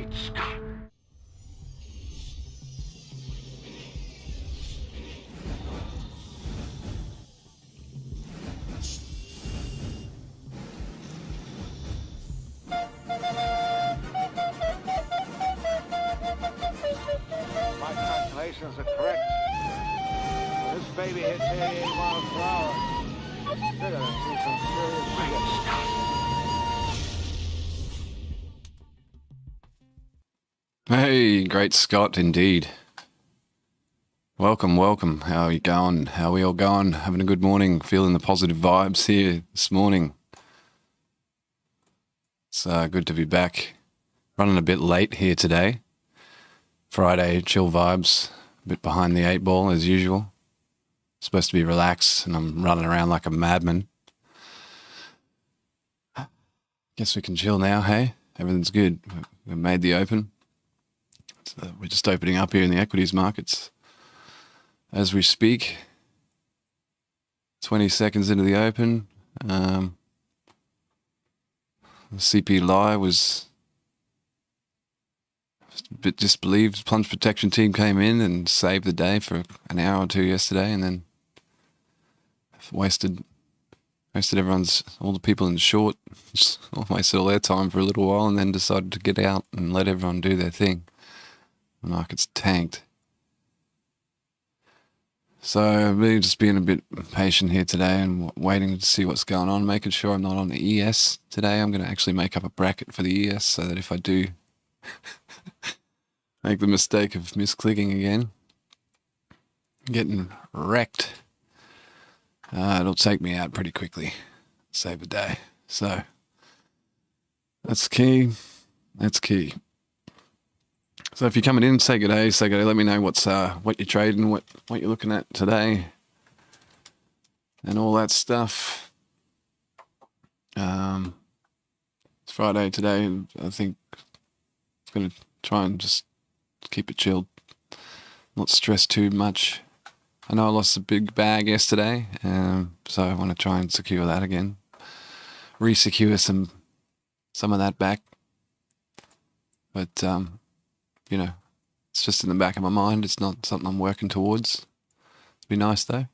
Great Scott. My calculations are correct. This baby hit 88 miles per hour. They're gonna see some serious shit. Hey, great Scott indeed. Welcome, welcome. How are you going? How are we all going? Having a good morning, feeling the positive vibes here this morning. It's good to be back. Running a bit late here today. Friday, chill vibes. A bit behind the 8 ball as usual. Supposed to be relaxed and I'm running around like a madman. Guess we can chill now, hey? Everything's good. We've made the open. So we're just opening up here in the equities markets as we speak. 20 seconds into the open. The CP lie was a bit disbelieved. Plunge protection team came in and saved the day for an hour or two yesterday, and then wasted everyone's, all the people in short, just wasted all their time for a little while, and then decided to get out and let everyone do their thing. The market's tanked. So really just being a bit patient here today and waiting to see what's going on, making sure I'm not on the ES today. I'm going to actually make up a bracket for the ES so that if I do make the mistake of misclicking again, getting wrecked, it'll take me out pretty quickly, save the day. So that's key. That's key. So if you're coming in, say good day. Let me know what you're trading, what you're looking at today, and all that stuff. It's Friday today, and I think I'm going to try and just keep it chilled, not stress too much. I know I lost a big bag yesterday, so I want to try and secure that again, re-secure some of that back. But you know, it's just in the back of my mind. It's not something I'm working towards. It'd be nice though.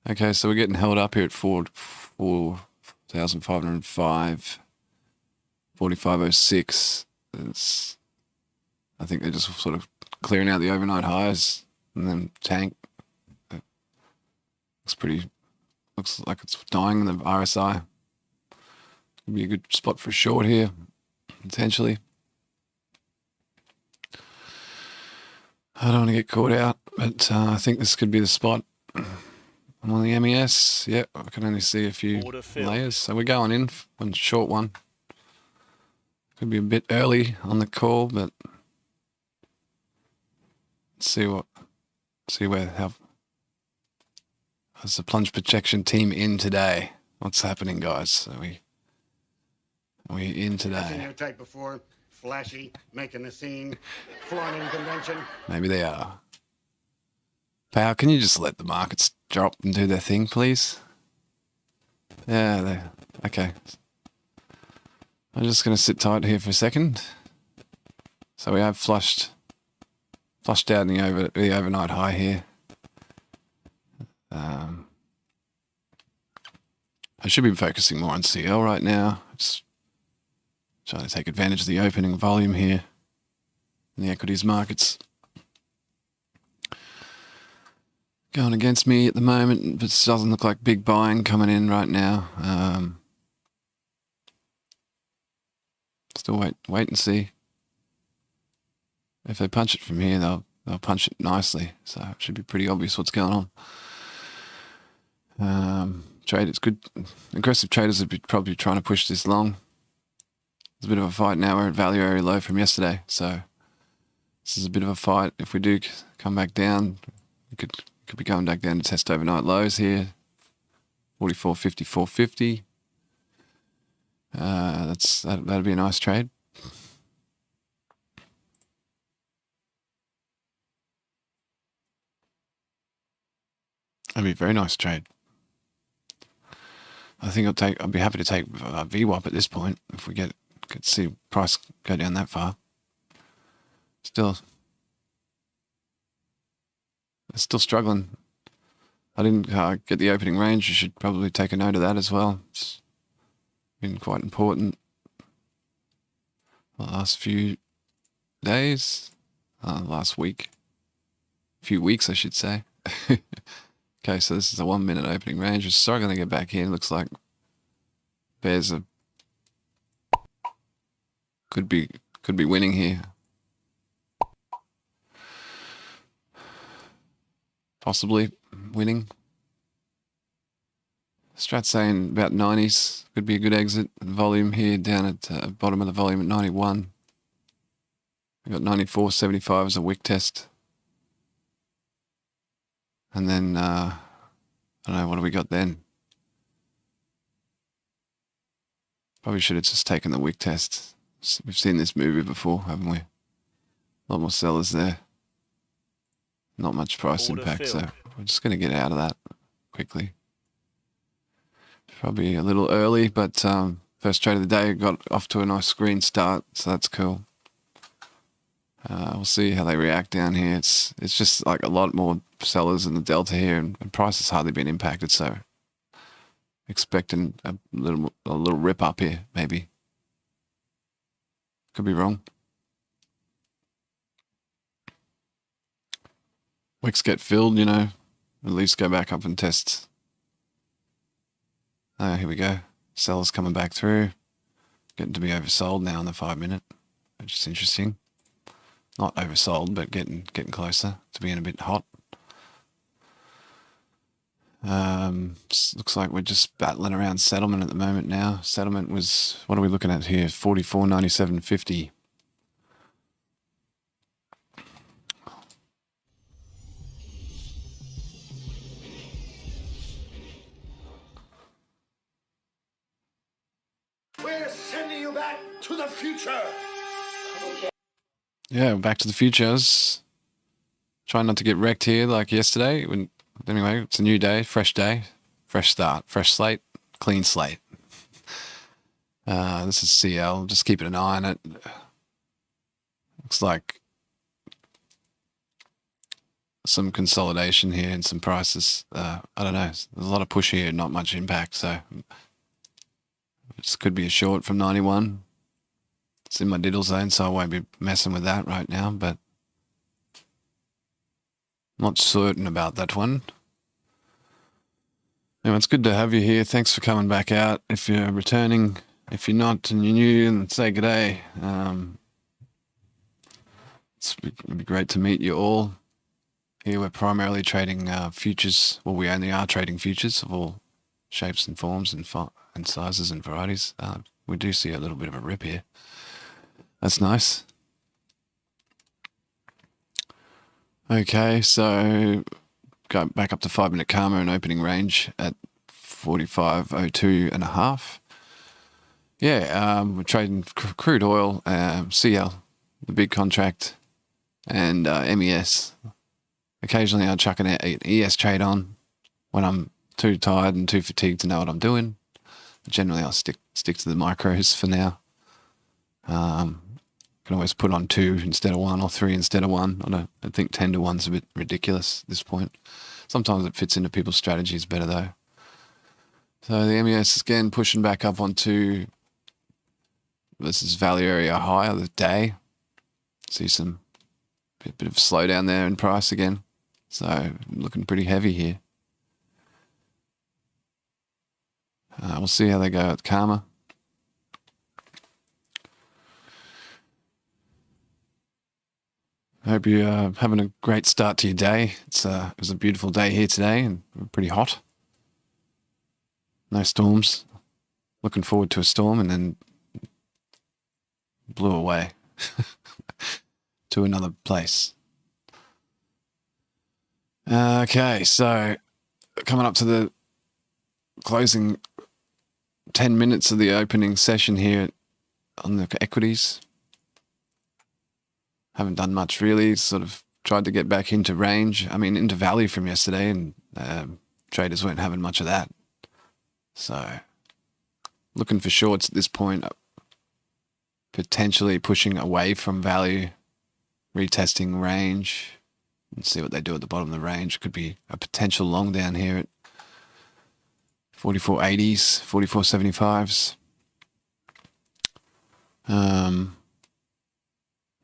Okay, so we're getting held up here at 4,505, 45.06. I think they're just sort of clearing out the overnight highs and then tank. Looks like it's dying, the RSI. Could be a good spot for a short here, potentially. I don't want to get caught out, but I think this could be the spot. I'm on the MES. Yep, I can only see a few layers. So we're going in one short one. Could be a bit early on the call, but let's see how's the plunge protection team in today? What's happening, guys? Are we in today? I've seen your type before. Flashy, making the scene, flaunting convention. Maybe they are. Pal, can you just let the markets drop and do their thing, please? Yeah, okay. I'm just going to sit tight here for a second. So we have flushed out in the overnight high here. I should be focusing more on CL right now. Just trying to take advantage of the opening volume here in the equities markets. Going against me at the moment, but it doesn't look like big buying coming in right now. Still wait and see. If they punch it from here, they'll punch it nicely. So it should be pretty obvious what's going on. It's good. Aggressive traders would be probably trying to push this long. There's a bit of a fight now. We're at value area low from yesterday, so this is a bit of a fight. If we do come back down, we could be going back down to test overnight lows here. 44.50, 450. That'd be a nice trade. That'd be a very nice trade. I think I'd be happy to take VWAP at this point if we could see price go down that far. still struggling. I didn't get the opening range. You should probably take a note of that as well. It's been quite important the last few days, last week, few weeks, I should say. Okay, so this is a 1 minute opening range. We're struggling to get back in. Looks like Bears are could be winning here. Possibly winning. Strat saying about 90s could be a good exit. Volume here down at bottom of the volume at 91. We've got 94.75 as a wick test. And then, I don't know, what do we got then? Probably should have just taken the wick test. We've seen this movie before, haven't we? A lot more sellers there. Not much price impact, so we're just going to get out of that quickly. Probably a little early, but first trade of the day got off to a nice green start, so that's cool. We'll see how they react down here. It's just like a lot more sellers in the delta here, and price has hardly been impacted, so expecting a little rip up here, maybe. Could be wrong. Wicks get filled, you know, at least go back up and test. Oh, here we go. Sellers coming back through. Getting to be oversold now in the 5 minute, which is interesting. Not oversold, but getting closer to being a bit hot. Looks like we're just battling around settlement at the moment now. Settlement was, what are we looking at here? 44.9750. We're sending you back to the future. Yeah, back to the futures. Trying not to get wrecked here like yesterday. Anyway, it's a new day, fresh start, fresh slate, clean slate. This is CL. Just keeping an eye on it. Looks like some consolidation here and some prices. I don't know. There's a lot of push here, not much impact. So this could be a short from 91. It's in my diddle zone, so I won't be messing with that right now, but not certain about that one. Anyway, it's good to have you here. Thanks for coming back out. If you're returning, if you're not and you're new, then say good day. It'd be great to meet you all. Here we're primarily trading futures. Well, we only are trading futures of all shapes and forms and sizes and varieties. We do see a little bit of a rip here. That's nice. Okay, so go back up to 5 minute karma and opening range at 45.02.5. Yeah, we're trading crude oil, CL, the big contract, and MES. Occasionally I'll chuck an ES trade on when I'm too tired and too fatigued to know what I'm doing. But generally I'll stick to the micros for now. Can always put on 2 instead of 1 or 3 instead of 1. I think 10 to 1's a bit ridiculous at this point. Sometimes it fits into people's strategies better though. So the MES is again pushing back up onto, this is value area high of the day. See some bit of slowdown there in price again. So looking pretty heavy here. We'll see how they go at karma. I hope you're having a great start to your day. It was a beautiful day here today and pretty hot. No storms. Looking forward to a storm, and then blew away to another place. Okay, so coming up to the closing 10 minutes of the opening session here on the equities. Haven't done much really, sort of tried to get back into range. I mean, into value from yesterday, and traders weren't having much of that. So looking for shorts at this point, potentially pushing away from value retesting range. Let's see what they do at the bottom of the range. Could be a potential long down here at 44.80s, 44.75s. And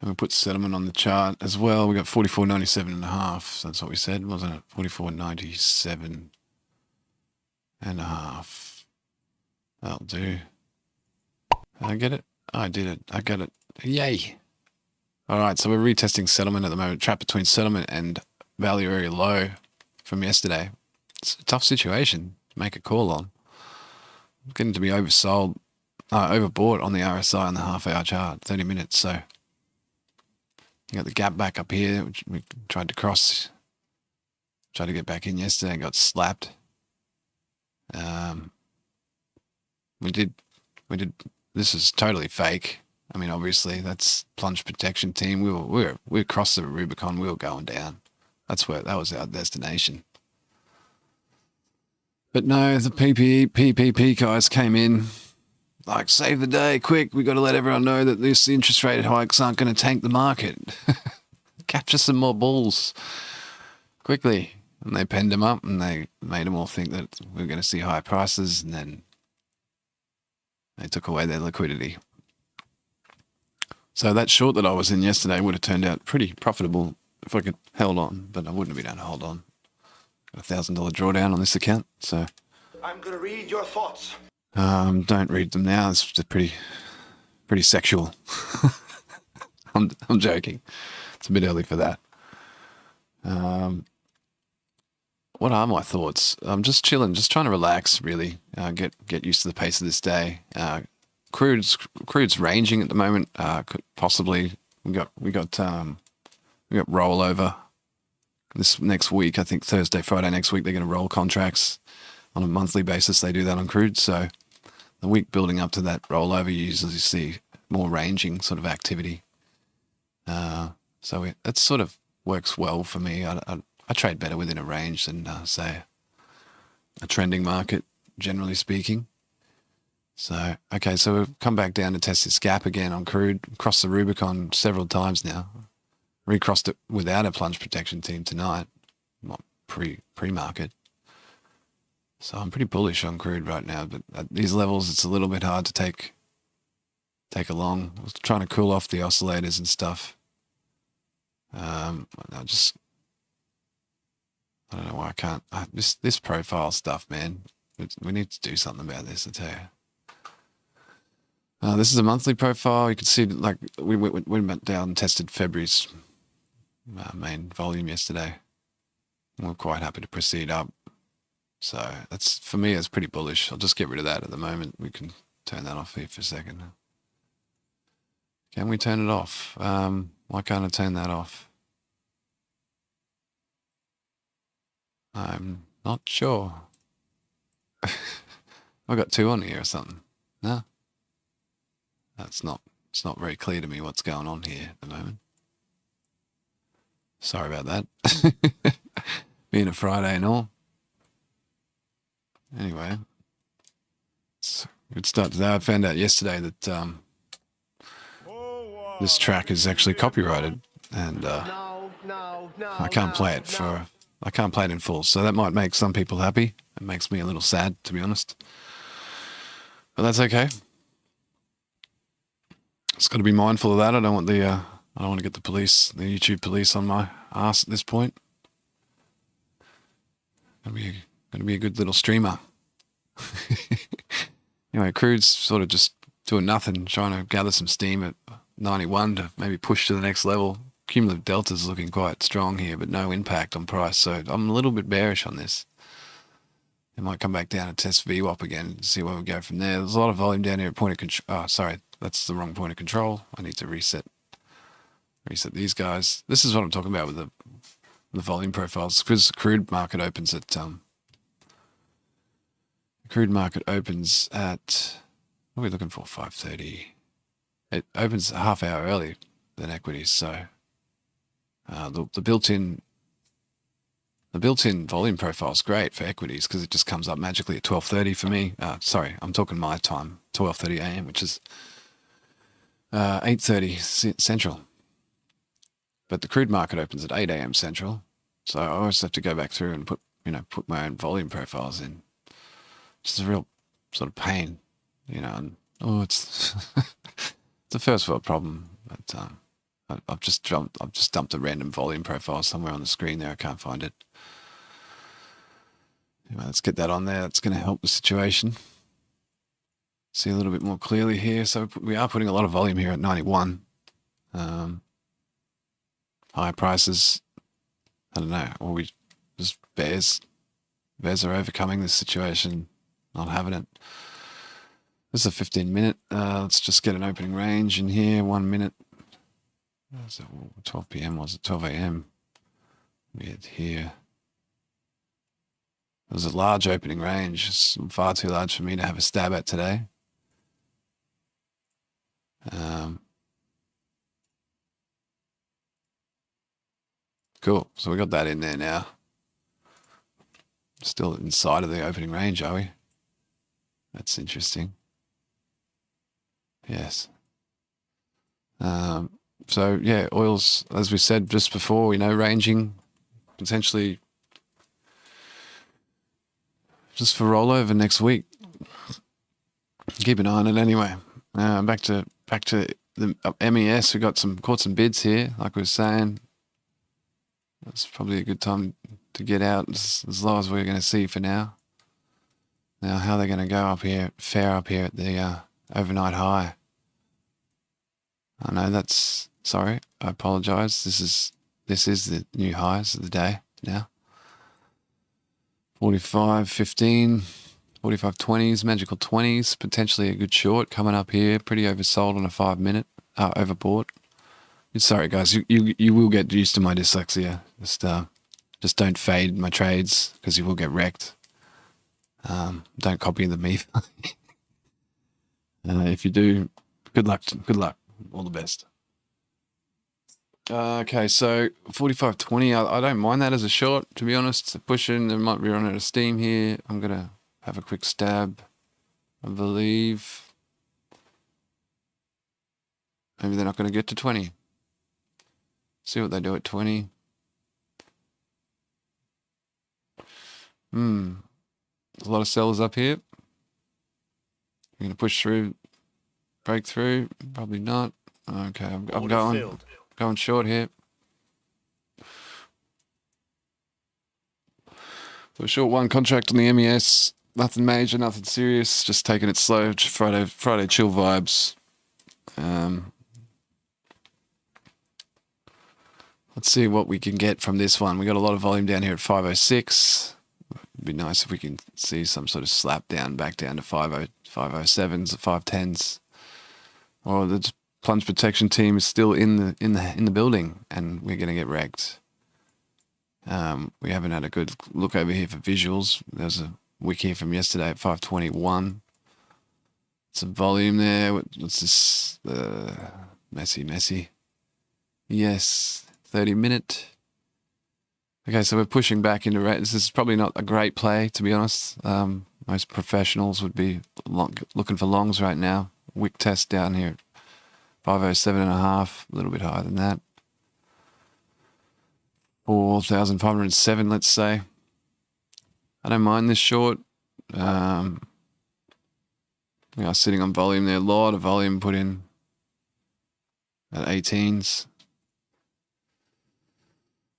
we put settlement on the chart as well. We got 44.97.5. So that's what we said, wasn't it? 44.97.5. That'll do. Did I get it? I did it. I got it. Yay. All right, so we're retesting settlement at the moment. Trapped between settlement and value area low from yesterday. It's a tough situation to make a call on. Getting to be oversold, overbought on the RSI on the half-hour chart, 30 minutes. So you got the gap back up here, which we tried to cross. Tried to get back in yesterday and got slapped. We did. This is totally fake. I mean, obviously, that's plunge protection team. We across the Rubicon. We were going down. That was our destination. But no, the PPP guys came in like, save the day, quick. We got to let everyone know that these interest rate hikes aren't going to tank the market. Capture some more bulls quickly. And they penned them up and they made them all think that we were going to see high prices, and then they took away their liquidity. So that short that I was in yesterday would have turned out pretty profitable if I could held on, but I wouldn't have been able to hold on. Got a $1,000 drawdown on this account, so I'm going to read your thoughts. don't read them now. It's just pretty sexual. I'm joking. It's a bit early for that. What are my thoughts? I'm just chilling, just trying to relax, really. Get used to the pace of this day. Crude's ranging at the moment. Could possibly we got rollover this next week. I think Thursday, Friday next week they're going to roll contracts on a monthly basis. They do that on crude. So the week building up to that rollover, you usually see more ranging sort of activity. So it sort of works well for me. I trade better within a range than, say, a trending market, generally speaking. So, okay, so we've come back down to test this gap again on crude, crossed the Rubicon several times now, recrossed it without a plunge protection team tonight, not pre-market. So I'm pretty bullish on crude right now, but at these levels, it's a little bit hard to take along. I was trying to cool off the oscillators and stuff. I don't know why I can't. This profile stuff, man. We need to do something about this, I tell you. This is a monthly profile. You can see, like, we went down and tested February's main volume yesterday. We're quite happy to proceed up. So that's, for me, it's pretty bullish. I'll just get rid of that at the moment. We can turn that off here for a second. Can we turn it off? Why can't I turn that off? I'm not sure. I got two on here or something. No. It's not very clear to me what's going on here at the moment. Sorry about that. Being a Friday and all. Anyway, it's a good start to that. I found out yesterday that this track is actually copyrighted, and I can't play it in full. So that might make some people happy. It makes me a little sad, to be honest. But that's okay. Just got to be mindful of that. I don't want to get the YouTube police on my ass at this point. Gonna be a good little streamer. Anyway, crude's sort of just doing nothing, trying to gather some steam at 91 to maybe push to the next level. Cumulative delta's looking quite strong here, but no impact on price. So I'm a little bit bearish on this. It might come back down and test VWAP again and see where we go from there. There's a lot of volume down here at point of control. Oh, sorry, that's the wrong point of control. I need to reset these guys. This is what I'm talking about with the volume profiles, because the crude market opens at what are we looking for? 5:30. It opens a half hour early than equities, so the built-in volume profile is great for equities because it just comes up magically at 12:30 for me. Sorry, I'm talking my time, 12:30 a.m., which is 8:30 Central. But the crude market opens at 8 a.m. Central. So I always have to go back through and put my own volume profiles in. It's a real sort of pain, and it's it's a first world problem. But I've just dumped a random volume profile somewhere on the screen there. I can't find it. Anyway, let's get that on there. That's going to help the situation. See a little bit more clearly here. So we are putting a lot of volume here at 91. Higher prices. I don't know. Or we just bears are overcoming this situation, not having it. This is a 15-minute. Let's just get an opening range in here. 1 minute. So 12 p.m. was it? 12 a.m. We had here. It was a large opening range. It's far too large for me to have a stab at today. Cool. So we got that in there now. Still inside of the opening range, are we? That's interesting. Yes. So yeah, oils, as we said just before, ranging potentially just for rollover next week. Keep an eye on it anyway. Back to the MES. We caught some bids here, like we were saying. That's probably a good time to get out as low as we're going to see for now. Now, how they're going to go fare up here at the overnight high. I know sorry, I apologize. This is the new highs of the day now. 45.15, 45.20s, magical 20s, potentially a good short coming up here. Pretty oversold on a 5-minute, overbought. Sorry guys, you will get used to my dyslexia. Just don't fade my trades because you will get wrecked. Don't copy the me. If you do, good luck. All the best. Okay, so 45.20. I don't mind that as a short, to be honest. Pushing, they might be running out of steam here. I'm gonna have a quick stab. I believe maybe they're not going to get to 20. See what they do at 20. There's a lot of sellers up here. You're going to push through, break through? Probably not. Okay, I'm going short here. So short one contract on the MES. Nothing major, nothing serious. Just taking it slow. Friday chill vibes. Let's see what we can get from this one. We got a lot of volume down here at 506. It'd be nice if we can see some sort of slap down back down to 507s or 510s. Or the plunge protection team is still in the building, and we're going to get wrecked. We haven't had a good look over here for visuals. There's a wick here from yesterday at 521. Some volume there. What's this? Messy. Yes, 30-minute. Okay, so we're pushing back into red. This is probably not a great play, to be honest. Most professionals would be looking for longs right now. Wick test down here at 507.5, a little bit higher than that. 4,507, let's say. I don't mind this short. We are sitting on volume there. A lot of volume put in at 18s.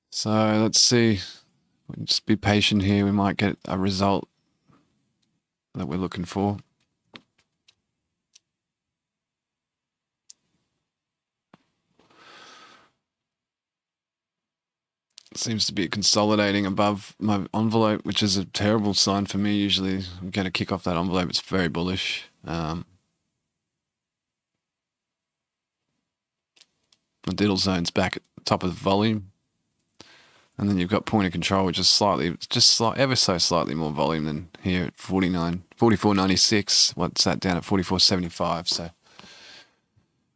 So let's see. Just be patient here. We might get a result that we're looking for. Seems to be consolidating above my envelope, which is a terrible sign for me. Usually we get a kick off that envelope. It's very bullish. The diddle zone's back at the top of the volume. And then you've got point of control, which is ever so slightly more volume than here at 44.96. What's that down at 44.75? So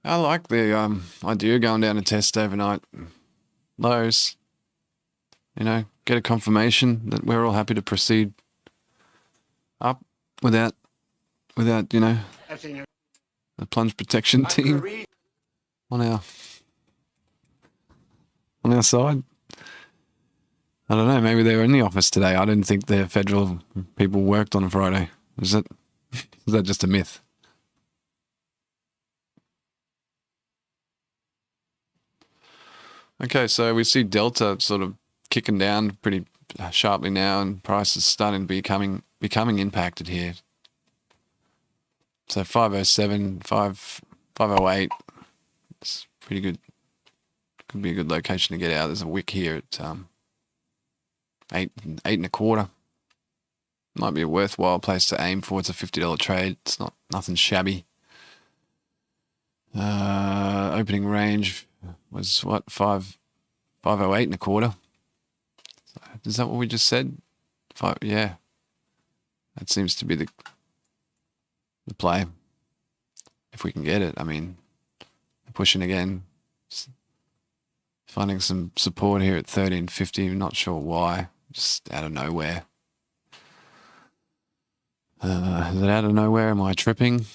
I like the idea of going down to test overnight lows. Get a confirmation that we're all happy to proceed up without the plunge protection team on our on our side. I don't know. Maybe they were in the office today. I didn't think the federal people worked on a Friday. Is that just a myth? Okay, so we see Delta sort of kicking down pretty sharply now, and prices starting to becoming impacted here. So 507, 508. It's pretty good. Could be a good location to get out. There's a wick here at 8.25. Might be a worthwhile place to aim for. It's a $50 trade. It's nothing shabby. Opening range was what, 508.25. Is that what we just said? Yeah. That seems to be the play. If we can get it, I mean, pushing again. Finding some support here at 13.50. Not sure why. Just out of nowhere. Is it out of nowhere? Am I tripping?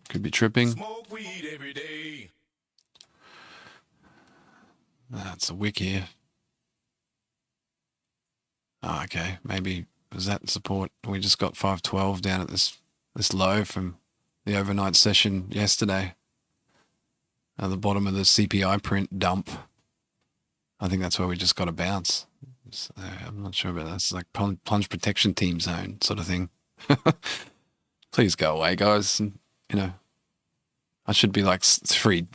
Could be tripping. Smoke weed every day. That's a wick here. Oh, okay. Maybe was that support? We just got 512 down at this low from the overnight session yesterday. At the bottom of the CPI print dump. I think that's where we just got a bounce. So, I'm not sure about that. It's like plunge protection team zone sort of thing. Please go away, guys. And, you know, I should be like three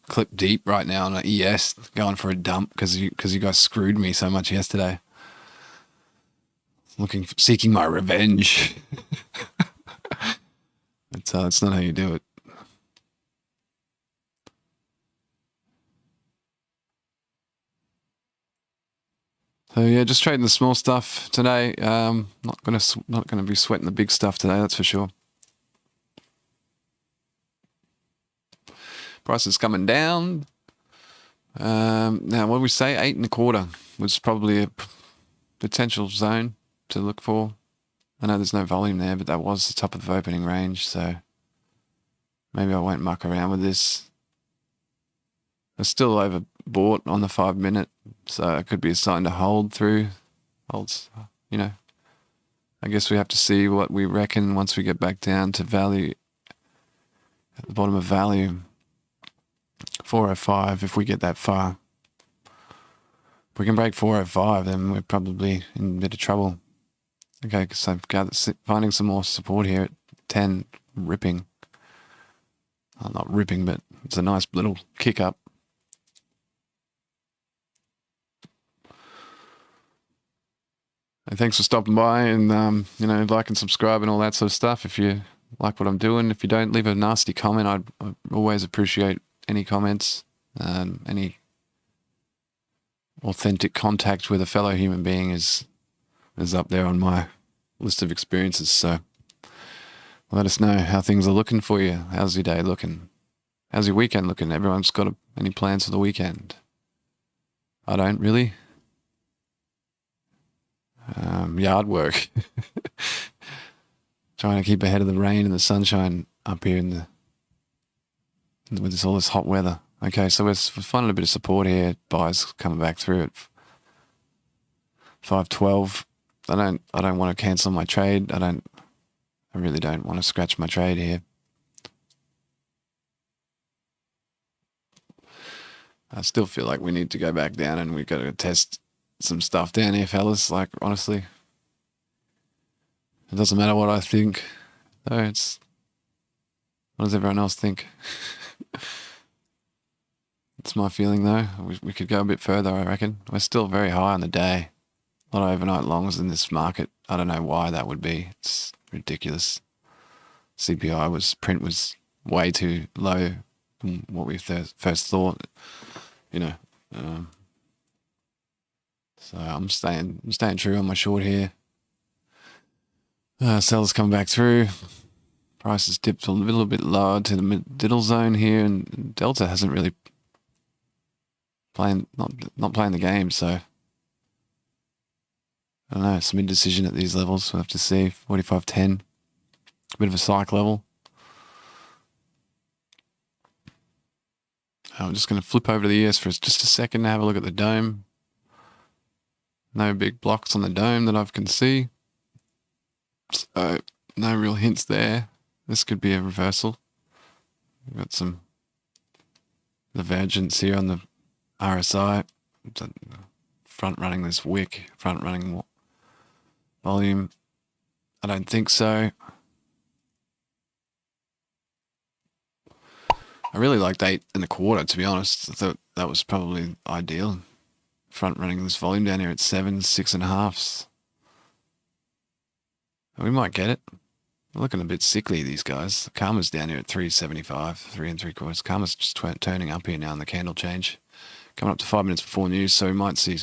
clip deep right now on an ES going for a dump because you guys screwed me so much yesterday. Seeking my revenge. That's not how you do it. So yeah, just trading the small stuff today. Not gonna be sweating the big stuff today, that's for sure. Prices coming down. Now, what did we say? 8.25 was probably a potential zone to look for. I know there's no volume there, but that was the top of the opening range, so maybe I won't muck around with this. I'm still overbought on the 5-minute, so it could be a sign to hold through. Holds, you know. I guess we have to see what we reckon once we get back down to value, at the bottom of value. 405, if we get that far. If we can break 405, then we're probably in a bit of trouble. Okay, because I've got finding some more support here at 10, ripping. Well, not ripping, but it's a nice little kick up. And thanks for stopping by and, you know, like and subscribe and all that sort of stuff. If you like what I'm doing, if you don't, leave a nasty comment. I'd always appreciate any comments, any authentic contact with a fellow human being is up there on my list of experiences. So let us know how things are looking for you. How's your day looking? How's your weekend looking? Everyone's got any plans for the weekend? I don't really. Yard work. Trying to keep ahead of the rain and the sunshine up here with all this hot weather. Okay, so we're finding a bit of support here. Buyers coming back through at 512. I don't want to cancel my trade. I really don't want to scratch my trade here. I still feel like we need to go back down and we've got to test some stuff down here, fellas. Like, honestly, it doesn't matter what I think, though. What does everyone else think? It's my feeling, though. We could go a bit further, I reckon. We're still very high on the day. A lot of overnight longs in this market. I don't know why that would be. It's ridiculous. Print was way too low from what we first thought, you know. So I'm staying true on my short here. Sellers coming back through. Prices dipped a little bit lower to the middle zone here, and Delta hasn't really not playing the game, so I don't know. Some indecision at these levels. We'll have to see. 45.10, a bit of a psych level. I'm just going to flip over to the ES for just a second to have a look at the dome. No big blocks on the dome that I can see. So no real hints there. This could be a reversal. We've got some divergence here on the RSI. Front running this wick, front running volume. I don't think so. I really liked 8.25, to be honest. I thought that was probably ideal. Front running this volume down here at 7, 6.5. We might get it. They're looking a bit sickly, these guys. Karma's down here at 3.75, 3.75. Karma's just turning up here now in the candle change. Coming up to 5 minutes before news, so we might see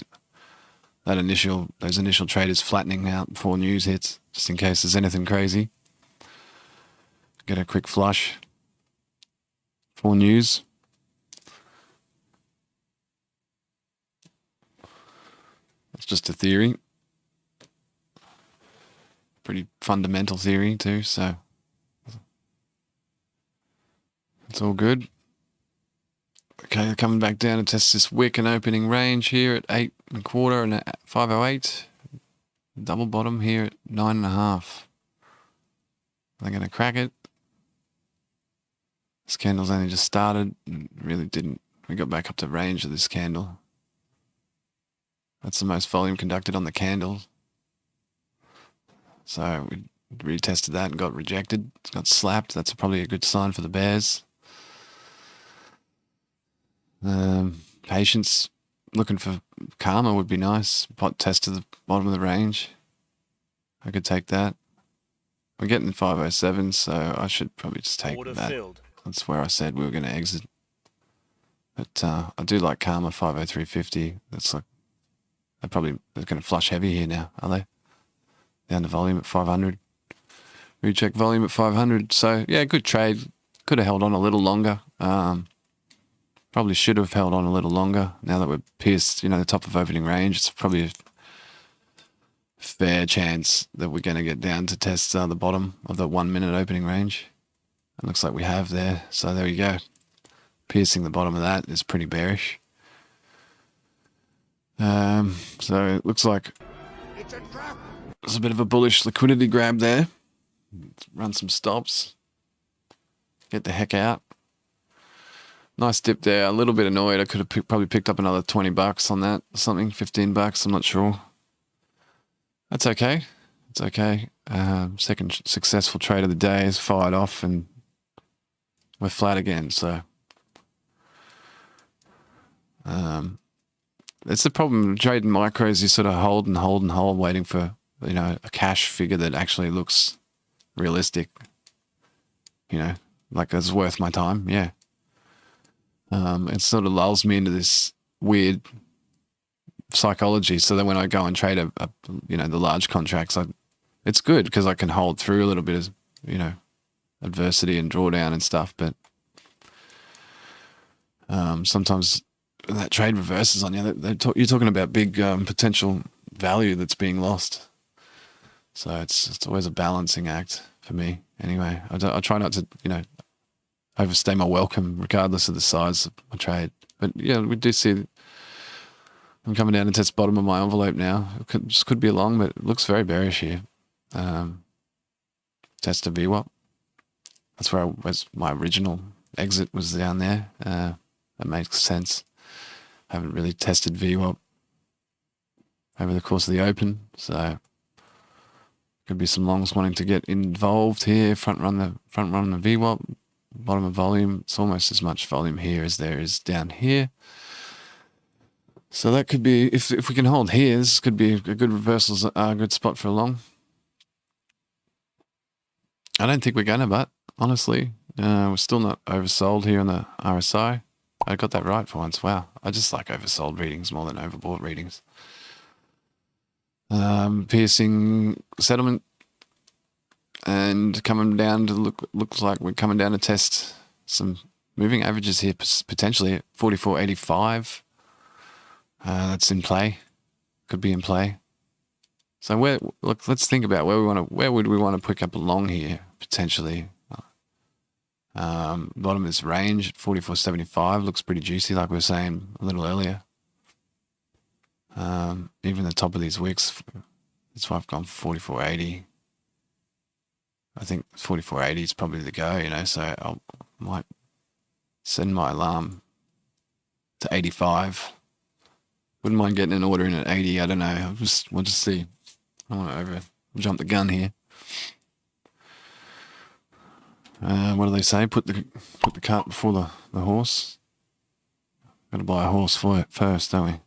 those initial traders flattening out before news hits, just in case there's anything crazy. Get a quick flush for news. That's just a theory. Pretty fundamental theory too, so it's all good. Okay, coming back down to test this wick and opening range here at 8.25 and at 5.08. Double bottom here at 9.5. They're going to crack it. This candle's only just started and really didn't. We got back up to range of this candle. That's the most volume conducted on the candle. So we retested that and got rejected. It got slapped. That's probably a good sign for the bears. Patience. Looking for karma would be nice. Pot test to the bottom of the range. I could take that. We're getting 507, so I should probably just take that. Filled. That's where I said we were going to exit. But I do like karma 503.50. That's like they're going to flush heavy here now, are they? Down to volume at 500. Recheck volume at 500. So yeah, good trade. Could have held on a little longer. Probably should have held on a little longer. Now that we've pierced, the top of opening range, it's probably a fair chance that we're going to get down to test the bottom of the 1 minute opening range. It looks like we have there. So there you go. Piercing the bottom of that is pretty bearish. So it looks like It's a trap. there's a bit of a bullish liquidity grab there. Let's run some stops. Get the heck out. Nice dip there. A little bit annoyed. I could have probably picked up another $20 on that or something. $15. I'm not sure. That's okay. It's okay. Second successful trade of the day is fired off and we're flat again. So it's the problem trading micros. You sort of hold and hold and hold, waiting for a cash figure that actually looks realistic. Like it's worth my time. Yeah. It sort of lulls me into this weird psychology. So that when I go and trade the large contracts, it's good because I can hold through a little bit of adversity and drawdown and stuff. But sometimes that trade reverses on you. You're talking about big potential value that's being lost. So it's always a balancing act for me. Anyway, I try not to overstay my welcome, regardless of the size of my trade. But yeah, we do see I'm coming down to test bottom of my envelope now. It could be long, but it looks very bearish here. Test a VWAP. That's where my original exit was down there. That makes sense. Haven't really tested VWAP over the course of the open, so could be some longs wanting to get involved here. Front run the VWAP. Bottom of volume, it's almost as much volume here as there is down here. So that could be, if we can hold here, this could be a good reversal, a good spot for a long. I don't think we're going to, but honestly, we're still not oversold here on the RSI. I got that right for once. Wow. I just like oversold readings more than overbought readings. Piercing settlement. And coming down to looks like we're coming down to test some moving averages here, potentially at 44.85. That's in play. Could be in play. So let's think about where would we want to pick up a long here potentially. Bottom is range at 44.75. Looks pretty juicy, like we were saying a little earlier. Even the top of these wicks, that's why I've gone 44.80. I think 44.80 is probably the go, you know, so I might send my alarm to 85. Wouldn't mind getting an order in at 80. I don't know. We'll just see. I don't want to jump the gun here. What do they say? Put the cart before the horse. Got to buy a horse for it first, don't we?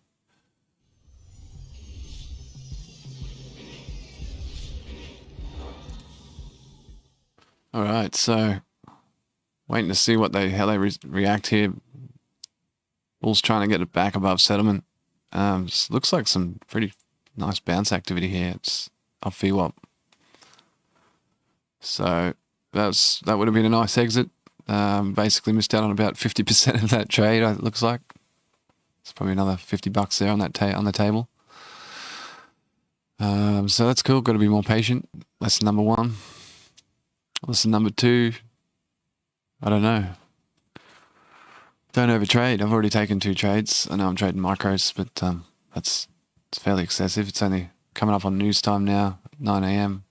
All right, so waiting to see how they react here. Bull's trying to get it back above settlement. Looks like some pretty nice bounce activity here. It's off VWAP. So that would have been a nice exit. Basically missed out on about 50% of that trade. It looks like it's probably another $50 there on that on the table. So that's cool. Got to be more patient. Lesson number 1. Lesson number 2. I don't know. Don't overtrade. I've already taken 2 trades. I know I'm trading micros, but it's fairly excessive. It's only coming up on news time now, 9 a.m.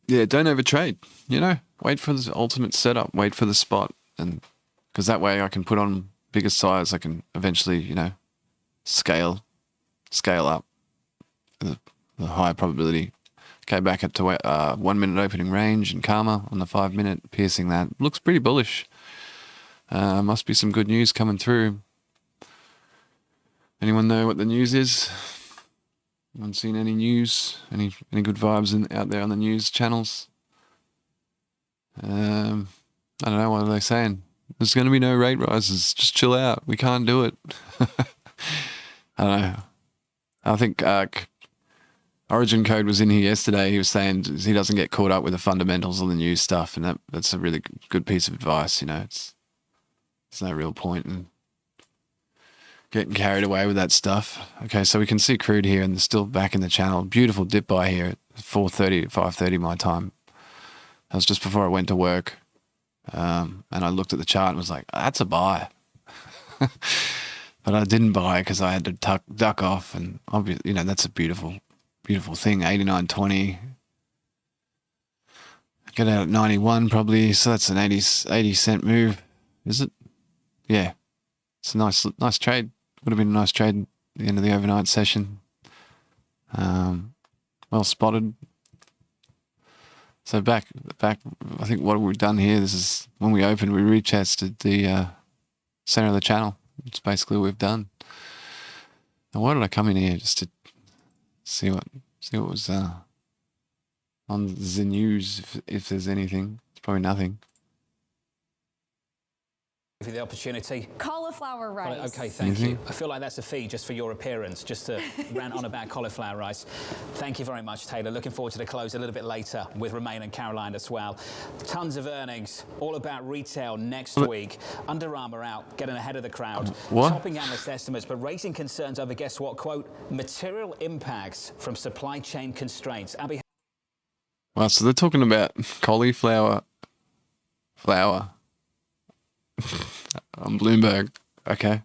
Yeah, don't overtrade. You know, wait for the ultimate setup. Wait for the spot, and because that way I can put on bigger size. I can eventually, you know, scale up the higher probability. Okay, back up to 1 minute opening range and karma on the 5 minute, piercing that. Looks pretty bullish. Must be some good news coming through. Anyone know what the news is? Anyone seen any news? Any good vibes out there on the news channels? I don't know. What are they saying? There's going to be no rate rises. Just chill out. We can't do it. I don't know. I think Origin Code was in here yesterday. He was saying he doesn't get caught up with the fundamentals of the news stuff, and that's a really good piece of advice. You know, there's no real point in getting carried away with that stuff. Okay, so we can see crude here, and they're still back in the channel. Beautiful dip buy here at 4:30, 5:30 my time. That was just before I went to work, and I looked at the chart and was like, "That's a buy." But I didn't buy because I had to duck off, and obviously, you know, that's a beautiful thing. 89.20. Get out at 91 probably, so that's an 80 cent move, is it? Yeah, it's a nice trade. Would have been a nice trade at the end of the overnight session. Well spotted. So back. I think what we've done here. This is when we opened. We retested the center of the channel. It's basically what we've done. Now, why did I come in here? Just to see what was on the news, if there's anything. It's probably nothing. For the opportunity. Cauliflower rice. Okay, thank you. I feel like that's a fee just for your appearance, just to rant on about cauliflower rice. Thank you very much, Taylor. Looking forward to the close a little bit later with Romain and Caroline as well. Tons of earnings, all about retail next week. Under Armour out, getting ahead of the crowd. What? Topping analyst estimates, but raising concerns over, guess what, quote, material impacts from supply chain constraints. Abby. Wow, so they're talking about cauliflower flour on Bloomberg. Okay.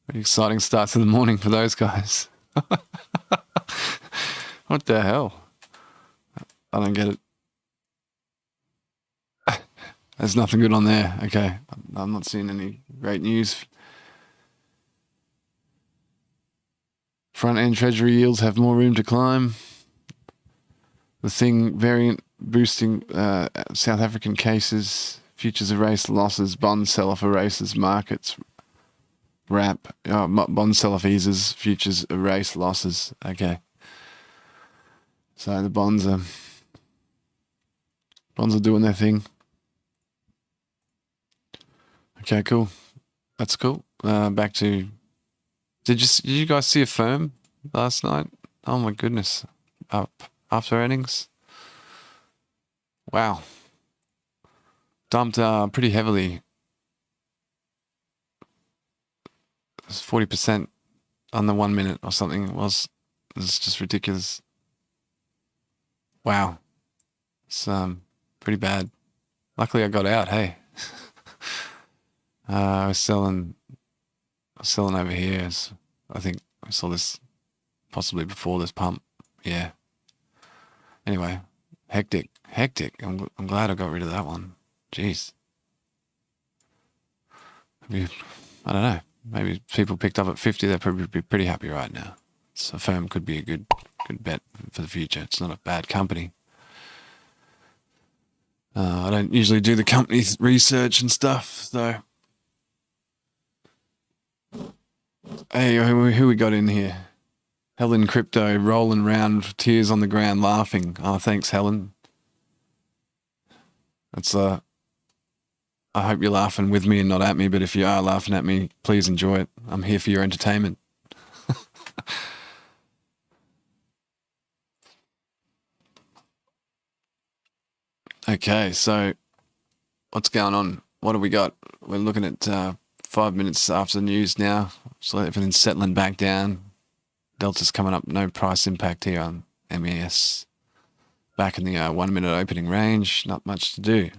Pretty exciting start to the morning for those guys. What the hell? I don't get it. There's nothing good on there. Okay. I'm not seeing any great news. Front-end treasury yields have more room to climb. The thing variant boosting South African cases. Futures erase losses, bonds sell off erases, markets wrap, bond sell off eases, futures erase losses. Okay. So the bonds are doing their thing. Okay, cool. That's cool. Back to, did you guys see a firm last night? Oh my goodness. Up after earnings. Wow. Dumped pretty heavily. It's 40% on the 1 minute or something it was. It's just ridiculous. Wow. It's pretty bad. Luckily I got out, hey. I was selling over here. So I think I saw this possibly before this pump. Yeah. Anyway, hectic. I'm glad I got rid of that one. Jeez. I don't know. Maybe if people picked up at 50, they'd probably be pretty happy right now. So a firm could be a good bet for the future. It's not a bad company. I don't usually do the company's research and stuff, so. Hey, who we got in here? Helen Crypto rolling around, tears on the ground, laughing. Oh, thanks, Helen. That's I hope you're laughing with me and not at me, but if you are laughing at me, please enjoy it. I'm here for your entertainment. Okay, so what's going on? What have we got? We're looking at 5 minutes after the news now, so everything's settling back down. Delta's coming up, no price impact here on MES. Back in the 1 minute opening range, not much to do.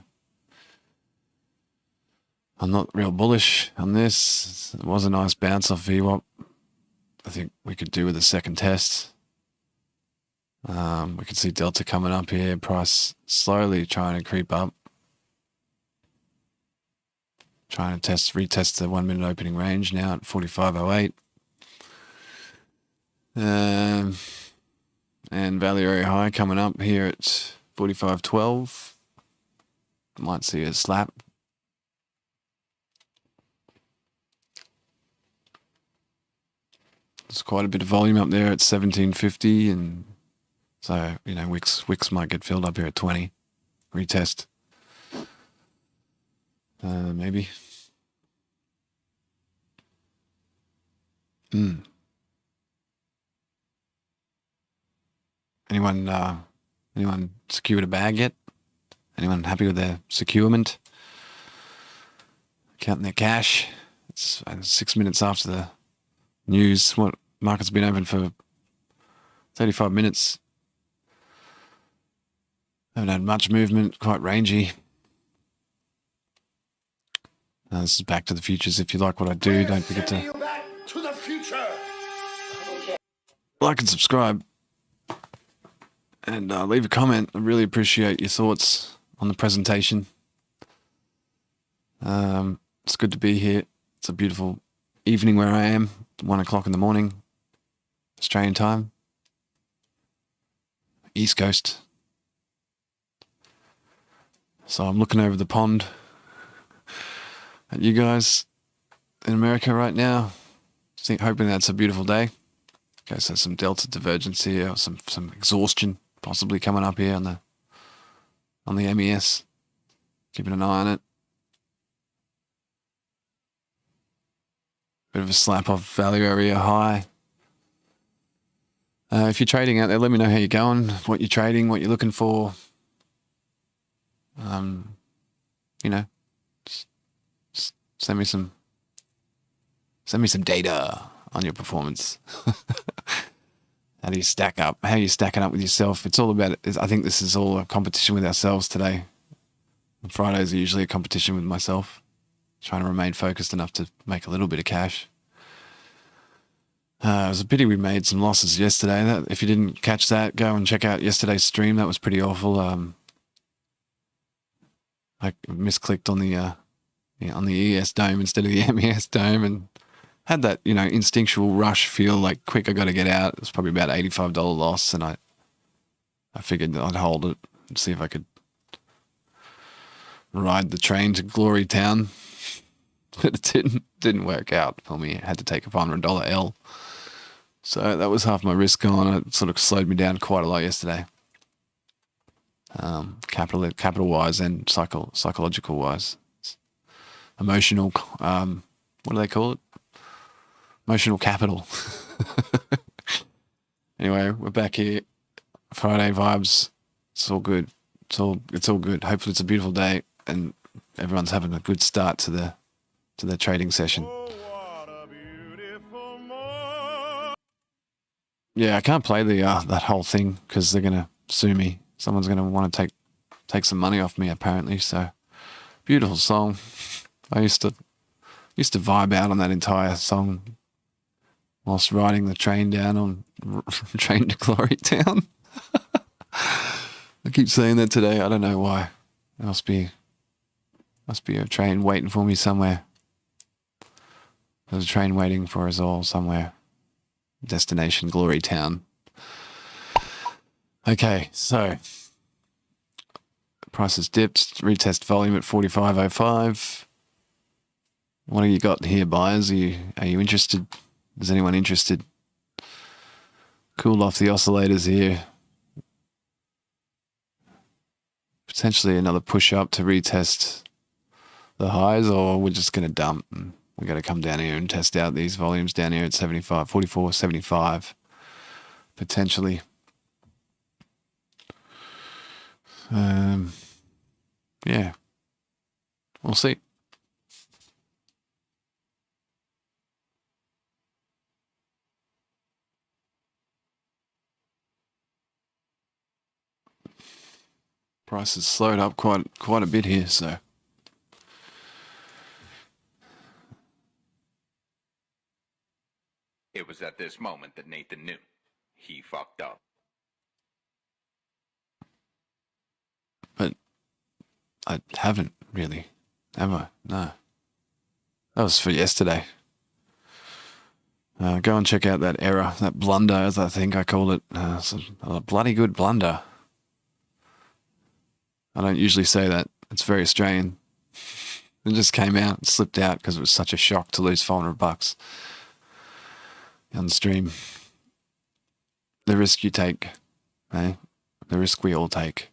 I'm not real bullish on this. It was a nice bounce off VWAP. I think we could do with a second test. We can see Delta coming up here, price slowly trying to creep up. Trying to retest the 1 minute opening range now at 45.08. And value area high coming up here at 45.12. Might see a slap. There's quite a bit of volume up there at 1750, and so, you know, wicks might get filled up here at 20. Retest. Maybe. Anyone secured a bag yet? Anyone happy with their securement? Counting their cash. It's 6 minutes after the news. What market's been open for 35 minutes. Haven't had much movement, quite rangy. This is Back to the Futures. If you like what I do, don't forget to like and subscribe. And leave a comment. I really appreciate your thoughts on the presentation. It's good to be here. It's a beautiful evening where I am. 1 o'clock in the morning, Australian time. East Coast. So I'm looking over the pond at you guys in America right now. Hoping that's a beautiful day. Okay, so some delta divergence here, or some exhaustion possibly coming up here on the MES. Keeping an eye on it. Bit of a slap off value area high. If you're trading out there, let me know how you're going, what you're trading, what you're looking for. You know, just send me some data on your performance. How do you stack up? How are you stacking up with yourself? It's all about it. I think this is all a competition with ourselves today. Fridays are usually a competition with myself, trying to remain focused enough to make a little bit of cash. It was a pity we made some losses yesterday. If you didn't catch that, go and check out yesterday's stream. That was pretty awful. I misclicked on the ES dome instead of the MES dome, and had that, you know, instinctual rush feel like, quick, I got to get out. It was probably about $85 loss, and I figured I'd hold it and see if I could ride the train to Glory Town. But it didn't work out for me. I had to take a $500 L. So that was half my risk gone. It sort of slowed me down quite a lot yesterday. Capital wise and psychological wise. Emotional, what do they call it? Emotional capital. Anyway, we're back here. Friday vibes. It's all good. It's all good. Hopefully it's a beautiful day and everyone's having a good start to their trading session. Yeah, I can't play the that whole thing because they're gonna sue me. Someone's gonna want to take some money off me apparently. So beautiful song. I used to vibe out on that entire song whilst riding the train down on Train to Glory Town. I keep saying that today. I don't know why. There must be a train waiting for me somewhere. There's a train waiting for us all somewhere. Destination Glory Town. Okay, so price has dipped. Retest volume at 45.05. What have you got here, buyers? Are you interested? Is anyone interested? Cool off the oscillators here. Potentially another push up to retest the highs, or we're just going to dump. We're going to come down here and test out these volumes down here at 75, 44, 75, potentially. Yeah, we'll see. Price has slowed up quite a bit here, so. It was at this moment that Nathan knew he fucked up. But I haven't really, have I? No. That was for yesterday. Go and check out that error, that blunder, as I think I called it. A bloody good blunder. I don't usually say that. It's very Australian. It just came out and slipped out because it was such a shock to lose $400 on the stream. The risk you take, eh? The risk we all take.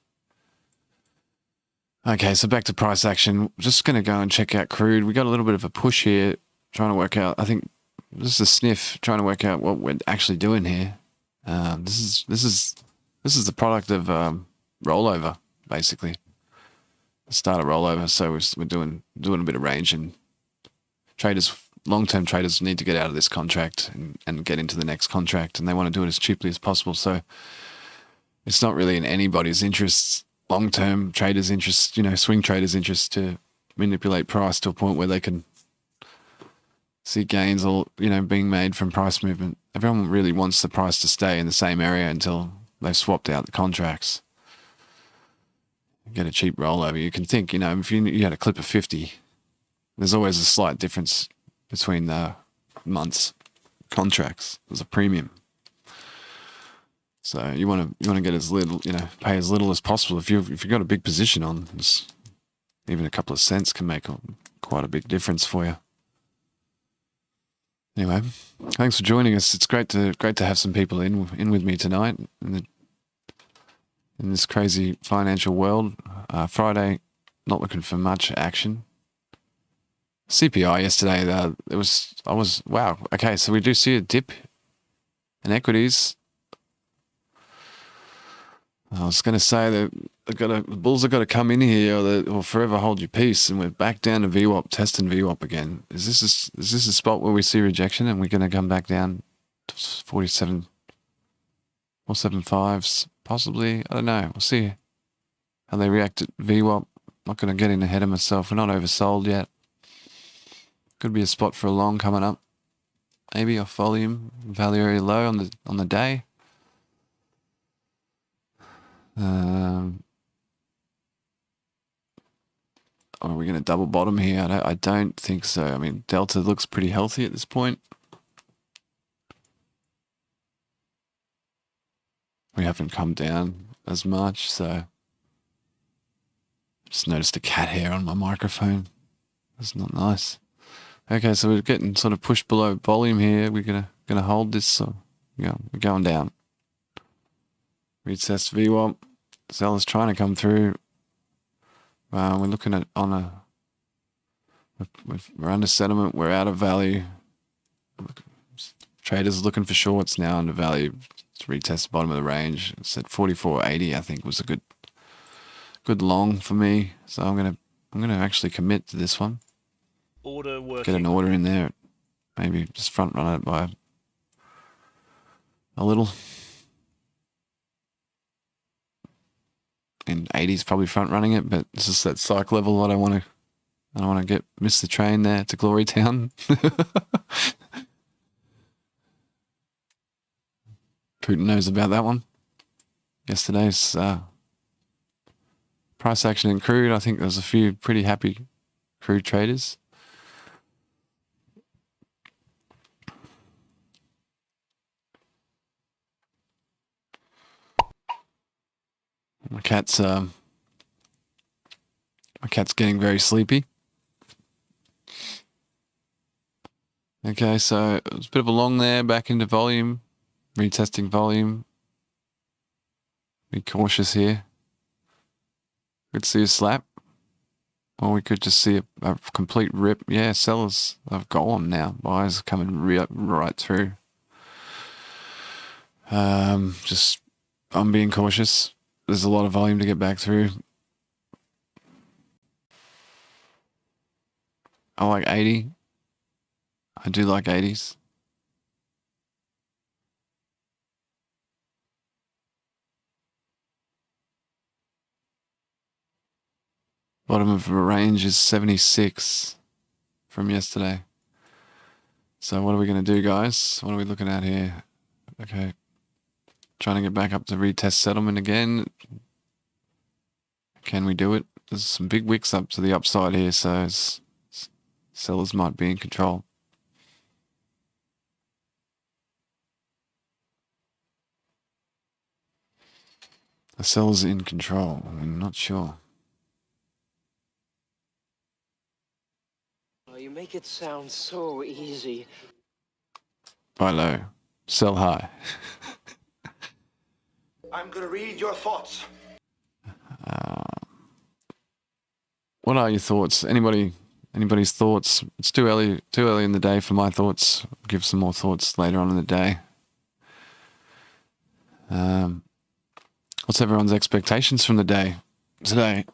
Okay, so back to price action. Just going to go and check out crude. We got a little bit of a push here, trying to work out. I think this is a sniff, trying to work out what we're actually doing here. This is the product of rollover, basically. Start a rollover, so we're doing a bit of range, and long-term traders need to get out of this contract and get into the next contract, and they want to do it as cheaply as possible. So it's not really in anybody's interests, long-term traders' interests, swing traders' interests, to manipulate price to a point where they can see gains all, being made from price movement. Everyone really wants the price to stay in the same area until they've swapped out the contracts. Get a cheap rollover. You can think, if you had a clip of 50, there's always a slight difference between the months contracts. There's a premium. So you want to get as little, pay as little as possible. If you've got a big position on, even a couple of cents can make quite a big difference for you. Anyway, thanks for joining us. It's great to have some people in with me tonight in this crazy financial world. Friday, not looking for much action. CPI yesterday, wow. Okay, so we do see a dip in equities. I was going to say that the bulls have got to come in here or forever hold your peace, and we're back down to VWAP, testing VWAP again. Is this a spot where we see rejection and we're going to come back down to 47 or 75s? Possibly. I don't know. We'll see how they react at VWAP. Not going to get in ahead of myself. We're not oversold yet. Could be a spot for a long coming up. Maybe off volume. Value area low on the day. Are we going to double bottom here? I don't think so. I mean, Delta looks pretty healthy at this point. We haven't come down as much, so just noticed a cat hair on my microphone. That's not nice. Okay, so we're getting sort of pushed below volume here. We're gonna hold this. So we're going down. Retest VWAP. Sellers trying to come through. We're looking at we're under settlement. We're out of value. Traders looking for shorts now under value. To retest the bottom of the range. It's at 44.80. I think was a good long for me. So I'm gonna actually commit to this one. Order working. Get an order in there. Maybe just front run it by a little. And 80's probably front running it, but it's just that psych level. I don't want to miss the train there to Glory Town. Putin knows about that one. Yesterday's price action in crude. I think there was a few pretty happy crude traders. My cat's getting very sleepy. Okay, so it was a bit of a long there, back into volume, retesting volume. Be cautious here. Could see a slap, or we could just see a complete rip. Yeah, sellers have gone now. Buyers are coming right through. Just I'm being cautious. There's a lot of volume to get back through. I like 80. I do like 80s. Bottom of the range is 76 from yesterday. So what are we going to do, guys? What are we looking at here? Okay. Trying to get back up to retest settlement again. Can we do it? There's some big wicks up to the upside here, so sellers might be in control. The seller's in control. I'm not sure. Oh, you make it sound so easy. Buy low, sell high. I'm gonna read your thoughts. What are your thoughts? Anybody's thoughts? It's too early in the day for my thoughts. I'll give some more thoughts later on in the day. What's everyone's expectations from the day today?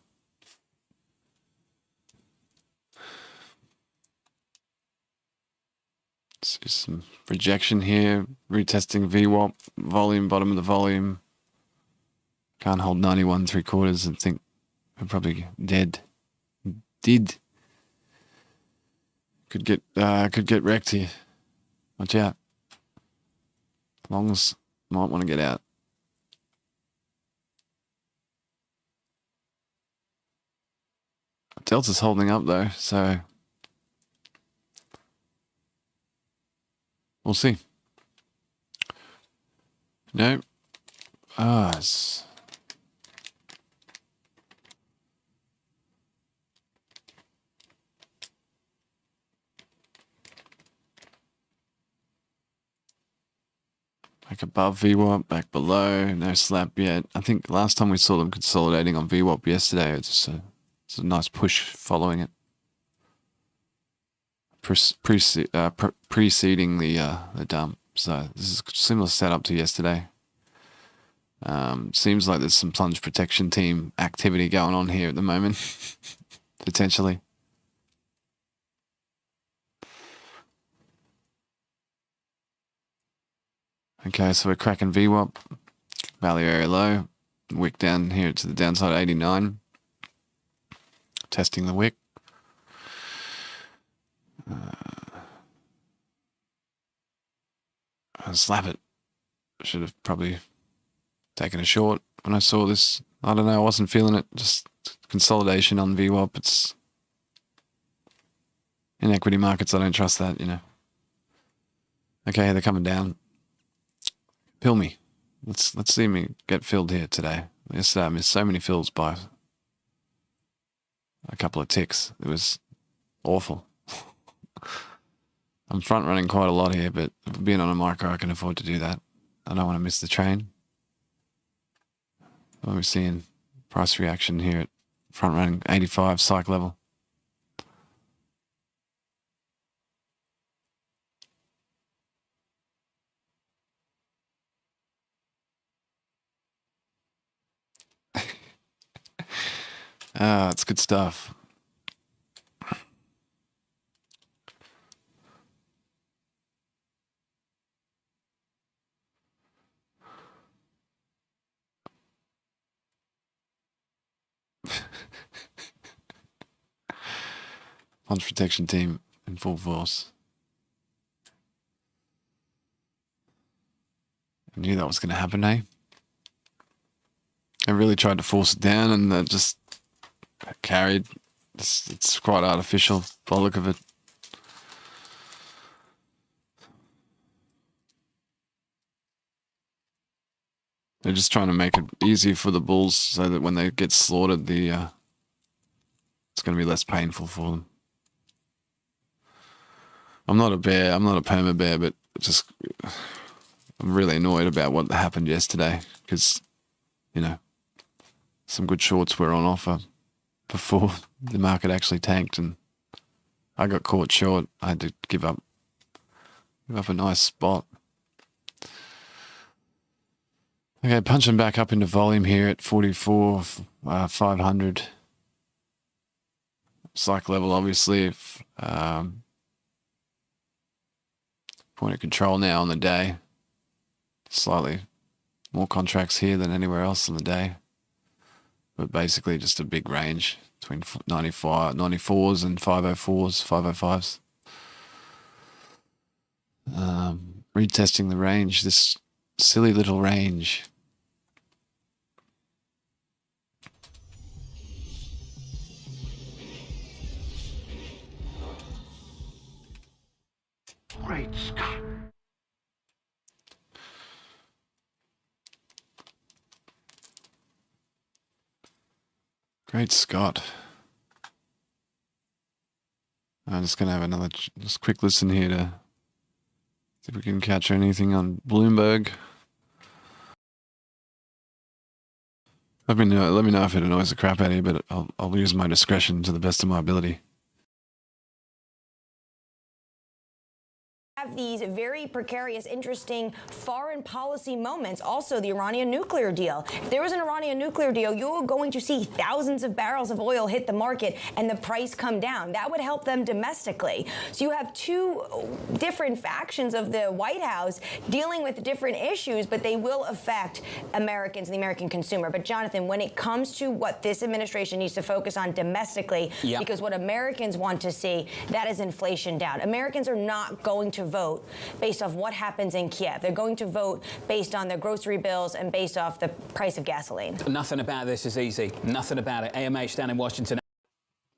See some rejection here, retesting VWAP, volume, bottom of the volume. Can't hold 91 3/4 and think we're probably dead. Could get wrecked here. Watch out. Longs might want to get out. Delta's holding up though, so we'll see. No. It's back above VWAP, back below, no slap yet. I think last time we saw them consolidating on VWAP yesterday, it's a nice push following it. Preceding the dump. So this is a similar setup to yesterday. Seems like there's some plunge protection team activity going on here at the moment, potentially. Okay, so we're cracking VWAP, value area low, wick down here to the downside 89. Testing the wick. I'll slap it. Should have probably taken a short when I saw this. I don't know, I wasn't feeling it. Just consolidation on VWAP. It's in equity markets, I don't trust that, you know. Okay, they're coming down. Fill me. Let's see me get filled here today. Yesterday I missed so many fills by a couple of ticks. It was awful. I'm front running quite a lot here, but being on a micro, I can afford to do that. I don't want to miss the train. What we're seeing price reaction here at front running 85 psych level. It's good stuff. Launch protection team in full force. I knew that was going to happen, eh? I really tried to force it down, and that just carried. It's quite artificial by the look of it. They're just trying to make it easier for the bulls so that when they get slaughtered, it's going to be less painful for them. I'm not a bear. I'm not a perma bear, but just I'm really annoyed about what happened yesterday because, you know, some good shorts were on offer before the market actually tanked, and I got caught short. I had to give up a nice spot. Okay, punching back up into volume here at 44, 500. Psych level, obviously. Point of control now on the day. Slightly more contracts here than anywhere else on the day. But basically just a big range between 94s and 504s, 505s. Retesting the range, this silly little range. Great Scott. Great Scott. I'm just going to have another just quick listen here to see if we can catch anything on Bloomberg. Let me know if it annoys the crap out of you, but I'll use my discretion to the best of my ability. Have these very precarious, interesting foreign policy moments. Also, the Iranian nuclear deal. If there was an Iranian nuclear deal, you're going to see thousands of barrels of oil hit the market and the price come down. That would help them domestically. So you have two different factions of the White House dealing with different issues, but they will affect Americans and the American consumer. But Jonathan, when it comes to what this administration needs to focus on domestically, because what Americans want to see, that is inflation down. Americans are not going to vote based off what happens in Kiev. They're going to vote based on their grocery bills and based off the price of gasoline. Nothing about this is easy. Nothing about it. AMH down in Washington.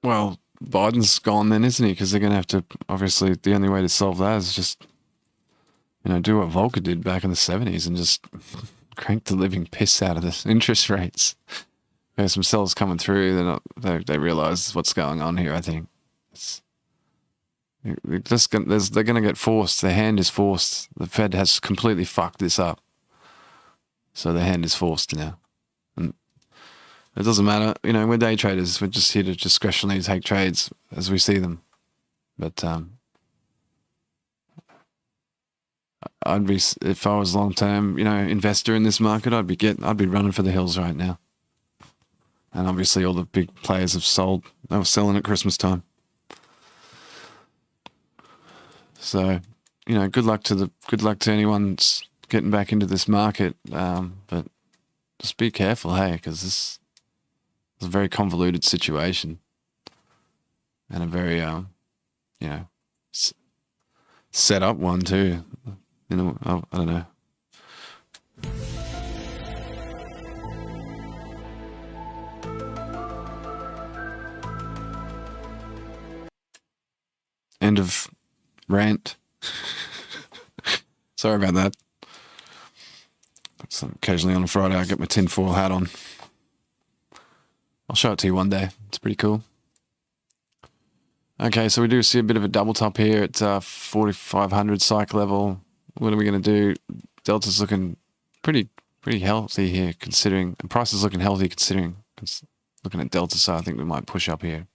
Well, Biden's gone then, isn't he? Because they're going to have to, obviously, the only way to solve that is just, you know, do what Volcker did back in the 70s and just crank the living piss out of the interest rates. There's some cells coming through. They realize what's going on here, I think. They're going to get forced. Their hand is forced. The Fed has completely fucked this up. So their hand is forced now. And it doesn't matter. You know, we're day traders. We're just here to discretionally take trades as we see them. But I'd be, if I was long-term, you know, investor in this market, I'd be running for the hills right now. And obviously all the big players have sold. They were selling at Christmas time. So, you know, good luck to anyone getting back into this market. But just be careful, hey, because this is a very convoluted situation and a very, you know, set up one too. You know, I don't know. End of rant. Sorry about that. So occasionally on a Friday I get my tinfoil hat on. I'll show it to you one day. It's pretty cool. Okay, so we do see a bit of a double top here at 4,500 psych level. What are we going to do? Delta's looking pretty healthy here, considering, and price is looking healthy considering. Looking at Delta, so I think we might push up here.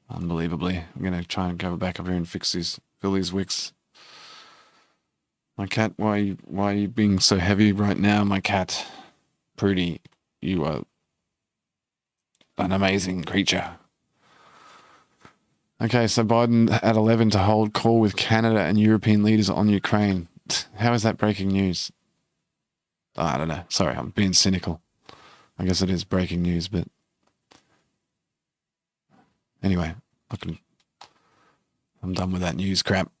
Unbelievably. I'm going to try and go back up here and fill these wicks. My cat, why are you being so heavy right now, my cat? Prudy, you are an amazing creature. Okay, so Biden at 11 to hold call with Canada and European leaders on Ukraine. How is that breaking news? Oh, I don't know. Sorry, I'm being cynical. I guess it is breaking news, but anyway, I'm done with that news crap.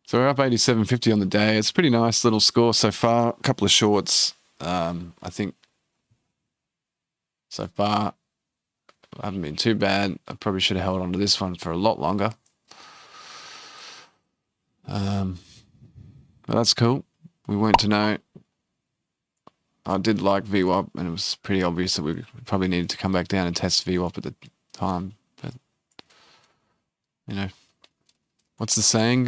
So we're up 87.50 on the day. It's a pretty nice little score so far. A couple of shorts. I think so far I haven't been too bad. I probably should have held on to this one for a lot longer. But that's cool. We weren't to know. I did like VWAP, and it was pretty obvious that we probably needed to come back down and test VWAP at the time. But, you know, what's the saying?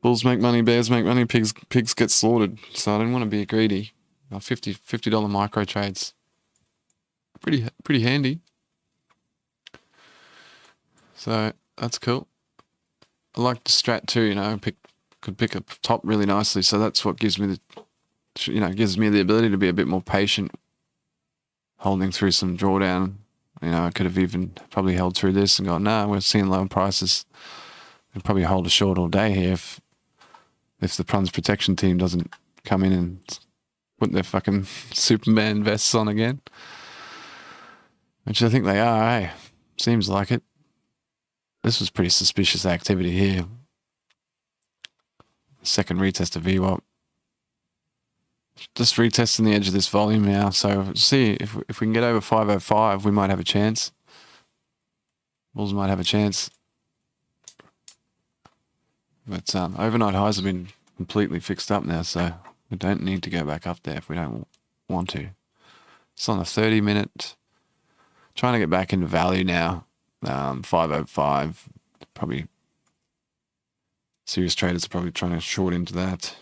Bulls make money, bears make money, pigs get slaughtered. So I didn't want to be greedy. $50 micro trades, pretty handy. So that's cool. I like the strat too. You know, could pick up top really nicely. So that's what gives me the ability to be a bit more patient, holding through some drawdown. You know, I could have even probably held through this and gone, no, we're seeing lower prices. We'll probably hold a short all day here if the Pruns protection team doesn't come in and put their fucking Superman vests on again. Which I think they are, eh? Seems like it. This was pretty suspicious activity here. Second retest of VWAP. Just retesting the edge of this volume now. So see if we can get over 505, we might have a chance. Bulls might have a chance. But overnight highs have been completely fixed up now, so we don't need to go back up there if we don't want to. It's on a 30-minute. Trying to get back into value now. 505. Probably serious traders are probably trying to short into that.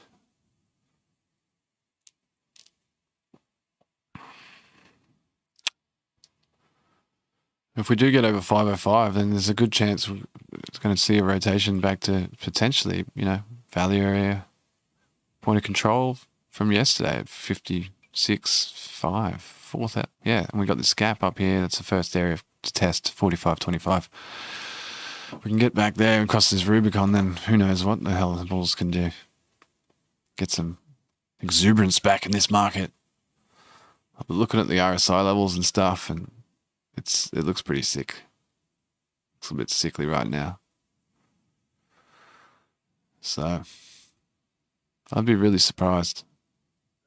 If we do get over 505, then there's a good chance it's going to see a rotation back to potentially, you know, value area point of control from yesterday at 56.5. Fourth out. Yeah, and we got this gap up here. That's the first area to test, 45.25. We can get back there and cross this Rubicon, then who knows what the hell the Bulls can do. Get some exuberance back in this market. I've been looking at the RSI levels and stuff, and it looks pretty sick. Looks a bit sickly right now. So I'd be really surprised.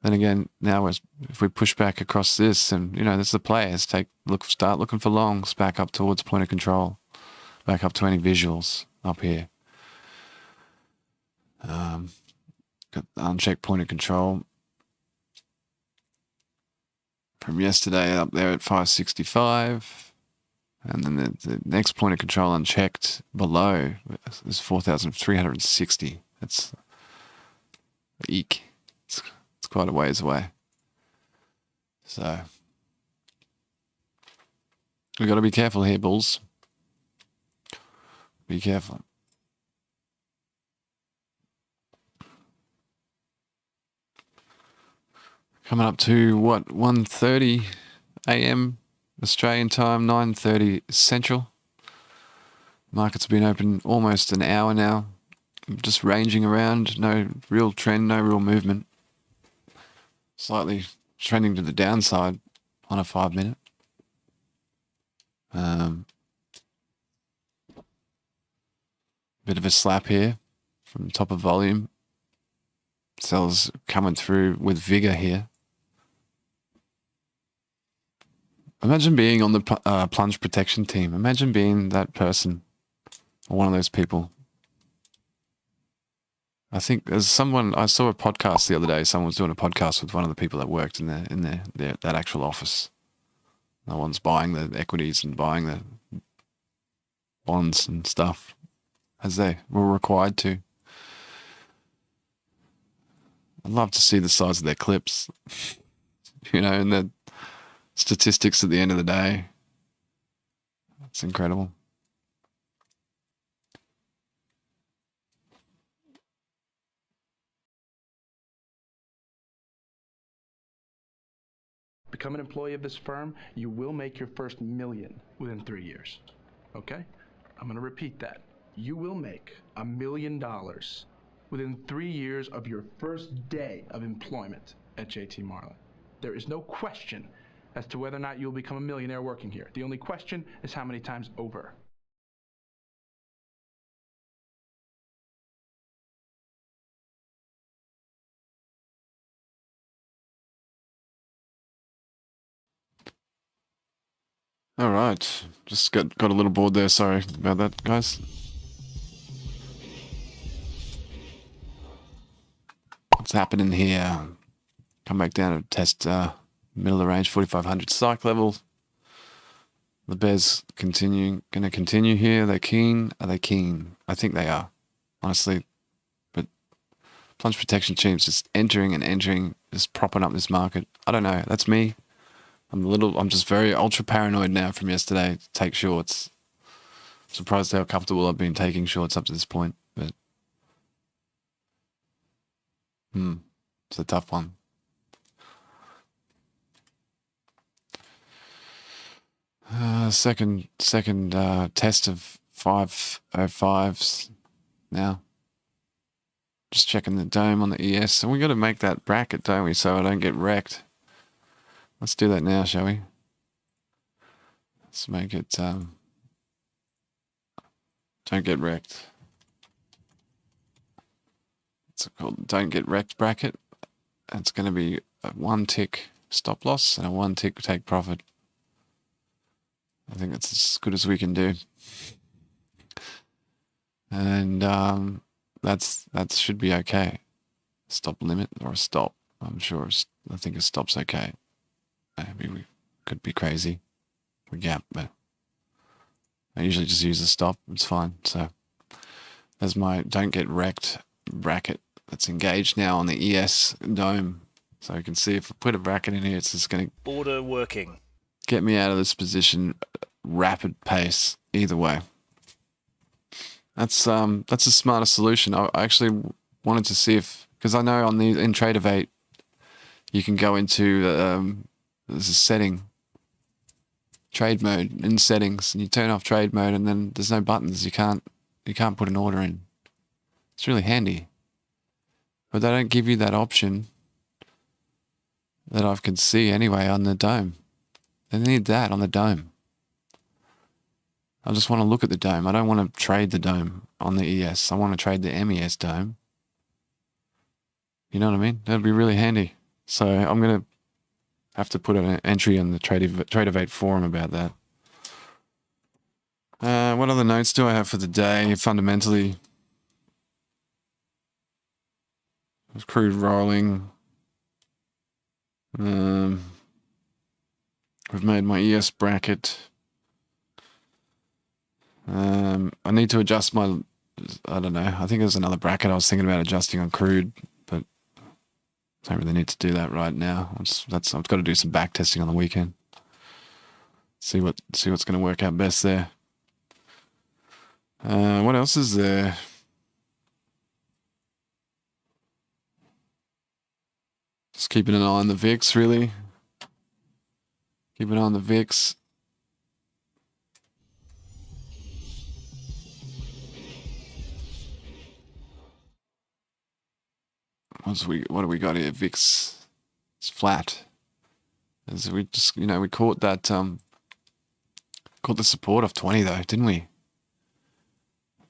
Then again, now if we push back across this, and you know, there's the players start looking for longs back up towards point of control, back up to any visuals up here. Got unchecked point of control from yesterday up there at 565, and then the next point of control unchecked below is 4,360. That's eek. It's quite a ways away. So we've got to be careful here, Bulls. Be careful. Coming up to what, 1:30 a.m. Australian time, 9:30 Central. Markets have been open almost an hour now. Just ranging around, no real trend, no real movement. Slightly trending to the downside on a 5-minute. Bit of a slap here from top of volume. Sellers coming through with vigor here. Imagine being on the plunge protection team. Imagine being that person or one of those people. I think there's someone, I saw a podcast the other day. Someone was doing a podcast with one of the people that worked in that actual office. No one's buying the equities and buying the bonds and stuff as they were required to. I'd love to see the size of their clips, you know, and the statistics at the end of the day. It's incredible. Become an employee of this firm, you will make your first $1 million within 3 years. Okay? I'm going to repeat that. You will make $1 million within 3 years of your first day of employment at JT Marlin. There is no question as to whether or not you'll become a millionaire working here. The only question is how many times over. All right, just got a little bored there. Sorry about that, guys. What's happening here? Come back down to test middle of the range, 4,500 strike level. The bears going to continue here. Are they keen? Are they keen? I think they are, honestly. But plunge protection teams just entering and entering, just propping up this market. I don't know. That's me. I'm just very ultra paranoid now from yesterday to take shorts. Surprised how comfortable I've been taking shorts up to this point, but it's a tough one. Second test of 505s now. Just checking the dome on the ES, and we got to make that bracket, don't we? So I don't get wrecked. Let's do that now, shall we? Let's make it, don't get wrecked. It's called don't get wrecked bracket. It's going to be a 1 tick stop loss and a 1 tick take profit. I think that's as good as we can do. And that should be okay. Stop limit or a stop. I'm sure. I think a stop's okay. Maybe we could be crazy for gap, but I usually just use a stop. It's fine. So there's my don't get wrecked bracket that's engaged now on the ES dome. So you can see if I put a bracket in here, it's just going to order working. Get me out of this position, rapid pace. Either way, that's a smarter solution. I actually wanted to see if, because I know in Trade8 you can go into there's a setting, trade mode in settings, and you turn off trade mode, and then there's no buttons. You can't put an order in. It's really handy, but they don't give you that option that I can see anyway on the dome. They need that on the dome. I just want to look at the dome. I don't want to trade the dome on the ES. I want to trade the MES dome. You know what I mean? That'd be really handy. So I'm going to have to put an entry on the Trade8 forum about that. What other notes do I have for the day? Fundamentally, crude rolling. We've made my ES bracket. I need to adjust my, I don't know. I think there's another bracket I was thinking about adjusting on crude, but don't really need to do that right now. I've got to do some back testing on the weekend. See what's going to work out best there. What else is there? Just keeping an eye on the VIX, really. Keep an eye on the VIX. What do we got here? VIX. It's flat. As we just, we caught that, caught the support of 20 though, didn't we?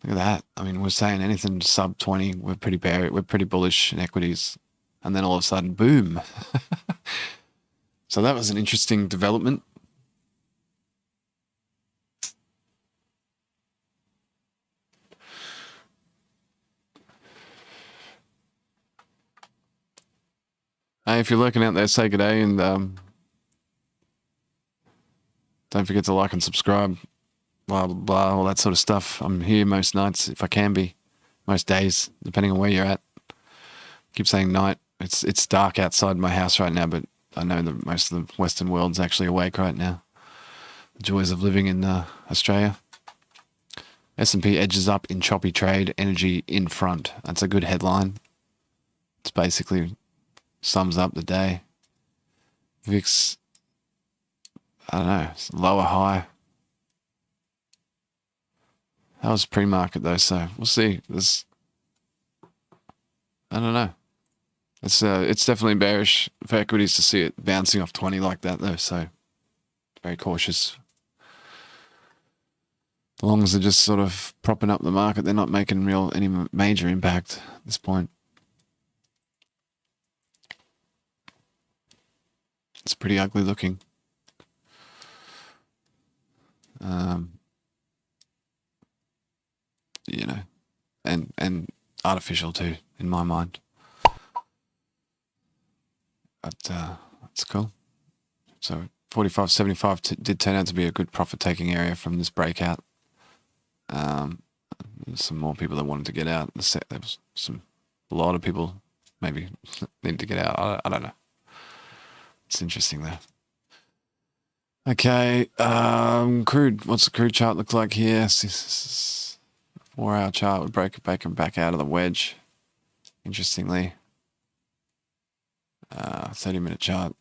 Look at that. I mean, we're saying anything sub 20, we're pretty bullish in equities. And then all of a sudden, boom. So that was an interesting development. Hey, if you're lurking out there, say good day, and don't forget to like and subscribe, blah, blah, blah, all that sort of stuff. I'm here most nights, if I can be, most days, depending on where you're at. Keep saying night. It's dark outside my house right now, but I know that most of the Western world's actually awake right now. The joys of living in Australia. S&P edges up in choppy trade, energy in front. That's a good headline. It's basically sums up the day. VIX, I don't know, lower high. That was pre-market though, so we'll see. I don't know. It's definitely bearish for equities to see it bouncing off 20 like that though. So very cautious. As long as they're just sort of propping up the market, they're not making any major impact at this point. It's pretty ugly looking. You know, and artificial too, in my mind. But that's cool. So 45.75 did turn out to be a good profit-taking area from this breakout. There's some more people that wanted to get out. There was a lot of people maybe need to get out. I don't know. It's interesting though. Okay, crude. What's the crude chart look like here? 4-hour chart would break it back out of the wedge. Interestingly, 30-minute chart.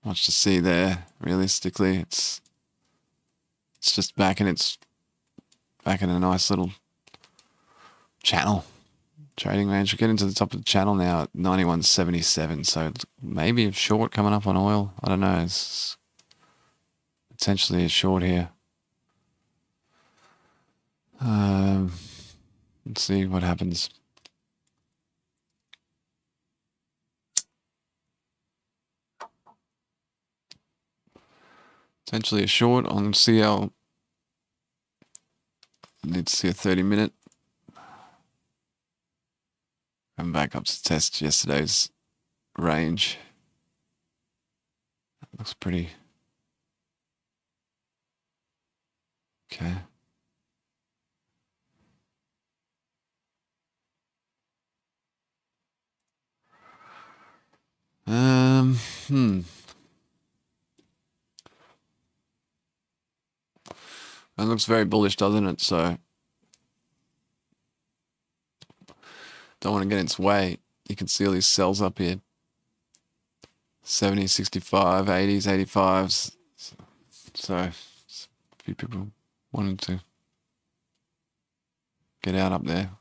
Much to see there. Realistically, it's just back in a nice little channel trading range. We're getting to the top of the channel now at 91.77. So maybe a short coming up on oil. I don't know. It's potentially a short here. Let's see what happens. Potentially a short on CL. Need to see a 30-minute. Coming back up to test yesterday's range. That looks pretty okay. That looks very bullish, doesn't it? So don't want to get in its way. You can see all these cells up here. 70s, 65, 80s, 85s. So a few people wanted to get out up there.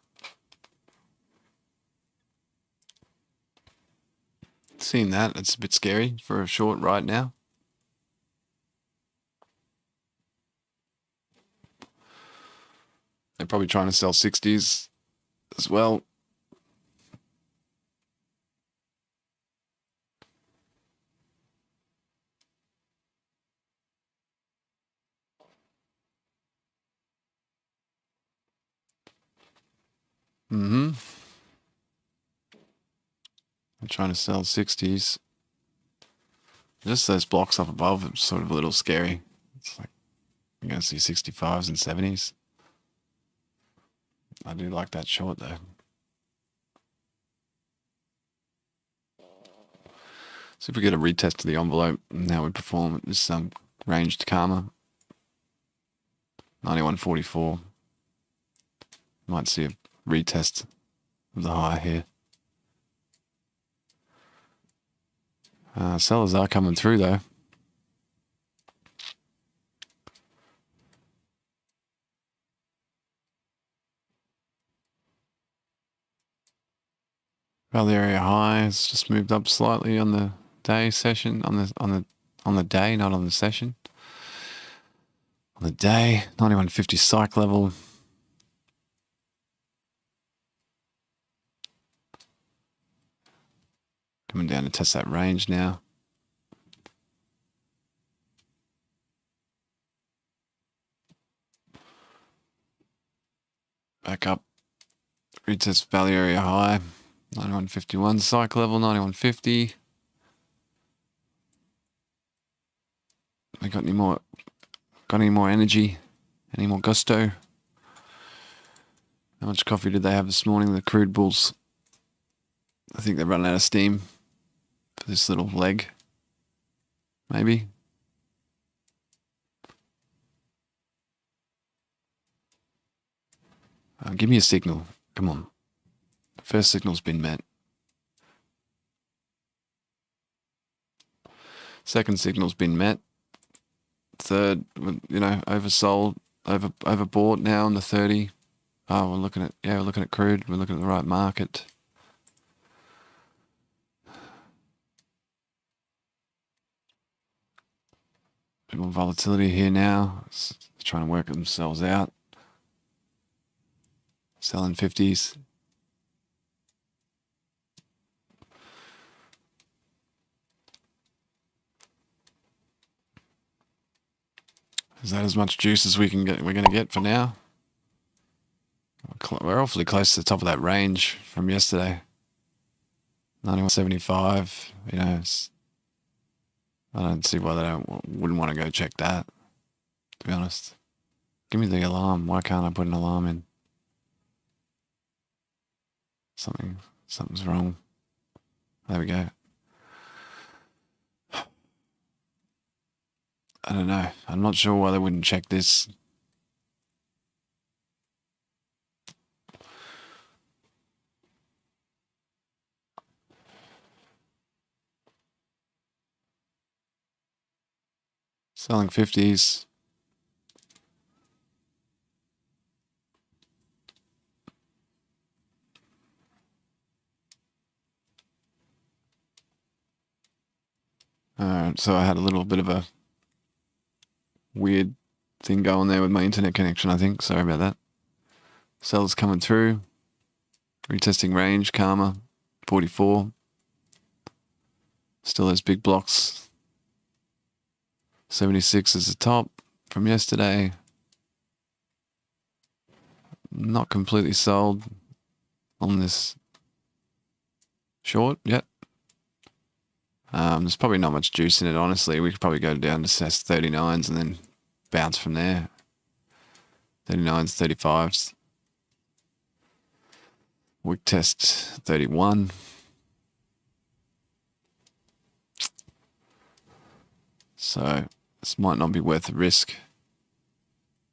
Seeing that, it's a bit scary for a short right now. They're probably trying to sell 60s as well. I'm trying to sell 60s. Just those blocks up above are sort of a little scary. It's like you're going to see 65s and 70s. I do like that short though. See if we get a retest of the envelope and how we perform at this ranged karma. 91.44. Might see a retest of the high here. Sellers are coming through though. Value area high has just moved up slightly on the day session, on the day, not on the session. On the day, 91.50 psych level. Coming down to test that range now. Back up. Retest value area high. 91.51 psych level, 91.50. We got any more energy? Any more gusto? How much coffee did they have this morning? The crude bulls. I think they're running out of steam for this little leg. Maybe. Give me a signal. Come on. First signal's been met. Second signal's been met. third, you know, oversold, overbought now on the 30. Oh, we're looking at crude. We're looking at the right market. Bit more volatility here now. It's trying to work themselves out. Selling 50s. Is that as much juice as we're going to get for now? We're awfully close to the top of that range from yesterday. 91.75. You know, I don't see why they wouldn't want to go check that, to be honest. Give me the alarm. Why can't I put an alarm in? Something's wrong. There we go. I don't know. I'm not sure why they wouldn't check this. Selling 50s. So I had a little bit of a weird thing going there with my internet connection, I think. Sorry about that. Sellers coming through. Retesting range, Karma, 44. Still those big blocks. 76 is the top from yesterday. Not completely sold on this short yet. There's probably not much juice in it, honestly. We could probably go down to 39s and then bounce from there. 39s, 35s. Wick test 31. So this might not be worth the risk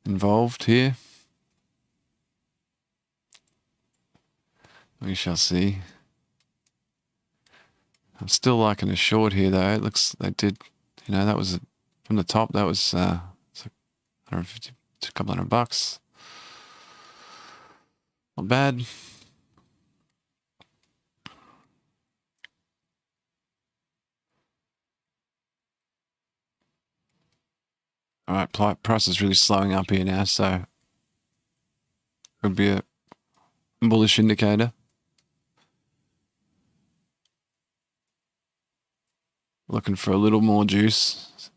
involved here. We shall see. I'm still liking a short here, though. It looks they did, you know, that was from the top. That was 150, a couple $100. Not bad. All right, price is really slowing up here now, so could be a bullish indicator. Looking for a little more juice.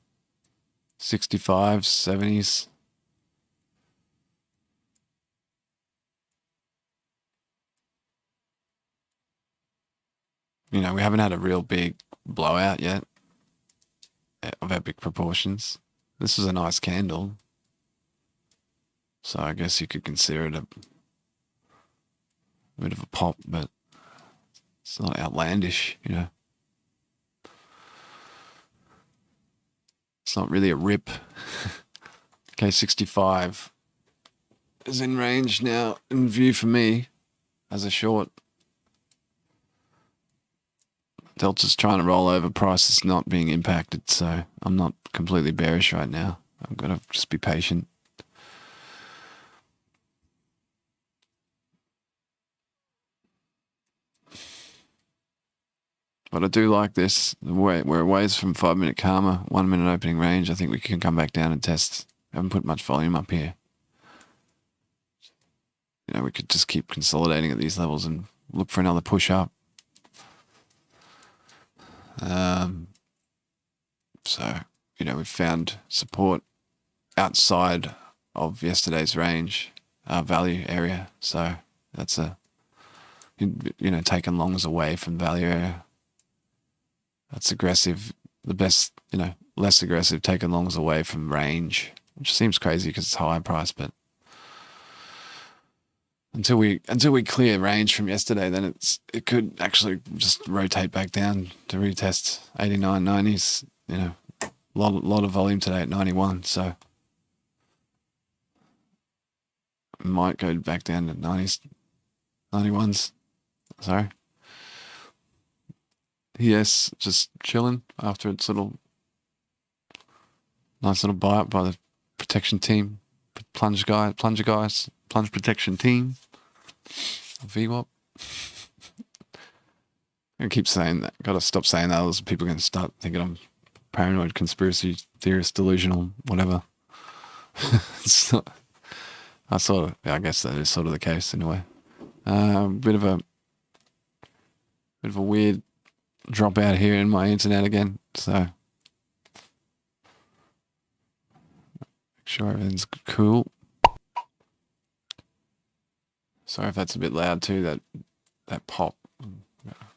65s, 70s. You know, we haven't had a real big blowout yet of epic proportions. This is a nice candle. So I guess you could consider it a bit of a pop, but it's not outlandish, you know. It's not really a rip. K65 is in range now, in view for me, as a short. Delta's trying to roll over, price is not being impacted, so I'm not completely bearish right now. I'm going to just be patient. But I do like this, where it weighs from 5-minute Karma, 1-minute opening range. I think we can come back down and test. I haven't put much volume up here. You know, we could just keep consolidating at these levels and look for another push up. So, you know, we've found support outside of yesterday's range, value area. So that's you know, taking longs away from value area. That's aggressive. The best, you know, less aggressive, taking longs away from range, which seems crazy because it's high price, but until we clear range from yesterday, then it could actually just rotate back down to retest 89, 90s. You know, lot of volume today at 91, so it might go back down to 90s, 91s. Sorry. Yes, just chilling after its little Nice little buy up by the protection team. Plunge protection team. VWAP. I keep saying that. Gotta stop saying that, else people are gonna start thinking I'm paranoid, conspiracy theorist, delusional, whatever. It's not, I guess that is sort of the case in a way. Bit of a weird dropout here in my internet again, so make sure everything's cool. Sorry if that's a bit loud too, that pop.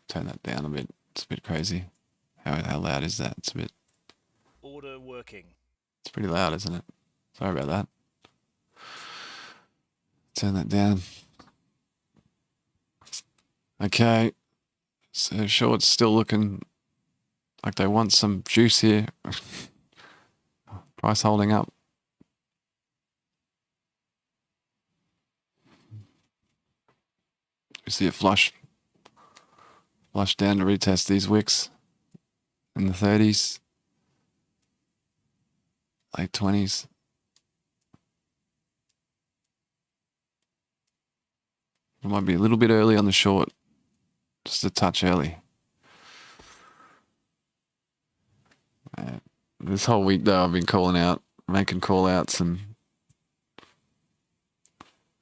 Turn that down a bit. It's a bit crazy. How loud is that? It's a bit... Order working. It's pretty loud, isn't it? Sorry about that. Turn that down. Okay. So short's still looking like they want some juice here. Price holding up. You see it flush down to retest these wicks in the 30s, late 20s. It might be a little bit early on the short, just a touch early. This whole week though, I've been making call outs and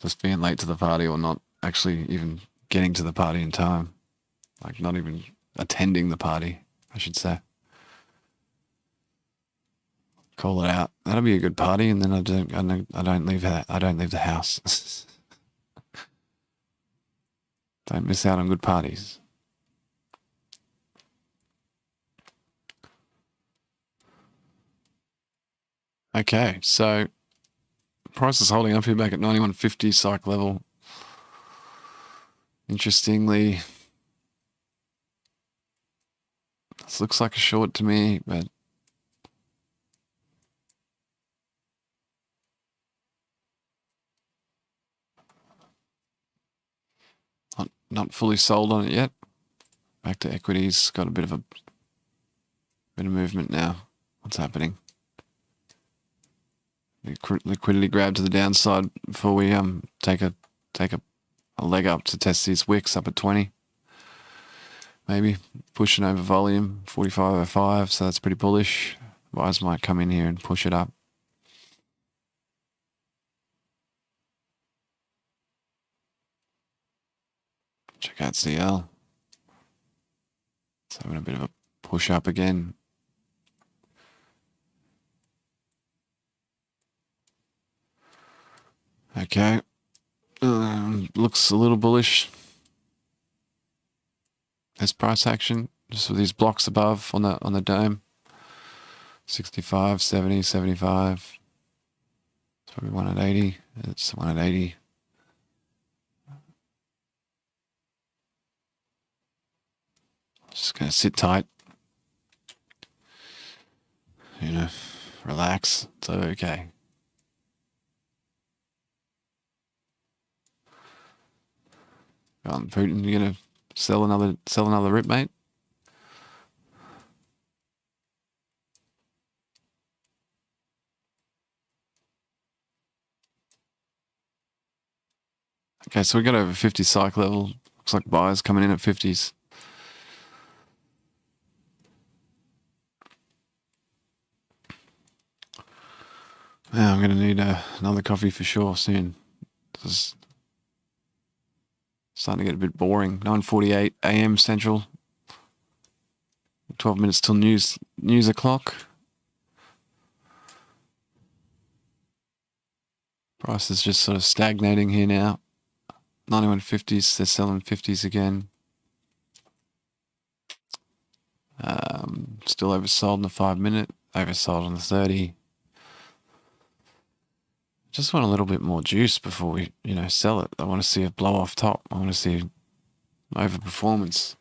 just being late to the party, or not actually even getting to the party in time. Like not even attending the party, I should say. Call it out. That'll be a good party, and then I don't leave the house. Don't miss out on good parties. Okay, so price is holding up here back at 91.50 psych level. Interestingly, this looks like a short to me, but not fully sold on it yet. Back to equities, got a bit of movement now. What's happening? Liquidity grab to the downside before we take a leg up to test these wicks up at 20. Maybe pushing over volume 45.05, so that's pretty bullish. Buyers might come in here and push it up. Check out CL. It's having a bit of a push up again. Okay. Looks a little bullish. There's price action just with these blocks above on the dome. 65, 70, 75. It's probably one at 80. It's one at 80. Just gonna sit tight. You know, relax. It's okay. Putin, you gonna sell another rip, mate? Okay, so we got over 50 psych level. Looks like buyers coming in at 50s. Now I'm going to need another coffee for sure soon. This is starting to get a bit boring. 9:48 a.m. Central. 12 minutes till news o'clock. Price is just sort of stagnating here now. 91.50s, they're selling 50s again. Still oversold in the 5 minute, oversold on the 30. Just want a little bit more juice before we, sell it. I want to see a blow off top. I want to see overperformance.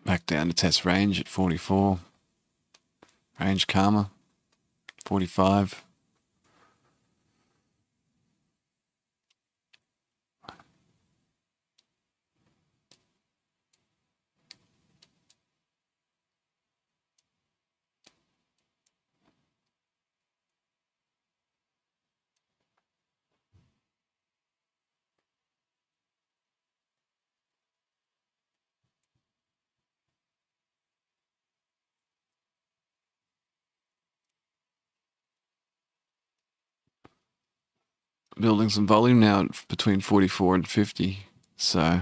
Back down to test range at 44. Range karma, 45. building some volume now at between 44 and 50. So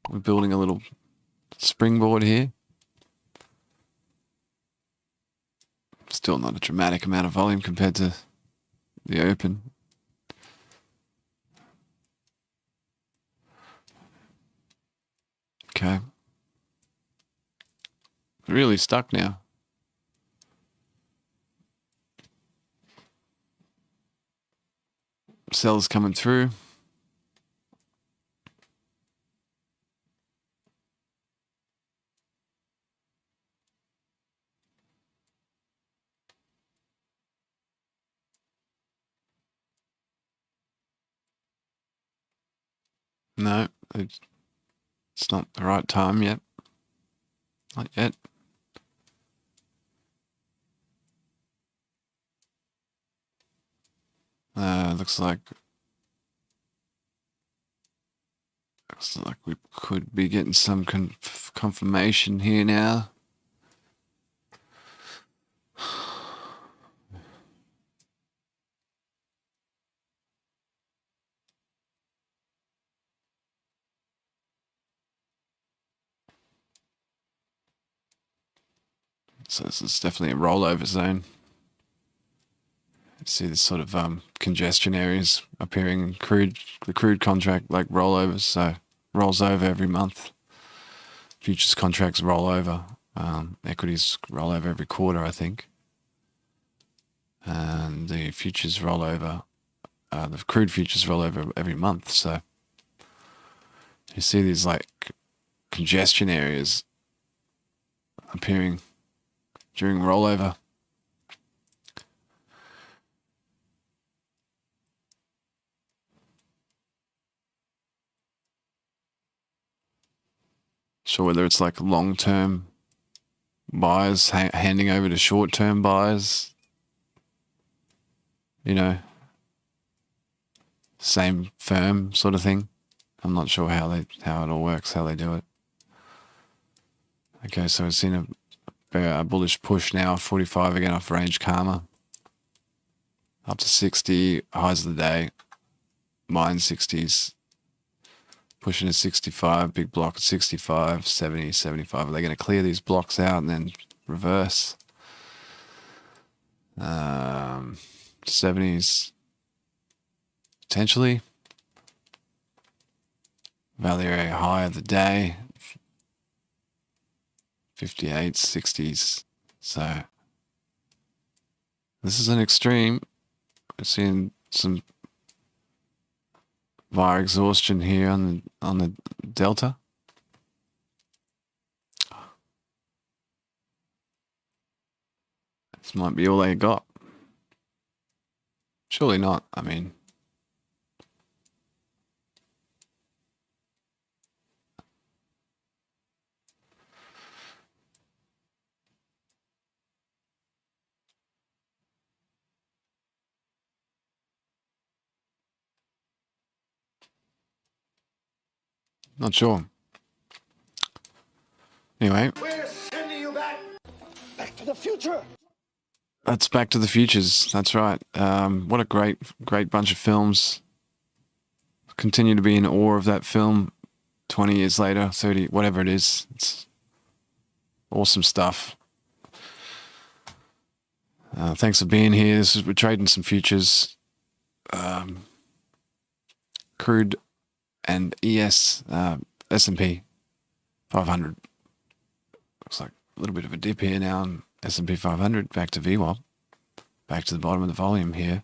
we're building a little springboard here. Still not a dramatic amount of volume compared to the open. Okay. Really stuck now. Sellers coming through. No, it's not the right time yet. Not yet. Looks like we could be getting some confirmation here now. So this is definitely a rollover zone. You see this sort of congestion areas appearing in the crude contract, like rollovers, so rolls over every month. Futures contracts roll over. Equities roll over every quarter, I think. And the futures roll over, the crude futures roll over every month. So you see these like congestion areas appearing during rollover. Sure, whether it's like long-term buyers handing over to short-term buyers, you know, same firm sort of thing. I'm not sure how it all works, how they do it. Okay, so we've seen a bullish push now, 45 again off range karma, up to 60, highs of the day, mine 60s. Pushing to 65, big block at 65, 70, 75. Are they going to clear these blocks out and then reverse? 70s, potentially. Value area high of the day, 58, 60s. So this is an extreme. We're seeing some via exhaustion here on the delta. This might be all they got. Surely not. I mean, not sure. Anyway, We're sending you back. Back to the future. that's Back to the Futures. That's right. What a great bunch of films. Continue to be in awe of that film 20 years later, 30, whatever it is. It's awesome stuff. Thanks for being here. We're trading some futures. Crude and S&P 500. Looks like a little bit of a dip here now on S&P 500. Back to VWAP. Back to the bottom of the volume here.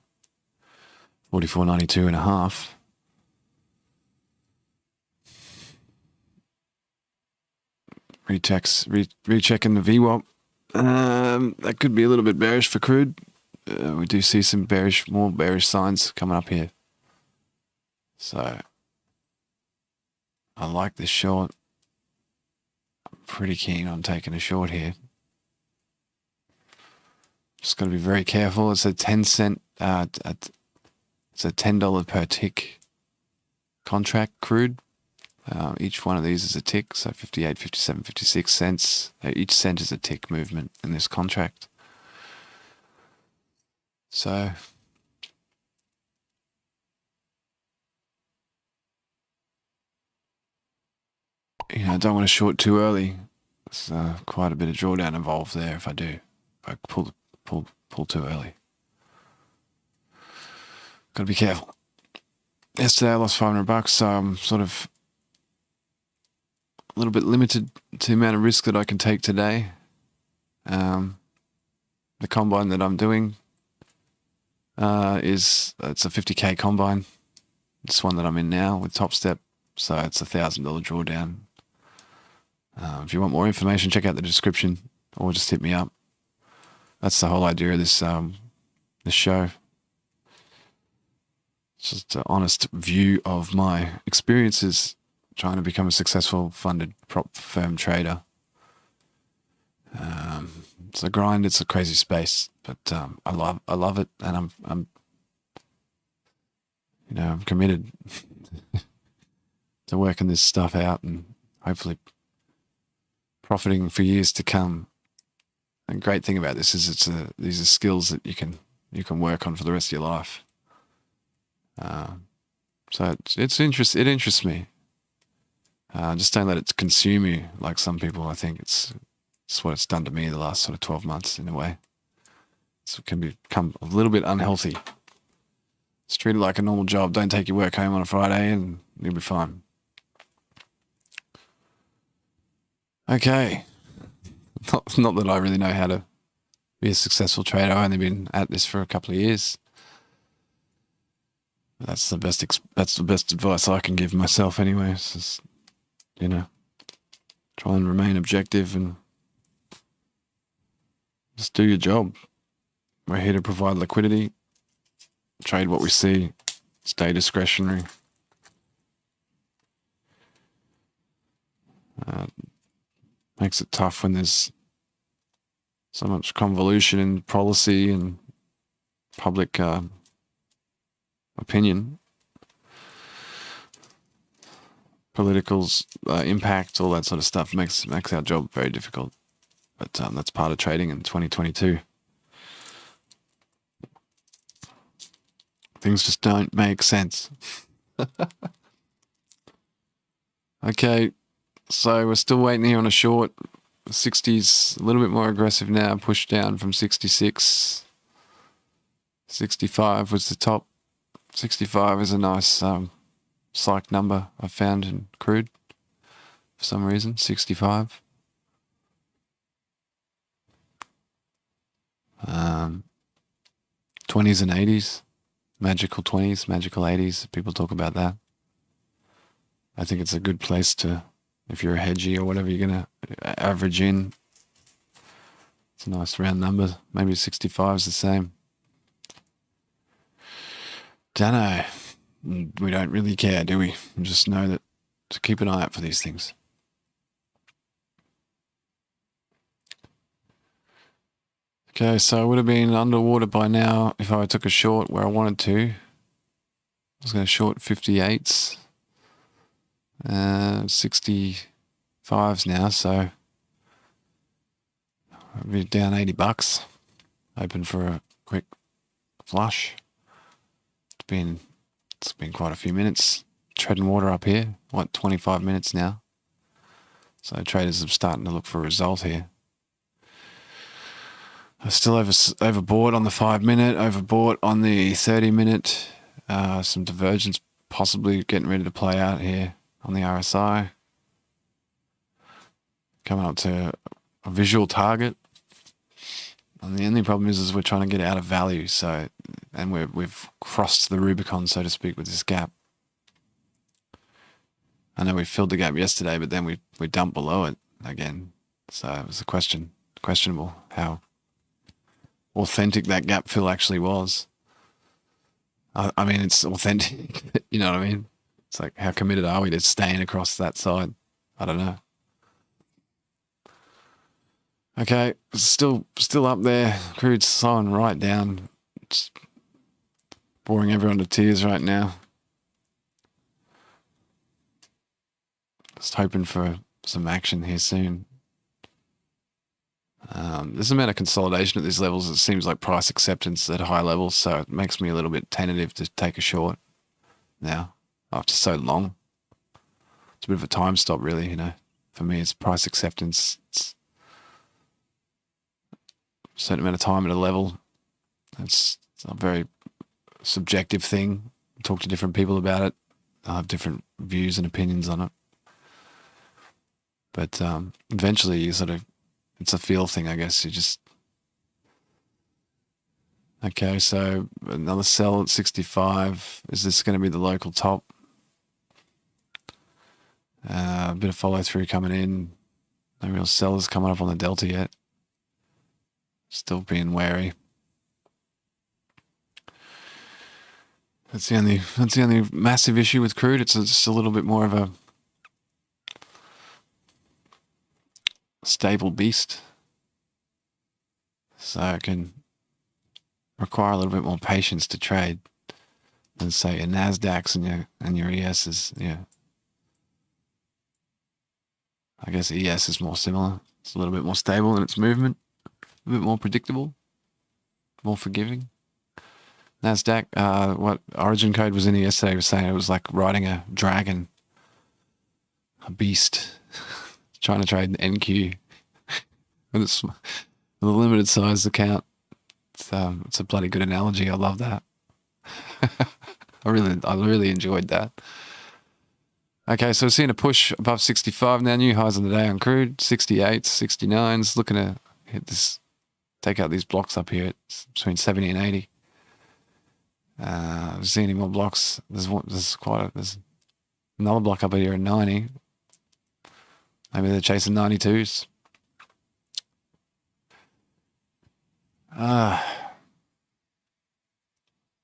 44.92 and a half. Rechecking the VWAP. That could be a little bit bearish for crude. We do see some more bearish signs coming up here. So I like this short. I'm pretty keen on taking a short here. Just got to be very careful. It's a 10-cent. It's a $10 per tick contract crude. Each one of these is a tick, so 58, 57, 56 cents. Each cent is a tick movement in this contract. So you know, I don't want to short too early. There's quite a bit of drawdown involved there if I do. If I pull too early. Got to be careful. Yesterday I lost $500, so I'm sort of a little bit limited to the amount of risk that I can take today. The combine that I'm doing it's a 50k combine. This one that I'm in now with Top Step, so it's $1,000 drawdown. If you want more information, check out the description or just hit me up. That's the whole idea of this show. It's just an honest view of my experiences trying to become a successful funded prop firm trader. It's a grind. It's a crazy space, but I love it, and I'm committed to working this stuff out and hopefully profiting for years to come. And great thing about this is these are skills that you can work on for the rest of your life. So it interests me. Just don't let it consume you like some people. I think it's what it's done to me the last sort of 12 months in a way. So it can become a little bit unhealthy. It's treated like a normal job. Don't take your work home on a Friday and you'll be fine. Okay. Not that I really know how to be a successful trader. I've only been at this for a couple of years. That's the best advice I can give myself anyway. It's just, try and remain objective and just do your job. We're here to provide liquidity, trade what we see, stay discretionary. Makes it tough when there's so much convolution in policy and public opinion, political's impact, all that sort of stuff makes our job very difficult. But that's part of trading in 2022. Things just don't make sense. Okay, so we're still waiting here on a short. 60's a little bit more aggressive now, pushed down from 66. 65 was the top. 65 is a nice psych number I found in crude for some reason. 65. 20s and 80s, magical 20s, magical 80s. People talk about that. I think it's a good place to, if you're a hedgy or whatever, you're going to average in. It's a nice round number. Maybe 65 is the same. Dunno. We don't really care, do we? We just know that to keep an eye out for these things. Okay, so I would have been underwater by now if I took a short where I wanted to. I was going to short 58s. 65s now, so I'll be down $80. Open for a quick flush. It's been quite a few minutes treading water up here. 25 minutes now. So traders are starting to look for a result here. I'm still overbought on the 5-minute, overbought on the 30-minute. Some divergence possibly getting ready to play out here on the RSI. Coming up to a visual target. And the only problem is we're trying to get out of value. So, and we've crossed the Rubicon, so to speak, with this gap. I know we filled the gap yesterday, but then we dumped below it again. So it was questionable how authentic that gap fill actually was. I mean, it's authentic. You know what I mean? It's like, how committed are we to staying across that side? I don't know. Okay, still up there. Crude's slowing right down. It's boring everyone to tears right now. Just hoping for some action here soon. There's a amount of consolidation at these levels. It seems like price acceptance at high levels, so it makes me a little bit tentative to take a short now after so long. It's a bit of a time stop, really, For me, it's price acceptance. It's a certain amount of time at a level. It's a very subjective thing. Talk to different people about it. I have different views and opinions on it. But eventually, you sort of, it's a feel thing, I guess. You just, okay, so another sell at 65. Is this going to be the local top? A bit of follow through coming in. No real sellers coming up on the delta yet. Still being wary. That's the only massive issue with crude. It's just a little bit more of a stable beast. So it can require a little bit more patience to trade than say your Nasdaqs and your ESs. Yeah. I guess ES is more similar. It's a little bit more stable in its movement, a bit more predictable, more forgiving. Nasdaq, what origin code was in it yesterday was saying it was like riding a dragon, a beast, trying to trade an NQ with a limited size account. It's a bloody good analogy. I love that. I really enjoyed that. Okay, so we're seeing a push above 65 now. New highs on the day on crude, 68s, 69s. Looking to hit this, take out these blocks up here. It's between 70 and 80. See any more blocks? There's another block up here at 90. Maybe they're chasing 92s.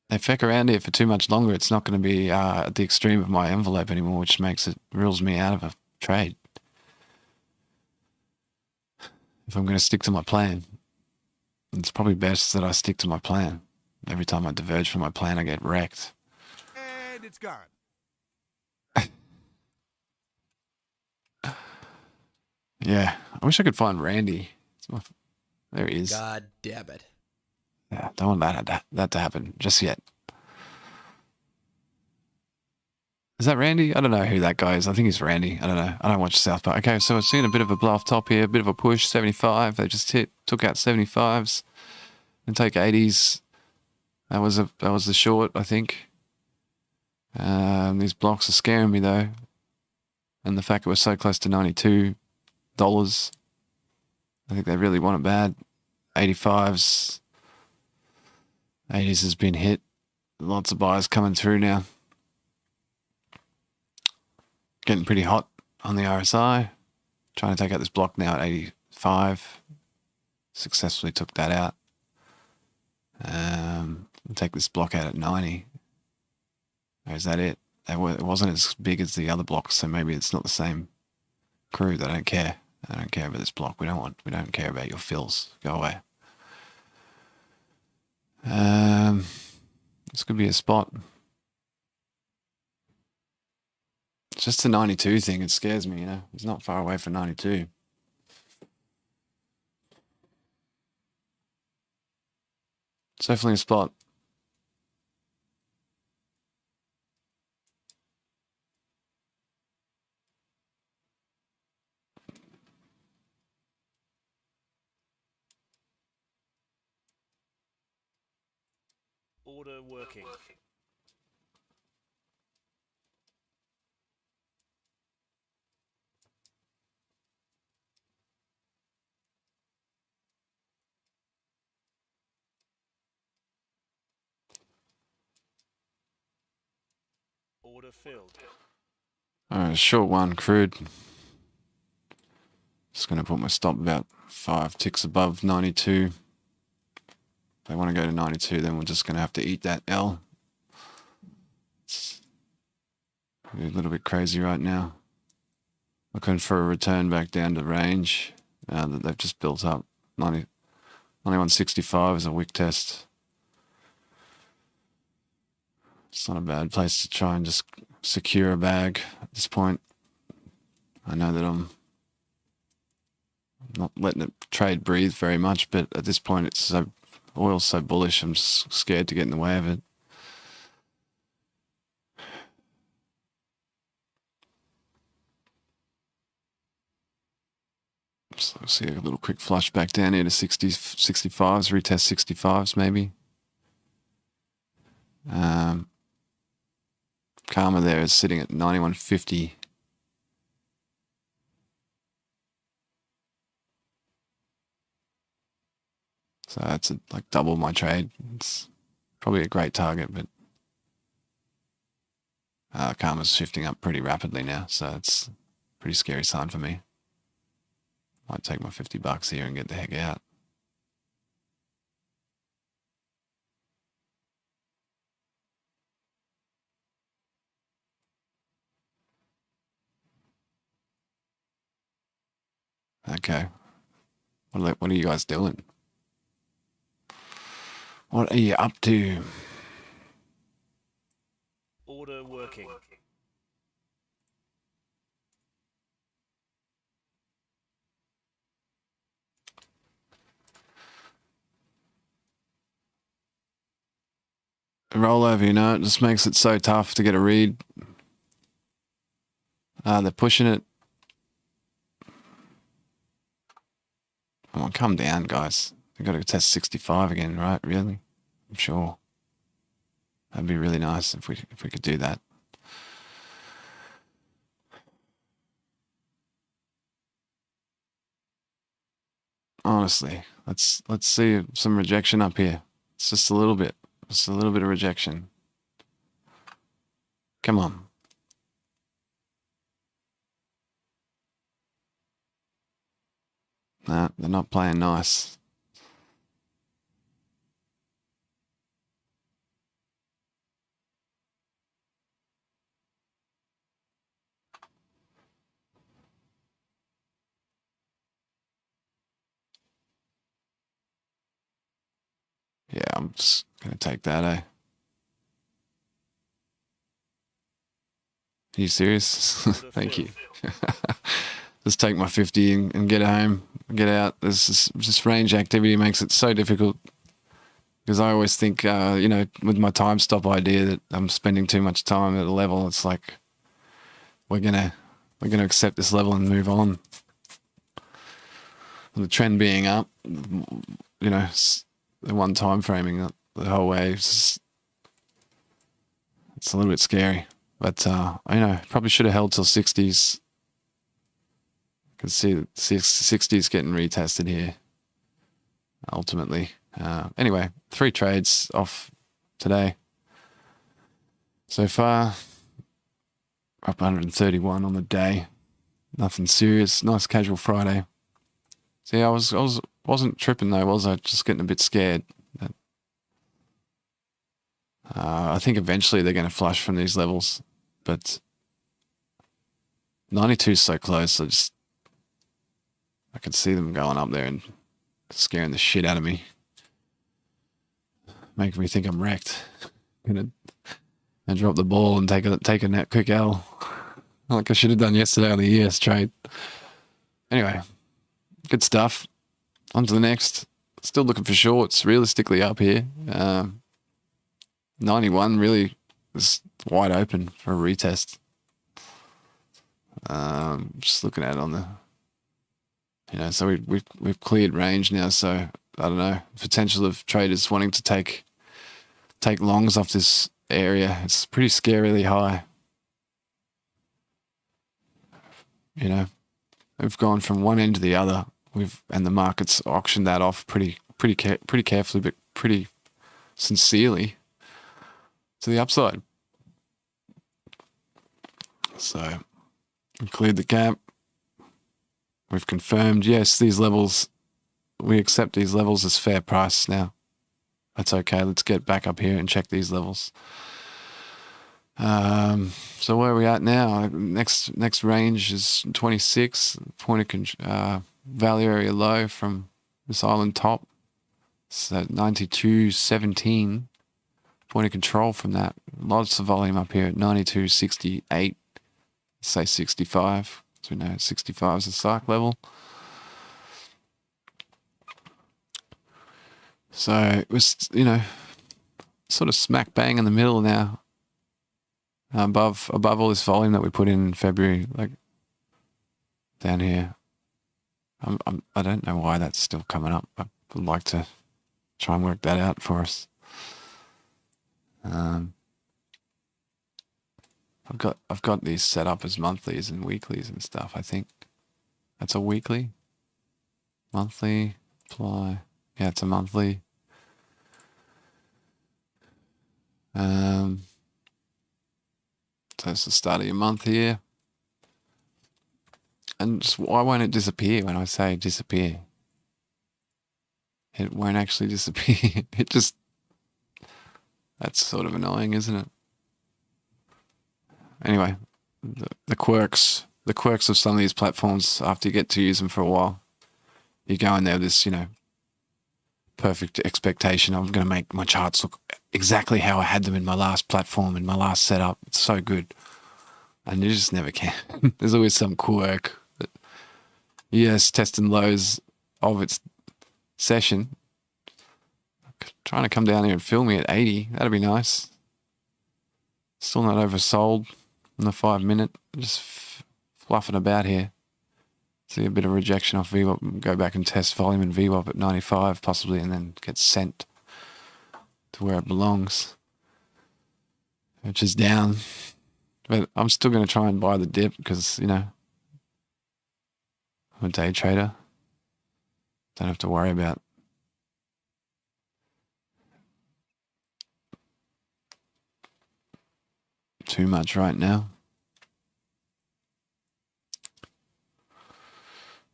They feck around here for too much longer. It's not going to be at the extreme of my envelope anymore, which rules me out of a trade. If I'm going to stick to my plan, it's probably best that I stick to my plan. Every time I diverge from my plan, I get wrecked. And it's gone. Yeah, I wish I could find Randy. There he is. God damn it. Yeah, don't want that to happen just yet. Is that Randy? I don't know who that guy is. I think he's Randy. I don't know. I don't watch South Park. Okay, so we're seeing a bit of a blow off top here, a bit of a push, 75. They just took out 75s and take 80s. That was the short, I think. These blocks are scaring me though, and the fact it was so close to $92, I think they really want it bad. 85s. 80s has been hit. Lots of buyers coming through now. Getting pretty hot on the RSI. Trying to take out this block now at 85. Successfully took that out. Take this block out at 90. Or is that it? It wasn't as big as the other blocks, so maybe it's not the same crew. They don't care. They don't care about this block. We don't care about your fills. Go away. This could be a spot. It's just the 92 thing. It scares me, you know. It's not far away from 92. It's definitely a spot. Order working. Order filled. Alright, short one, crude. Just going to put my stop about 5 ticks above 92. If they want to go to 92, then we're just going to have to eat that L. It's a little bit crazy right now. Looking for a return back down to range that they've just built up. 9165 is a wick test. It's not a bad place to try and just secure a bag at this point. I know that I'm not letting it trade breathe very much, but at this point it's oil's so bullish, I'm just scared to get in the way of it. So we'll see a little quick flush back down here to 60s, 65s, retest 65s maybe. Karma there is sitting at 91.50. So that's like double my trade. It's probably a great target, but Karma's shifting up pretty rapidly now, so it's a pretty scary sign for me. Might take my $50 here and get the heck out. Okay. What are you guys doing? What are you up to? Order working. Rollover, you know, it just makes it so tough to get a read. They're pushing it. Come on, come down, guys. We've got to test 65 again, right? Really? I'm sure. That'd be really nice if we could do that. Honestly, let's see some rejection up here. It's just a little bit. Just a little bit of rejection. Come on. Nah, they're not playing nice. Yeah, I'm just going to take that, eh? Are you serious? Thank you. Just take my 50 and get home, get out. This range activity makes it so difficult because I always think, you know, with my time stop idea that I'm spending too much time at a level. It's like we're gonna accept this level and move on. And the trend being up, you know, the one time framing the whole way. It's a little bit scary, but you know, probably should have held till 60s. You can see that 60s getting retested here. Ultimately, anyway, 3 trades off today so far. Up 131 on the day. Nothing serious. Nice casual Friday. See, I wasn't tripping though, was I? Just getting a bit scared. I think eventually they're going to flush from these levels, but 92 is so close. I can see them going up there and scaring the shit out of me, making me think I'm wrecked. And drop the ball and take a net quick L, like I should have done yesterday on the ES trade. Anyway, good stuff. On to the next. Still looking for shorts, realistically up here. 91 really is wide open for a retest. Just looking at it on the, you know, so we've cleared range now. So I don't know, potential of traders wanting to take longs off this area. It's pretty scarily high. You know, we've gone from one end to the other. And the market's auctioned that off pretty carefully, but pretty sincerely to the upside. So we cleared the gap. We've confirmed, yes, these levels, we accept these levels as fair price now. That's okay. Let's get back up here and check these levels. So where are we at now? Next range is 26. Point of value area low from this island top. So 92.17. Point of control from that. Lots of volume up here at 92.68. Say 65. So we know 65 is the strike level. So it was, you know, sort of smack bang in the middle now. Above all this volume that we put in February, like down here. I don't know why that's still coming up. I would like to try and work that out for us. I've got these set up as monthlies and weeklies and stuff. I think that's a weekly, monthly, apply. Yeah, it's a monthly. So it's the start of your month here. And just, why won't it disappear when I say disappear? It won't actually disappear. It just, that's sort of annoying, isn't it? Anyway, the quirks of some of these platforms, after you get to use them for a while, you go in there with this, perfect expectation. I'm going to make my charts look exactly how I had them in my last platform, in my last setup. It's so good. And you just never can. There's always some quirk. Yes, testing lows of its session. Trying to come down here and fill me at 80. That'd be nice. Still not oversold in the 5 minute. Just fluffing about here. See a bit of rejection off VWAP. Go back and test volume and VWAP at 95 possibly, and then get sent to where it belongs, which is down. But I'm still going to try and buy the dip because, I'm a day trader. Don't have to worry about too much right now.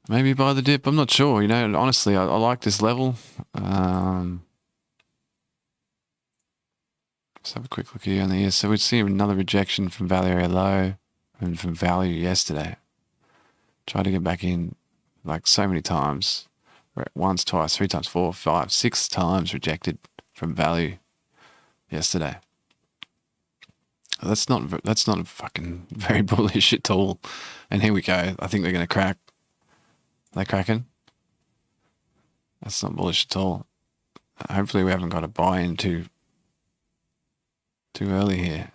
Maybe buy the dip. I'm not sure. Honestly, I like this level. Let's have a quick look here on the year. So we'd see another rejection from value area low and from value yesterday. Try to get back in like so many times. Once, twice, 3 times, 4, 5, 6 times rejected from value yesterday. That's not fucking very bullish at all. And here we go. I think they're going to crack. Are they cracking? That's not bullish at all. Hopefully we haven't got a buy in too early here.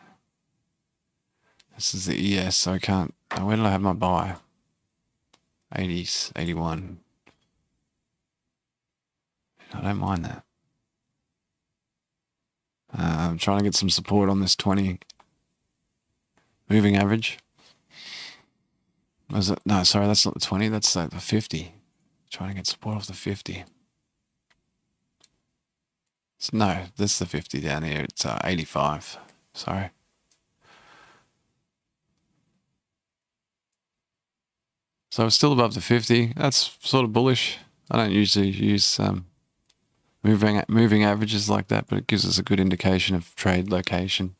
This is the ES, so I can't. Where did I have my buy? 80s, 81. I don't mind that. I'm trying to get some support on this 20 moving average. Was it? No, sorry, that's not the 20. That's like the 50. Trying to get support off the 50. No, this is the 50 down here. It's 85. Sorry. So it's still above the 50. That's sort of bullish. I don't usually use moving averages like that, but it gives us a good indication of trade location,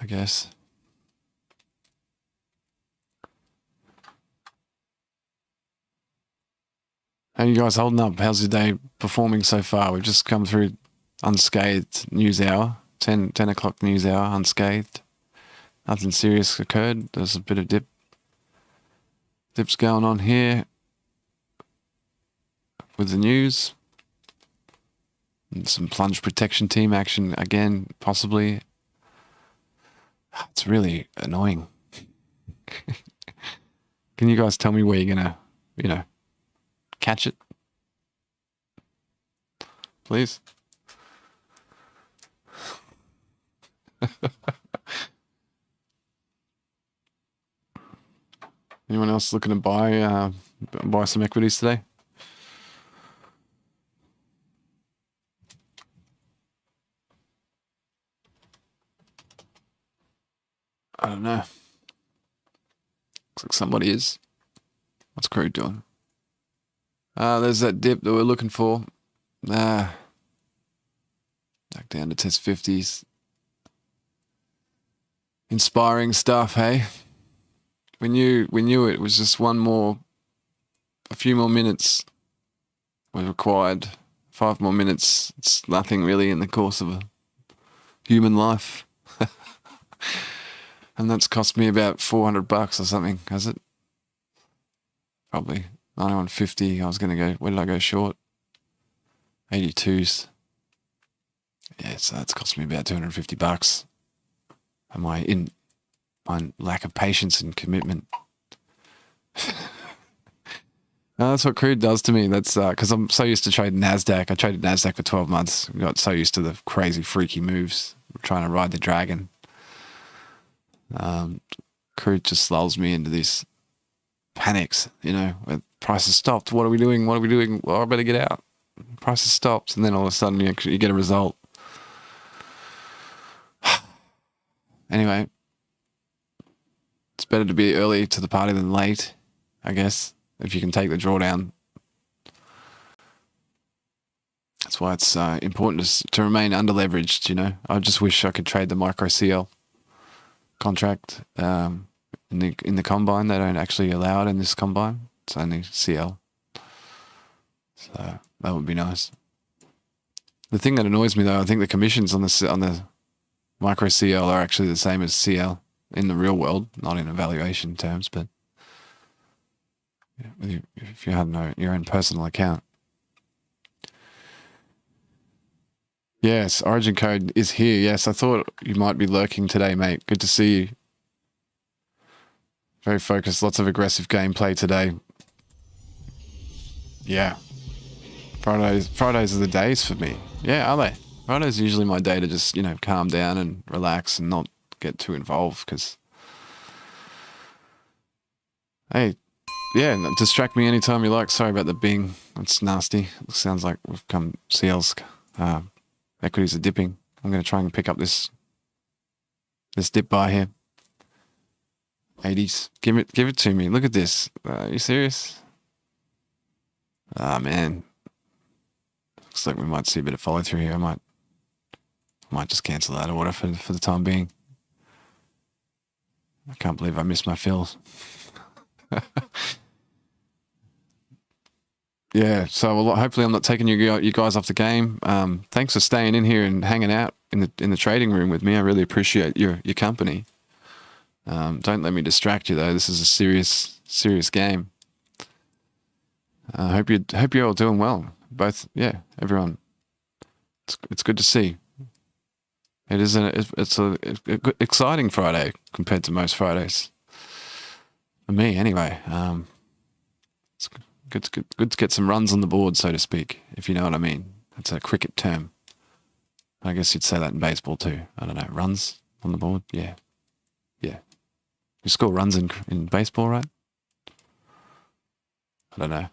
I guess. How are you guys holding up? How's your day performing so far? We've just come through unscathed news hour, 10 o'clock news hour, unscathed. Nothing serious occurred. There's a bit of dips going on here with the news. And some plunge protection team action again, possibly. It's really annoying. Can you guys tell me where you're gonna, catch it? Please. Anyone else looking to buy some equities today? I don't know. Looks like somebody is. What's crude doing? There's that dip that we're looking for. Back down to test 50s. Inspiring stuff, hey? We knew it was just a few more minutes were required. 5 more minutes. It's nothing really in the course of a human life. And that's cost me about $400 or something, has it? Probably. 91.50. I was going to go, where did I go short? 82s. Yeah, so that's cost me about $250. And my lack of patience and commitment That's what crude does to me. That's because I'm so used to trading NASDAQ. I traded NASDAQ for 12 months. Got so used to the crazy, freaky moves. Trying to ride the dragon. Crude just lulls me into these panics, you know, where prices stopped. What are we doing? What are we doing? Well, I better get out. Prices stopped. And then all of a sudden you get a result. Anyway, it's better to be early to the party than late, I guess, if you can take the drawdown. That's why it's important to remain under-leveraged, you know. I just wish I could trade the micro CL contract in the combine. They don't actually allow it in this combine. It's only CL. So that would be nice. The thing that annoys me, though, I think the commissions on the micro CL are actually the same as CL in the real world, not in evaluation terms, but yeah, if you had your own personal account. Yes, origin code is here. Yes, I thought you might be lurking today, mate. Good to see you. Very focused, lots of aggressive gameplay today. Yeah. Fridays are the days for me. Yeah, are they? Fridays are usually my day to just, you know, calm down and relax and not get too involved because, hey, yeah, distract me anytime you like. Sorry about the bing. It's nasty. It sounds like we've come, CL's equities are dipping. I'm going to try and pick up this dip buy here. 80s. Give it to me. Look at this. Are you serious? Ah, man. Looks like we might see a bit of follow through here. I might just cancel that order for the time being. I can't believe I missed my fills. Yeah, so hopefully I'm not taking you guys off the game. Thanks for staying in here and hanging out in the trading room with me. I really appreciate your company. Don't let me distract you though. This is a serious game. Hope you're all doing well. Both, yeah, everyone. It's good to see. It's a exciting Friday compared to most Fridays. For me, anyway. It's good to get some runs on the board, so to speak, if you know what I mean. That's a cricket term. I guess you'd say that in baseball too. I don't know. Runs on the board? Yeah. Yeah. You score runs in baseball, right? I don't know.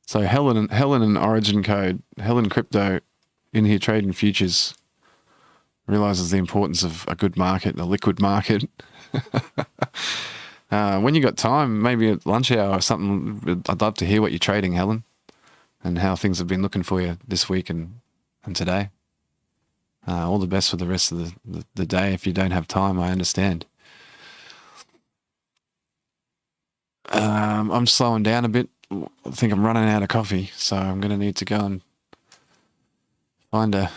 So Helen and Origin Code, Helen Crypto in here trading futures realizes the importance of a good market, a liquid market. When you got time, maybe at lunch hour or something, I'd love to hear what you're trading, Helen, and how things have been looking for you this week and today. All the best for the rest of the day. If you don't have time, I understand. I'm slowing down a bit. I think I'm running out of coffee, so I'm going to need to go and find a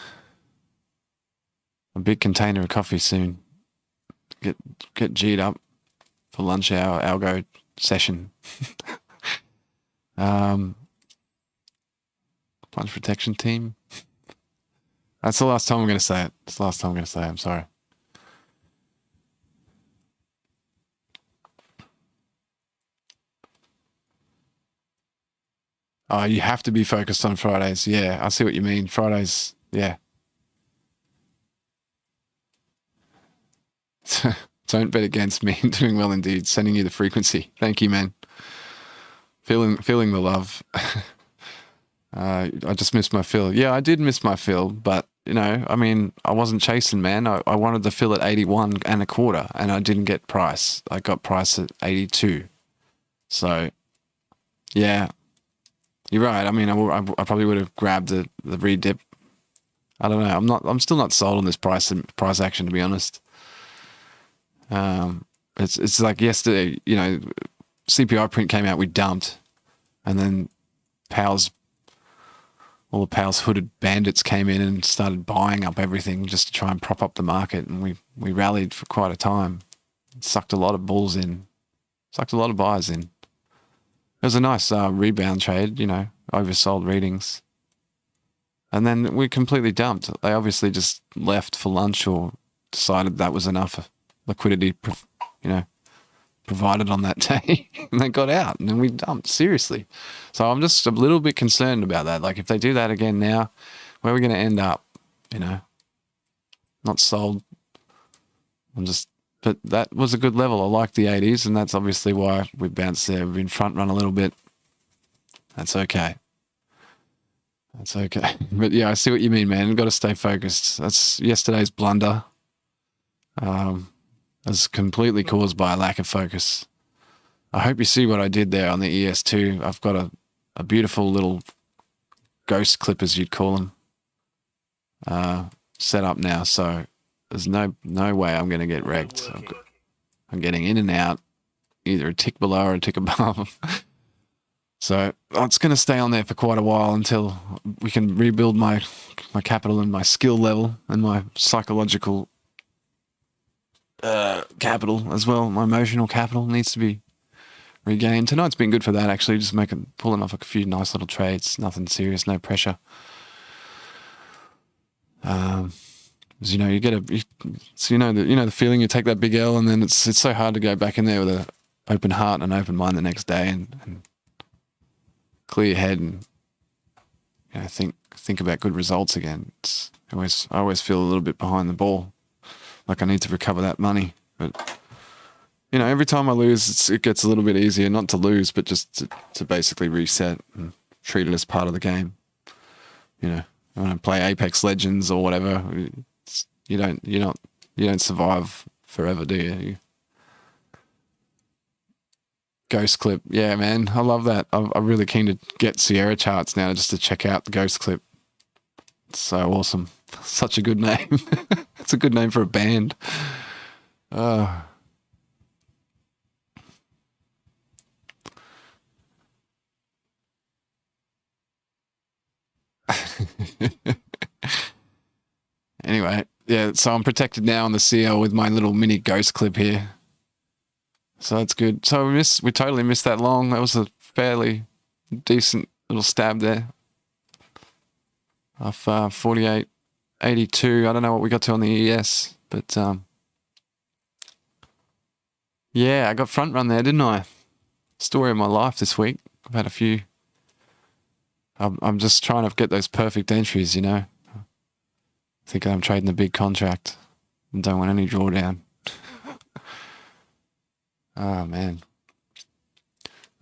big container of coffee soon. Get G'd up for lunch hour algo session. Plunge protection team. That's the last time I'm going to say it. It's the last time I'm going to say it. I'm sorry. Oh, you have to be focused on Fridays. Yeah, I see what you mean. Fridays, yeah. Don't bet against me. Doing well indeed. Sending you the frequency. Thank you, man. Feeling the love. I just missed my fill. Yeah, I did miss my fill, but you know, I mean, I wasn't chasing, man. I wanted the fill at 81 and a quarter, and I didn't get price. I got price at 82. So, yeah, you're right. I mean, I probably would have grabbed the redip. I don't know. I'm still not sold on this price action, to be honest. It's like yesterday, you know, CPI print came out, we dumped, and then all the Powell's hooded bandits came in and started buying up everything just to try and prop up the market, and we rallied for quite a time. Sucked a lot of bulls in, sucked a lot of buyers in. It was a nice rebound trade, you know, oversold readings. And then we completely dumped. They obviously just left for lunch or decided that was enough liquidity, you know, provided on that day, and they got out, and then we dumped, seriously. So I'm just a little bit concerned about that. Like, if they do that again now, where are we going to end up? You know, not sold. But that was a good level. I like the 80s, and that's obviously why we bounced there. We've been front run a little bit. That's okay. That's okay. But yeah, I see what you mean, man. You've got to stay focused. That's yesterday's blunder. It's completely caused by a lack of focus. I hope you see what I did there on the ES2. I've got a beautiful little ghost clip, as you'd call them, set up now. So there's no way I'm going to get wrecked. I'm getting in and out, either a tick below or a tick above. So it's going to stay on there for quite a while until we can rebuild my capital and my skill level and my psychological capital as well. My emotional capital needs to be regained. Tonight's been good for that, actually, just pulling off a few nice little trades. Nothing serious, no pressure. You know, you know the feeling. You take that big L, and then it's so hard to go back in there with an open heart and an open mind the next day, and clear your head and, you know, think about good results again. I always feel a little bit behind the ball, like I need to recover that money. But, you know, every time I lose, it gets a little bit easier. Not to lose, but just to basically reset and treat it as part of the game. You know, when I play Apex Legends or whatever, you don't survive forever, do you? Ghost clip, yeah, man, I love that. I'm really keen to get Sierra charts now just to check out the ghost clip. It's so awesome. Such a good name. It's a good name for a band. Anyway, yeah, so I'm protected now on the CL with my little mini ghost clip here. So that's good. So we totally missed that long. That was a fairly decent little stab there. Off 48.82. I don't know what we got to on the ES, but yeah, I got front run there, didn't I? Story of my life this week. I've had a few. I'm just trying to get those perfect entries, you know. Thinking I'm trading a big contract and don't want any drawdown. Oh, man.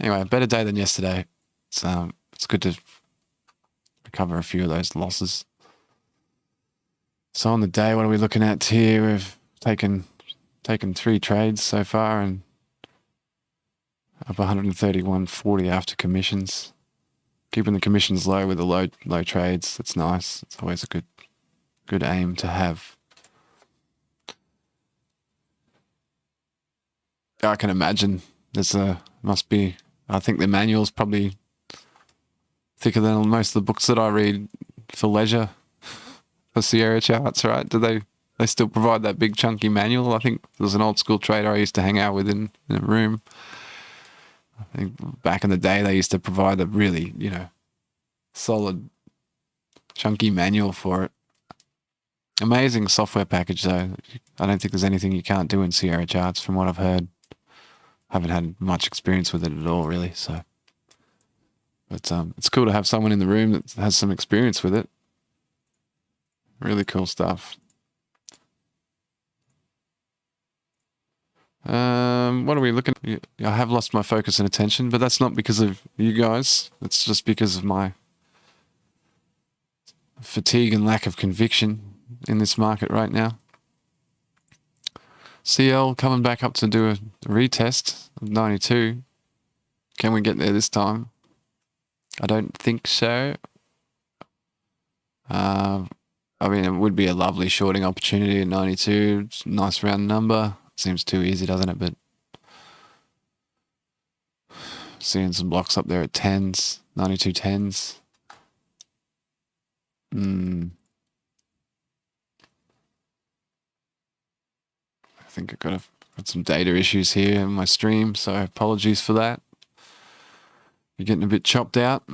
Anyway, a better day than yesterday. It's good to recover a few of those losses. So on the day, what are we looking at here? We've taken 3 trades so far and up 131.40 after commissions. Keeping the commissions low with the low trades. That's nice. It's always a good aim to have. I can imagine I think the manual's probably thicker than most of the books that I read for leisure for Sierra charts, right? Do they still provide that big chunky manual? I think there was an old school trader I used to hang out with in a room. I think back in the day they used to provide a really, you know, solid chunky manual for it. Amazing software package though. I don't think there's anything you can't do in Sierra charts from what I've heard. Haven't had much experience with it at all, really. So, but it's cool to have someone in the room that has some experience with it. Really cool stuff. What are we looking at? I have lost my focus and attention, but that's not because of you guys. It's just because of my fatigue and lack of conviction in this market right now. CL coming back up to do a retest of 92. Can we get there this time? I don't think so. I mean, it would be a lovely shorting opportunity at 92. It's a nice round number. Seems too easy, doesn't it? But seeing some blocks up there at 10s, 92 10s. I think I've got some data issues here in my stream, so apologies for that. You're getting a bit chopped out.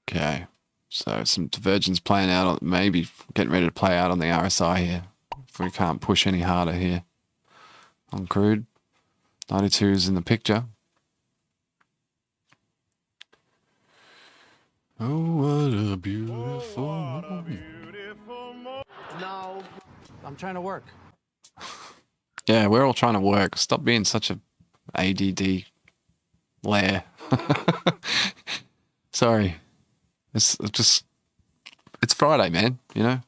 Okay, so some divergence playing out, maybe getting ready to play out on the RSI here. If we can't push any harder here, on crude. 92 is in the picture. Oh, what a beautiful moment. No, I'm trying to work. Yeah, we're all trying to work. Stop being such a ADD lair. Sorry. It's Friday, man, you know?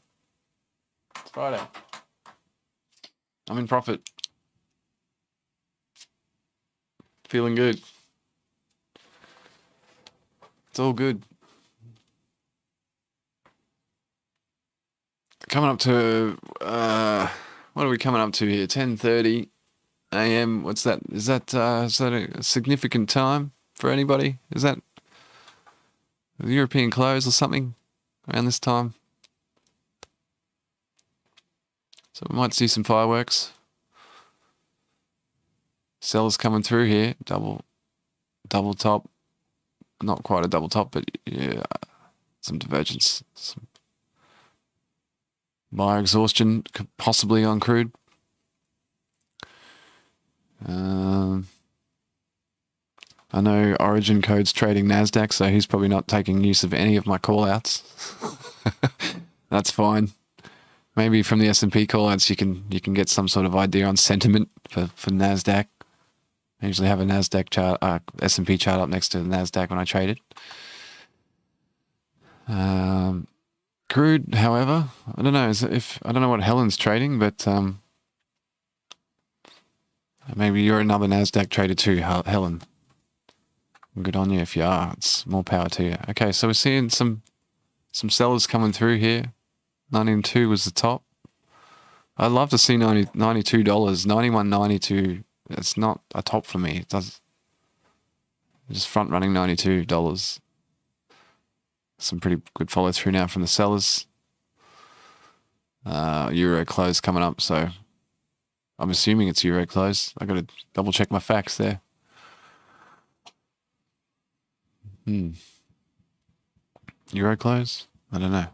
It's Friday. I'm in profit. Feeling good. It's all good. Coming up to, what are we coming up to here? 10:30 a.m. What's that? Is that a significant time for anybody? Is that the European close or something around this time? So we might see some fireworks. Sellers coming through here. Double top. Not quite a double top, but yeah, some divergence. Some buyer exhaustion, possibly on crude. I know Origin Code's trading NASDAQ, so he's probably not taking use of any of my call-outs. That's fine. Maybe from the S&P call-outs you can get some sort of idea on sentiment for NASDAQ. I usually have a NASDAQ chart, S&P chart up next to the NASDAQ when I trade it. Crude, however, I don't know I don't know what Helen's trading, but maybe you're another NASDAQ trader too, Helen. Good on you if you are. It's more power to you. Okay, so we're seeing some sellers coming through here. 92 was the top. I'd love to see $92. 91.92. It's not a top for me. It does. Just front running $92. Some pretty good follow through now from the sellers. Euro close coming up, so I'm assuming it's Euro close. I got to double check my facts there. Euro close? I don't know.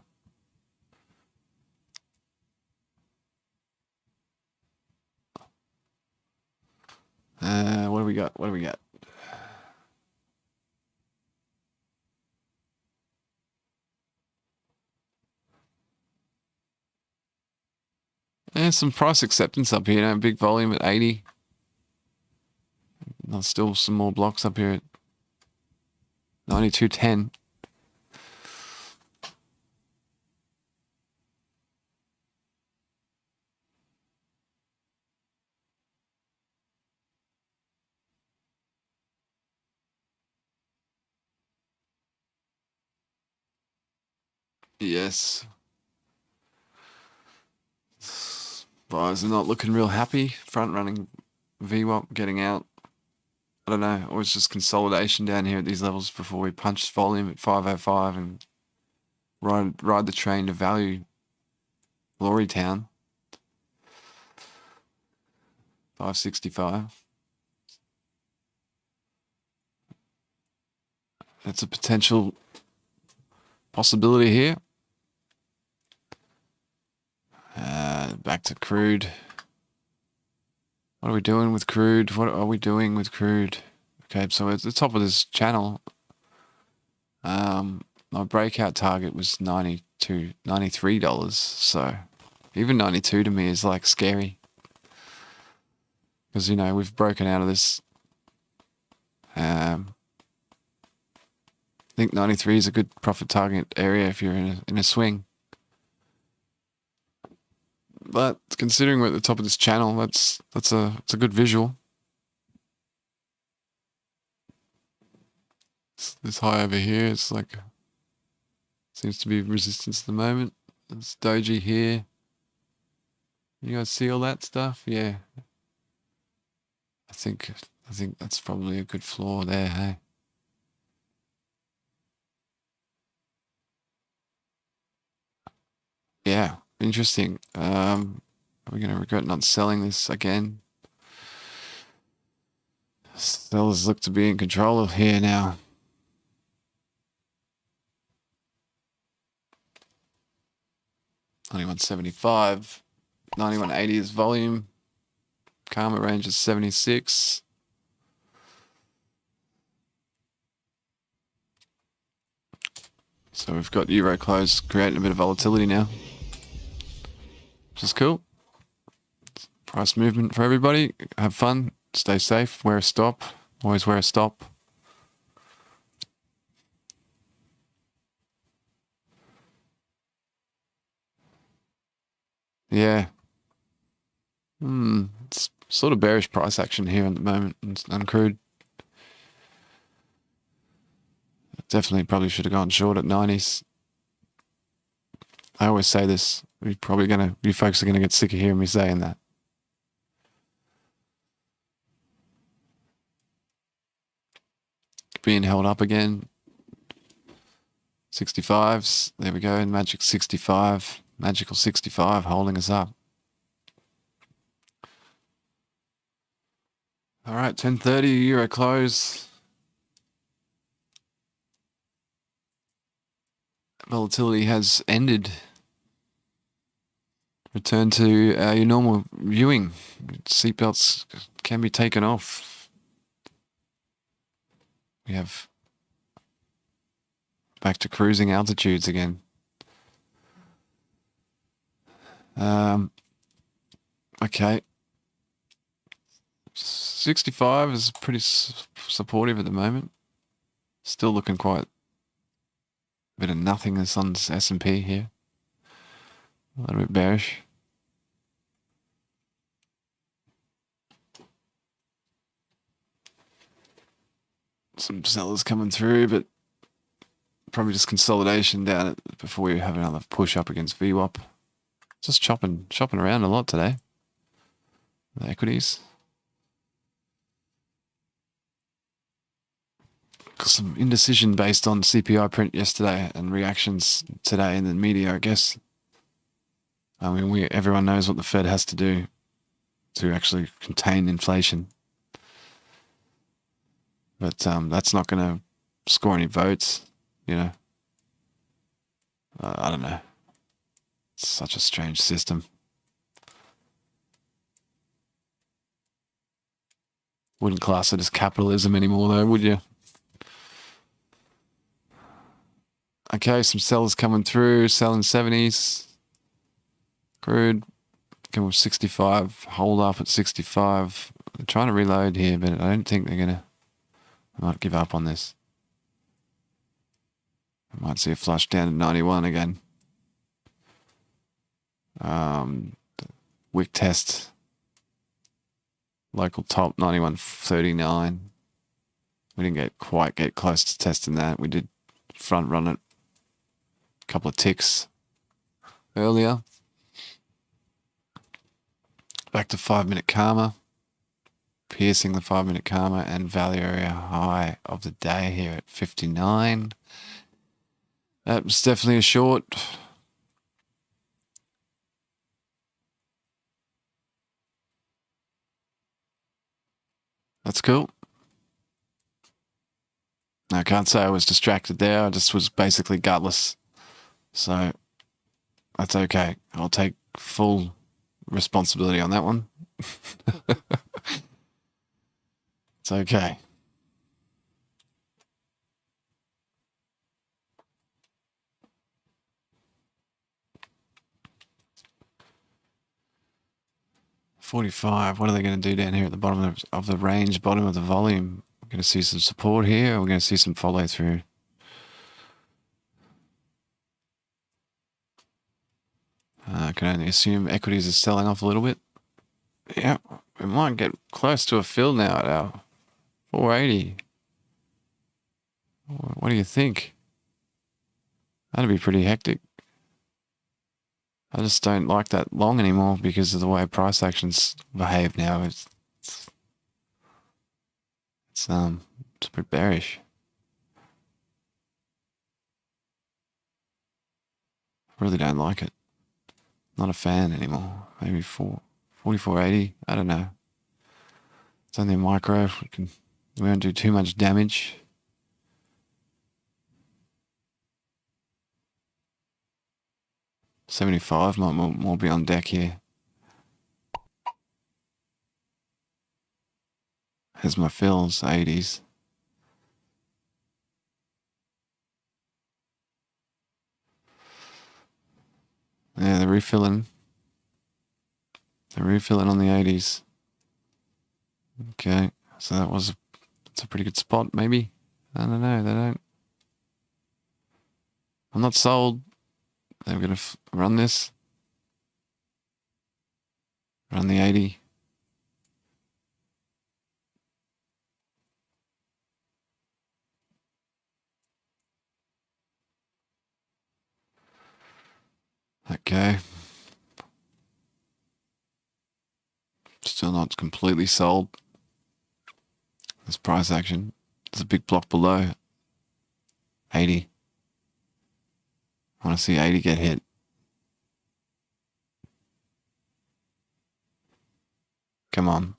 What do we got? What do we got? Some price acceptance up here. Big volume at 80. There's still some more blocks up here at 92.10. Yes. Buyers are not looking real happy. Front running VWAP getting out. I don't know. Or it's just consolidation down here at these levels before we punch volume at 505 and ride the train to value Glory Town. 565. That's a potential possibility here. Back to crude. What are we doing with crude? What are we doing with crude? Okay, so at the top of this channel, my breakout target was $93. So even 92 to me is like scary. Because, you know, we've broken out of this. I think 93 is a good profit target area if you're in a swing. But considering we're at the top of this channel, it's a good visual. This high over here, it's like seems to be resistance at the moment. There's doji here. You guys see all that stuff? Yeah. I think that's probably a good floor there, hey. Yeah, interesting. Are we going to regret not selling this again? Sellers look to be in control of here now. $91.75. $91.80 is volume. Karma range is 76. So we've got Euro close creating a bit of volatility now, which is cool. Price movement for everybody. Have fun. Stay safe. Wear a stop. Always wear a stop. Yeah. It's sort of bearish price action here at the moment on crude. Definitely probably should have gone short at 90s. I always say this. You folks are gonna get sick of hearing me saying that. Being held up again. 65s. There we go. Magic 65. Magical 65 holding us up. All right, 10:30 Euro close. Volatility has ended. Return to your normal viewing. Seatbelts can be taken off. We have back to cruising altitudes again. Okay. 65 is pretty supportive at the moment. Still looking quite a bit of nothingness on S&P here. A little bit bearish. Some sellers coming through, but probably just consolidation down before we have another push up against VWAP. Just chopping around a lot today. The equities. Got some indecision based on CPI print yesterday and reactions today in the media, I guess. I mean, everyone knows what the Fed has to do to actually contain inflation. But that's not going to score any votes, you know. I don't know. It's such a strange system. Wouldn't class it as capitalism anymore, though, would you? Okay, some sellers coming through, selling 70s. Crude, come with 65, hold up at 65. They're trying to reload here, but I don't think they're going to. I might give up on this. I might see a flush down to 91 again. Wick test. Local top 91.39. We didn't quite get close to testing that. We did front run it a couple of ticks earlier. Back to 5-minute karma. Piercing the 5-minute karma and value area high of the day here at 59. That was definitely a short. That's cool. I can't say I was distracted there. I just was basically gutless. So that's okay. I'll take full responsibility on that one. It's okay. $45. What are they going to do down here at the bottom of the range, bottom of the volume? We're going to see some support here. We're going to see some follow through. I can only assume equities are selling off a little bit. Yeah, we might get close to a fill now at our 480. What do you think? That'd be pretty hectic. I just don't like that long anymore because of the way price actions behave now. It's a bit bearish. I really don't like it. Not a fan anymore. Maybe 44.80. I don't know. It's only a micro. We won't do too much damage. $75 might more be on deck here. There's my fills, 80s. Yeah, they're refilling. They're refilling on the 80s. Okay, so it's a pretty good spot, maybe. I don't know. They don't. I'm not sold. They're gonna run this. Run the 80. Okay. Still not completely sold. This price action. There's a big block below. 80. I want to see 80 get hit. Come on.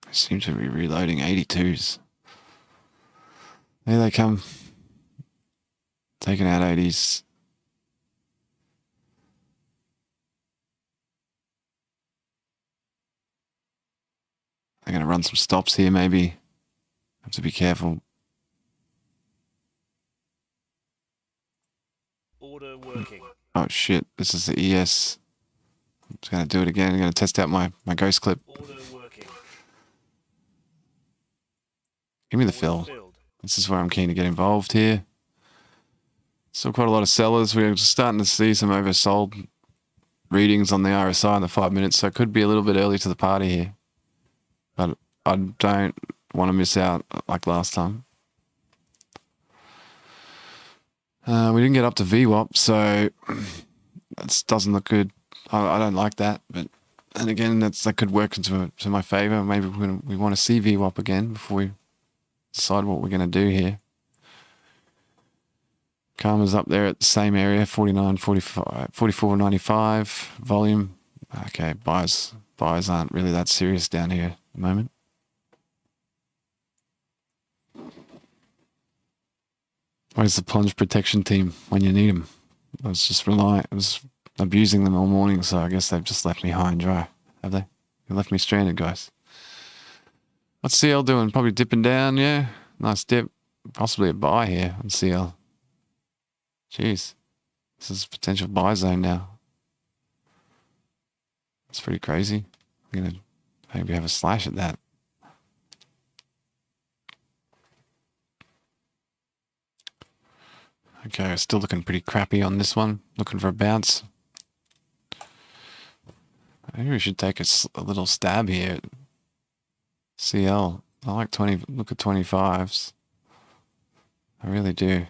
I seem to be reloading 82s. There they come. Taking out 80s. They're going to run some stops here, maybe. Have to be careful. Order working. Oh, shit. This is the ES. I'm just going to do it again. I'm going to test out my ghost clip. Order working. Give me the Order fill. filled. This is where I'm keen to get involved here. Still quite a lot of sellers. We're starting to see some oversold readings on the RSI in the 5 minutes, so it could be a little bit early to the party here. But I don't want to miss out like last time. We didn't get up to VWAP, so that doesn't look good. I don't like that, but and again, that could work into my favor. Maybe we want to see VWAP again before we decide what we're going to do here. Karma's up there at the same area, 49, 45, 44.95 volume. Okay, buyers aren't really that serious down here at the moment. Where's the plunge protection team when you need them? I was abusing them all morning, so I guess they've just left me high and dry, have they? They left me stranded, guys. What's CL doing? Probably dipping down, yeah. Nice dip. Possibly a buy here on CL. Jeez. This is a potential buy zone now. That's pretty crazy. I'm going to maybe have a slash at that. Okay, still looking pretty crappy on this one. Looking for a bounce. Maybe we should take a little stab here. CL. I like 20. Look at 25s. I really do.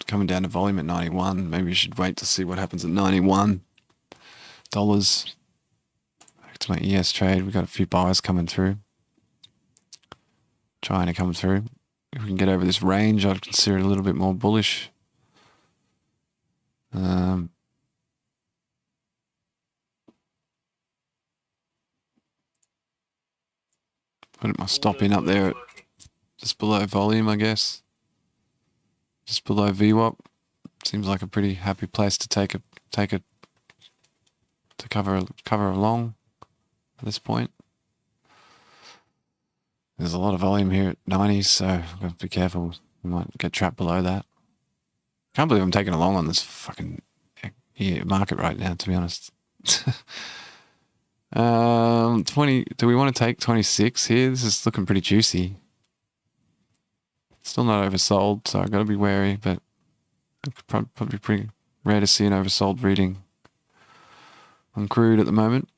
Coming down to volume at 91. Maybe we should wait to see what happens at $91. Back to my ES trade. We've got a few buyers coming through. Trying to come through. If we can get over this range, I'd consider it a little bit more bullish. Put my stop in up there at just below volume, I guess. Just below VWAP. Seems like a pretty happy place to take it to cover along at this point. There's a lot of volume here at 90s, so I've got to be careful. We might get trapped below that. Can't believe I'm taking along on this fucking market right now, to be honest. 20. Do we want to take 26 here? This is looking pretty juicy. Still not oversold, so I've got to be wary, but it's probably pretty rare to see an oversold reading on crude at the moment.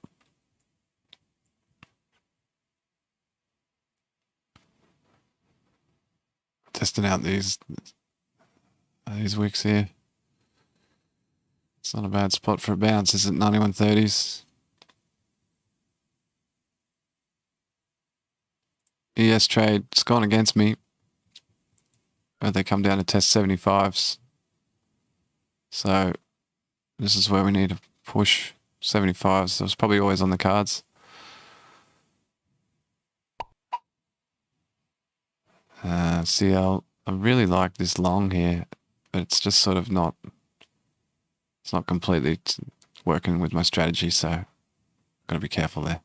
Testing out these wicks here. It's not a bad spot for a bounce. Is it 91.30s? ES trade, it's gone against me. But they come down to test 75s. So this is where we need to push 75s. So it's probably always on the cards. CL. I really like this long here, but it's just sort of not. It's not completely working with my strategy, so I've got to be careful there.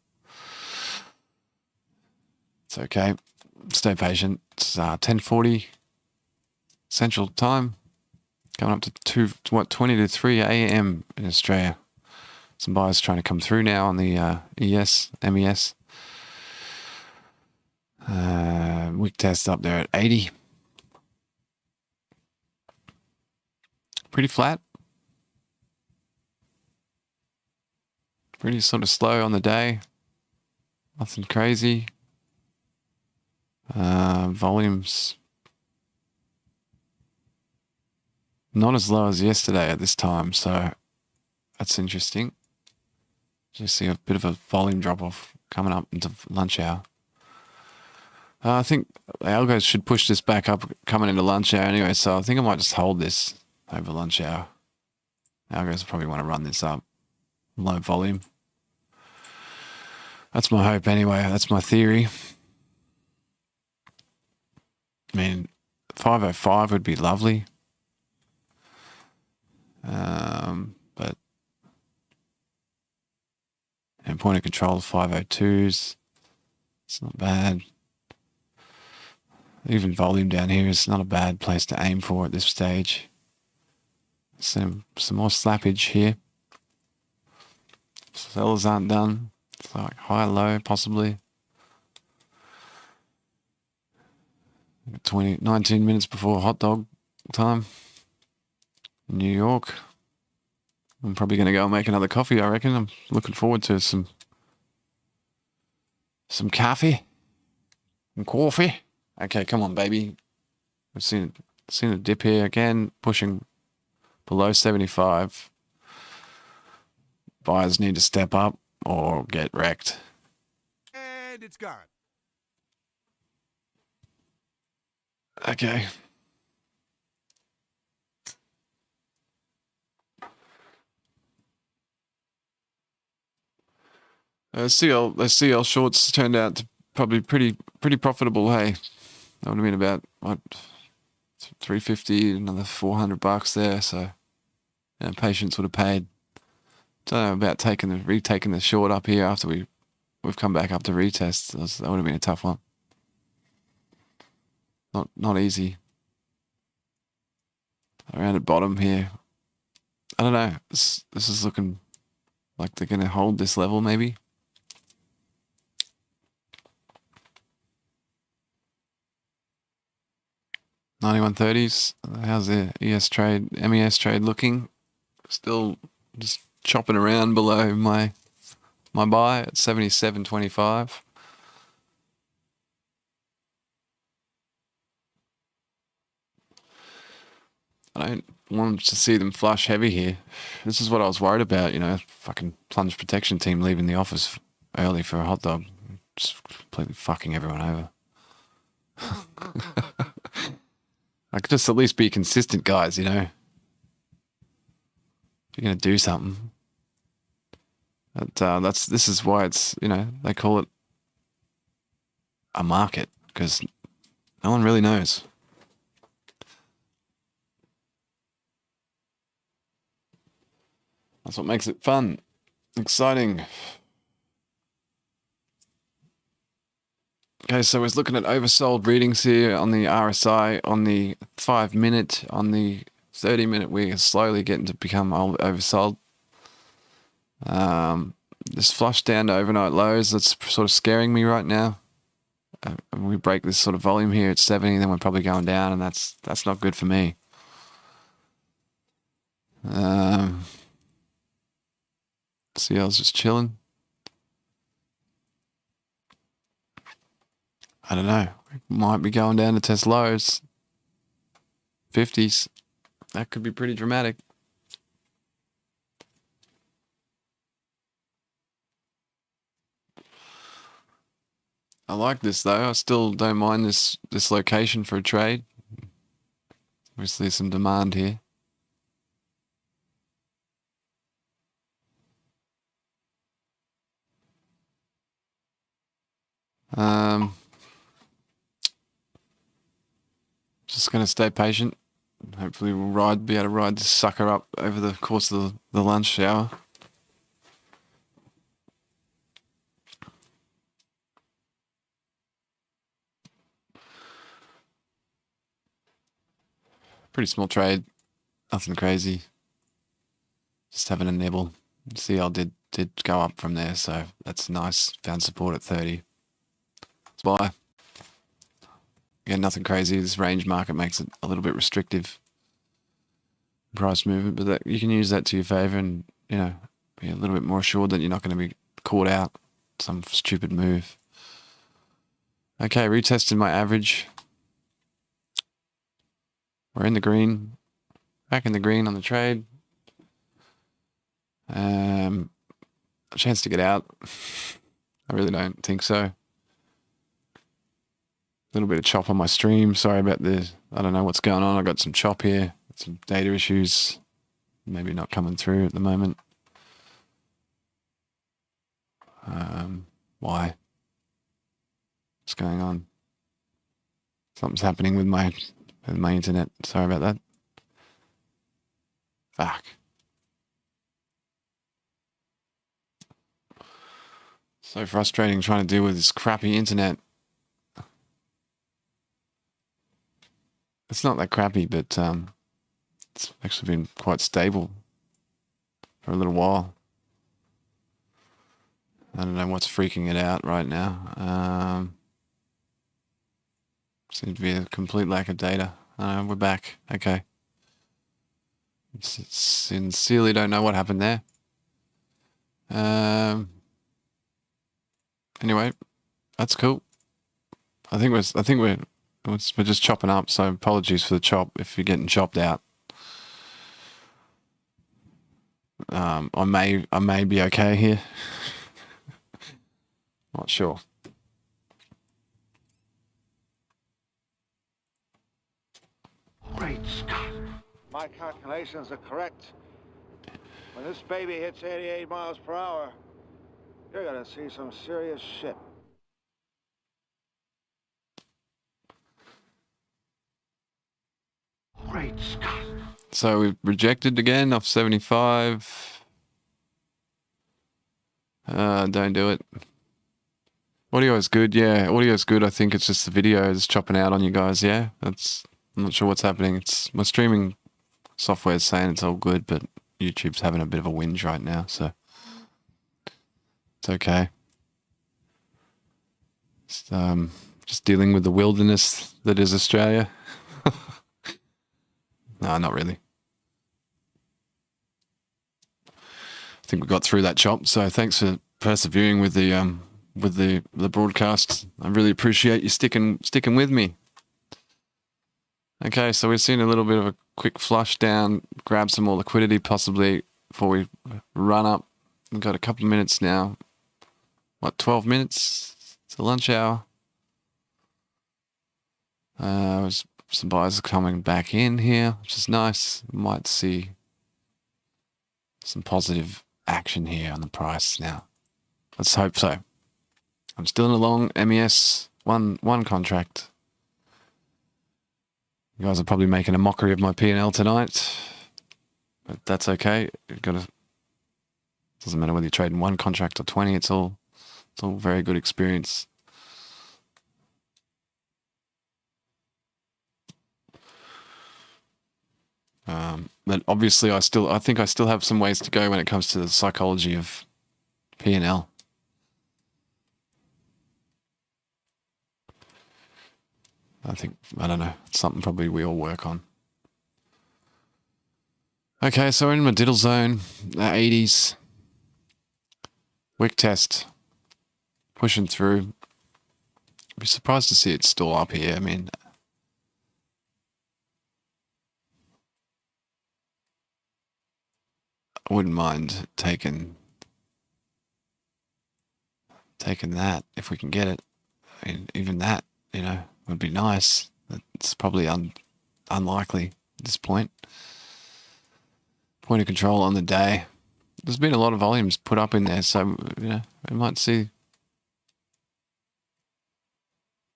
It's okay. Stay patient. It's 10:40 Central Time. Going up to 20 to 3 a.m. in Australia. Some buyers trying to come through now on the MES. Wick test up there at 80. Pretty flat. Pretty sort of slow on the day. Nothing crazy. Volumes not as low as yesterday at this time, so that's interesting. Just see a bit of a volume drop off coming up into lunch hour. I think algos should push this back up coming into lunch hour anyway, so I think I might just hold this over lunch hour. Algos probably want to run this up. Low volume. That's my hope anyway. That's my theory. I mean, 505 would be lovely. But and point of control 502s. It's not bad. Even volume down here is not a bad place to aim for at this stage. Some more slappage here. Sellers aren't done. It's like high, low, possibly. 19 minutes before hot dog time in New York. I'm probably going to go and make another coffee, I reckon. I'm looking forward to some coffee. Some coffee. Okay, come on, baby. We've seen a dip here again, pushing below 75. Buyers need to step up or get wrecked. And it's gone. Okay. CL shorts turned out to probably pretty profitable. Hey, that would have been about what, 350, another $400 there. So, yeah, patience would have paid. Don't know about retaking the short up here after we've come back up to retest. That would have been a tough one. Not easy. Around at bottom here. I don't know. This is looking like they're going to hold this level maybe. $91.30s. How's the MES trade looking? Still just chopping around below my buy at 77.25. I don't want to see them flush heavy here. This is what I was worried about, fucking plunge protection team leaving the office early for a hot dog. Just completely fucking everyone over. I could just at least be consistent, guys, If you're going to do something. But this is why it's, they call it a market, because no one really knows. That's what makes it fun, exciting. Okay, so I was looking at oversold readings here on the RSI, on the 5-minute, on the 30-minute. We're slowly getting to become oversold. This flush down to overnight lows, that's sort of scaring me right now. We break this sort of volume here at 70, then we're probably going down, and that's not good for me. CL's just chilling. I don't know. We might be going down to test lows. 50s. That could be pretty dramatic. I like this though. I still don't mind this location for a trade. Obviously some demand here. Just going to stay patient. Hopefully we'll be able to ride this sucker up over the course of the lunch hour. Pretty small trade. Nothing crazy. Just having a nibble. CL did go up from there, so that's nice. Found support at 30. Let's buy. Again, nothing crazy. This range market makes it a little bit restrictive. Price movement, but that, you can use that to your favor and, you know, be a little bit more assured that you're not going to be caught out some stupid move. Okay, retesting my average. We're in the green. Back in the green on the trade. A chance to get out. I really don't think so. A little bit of chop on my stream. Sorry about this. I don't know what's going on. I got some chop here. Some data issues. Maybe not coming through at the moment. Why? What's going on? Something's happening with my internet. Sorry about that. Fuck. So frustrating trying to deal with this crappy internet. It's not that crappy, but it's actually been quite stable for a little while. I don't know what's freaking it out right now. Seems to be a complete lack of data. We're back. Okay. Sincerely don't know what happened there. Anyway, that's cool. I think we're just chopping up. So apologies for the chop if you're getting chopped out. I may be okay here. Not sure. Great Scott. My calculations are correct. When this baby hits 88 miles per hour, you're gonna see some serious shit. Great Scott. So we've rejected again off 75. Don't do it. Audio is good, yeah. Audio is good. I think it's just the video is chopping out on you guys, yeah. I'm not sure what's happening. It's my streaming software is saying it's all good, but YouTube's having a bit of a whinge right now, so it's okay. Just dealing with the wilderness that is Australia. No, not really. I think we got through that chop, so thanks for persevering with the broadcast. I really appreciate you sticking with me. Okay, so we've seen a little bit of a quick flush down, grab some more liquidity possibly before we run up. We've got a couple of minutes now. What, 12 minutes to lunch hour? Some buyers are coming back in here, which is nice. Might see some positive action here on the price now. Let's hope so. I'm still in a long MES one contract. You guys are probably making a mockery of my P&L tonight, but that's okay. Doesn't matter whether you're trading one contract or 20. It's all very good experience. But obviously, I think I still have some ways to go when it comes to the psychology of P&L. I don't know, it's something probably we all work on. Okay, so we're in my diddle zone, 80s. Wick test. Pushing through. I'd be surprised to see it still up here. I mean, I wouldn't mind taking that if we can get it. I mean, even that, you know, would be nice. It's probably unlikely at this point. Point of control on the day. There's been a lot of volumes put up in there, so, you know, we might see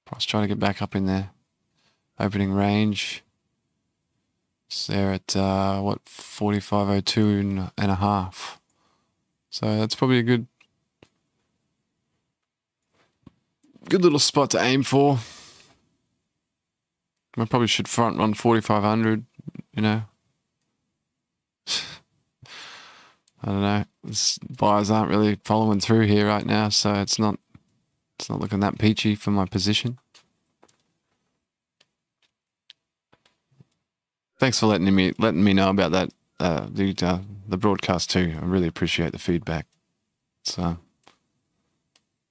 price try to get back up in there. Opening range. So they're at, what, 45.02 and a half. So that's probably a good little spot to aim for. I probably should front run 4,500, you know. I don't know. This buyers aren't really following through here right now, so it's not looking that peachy for my position. Thanks for letting me know about that the broadcast too. I really appreciate the feedback. It's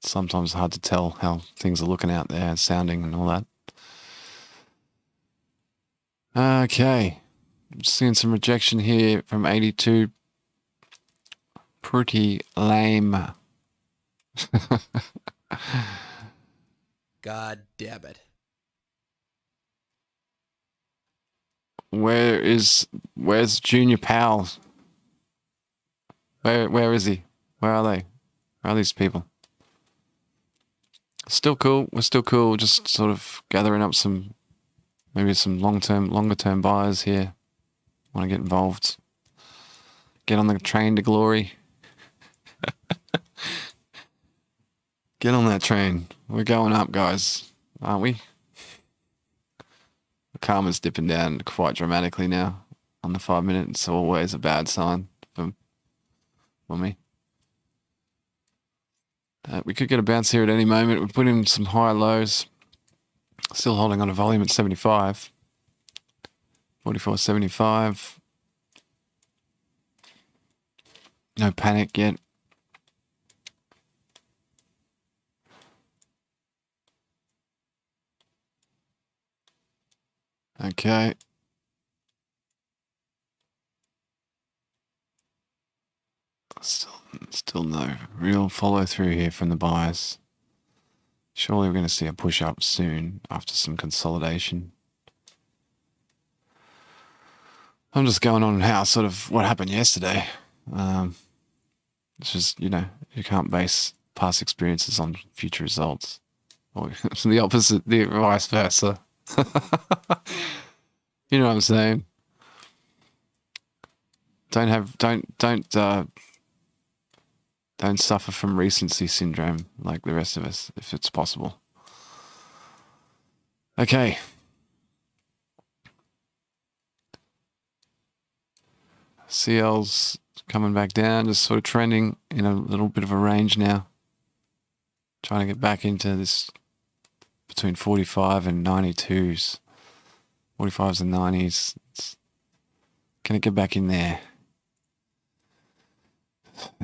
sometimes hard to tell how things are looking out there, sounding and all that. Okay. I'm seeing some rejection here from 82. Pretty lame. God damn it. Where's Junior Powell? Where is he? Where are they? Where are these people? Still cool. We're still cool. Just sort of gathering up maybe some longer term buyers here. Want to get involved. Get on the train to glory. Get on that train. We're going up, guys, aren't we? The karma's dipping down quite dramatically now on the 5 minute. It's always a bad sign for me. We could get a bounce here at any moment. We've put in some high lows. Still holding on a volume at 75. 44.75. No panic yet. Okay. Still no real follow through here from the buyers. Surely we're going to see a push up soon after some consolidation. I'm just going on how sort of what happened yesterday. It's just, you know, you can't base past experiences on future results. Or the opposite, the vice versa. You know what I'm saying? Don't suffer from recency syndrome like the rest of us, if it's possible. Okay. CL's coming back down, just sort of trending in a little bit of a range now. Trying to get back into this between 45 and 92s. 45s and 90s. Can it get back in there?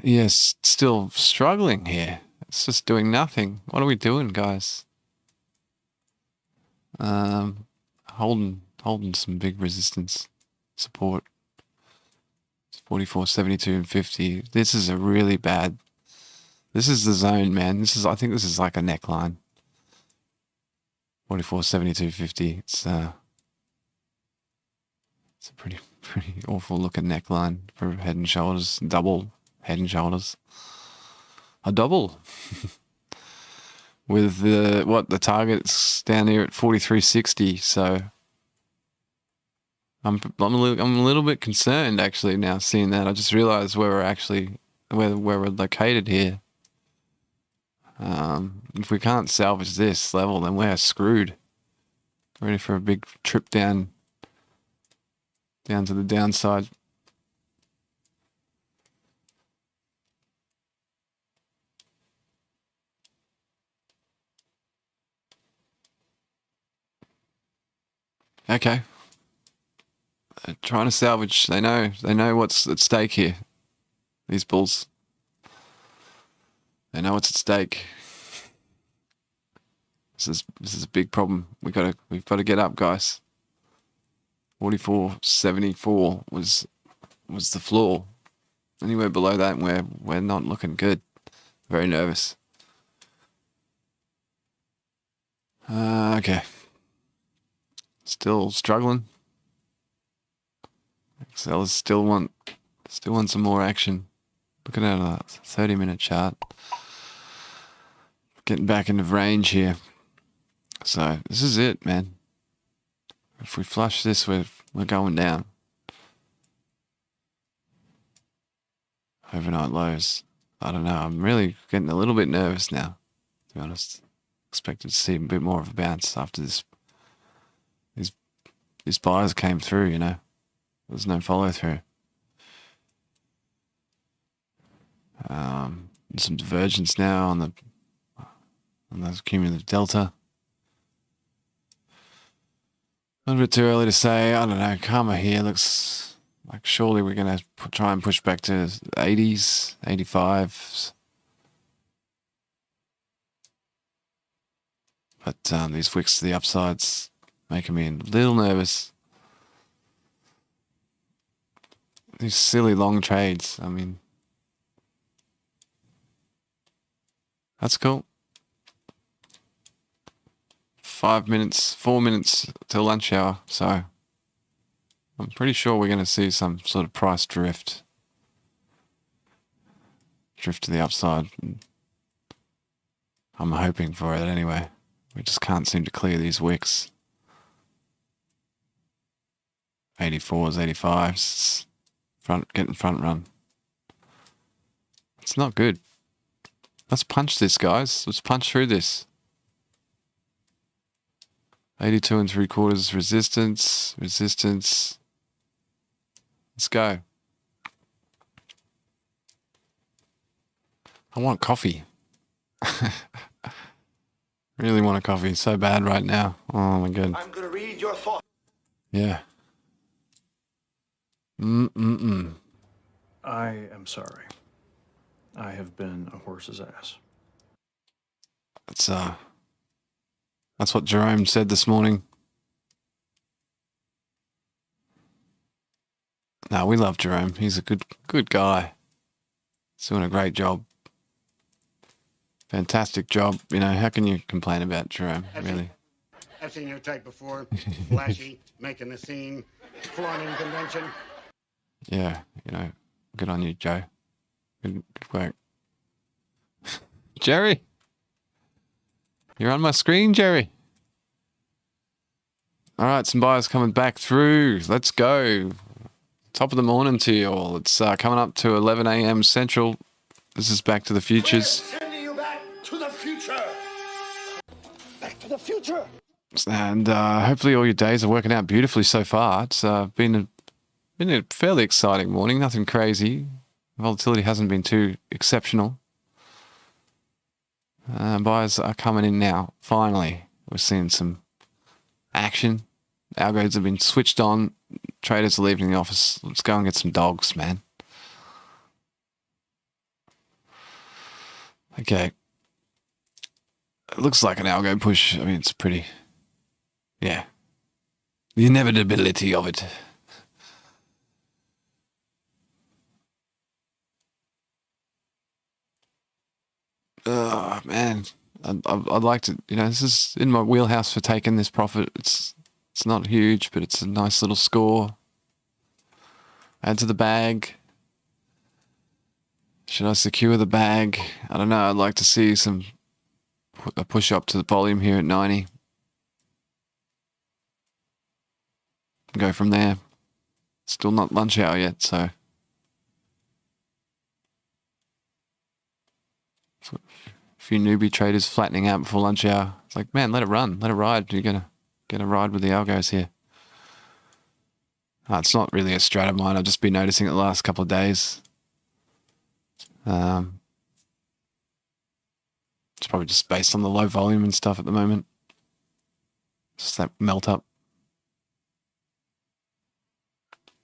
Yes, still struggling here. It's just doing nothing. What are we doing, guys? Holding some big resistance support. 44, 72, and 50. This is a really bad. This is the zone, man. I think this is like a neckline. 44, 72, 50. It's a pretty awful looking neckline for head and shoulders. Double head and shoulders. A double. With the target's down here at 43.60. So I'm a little bit concerned actually now seeing that. I just realized where we're located here. If we can't salvage this level, then we're screwed. Ready for a big trip down to the downside. Okay. They're trying to salvage. They know what's at stake here. These bulls. They know what's at stake. This is a big problem. We've got to get up, guys. 44.74 was the floor. Anywhere below that, we're not looking good. Very nervous. Okay. Still struggling. Sellers still want some more action. Looking at a 30-minute chart. Getting back into range here. So this is it, man. If we flush this, we're going down. Overnight lows. I don't know. I'm really getting a little bit nervous now, to be honest. Expected to see a bit more of a bounce after this. These buyers came through, you know. There's no follow through. Some divergence now on the cumulative delta. A little bit too early to say. I don't know. Karma here looks like surely we're going to try and push back to 80s, 85s. But these wicks to the upsides making me a little nervous. These silly long trades. I mean, that's cool. 4 minutes till lunch hour. So I'm pretty sure we're going to see some sort of price drift. Drift to the upside. I'm hoping for it anyway. We just can't seem to clear these wicks. 84s, 85s. Getting front run. It's not good. Let's punch this, guys. Let's punch through this. 82 3/4 resistance. Resistance. Let's go. I want coffee. Really want a coffee so bad right now. Oh my god. I'm going to read your thoughts. Yeah. I am sorry. I have been a horse's ass. That's what Jerome said this morning. No, we love Jerome. He's a good guy. He's doing a great job. Fantastic job. You know, how can you complain about Jerome, really? I've seen your type before. Flashy, making the scene, flaunting convention. Yeah, you know, good on you, Joe. Good work. Jerry! You're on my screen, Jerry. All right, some buyers coming back through. Let's go. Top of the morning to you all. It's coming up to 11 a.m. Central. This is Back to the Futures. We're sending you back to the future. Back to the future. And hopefully all your days are working out beautifully so far. It's been a fairly exciting morning. Nothing crazy. Volatility hasn't been too exceptional. Buyers are coming in now. Finally, we're seeing some action. Algos have been switched on. Traders are leaving the office. Let's go and get some dogs, man. Okay. It looks like an algo push. I mean, it's pretty... Yeah. The inevitability of it. Oh, man. I'd like to... You know, this is in my wheelhouse for taking this profit. It's not huge, but it's a nice little score. Add to the bag. Should I secure the bag? I don't know. I'd like to see a push up to the volume here at 90. Go from there. Still not lunch hour yet, so. A few newbie traders flattening out before lunch hour. It's like, man, let it run. Let it ride. You're going to get a ride with the algos here. It's not really a strat of mine. I've just been noticing it the last couple of days. It's probably just based on the low volume and stuff at the moment. Just that melt up.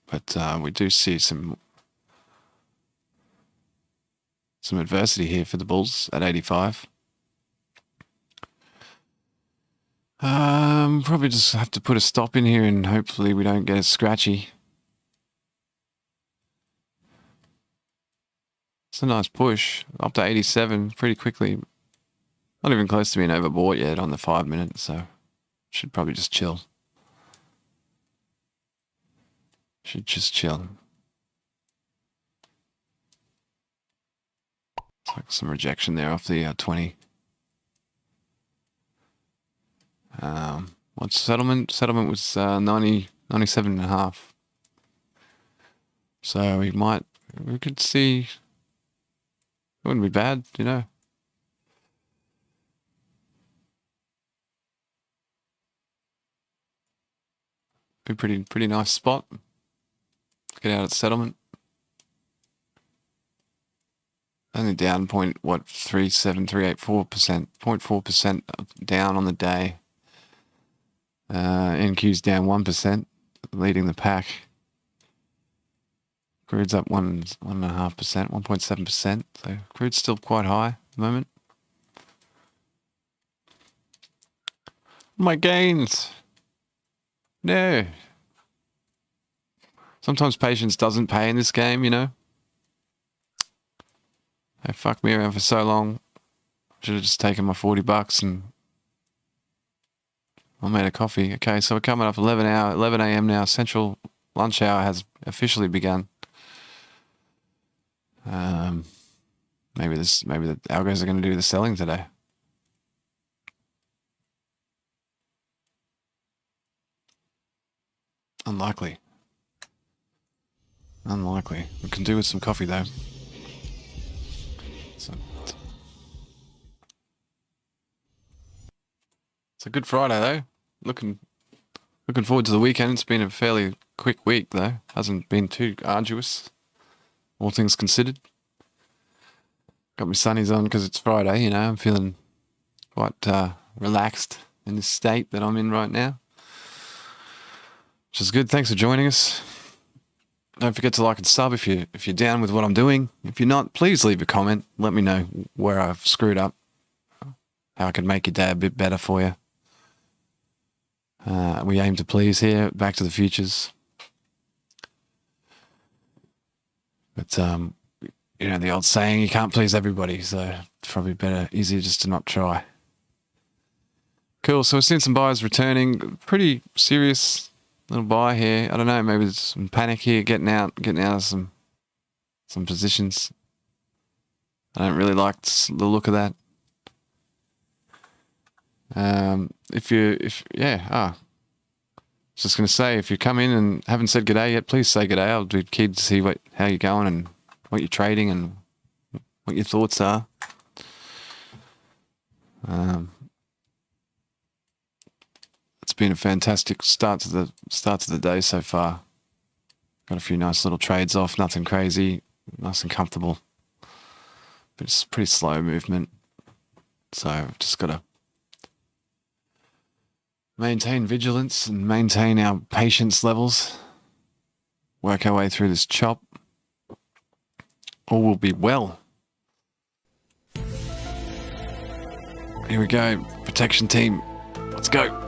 But we do see some adversity here for the bulls at 85. Probably just have to put a stop in here and hopefully we don't get it scratchy. It's a nice push. Up to 87 pretty quickly. Not even close to being overbought yet on the 5 minutes, so should probably just chill. Should just chill. It's like some rejection there off the 20. What's settlement? Settlement was 97.5. So we could see, it wouldn't be bad, you know. Be pretty nice spot. Get out at settlement. Only down 3.7384%, 0.4% down on the day. NQ's down 1%, leading the pack. Crude's up 1.5%, 1.7%. So crude's still quite high at the moment. My gains. No. Sometimes patience doesn't pay in this game, you know. They fucked me around for so long. Should have just taken my $40 and I made a coffee. Okay, so we're coming up 11 a.m. now. Central lunch hour has officially begun. Maybe the algos are going to do the selling today. Unlikely. We can do with some coffee though. So, it's a good Friday though. Looking forward to the weekend. It's been a fairly quick week though. Hasn't been too arduous, all things considered. Got my sunnies on because it's Friday, you know. I'm feeling quite relaxed in this state that I'm in right now, which is good. Thanks for joining us. Don't forget to like and sub if you're down with what I'm doing. If you're not, please leave a comment. Let me know where I've screwed up, how I can make your day a bit better for you. We aim to please here, Back to the Futures. But you know the old saying, you can't please everybody, so it's probably easier just to not try. Cool, so we're seeing some buyers returning. Pretty serious little buy here. I don't know, maybe there's some panic here, getting out of some positions. I don't really like the look of that. Just going to say, if you come in and haven't said g'day yet, please say g'day. I'll be keen to see how you're going and what you're trading and what your thoughts are. It's been a fantastic start to the day so far. Got a few nice little trades off, nothing crazy, nice and comfortable. But it's pretty slow movement. So just got to maintain vigilance and maintain our patience levels. Work our way through this chop. All will be well. Here we go. Protection team. Let's go.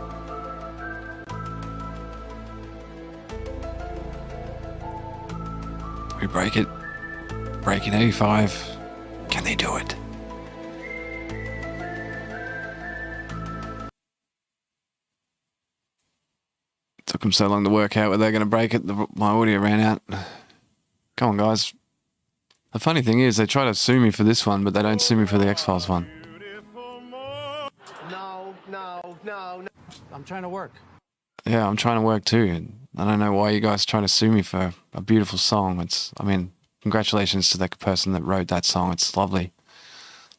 We break it. Breaking 85. Can they do it? Took them so long to work out whether they're going to break it. My audio ran out. Come on, guys. The funny thing is, they try to sue me for this one, but they don't sue me for the X-Files one. No. I'm trying to work. Yeah, I'm trying to work too. And I don't know why you guys trying to sue me for a beautiful song. Congratulations to the person that wrote that song. It's lovely.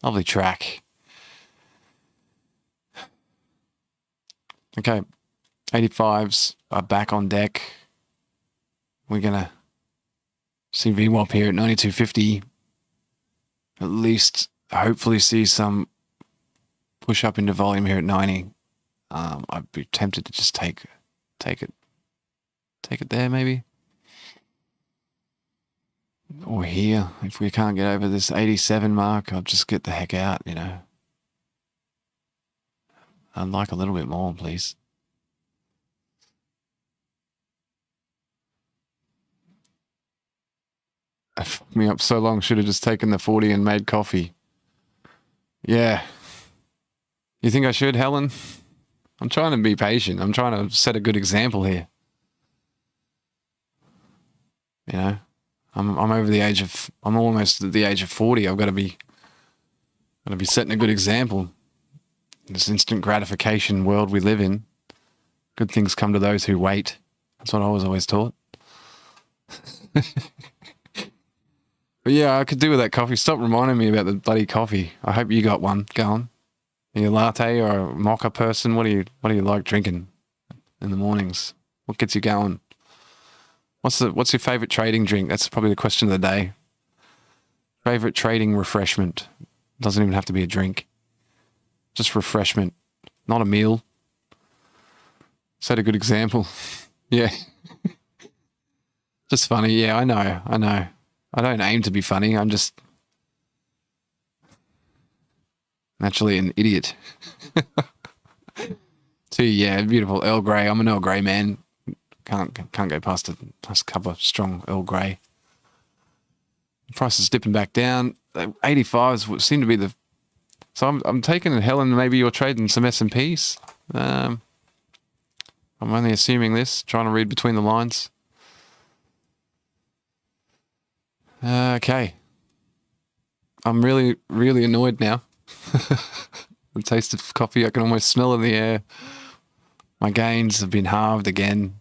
Lovely track. Okay. 85s are back on deck. We're going to see VWAP here at 92.50. At least hopefully see some push up into volume here at 90. I'd be tempted to just take it there maybe. Or here, if we can't get over this 87 mark, I'll just get the heck out, you know. I'd like a little bit more, please. It fucked me up so long, should have just taken the 40 and made coffee. Yeah. You think I should, Helen? I'm trying to be patient. I'm trying to set a good example here. You know, I'm almost at the age of 40. I've got to be setting a good example in this instant gratification world we live in. Good things come to those who wait. That's what I was always taught. But yeah, I could do with that coffee. Stop reminding me about the bloody coffee. I hope you got one going. Are you a latte or a mocha person? What do you like drinking in the mornings? What gets you going? What's your favorite trading drink? That's probably the question of the day. Favorite trading refreshment. Doesn't even have to be a drink. Just refreshment, not a meal. Is that a good example? Yeah. Just funny. Yeah, I know. I don't aim to be funny. I'm just naturally an idiot. So yeah, beautiful Earl Grey. I'm an Earl Grey man. Can't go past a cup of strong Earl Grey. The price is dipping back down. 85s seem to be the. So I'm taking it, Helen. Maybe you're trading some S&Ps. I'm only assuming this. Trying to read between the lines. Okay. I'm really, really annoyed now. The taste of coffee, I can almost smell in the air. My gains have been halved again.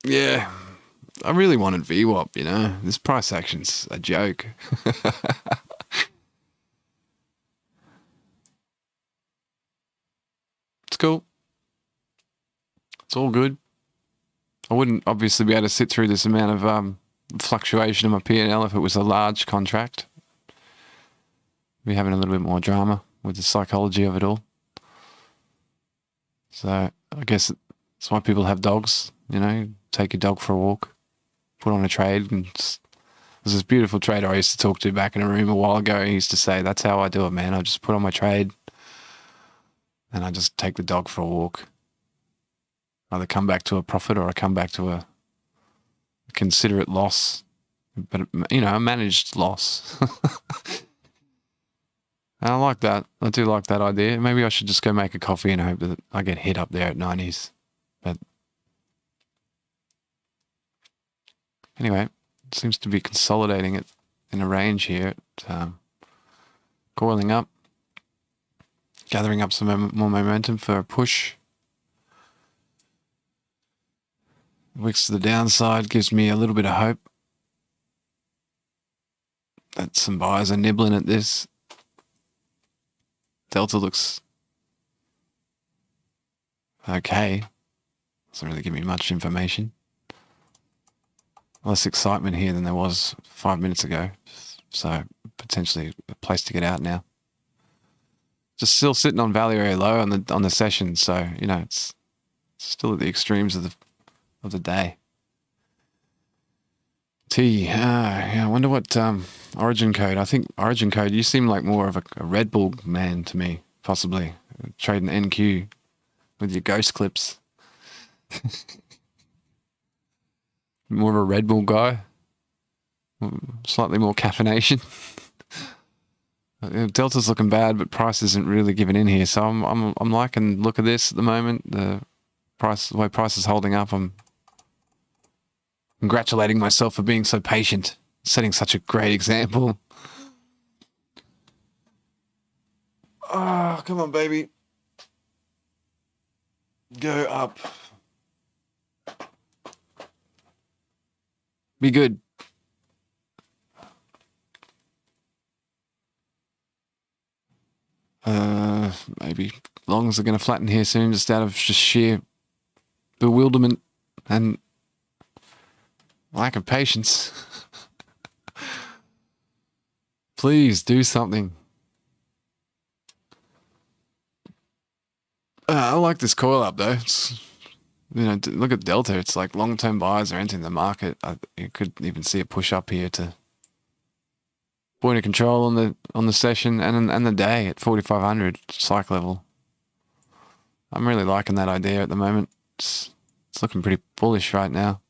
Yeah, I really wanted VWAP, you know. This price action's a joke. It's cool. It's all good. I wouldn't obviously be able to sit through this amount of fluctuation in my P&L if it was a large contract. Be having a little bit more drama with the psychology of it all. So I guess that's why people have dogs, you know. Take your dog for a walk, put on a trade. And there's this beautiful trader I used to talk to back in a room a while ago. He used to say, that's how I do it, man. I just put on my trade and I just take the dog for a walk. Either come back to a profit or I come back to a considerate loss, but, you know, a managed loss. And I like that. I do like that idea. Maybe I should just go make a coffee and hope that I get hit up there at 90s. But anyway, it seems to be consolidating it in a range here. Coiling up, gathering up some more momentum for a push. Wicks to the downside gives me a little bit of hope that some buyers are nibbling at this. Delta looks okay. Doesn't really give me much information. Less excitement here than there was 5 minutes ago. So potentially a place to get out now. Just still sitting on value area low on the session. So, you know, it's still at the extremes of the day. Yeah, I wonder what origin code. I think origin code, you seem like more of a Red Bull man to me, possibly. Trading NQ with your ghost clips. More of a Red Bull guy. Slightly more caffeination. Delta's looking bad, but price isn't really giving in here. So I'm liking look at this at the moment. The way price is holding up, I'm congratulating myself for being so patient, setting such a great example. Oh, come on, baby. Go up. Be good. Maybe longs are going to flatten here soon, just out of just sheer bewilderment and lack of patience. Please do something. I like this coil up though. It's, you know, look at Delta. It's like long-term buyers are entering the market. You could even see a push up here to point of control on the session and the day at 4,500 psych level. I'm really liking that idea at the moment. It's looking pretty bullish right now.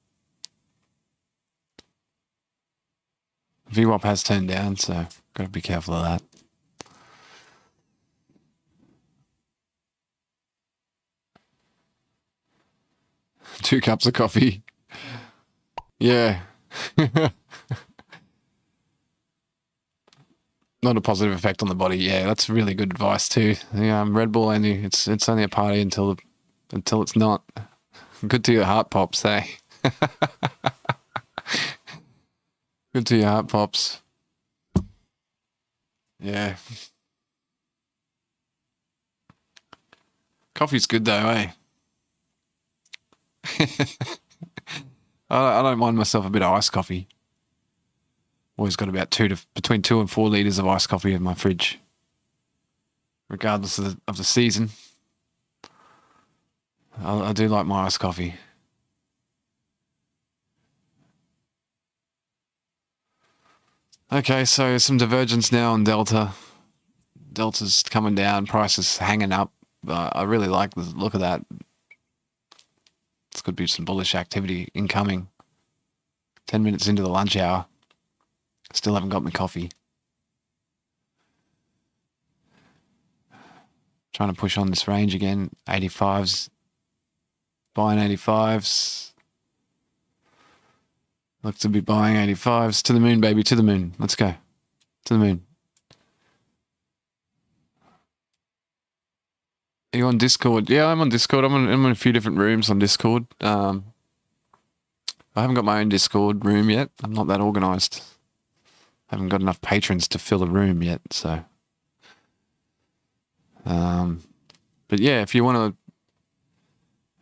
VWAP has turned down, so got to be careful of that. Two cups of coffee. Yeah. Not a positive effect on the body. Yeah, that's really good advice too. Red Bull only, it's only a party until it's not. Good to your heart pops, hey. Good to your heart pops. Yeah. Coffee's good though, eh? I don't mind myself a bit of iced coffee. Always got about between 2 and 4 litres of iced coffee in my fridge, regardless of the season. I do like my iced coffee. Okay, so some divergence now on Delta. Delta's coming down, prices hanging up. I really like the look of that. This could be some bullish activity incoming. 10 minutes into the lunch hour. Still haven't got my coffee. Trying to push on this range again. 85s. Buying 85s. Look to be buying 85s. To the moon, baby. To the moon. Let's go. To the moon. Are you on Discord? Yeah, I'm on Discord. I'm in a few different rooms on Discord. I haven't got my own Discord room yet. I'm not that organised. Haven't got enough patrons to fill a room yet, so. But yeah, if you want to,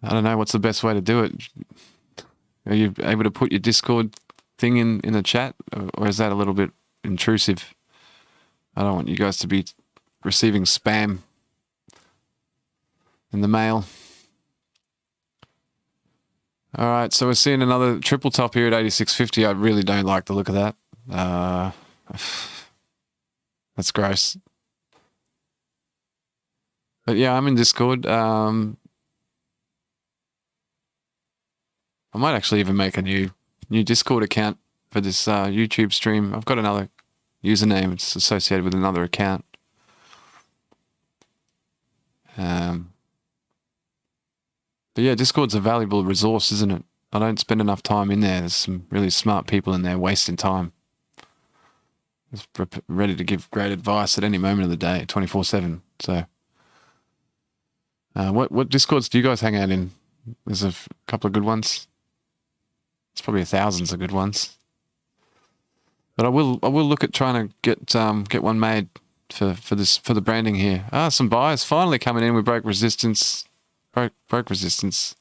I don't know, what's the best way to do it? Are you able to put your Discord thing in the chat, or is that a little bit intrusive? I don't want you guys to be receiving spam in the mail. All right, so we're seeing another triple top here at 86.50. I really don't like the look of that. That's gross. But yeah, I'm in Discord. I might actually even make a new Discord account for this YouTube stream. I've got another username. It's associated with another account. But yeah, Discord's a valuable resource, isn't it? I don't spend enough time in there. There's some really smart people in there wasting time. Just ready to give great advice at any moment of the day, 24/7. So, what Discords do you guys hang out in? There's a couple of good ones. It's probably thousands of good ones. But I will look at trying to get one made for the branding here. Some buyers finally coming in. We broke resistance. Broke resistance.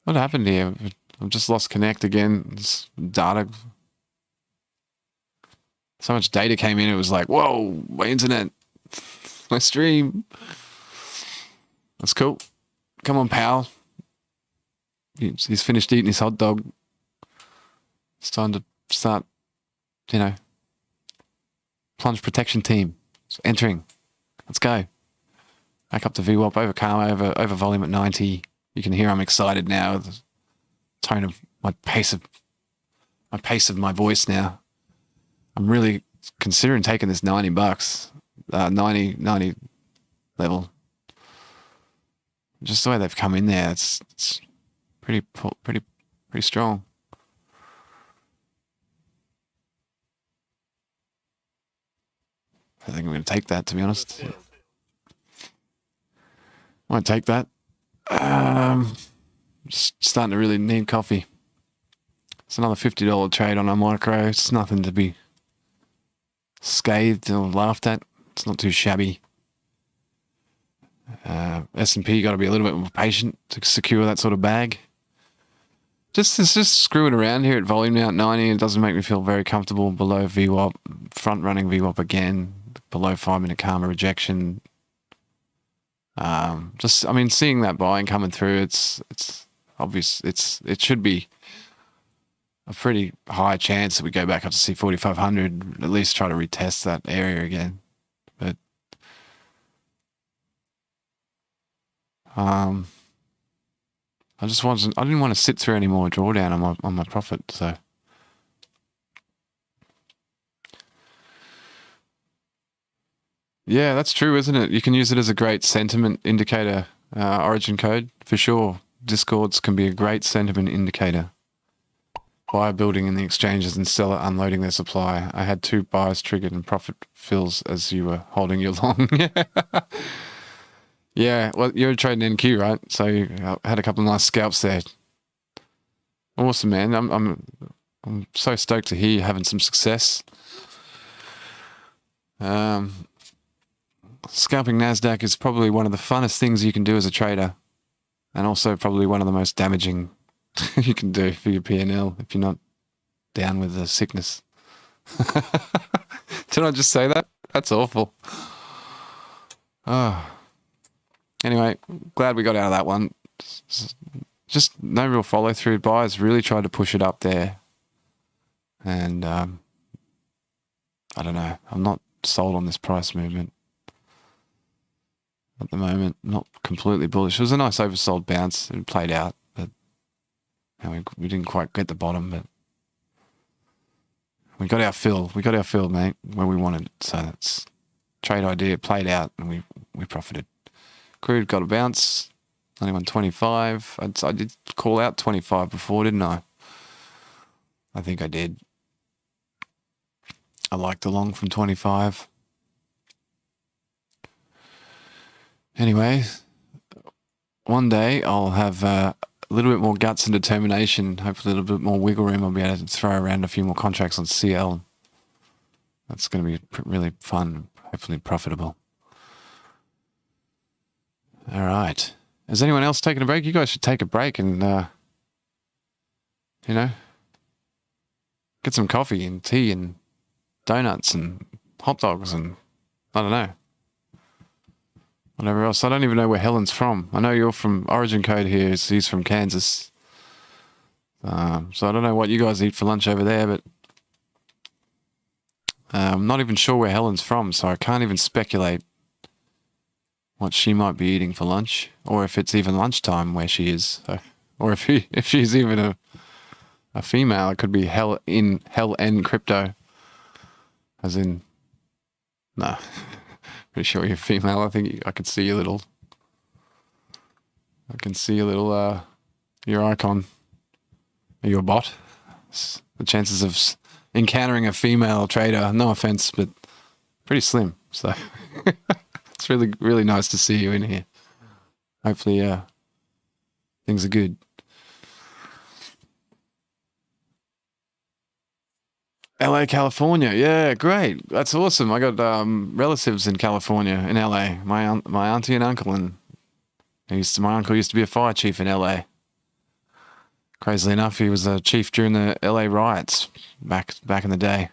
What happened here? I've just lost connect again. This data. So much data came in. It was like, whoa, my internet, my stream. That's cool. Come on, pal. He's finished eating his hot dog. It's time to start, plunge protection team. It's entering. Let's go. Back up to VWAP, over karma, over volume at 90. You can hear I'm excited now. The tone of my pace of my voice now. I'm really considering taking this $90, 90 level. Just the way they've come in there, it's pretty strong. I think I'm going to take that, to be honest. I might take that. Just starting to really need coffee. It's another $50 trade on a micro. It's nothing to be scathed or laughed at. It's not too shabby. S&P got to be a little bit more patient to secure that sort of bag. It's just screwing around here at volume now at 90. It doesn't make me feel very comfortable. Below VWAP, front running VWAP again. Below 5-minute karma rejection. Seeing that buying coming through, it's obvious. It should be a pretty high chance that we go back up to see 4,500. At least try to retest that area again. But I didn't want to sit through any more drawdown on my profit. So yeah, that's true, isn't it? You can use it as a great sentiment indicator. Origin code for sure. Discords can be a great sentiment indicator. buyer building in the exchanges and seller unloading their supply. I had 2 buyers triggered and profit fills as you were holding your long. Yeah, well, you're trading NQ, right? So you had a couple of nice scalps there. Awesome, man. I'm so stoked to hear you having some success. Scalping NASDAQ is probably one of the funnest things you can do as a trader, and also probably one of the most damaging you can do for your P&L if you're not down with the sickness. Did I just say that? That's awful. Oh. Anyway, glad we got out of that one. Just no real follow through. Buyers really tried to push it up there. And I don't know. I'm not sold on this price movement at the moment. Not completely bullish. It was a nice oversold bounce. It played out, but we didn't quite get the bottom, but we got our fill. We got our fill, mate, where we wanted. So that's trade idea. It played out, and we profited. Crude got a bounce. 91.25. I did call out 25 before, didn't I? I think I did. I liked the long from 25. Anyway, one day I'll have a little bit more guts and determination, hopefully a little bit more wiggle room. I'll be able to throw around a few more contracts on CL. That's going to be really fun, hopefully profitable. All right. Has anyone else taken a break? You guys should take a break and, get some coffee and tea and donuts and hot dogs and, I don't know, whatever else. I don't even know where Helen's from. I know you're from Origin Code here. He's from Kansas. So I don't know what you guys eat for lunch over there, but I'm not even sure where Helen's from, so I can't even speculate what she might be eating for lunch, or if it's even lunchtime where she is, or if she's even a female. It could be hell N crypto, as in, nah, pretty sure you're female. I think I can see your little, your icon, your bot. The chances of encountering a female trader, no offense, but pretty slim. So. It's really, really nice to see you in here. Hopefully, things are good. LA, California. Yeah, great. That's awesome. I got relatives in California, in LA. My auntie and uncle, and my uncle used to be a fire chief in LA. Crazily enough, he was a chief during the LA riots back in the day.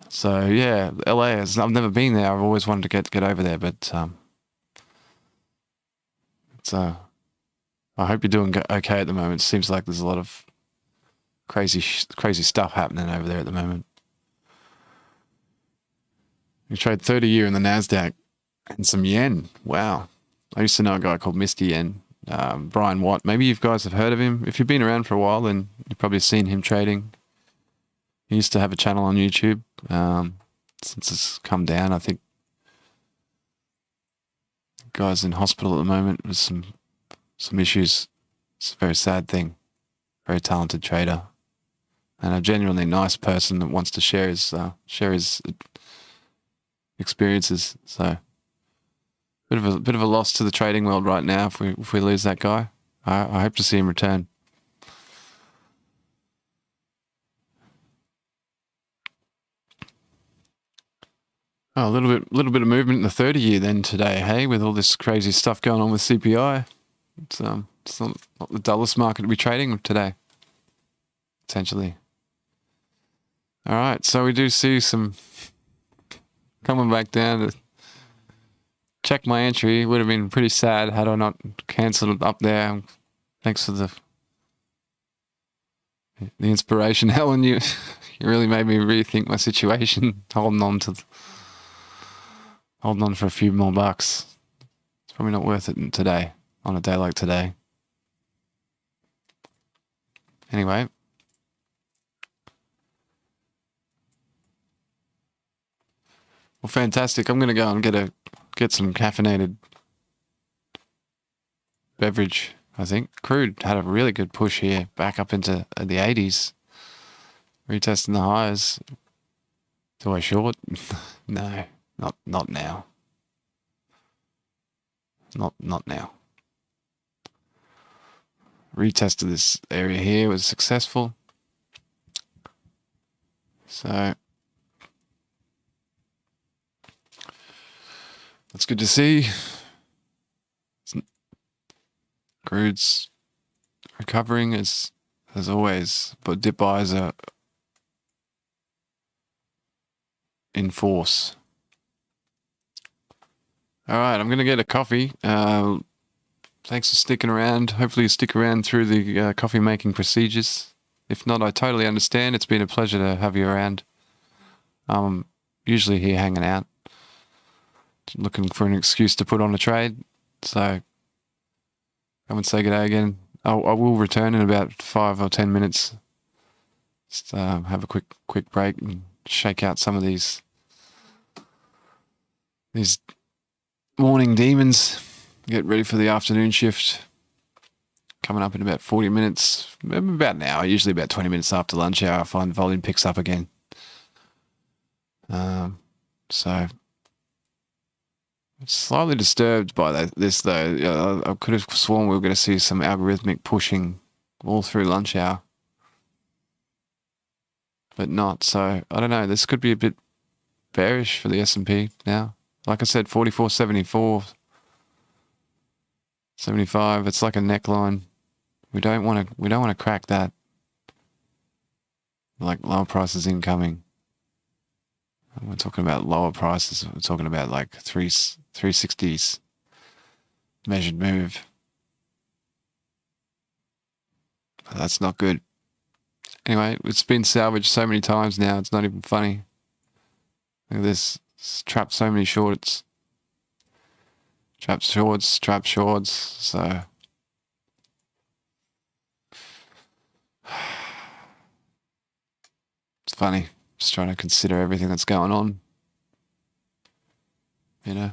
So yeah, LA is. I've never been there. I've always wanted to get over there, but it's. I hope you're doing okay at the moment. It seems like there's a lot of crazy stuff happening over there at the moment. You trade 30-year in the Nasdaq and some yen. Wow, I used to know a guy called Mr. Yen, Brian Watt. Maybe you guys have heard of him. If you've been around for a while, then you've probably seen him trading. He used to have a channel on YouTube. Since it's come down, I think the guy's in hospital at the moment with some issues. It's a very sad thing. Very talented trader, and a genuinely nice person that wants to share his experiences. So, bit of a loss to the trading world right now if we lose that guy. I hope to see him return. Oh, a little bit of movement in the 30-year then today, hey, with all this crazy stuff going on with CPI. It's not the dullest market to be trading today, potentially. All right, so we do see some coming back down to check my entry. Would have been pretty sad had I not cancelled it up there. Thanks for the inspiration, Helen. You really made me rethink my situation. Holding on for a few more bucks. It's probably not worth it today, on a day like today. Anyway. Well, fantastic. I'm going to go and get some caffeinated beverage. I think crude had a really good push here, back up into the 80s. Retesting the highs. Do I short? No, not now. Not now. Retest of this area here was successful. So that's good to see. Crude's recovering as always, but dip buys are in force. All right, I'm going to get a coffee. Thanks for sticking around. Hopefully you stick around through the coffee making procedures. If not, I totally understand. It's been a pleasure to have you around. Usually here hanging out, looking for an excuse to put on a trade. So come and say good day again. I will return in about 5 or 10 minutes. Just have a quick break and shake out some of these morning demons. Get ready for the afternoon shift. Coming up in about 40 minutes, about an hour, usually about 20 minutes after lunch hour, I find the volume picks up again. So slightly disturbed by this though. I could have sworn we were going to see some algorithmic pushing all through lunch hour, but not. So I don't know. This could be a bit bearish for the S&P now. Like I said, 44.74, 75. It's like a neckline. We don't want to crack that. Like lower prices incoming. We're talking about lower prices. We're talking about like 360s measured move. But that's not good. Anyway, it's been salvaged so many times now. It's not even funny. Look at this. It's trapped so many shorts. Trapped shorts. So it's funny. Just trying to consider everything that's going on. You know.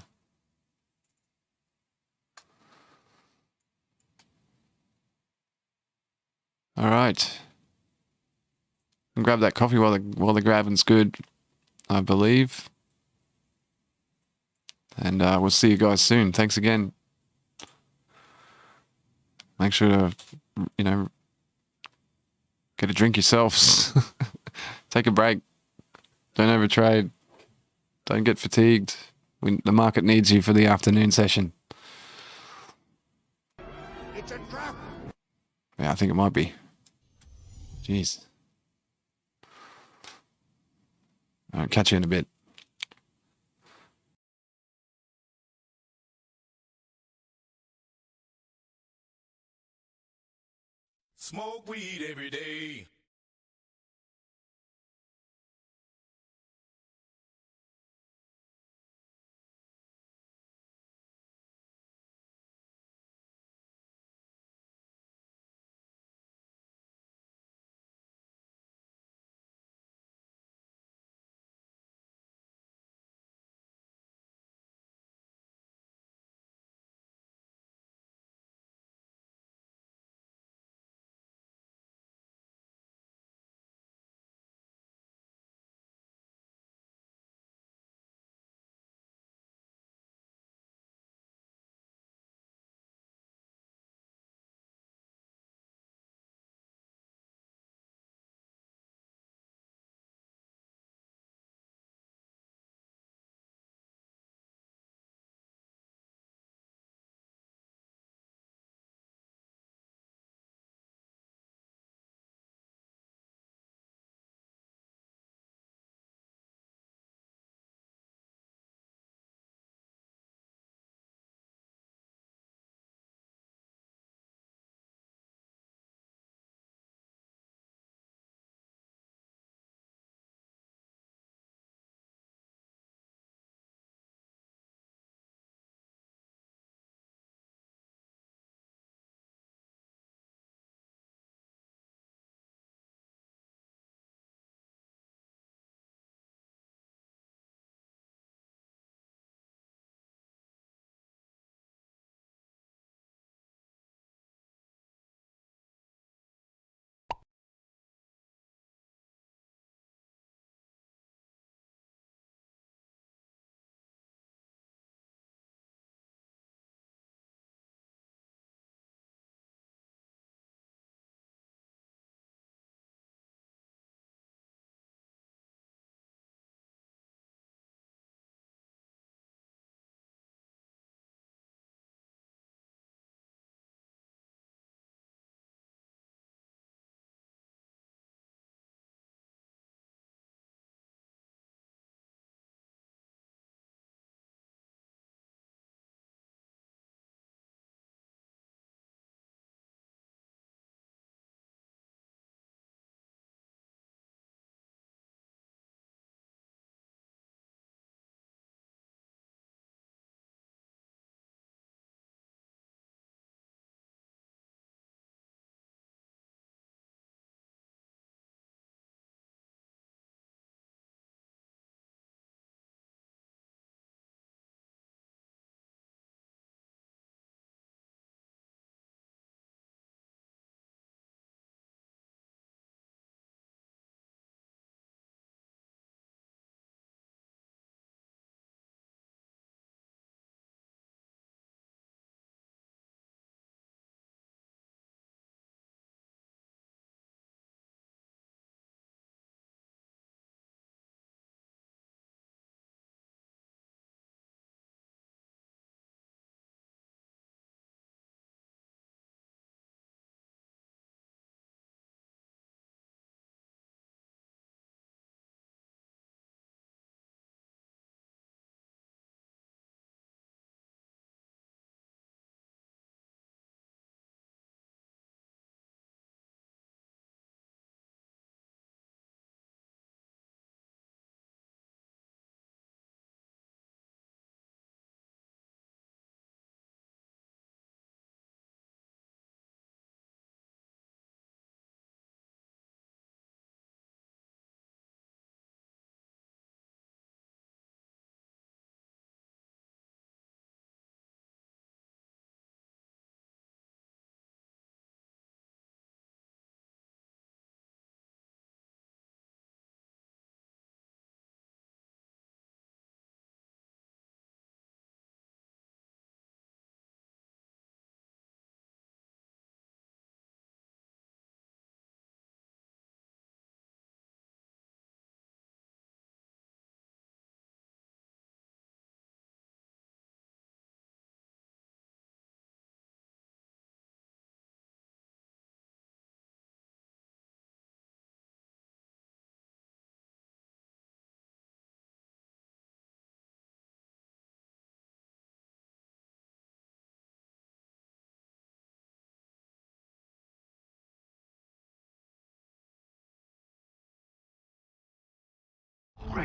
All right. And grab that coffee while the grabbing's good, I believe. And we'll see you guys soon. Thanks again. Make sure to, get a drink yourselves. Take a break. Don't overtrade. Don't get fatigued. The market needs you for the afternoon session. It's a trap. Yeah, I think it might be. Jeez. I'll catch you in a bit. Smoke weed every day.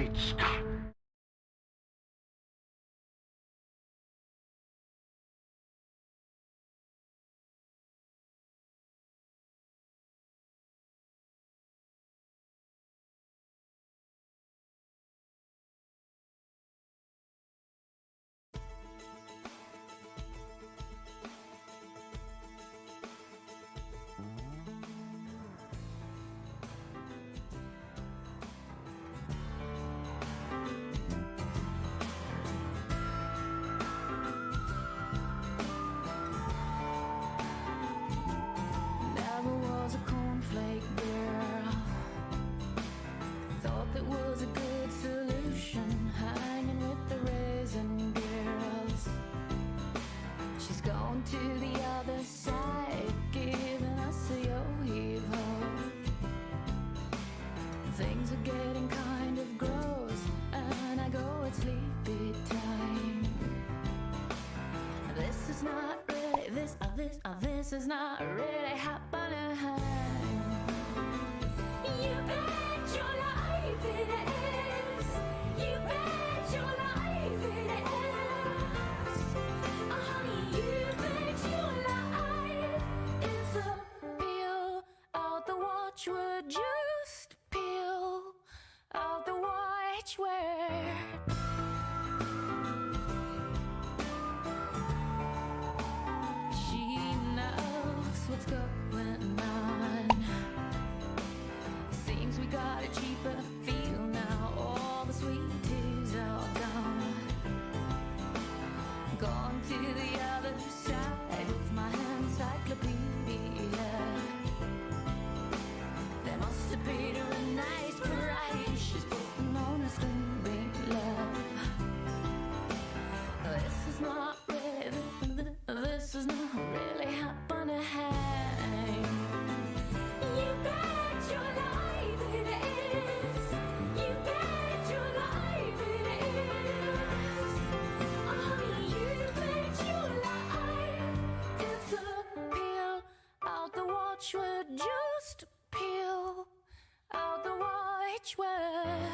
Great Scott! Never was a cornflake girl. Thought that was a good solution, hanging with the raisin girls. She's gone to the other side, giving us a yo-heave-ho. Things are getting kind of gross, and I go at sleepy time. This is not really, this is not really happening. You bet your life it is. You bet your life it is. Oh, honey, you bet your life it's a peel out the watchword. Just peel out the watchword. She knows what's going on. Seems we got a cheaper feel now. All the sweet teas are gone. Gone to the other side with my encyclopedia. They must have paid her a nice price. She's putting on a string big love. This is not really, this is not really happening. You bet your life it is. You bet your life it is. Oh, honey, you bet your life it's a peel out the watchword. Just peel out the watchword.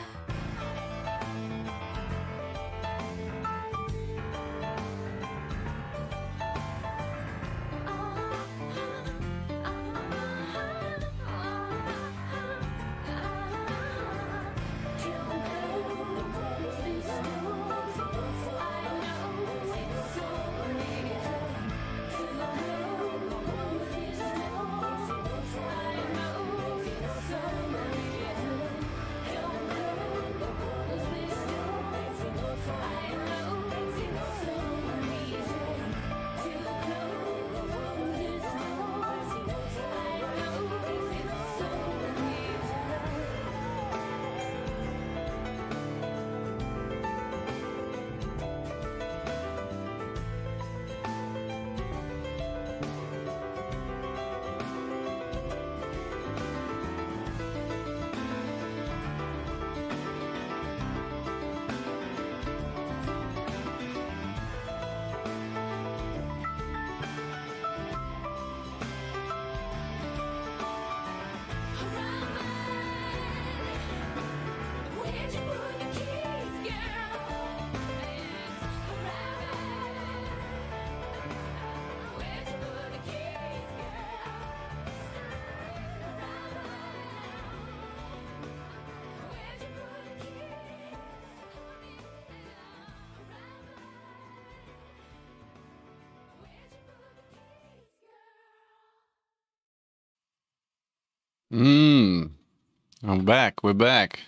I'm back. We're back.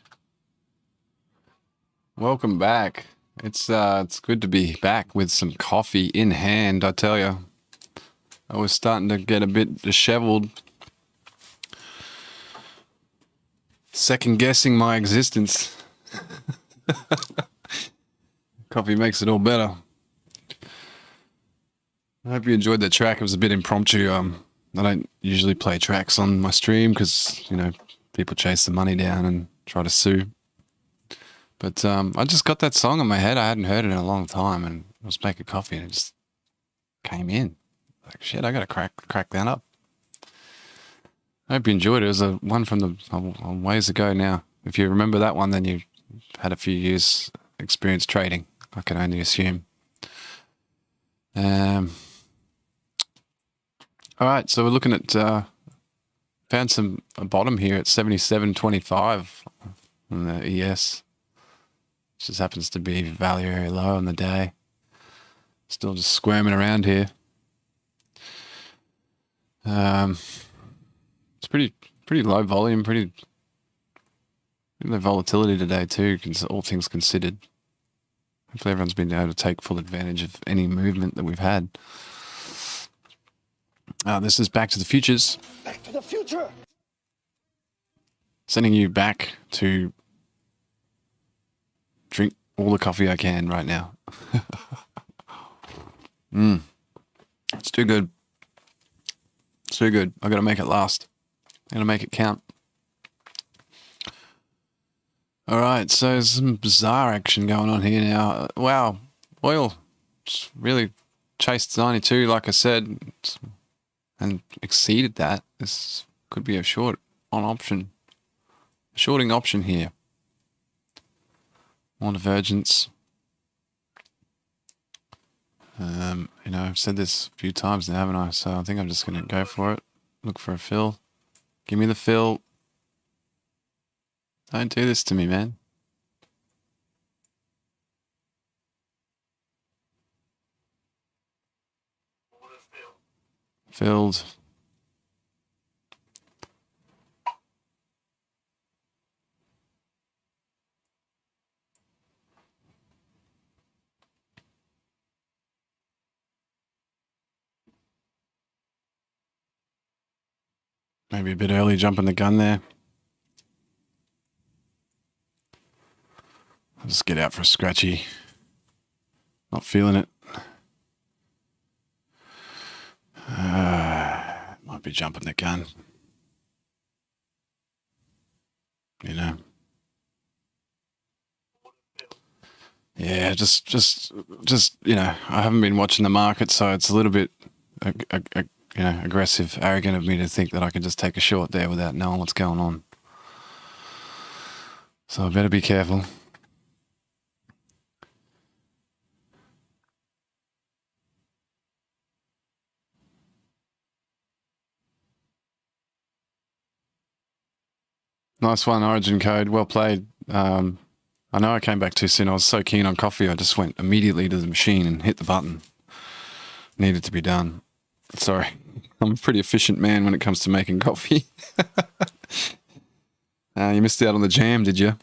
Welcome back. It's good to be back with some coffee in hand, I tell you. I was starting to get a bit disheveled. Second guessing my existence. Coffee makes it all better. I hope you enjoyed the track. It was a bit impromptu. I don't usually play tracks on my stream because, you know, people chase the money down and try to sue. But I just got that song in my head. I hadn't heard it in a long time, and I was making coffee and it just came in. Like, shit, I gotta crack that up. I hope you enjoyed it. It was one from the ways ago now. If you remember that one, then you had a few years experience trading, I can only assume. All right, so we're looking at found a bottom here at 77.25 on the ES. Just happens to be value area low on the day. Still just squirming around here. It's pretty low volume, pretty low volatility today too, all things considered. Hopefully everyone's been able to take full advantage of any movement that we've had. This is Back to the Futures. Back to the future. Sending you back to drink all the coffee I can right now. It's too good. It's too good. I got to make it last. I got to make it count. All right, so there's some bizarre action going on here now. Wow, oil just really chased 92, like I said, and exceeded that. This could be a short on option, a shorting option here. More divergence. You know, I've said this a few times now, haven't I? So I think I'm just going to go for it. Look for a fill. Give me the fill. Don't do this to me, man. Filled. Maybe a bit early jumping the gun there. I'll just get out for a scratchy. Not feeling it. Might be jumping the gun. You know. Yeah, just you know, I haven't been watching the market, so it's a little bit you know, aggressive, arrogant of me to think that I can just take a short there without knowing what's going on. So I better be careful. Nice one, Origin Code. Well played. I know I came back too soon. I was so keen on coffee, I just went immediately to the machine and hit the button. Needed to be done. Sorry. I'm a pretty efficient man when it comes to making coffee. You missed out on the jam, did you?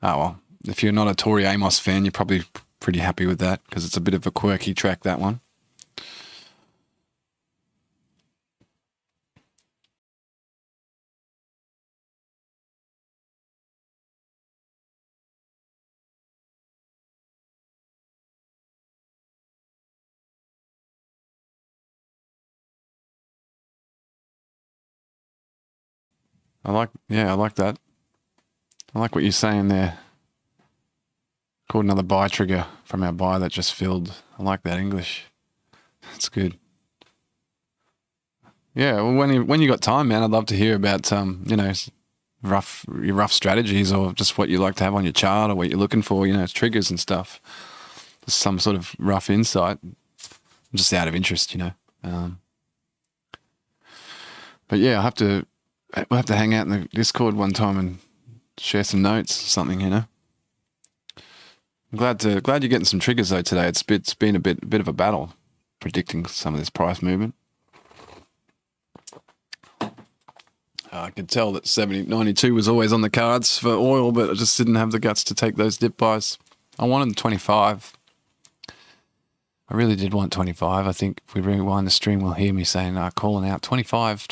Oh, well. If you're not a Tori Amos fan, you're probably pretty happy with that, because it's a bit of a quirky track, that one. I like that. I like what you're saying there. Called another buy trigger from our buy that just filled. I like that English. That's good. Yeah, well, when you got time, man, I'd love to hear about you know, your rough strategies, or just what you like to have on your chart, or what you're looking for, you know, triggers and stuff. Just some sort of rough insight, just out of interest, you know. But yeah, we'll have to hang out in the Discord one time and share some notes or something, you know. I'm glad you're getting some triggers though today. It's been a bit of a battle predicting some of this price movement. I could tell that 92 was always on the cards for oil, but I just didn't have the guts to take those dip buys. I wanted 25. I really did want 25. I think if we rewind the stream, we'll hear me saying, calling out 25,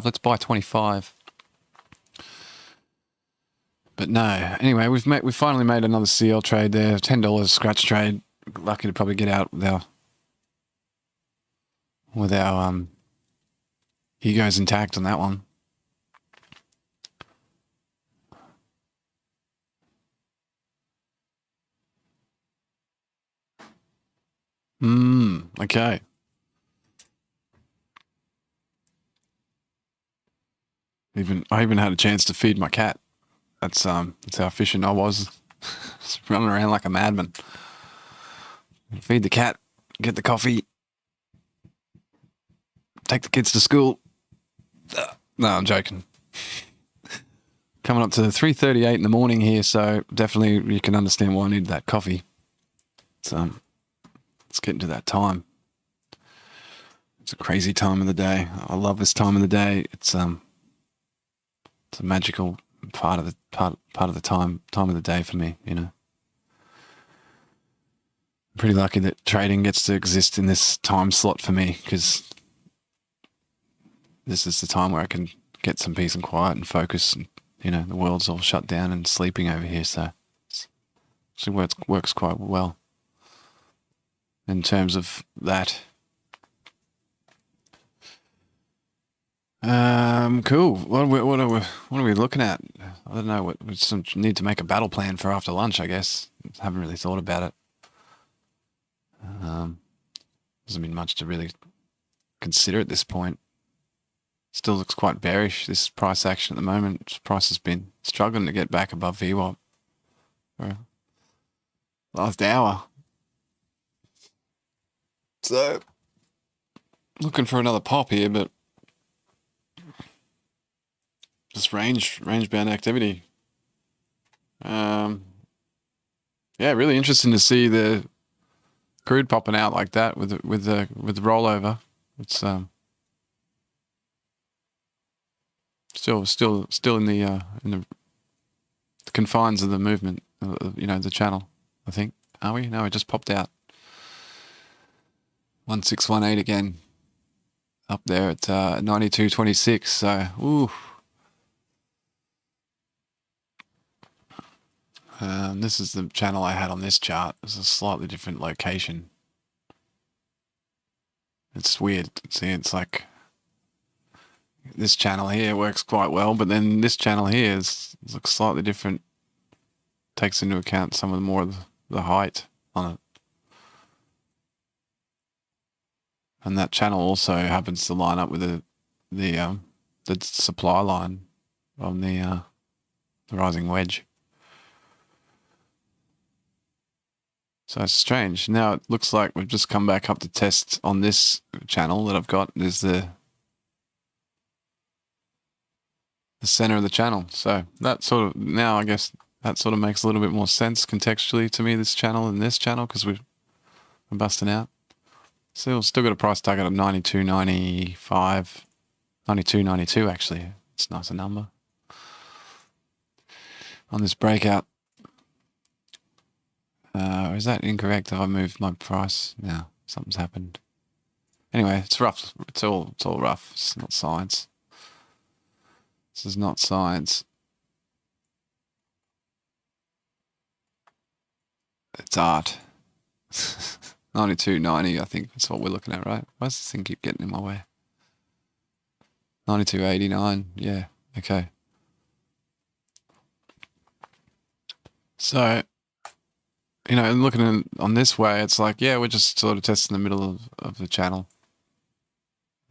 let's buy 25. But no. Anyway, we've finally made another CL trade there. $10 scratch trade. Lucky to probably get out with our egos intact on that one. Okay. I even had a chance to feed my cat. That's how efficient I was. Just running around like a madman. Feed the cat, get the coffee, take the kids to school. No, I'm joking. Coming up to 3:38 in the morning here, so definitely you can understand why I need that coffee. It's getting to that time. It's a crazy time of the day. I love this time of the day. It's a magical part of the time of the day for me, you know. I'm pretty lucky that trading gets to exist in this time slot for me, because this is the time where I can get some peace and quiet and focus. And, you know, the world's all shut down and sleeping over here, so it actually works quite well in terms of that. Cool. What are we looking at? I don't know. We need to make a battle plan for after lunch, I guess. Haven't really thought about it. Doesn't mean much to really consider at this point. Still looks quite bearish, this price action at the moment. Price has been struggling to get back above VWAP for last hour. So, looking for another pop here, but just range bound activity. Yeah, really interesting to see the crude popping out like that with the rollover. It's still in the confines of the movement, you know, the channel, I think. Are we? No, it just popped out. 1618 again, up there at 92.26. So, ooh. This is the channel I had on this chart. It's a slightly different location. It's weird. See, it's like this channel here works quite well, but then this channel here looks slightly different. Takes into account some of the more of the height on it. And that channel also happens to line up with the supply line on the rising wedge. So it's strange. Now it looks like we've just come back up to test on this channel that I've got. There's the center of the channel. So that sort of, now I guess that sort of makes a little bit more sense contextually to me, this channel and this channel, because we're busting out. Still got a price target of 92.95, 92.92 actually. It's a nicer number on this breakout. Is that incorrect? Have I moved my price? No, something's happened. Anyway, it's rough. It's all rough. It's not science. This is not science. It's art. 92.90, I think that's what we're looking at, right? Why does this thing keep getting in my way? 92.89, yeah, okay. So, you know, looking on this way, it's like, yeah, we're just sort of testing the middle of the channel.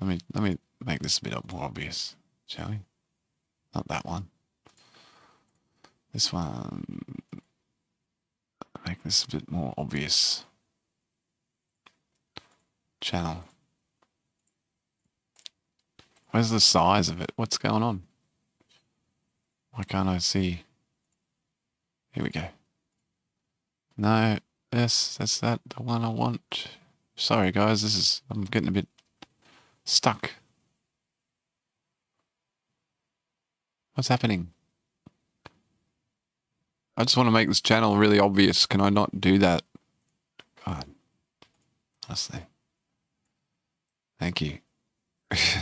Let me make this a bit more obvious, shall we? Not that one. This one. Make this a bit more obvious. Channel. Where's the size of it? What's going on? Why can't I see? Here we go. No, yes, that's the one I want. Sorry guys, I'm getting a bit stuck. What's happening? I just want to make this channel really obvious. Can I not do that? God, honestly. Thank you.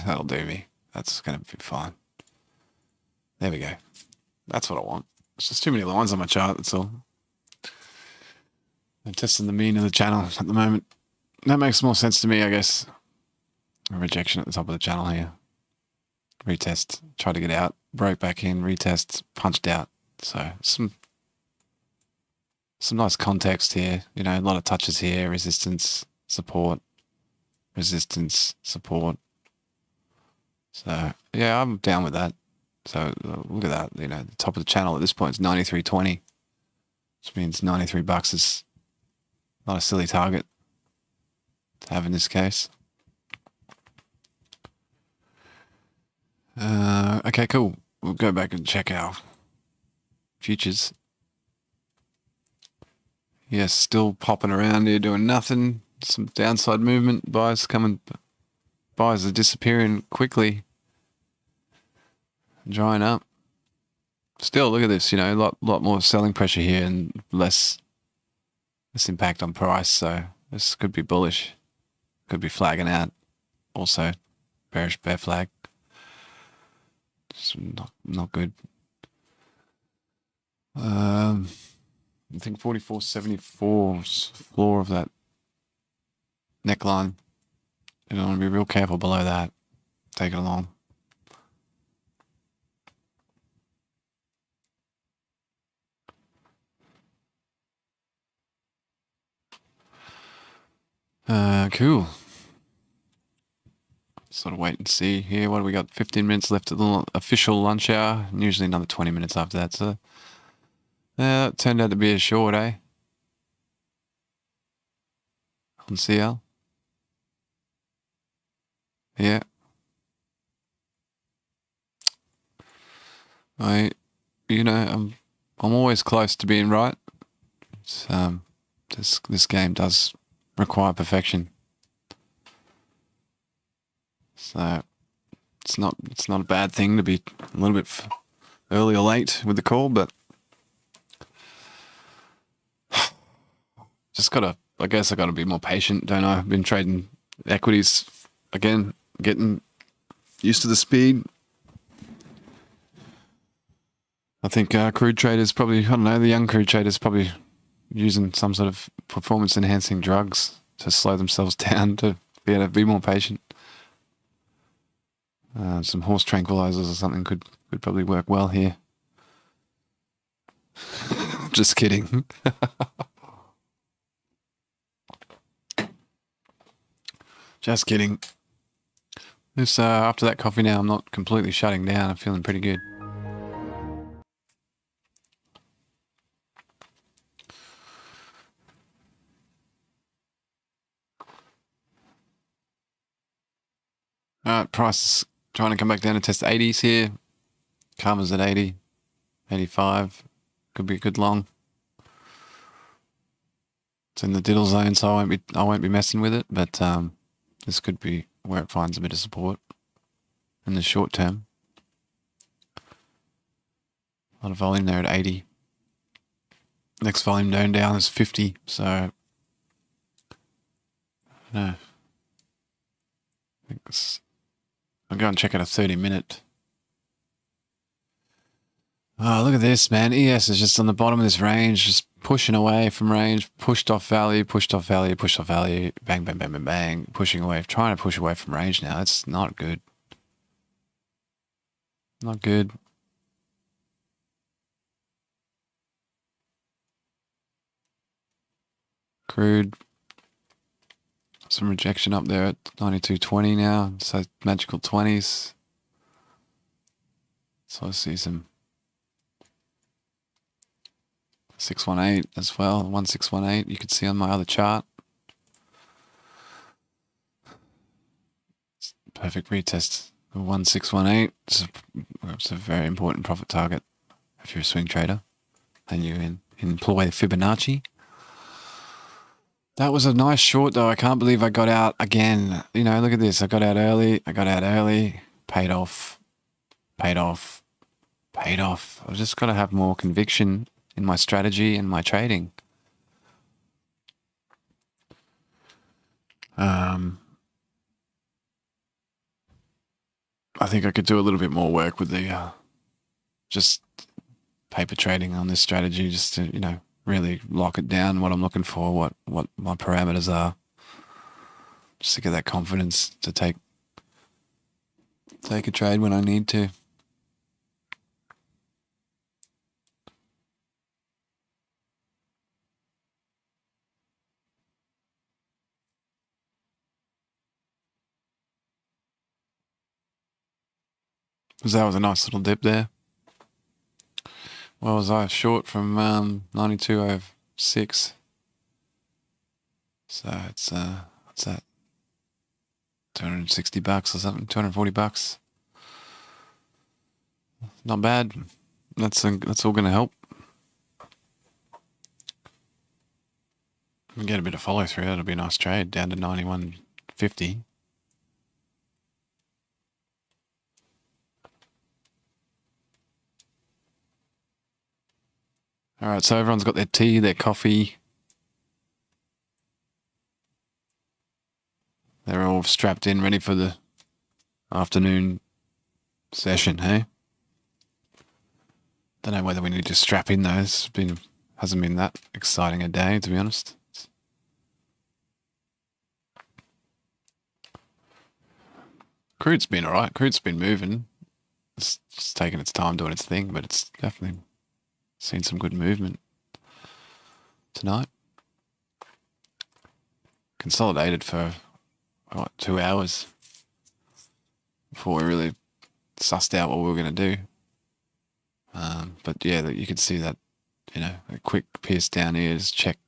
That'll do me. That's going to be fine. There we go. That's what I want. It's just too many lines on my chart, that's all. I'm testing the mean of the channel at the moment. That makes more sense to me, I guess. A rejection at the top of the channel here. Retest, try to get out, broke back in, retest, punched out. So some nice context here. You know, a lot of touches here, resistance, support, resistance, support. So yeah, I'm down with that. So look at that. You know, the top of the channel at this point is 93.20, which means $93 is not a silly target to have in this case. Okay, cool. We'll go back and check our futures. Yes, still popping around here doing nothing. Some downside movement. Buyers coming. Buyers are disappearing quickly. Drying up. Still, look at this. You know, a lot more selling pressure here and less impact on price. So this could be bullish. Could be flagging out. Also, bearish bear flag. It's not good. I think 44.74's floor of that neckline. You don't want to be real careful below that. Take it along. Cool. Sort of wait and see here. What do we got? 15 minutes left of the official lunch hour. And usually another 20 minutes after that. So, yeah, that turned out to be a short, eh? On CL. Yeah. You know, I'm always close to being right. It's, this game does require perfection. So it's not a bad thing to be a little bit early or late with the call, but just I guess I gotta be more patient, don't I? I've been trading equities again, getting used to the speed. I think crude traders probably, I don't know, the young crude traders probably using some sort of performance enhancing drugs to slow themselves down to be able to be more patient. Some horse tranquilizers or something could probably work well here. Just kidding. Just kidding. This after that coffee now, I'm not completely shutting down. I'm feeling pretty good. Alright, price is trying to come back down and test 80s here. Karma's at 80, 85. Could be a good long. It's in the diddle zone, so I won't be messing with it, but this could be where it finds a bit of support in the short term. A lot of volume there at 80. Next volume down is 50, so no. I'll go and check out a 30-minute. Oh, look at this, man. ES is just on the bottom of this range, just pushing away from range, pushed off value, pushed off value, pushed off value, bang, bang, bang, bang, bang, pushing away, trying to push away from range now. It's not good. Not good. Crude. Some rejection up there at 92.20 now. So magical 20s. So I see some 618 as well. 1618 you could see on my other chart. Perfect retest of 1618. It's a very important profit target if you're a swing trader and you employ Fibonacci. That was a nice short though. I can't believe I got out again. You know, look at this. I got out early. Paid off. I've just got to have more conviction in my strategy and my trading. I think I could do a little bit more work with the just paper trading on this strategy, just to, you know, really lock it down, what I'm looking for, what my parameters are, just to get that confidence to take a trade when I need to. Because that was a nice little dip there. Well, was I short from 92.06? So it's what's that? $260 or something, $240. Not bad. That's all going to help. We get a bit of follow through. That'll be a nice trade down to 91.50. All right, so everyone's got their tea, their coffee. They're all strapped in, ready for the afternoon session, hey? Don't know whether we need to strap in though. Hasn't been that exciting a day, to be honest. Crude's been alright. Crude's been moving. It's just taking its time doing its thing, but it's definitely seen some good movement tonight. Consolidated for, what, 2 hours before we really sussed out what we were going to do. But yeah, you could see that, you know, a quick pierce down here is check.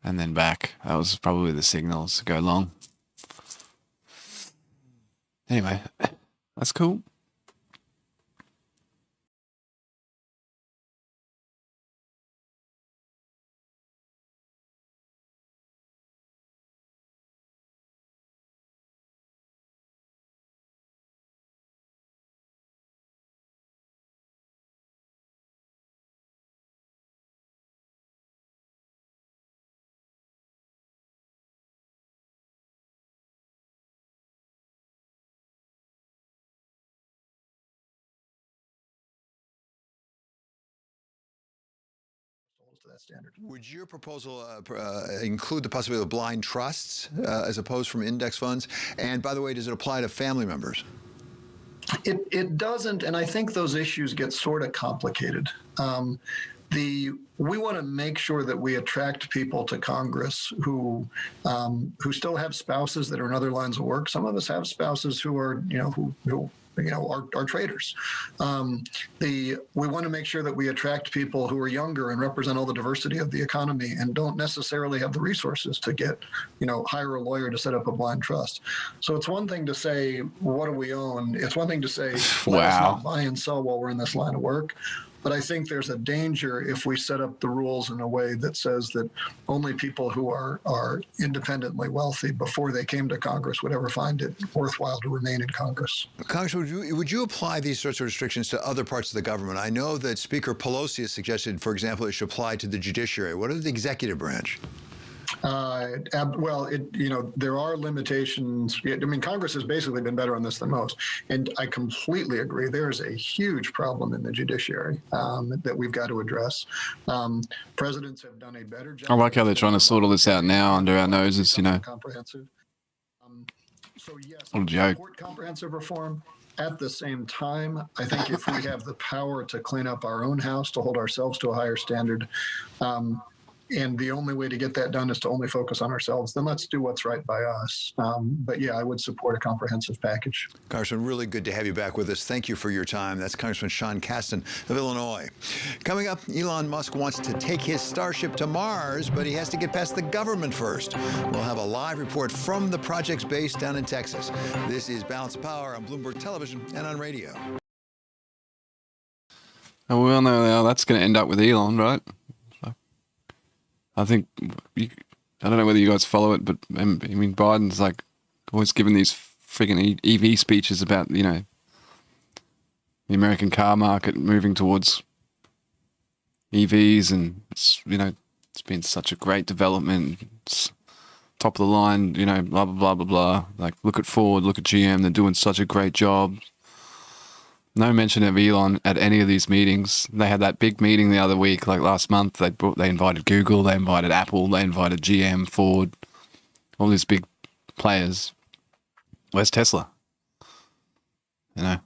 And then back. That was probably the signals to go long. Anyway, that's cool. To that standard. Would your proposal include the possibility of blind trusts as opposed from index funds? And by the way, does it apply to family members? It doesn't, and I think those issues get sort of complicated. We want to make sure that we attract people to Congress who still have spouses that are in other lines of work. Some of us have spouses who are, are traders. We want to make sure that we attract people who are younger and represent all the diversity of the economy and don't necessarily have the resources to hire a lawyer to set up a blind trust. So it's one thing to say, what do we own? It's one thing to say, let us not buy and sell while we're in this line of work. But I think there's a danger if we set up the rules in a way that says that only people who are independently wealthy before they came to Congress would ever find it worthwhile to remain in Congress. Congressman, would you apply these sorts of restrictions to other parts of the government? I know that Speaker Pelosi has suggested, for example, it should apply to the judiciary. What about the executive branch? There are limitations. I mean, Congress has basically been better on this than most. And I completely agree. There is a huge problem in the judiciary that we've got to address. Presidents have done a better job. I like how they're trying to sort all this out now under our noses, Comprehensive. So yes, what a joke. Support comprehensive reform. At the same time, I think if we have the power to clean up our own house, to hold ourselves to a higher standard, and the only way to get that done is to only focus on ourselves, then let's do what's right by us. But yeah, I would support a comprehensive package. Congressman, really good to have you back with us. Thank you for your time. That's Congressman Sean Casten of Illinois. Coming up, Elon Musk wants to take his Starship to Mars, but he has to get past the government first. We'll have a live report from the project's base down in Texas. This is Balance of Power on Bloomberg Television and on radio. And we all know how that's going to end up with Elon, right? I think, I don't know whether you guys follow it, but I mean, Biden's like always giving these friggin' EV speeches about, the American car market moving towards EVs, and it's been such a great development. It's top of the line, blah, blah, blah, blah, blah. Like, look at Ford, look at GM, they're doing such a great job. No mention of Elon at any of these meetings. They had that big meeting the other week, like last month. They invited Google, they invited Apple, they invited GM, Ford, all these big players. Where's Tesla? They're not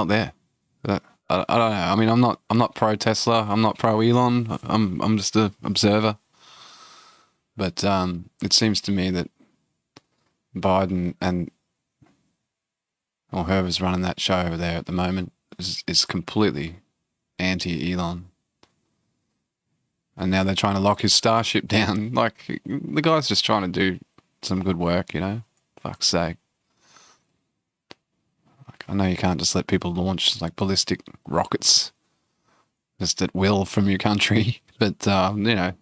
there. I don't know. I mean, I'm not pro Tesla. I'm not pro Elon. I'm just an observer. But it seems to me that Biden and or whoever's running that show over there at the moment is completely anti-Elon. And now they're trying to lock his Starship down. Like, the guy's just trying to do some good work, you know? Fuck's sake. Like, I know you can't just let people launch, like, ballistic rockets just at will from your country. But, you know,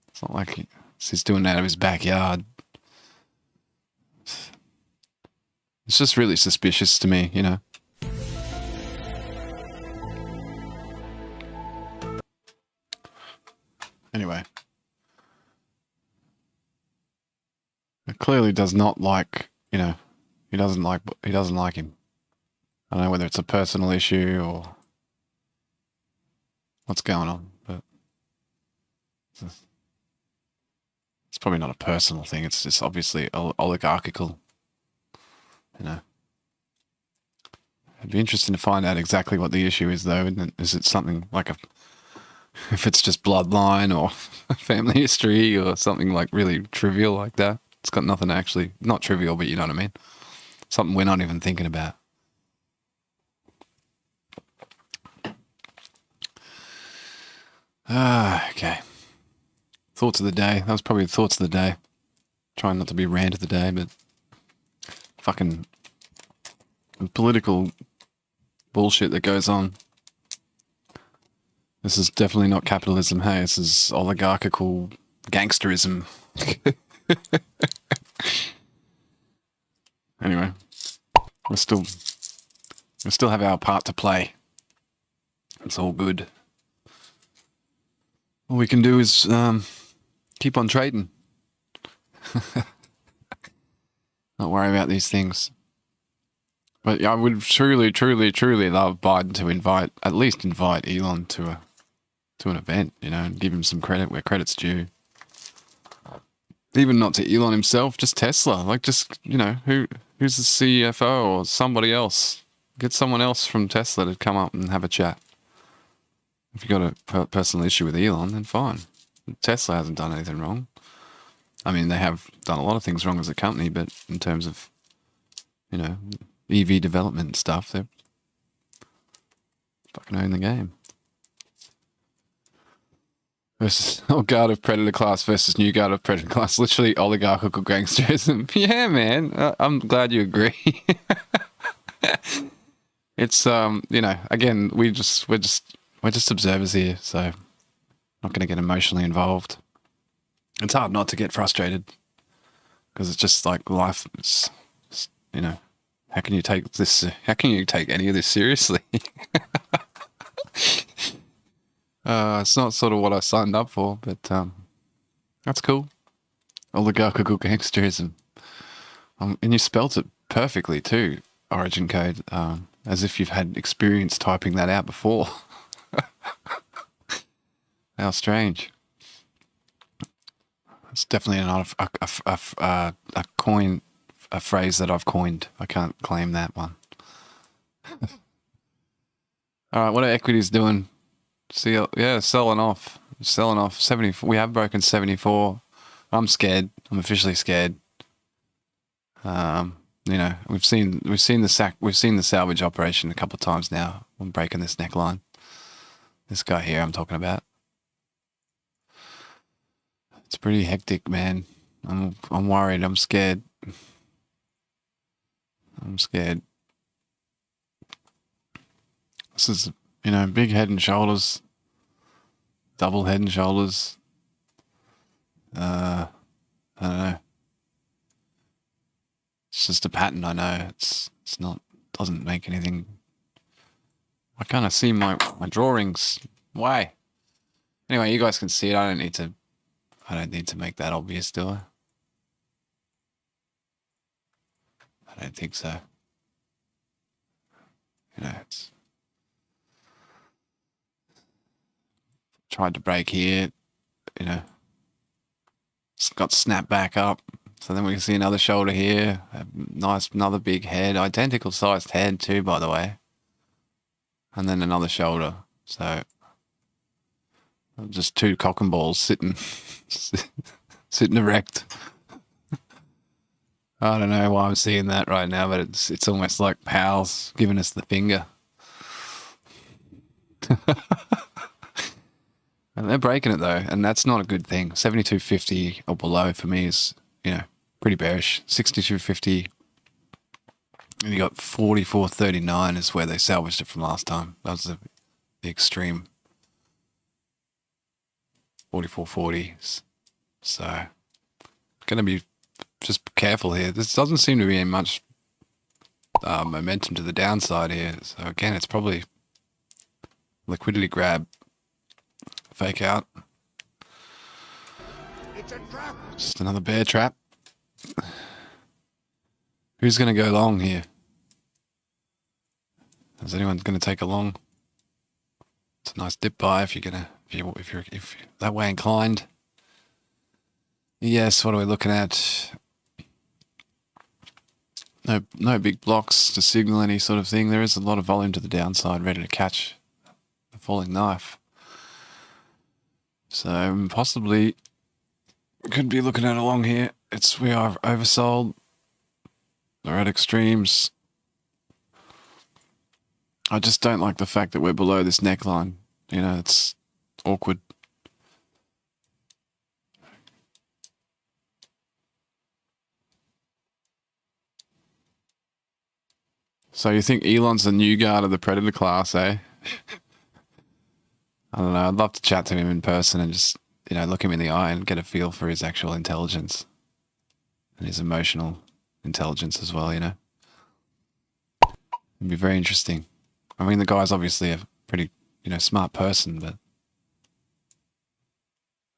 it's not like he's doing it out of his backyard. It's just really suspicious to me, you know? Anyway. It clearly does not like, you know, he doesn't like him. I don't know whether it's a personal issue or what's going on, but it's probably not a personal thing. It's just obviously oligarchical, you know. It'd be interesting to find out exactly what the issue is, though. Is it something like if it's just bloodline or family history or something like really trivial like that? It's got nothing actually, not trivial, but you know what I mean? Something we're not even thinking about. Okay. Thoughts of the day. That was probably the thoughts of the day. Trying not to be rant of the day, but fucking political bullshit that goes on. This is definitely not capitalism, hey. This is oligarchical gangsterism. Anyway, we still have our part to play. It's all good. All we can do is keep on trading. Not worry about these things. But I would truly, truly, truly love Biden to at least invite Elon to an event, you know, and give him some credit where credit's due. Even not to Elon himself, just Tesla. Like, just, you know, who's the CFO or somebody else? Get someone else from Tesla to come up and have a chat. If you got a personal issue with Elon, then fine. Tesla hasn't done anything wrong. I mean, they have done a lot of things wrong as a company, but in terms of, you know, EV development and stuff, they're fucking own the game. Versus old guard of predator class versus new guard of predator class. Literally oligarchical gangsterism. Yeah, man. I'm glad you agree. It's you know, again, we're just observers here, so not going to get emotionally involved. It's hard not to get frustrated because it's just like life. It's, you know, how can you take this? How can you take any of this seriously? It's not sort of what I signed up for, but that's cool. Oligarchical gangsterism. And you spelt it perfectly too, Origin Code, as if you've had experience typing that out before. How strange. It's definitely not a phrase that I've coined. I can't claim that one. All right, what are equities doing? See, yeah, selling off. 70. We have broken 74. I'm scared. I'm officially scared. You know, we've seen the salvage operation a couple of times now. I'm breaking this neckline. This guy here I'm talking about. It's pretty hectic, man. I'm worried. I'm scared. I'm scared. This is, you know, big head and shoulders, double head and shoulders. I don't know. It's just a pattern, I know. It's not, doesn't make anything. Why can't I see my drawings? Why? Anyway, you guys can see it. I don't need to make that obvious, do I? I don't think so. You know, it's tried to break here, you know, it's got snapped back up. So then we can see another shoulder here, nice, another big head, identical sized head too, by the way. And then another shoulder. So just two cock and balls sitting erect. I don't know why I'm seeing that right now, but it's almost like Powell's giving us the finger. And they're breaking it though, and that's not a good thing. 72.50 or below for me is, you know, pretty bearish. 62.50, and you got 44.39 is where they salvaged it from last time. That was the extreme. 44.40. So, gonna be just careful here. This doesn't seem to be much momentum to the downside here. So again, it's probably liquidity grab. Fake out. It's a trap. Just another bear trap. Who's going to go long here? Is anyone going to take a long? It's a nice dip buy if you're that way inclined. Yes, what are we looking at? No big blocks to signal any sort of thing. There is a lot of volume to the downside, ready to catch a falling knife. So possibly could be looking at a long here. We are oversold. We're at extremes. I just don't like the fact that we're below this neckline. You know, it's awkward. So you think Elon's the new guard of the predator class, eh? I don't know. I'd love to chat to him in person and just, you know, look him in the eye and get a feel for his actual intelligence and his emotional intelligence as well, you know. It'd be very interesting. I mean, the guy's obviously a pretty, you know, smart person, but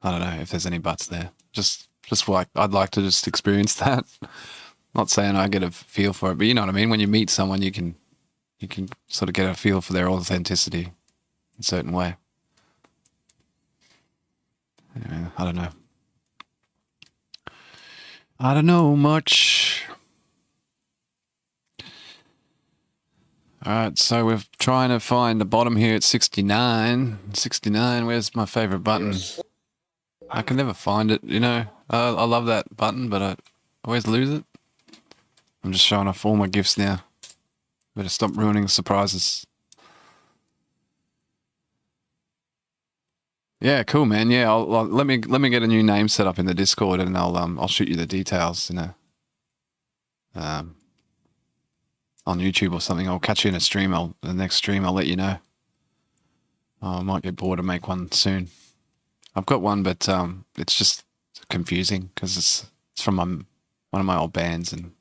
I don't know if there's any buts there. Just like I'd like to just experience that. Not saying I get a feel for it, but you know what I mean. When you meet someone, you can sort of get a feel for their authenticity in a certain way. Anyway, I don't know. I don't know much. All right, so we're trying to find the bottom here at 69. 69, where's my favorite button? I can never find it, you know. I love that button, but I always lose it. I'm just showing off all my gifts now. Better stop ruining the surprises. Yeah, cool, man. Yeah, let me get a new name set up in the Discord, and I'll shoot you the details, you know, on YouTube or something. I'll catch you in a stream. The next stream, I'll let you know. I might get bored and make one soon. I've got one, but it's just confusing because it's from one of my old bands, and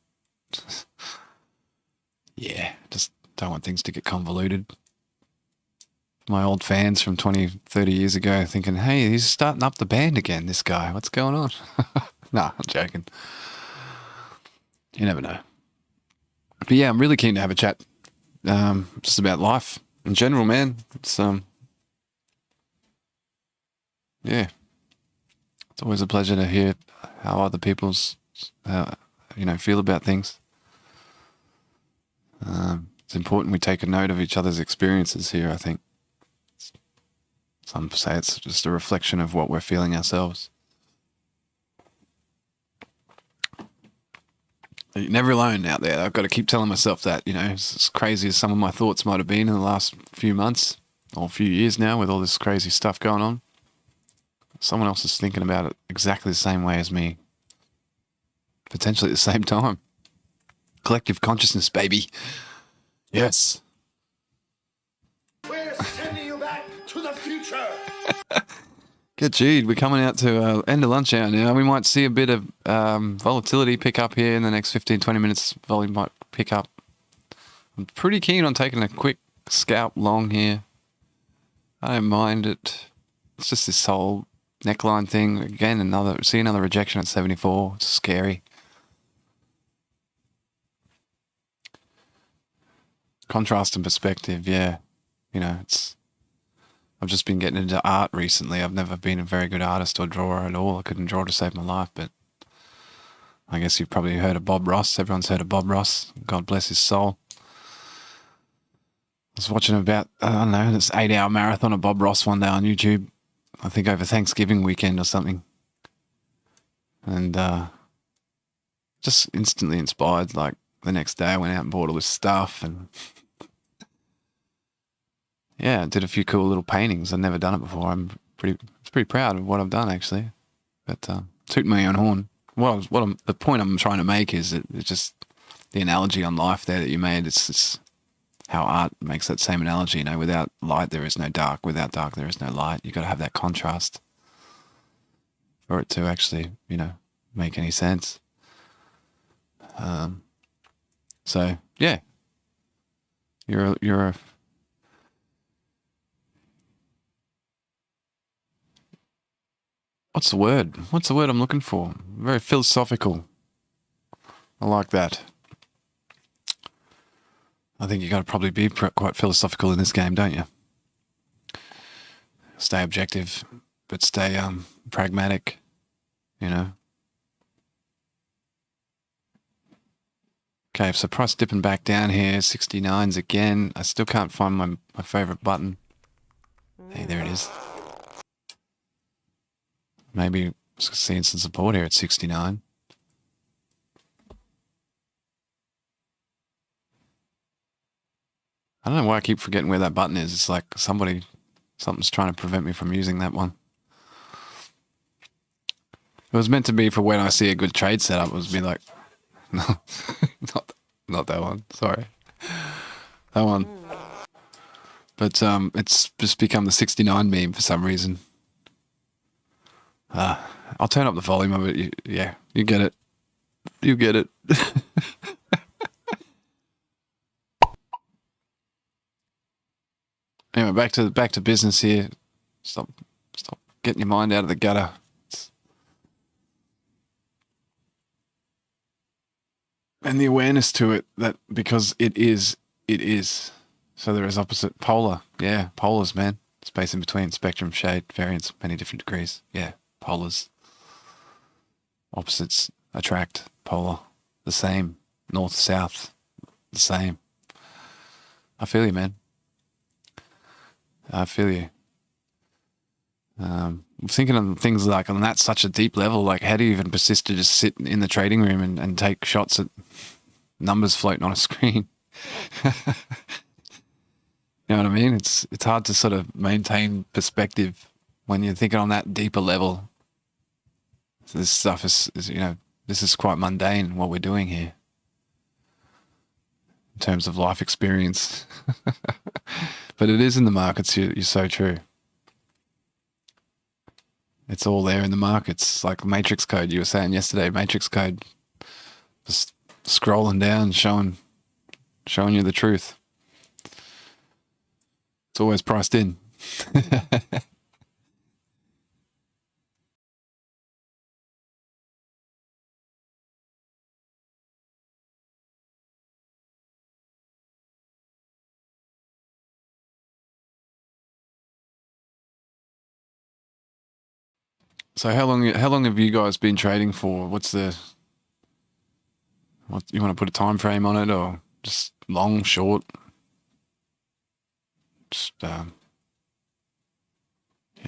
yeah, just don't want things to get convoluted. My old fans from 20, 30 years ago thinking, hey, he's starting up the band again, this guy. What's going on? Nah, I'm joking. You never know. But yeah, I'm really keen to have a chat just about life in general, man. It's yeah. It's always a pleasure to hear how other people's you know, feel about things. It's important we take a note of each other's experiences here, I think. Some say it's just a reflection of what we're feeling ourselves. You're never alone out there. I've got to keep telling myself that, you know, as crazy as some of my thoughts might have been in the last few months or few years now with all this crazy stuff going on. Someone else is thinking about it exactly the same way as me. Potentially at the same time. Collective consciousness, baby. Yes. We're sending you back to the future. Good G'd. We're coming out to end of lunch hour now. We might see a bit of volatility pick up here in the next 15, 20 minutes. Volume might pick up. I'm pretty keen on taking a quick scalp long here. I don't mind it. It's just this whole neckline thing. Again, see another rejection at 74. It's scary. Contrast and perspective, yeah. You know, I've just been getting into art recently. I've never been a very good artist or drawer at all. I couldn't draw to save my life, but I guess you've probably heard of Bob Ross. Everyone's heard of Bob Ross. God bless his soul. I was watching about, I don't know, this 8-hour marathon of Bob Ross one day on YouTube. I think over Thanksgiving weekend or something. And just instantly inspired. Like the next day I went out and bought all this stuff and yeah, did a few cool little paintings. I've never done it before. I'm pretty proud of what I've done actually. But toot my own horn. The point I'm trying to make is that it's just the analogy on life there that you made. It's how art makes that same analogy. You know, without light there is no dark. Without dark there is no light. You got to have that contrast for it to actually, you know, make any sense. So yeah, you're a what's the word? What's the word I'm looking for? Very philosophical. I like that. I think you got to probably be quite philosophical in this game, don't you? Stay objective, but stay pragmatic. You know. Okay, so price dipping back down here, 69s again. I still can't find my favorite button. Hey, there it is. Maybe seeing some support here at 69. I don't know why I keep forgetting where that button is. It's like something's trying to prevent me from using that one. It was meant to be for when I see a good trade setup. It was be like, no, not that one. Sorry, that one. But it's just become the 69 meme for some reason. I'll turn up the volume of it. Yeah, you get it. You get it. Anyway, back to business here. Stop getting your mind out of the gutter. And the awareness to it that because it is. So there is opposite polar. Yeah, polars, man. Space in between, spectrum, shade, variance, many different degrees. Yeah, polars. Opposites attract, polar, the same. North, south, the same. I feel you, man. I feel you. I'm thinking of things like on that such a deep level, like how do you even persist to just sit in the trading room and take shots at numbers floating on a screen? You know what I mean? It's hard to sort of maintain perspective when you're thinking on that deeper level. So this stuff is, you know, this is quite mundane what we're doing here in terms of life experience. But it is in the markets. You're so true. It's all there in the markets, like matrix code you were saying yesterday. Matrix code, just scrolling down, showing you the truth. It's always priced in. So how long have you guys been trading for? What you want to put a time frame on it, or just long, short? Just you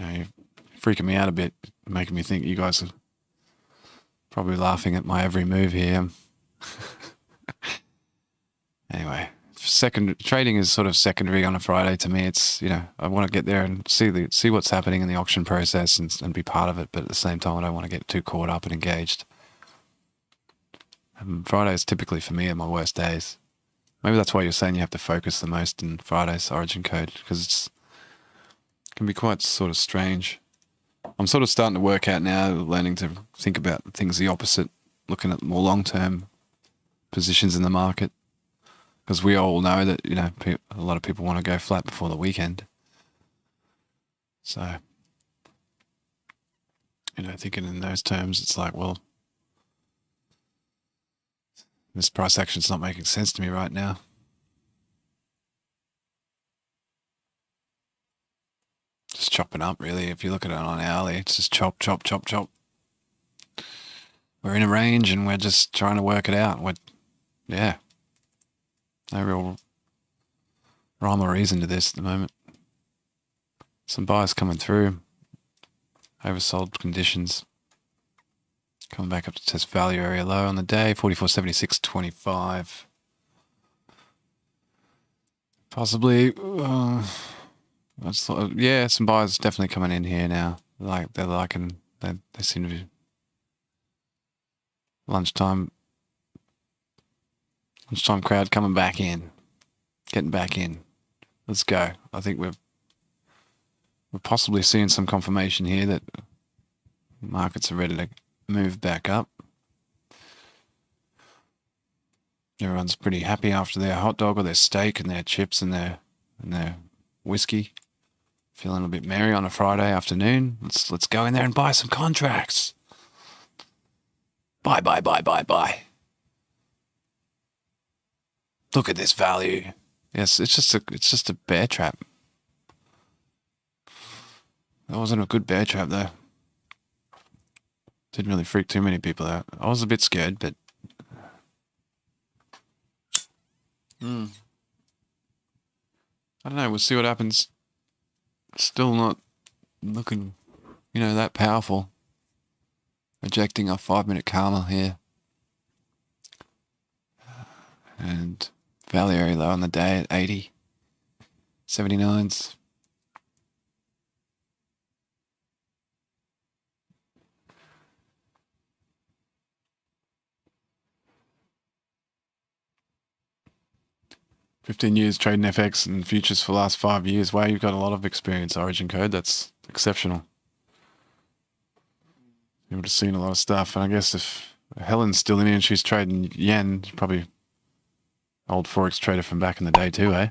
know, you're freaking me out a bit, making me think you guys are probably laughing at my every move here. Anyway, trading is sort of secondary on a Friday to me. It's, you know, I want to get there and see what's happening in the auction process and be part of it, but at the same time I don't want to get too caught up and engaged. Fridays typically for me are my worst days. Maybe that's why you're saying you have to focus the most in Friday's origin code, because it can be quite sort of strange. I'm sort of starting to work out now, learning to think about things the opposite, looking at more long-term positions in the market, because we all know that, you know, a lot of people want to go flat before the weekend. So, you know, thinking in those terms, it's like, well, this price action's not making sense to me right now. Just chopping up, really. If you look at it on hourly, it's just chop, chop, chop, chop. We're in a range and we're just trying to work it out. Yeah. No real rhyme or reason to this at the moment. Some buyers coming through. Oversold conditions. Coming back up to test value area low on the day, 44.76.25. Possibly, yeah, some buyers definitely coming in here now. They're liking, they seem to be lunchtime crowd coming back in, getting back in. Let's go. I think we're possibly seeing some confirmation here that markets are ready to move back up. Everyone's pretty happy after their hot dog or their steak and their chips and their whiskey. Feeling a bit merry on a Friday afternoon. Let's go in there and buy some contracts. Buy. Look at this value. Yes, it's just a bear trap. That wasn't a good bear trap though. Didn't really freak too many people out. I was a bit scared, but I don't know. We'll see what happens. Still not looking, that powerful. Rejecting our 5-minute karma here. And value area low on the day at 80. 79s. $15 years trading FX and futures for the last 5 years. Wow, you've got a lot of experience, Origin Code. That's exceptional. You would have seen a lot of stuff. And I guess if Helen's still in here and she's trading yen, probably old Forex trader from back in the day too, eh?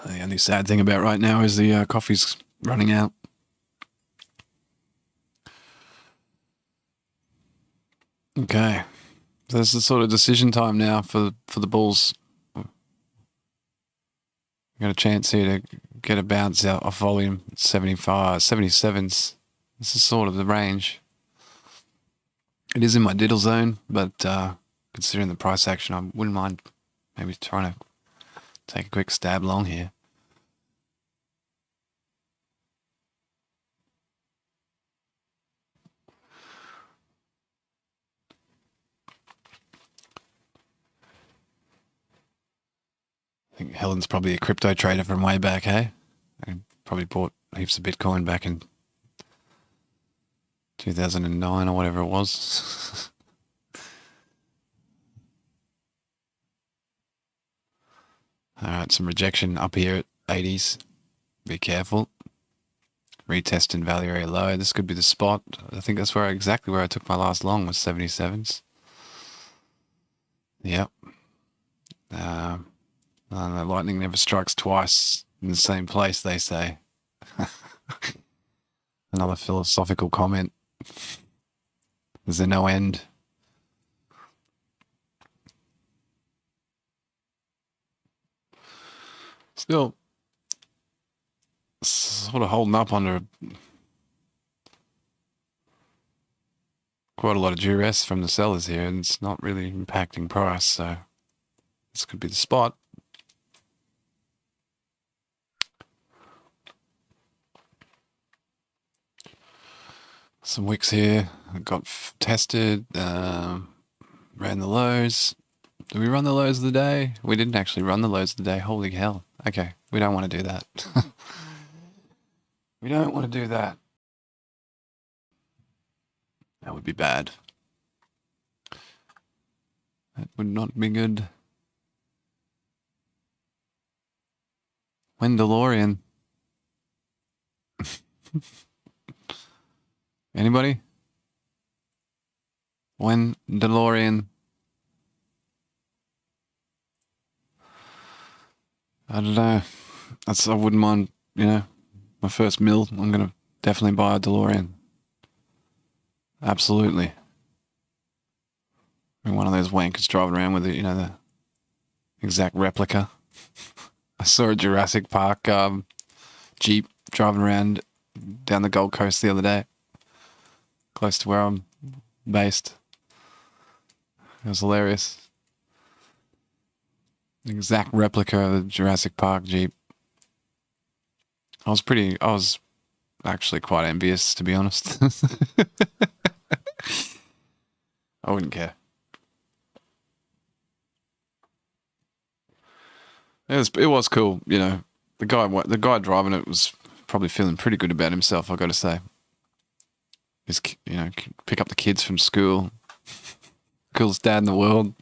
The only sad thing about right now is the coffee's running out. Okay. So this is sort of decision time now for the bulls. Got a chance here to get a bounce out off volume. 75, 77s. This is sort of the range. It is in my diddle zone, but considering the price action, I wouldn't mind maybe trying to take a quick stab long here. I think Helen's probably a crypto trader from way back, hey? I probably bought heaps of Bitcoin back in 2009 or whatever it was. All right, some rejection up here at 80s. Be careful. Retest in value area low. This could be the spot. I think that's exactly where I took my last long was 77s. Yep. The lightning never strikes twice in the same place, they say. Another philosophical comment. Is there no end? Still, sort of holding up under quite a lot of duress from the sellers here, and it's not really impacting price, so this could be the spot. Some wicks here. Got tested, ran the lows. Did we run the lows of the day? We didn't actually run the lows of the day. Holy hell. Okay, we don't want to do that. We don't want to do that. That would be bad. That would not be good. When DeLorean? Anybody? When DeLorean? I don't know. I wouldn't mind, my first mill. I'm going to definitely buy a DeLorean. Absolutely. I'm one of those wankers driving around with it, the exact replica. I saw a Jurassic Park Jeep driving around down the Gold Coast the other day. Close to where I'm based. It was hilarious. Exact replica of the Jurassic Park Jeep. I was actually quite envious, to be honest. I wouldn't care. It was cool, you know. The guy driving it was probably feeling pretty good about himself, I got to say. His, you know, pick up the kids from school. Coolest dad in the world.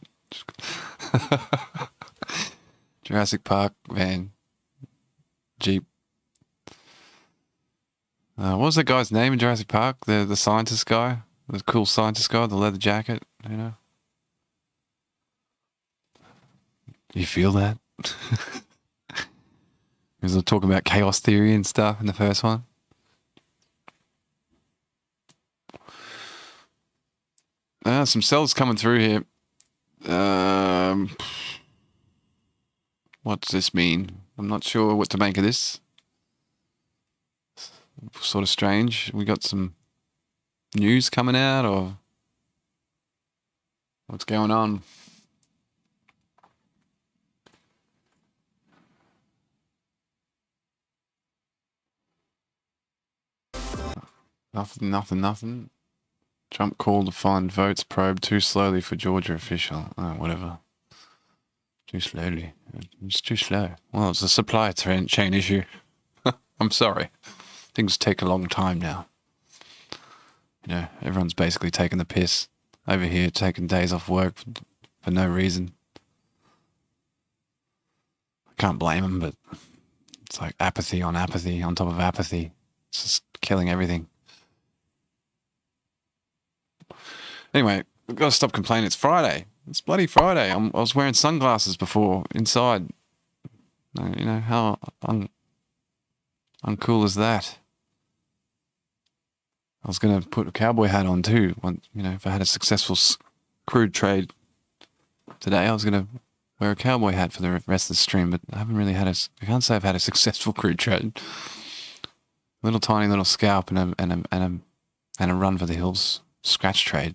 Jurassic Park van. Jeep. What was that guy's name in Jurassic Park? The scientist guy? The cool scientist guy, the leather jacket, you know? You feel that? Because they're talking about chaos theory and stuff in the first one. Some cells coming through here. What does this mean? I'm not sure what to make of this. Sort of strange. We got some news coming out, or what's going on? Nothing. Trump called to find votes probe too slowly for Georgia official. Oh, whatever. Too slowly. It's too slow. Well, it's a supply chain issue. I'm sorry. Things take a long time now. You know, everyone's basically taking the piss over here, taking days off work for no reason. I can't blame them, but it's like apathy on top of apathy. It's just killing everything. Anyway, we've got to stop complaining. It's Friday. It's bloody Friday. I was wearing sunglasses before inside. You know, how uncool is that? I was going to put a cowboy hat on too. You know, if I had a successful crude trade today, I was going to wear a cowboy hat for the rest of the stream, but I haven't really I can't say I've had a successful crude trade. Tiny little scalp and a run for the hills scratch trade.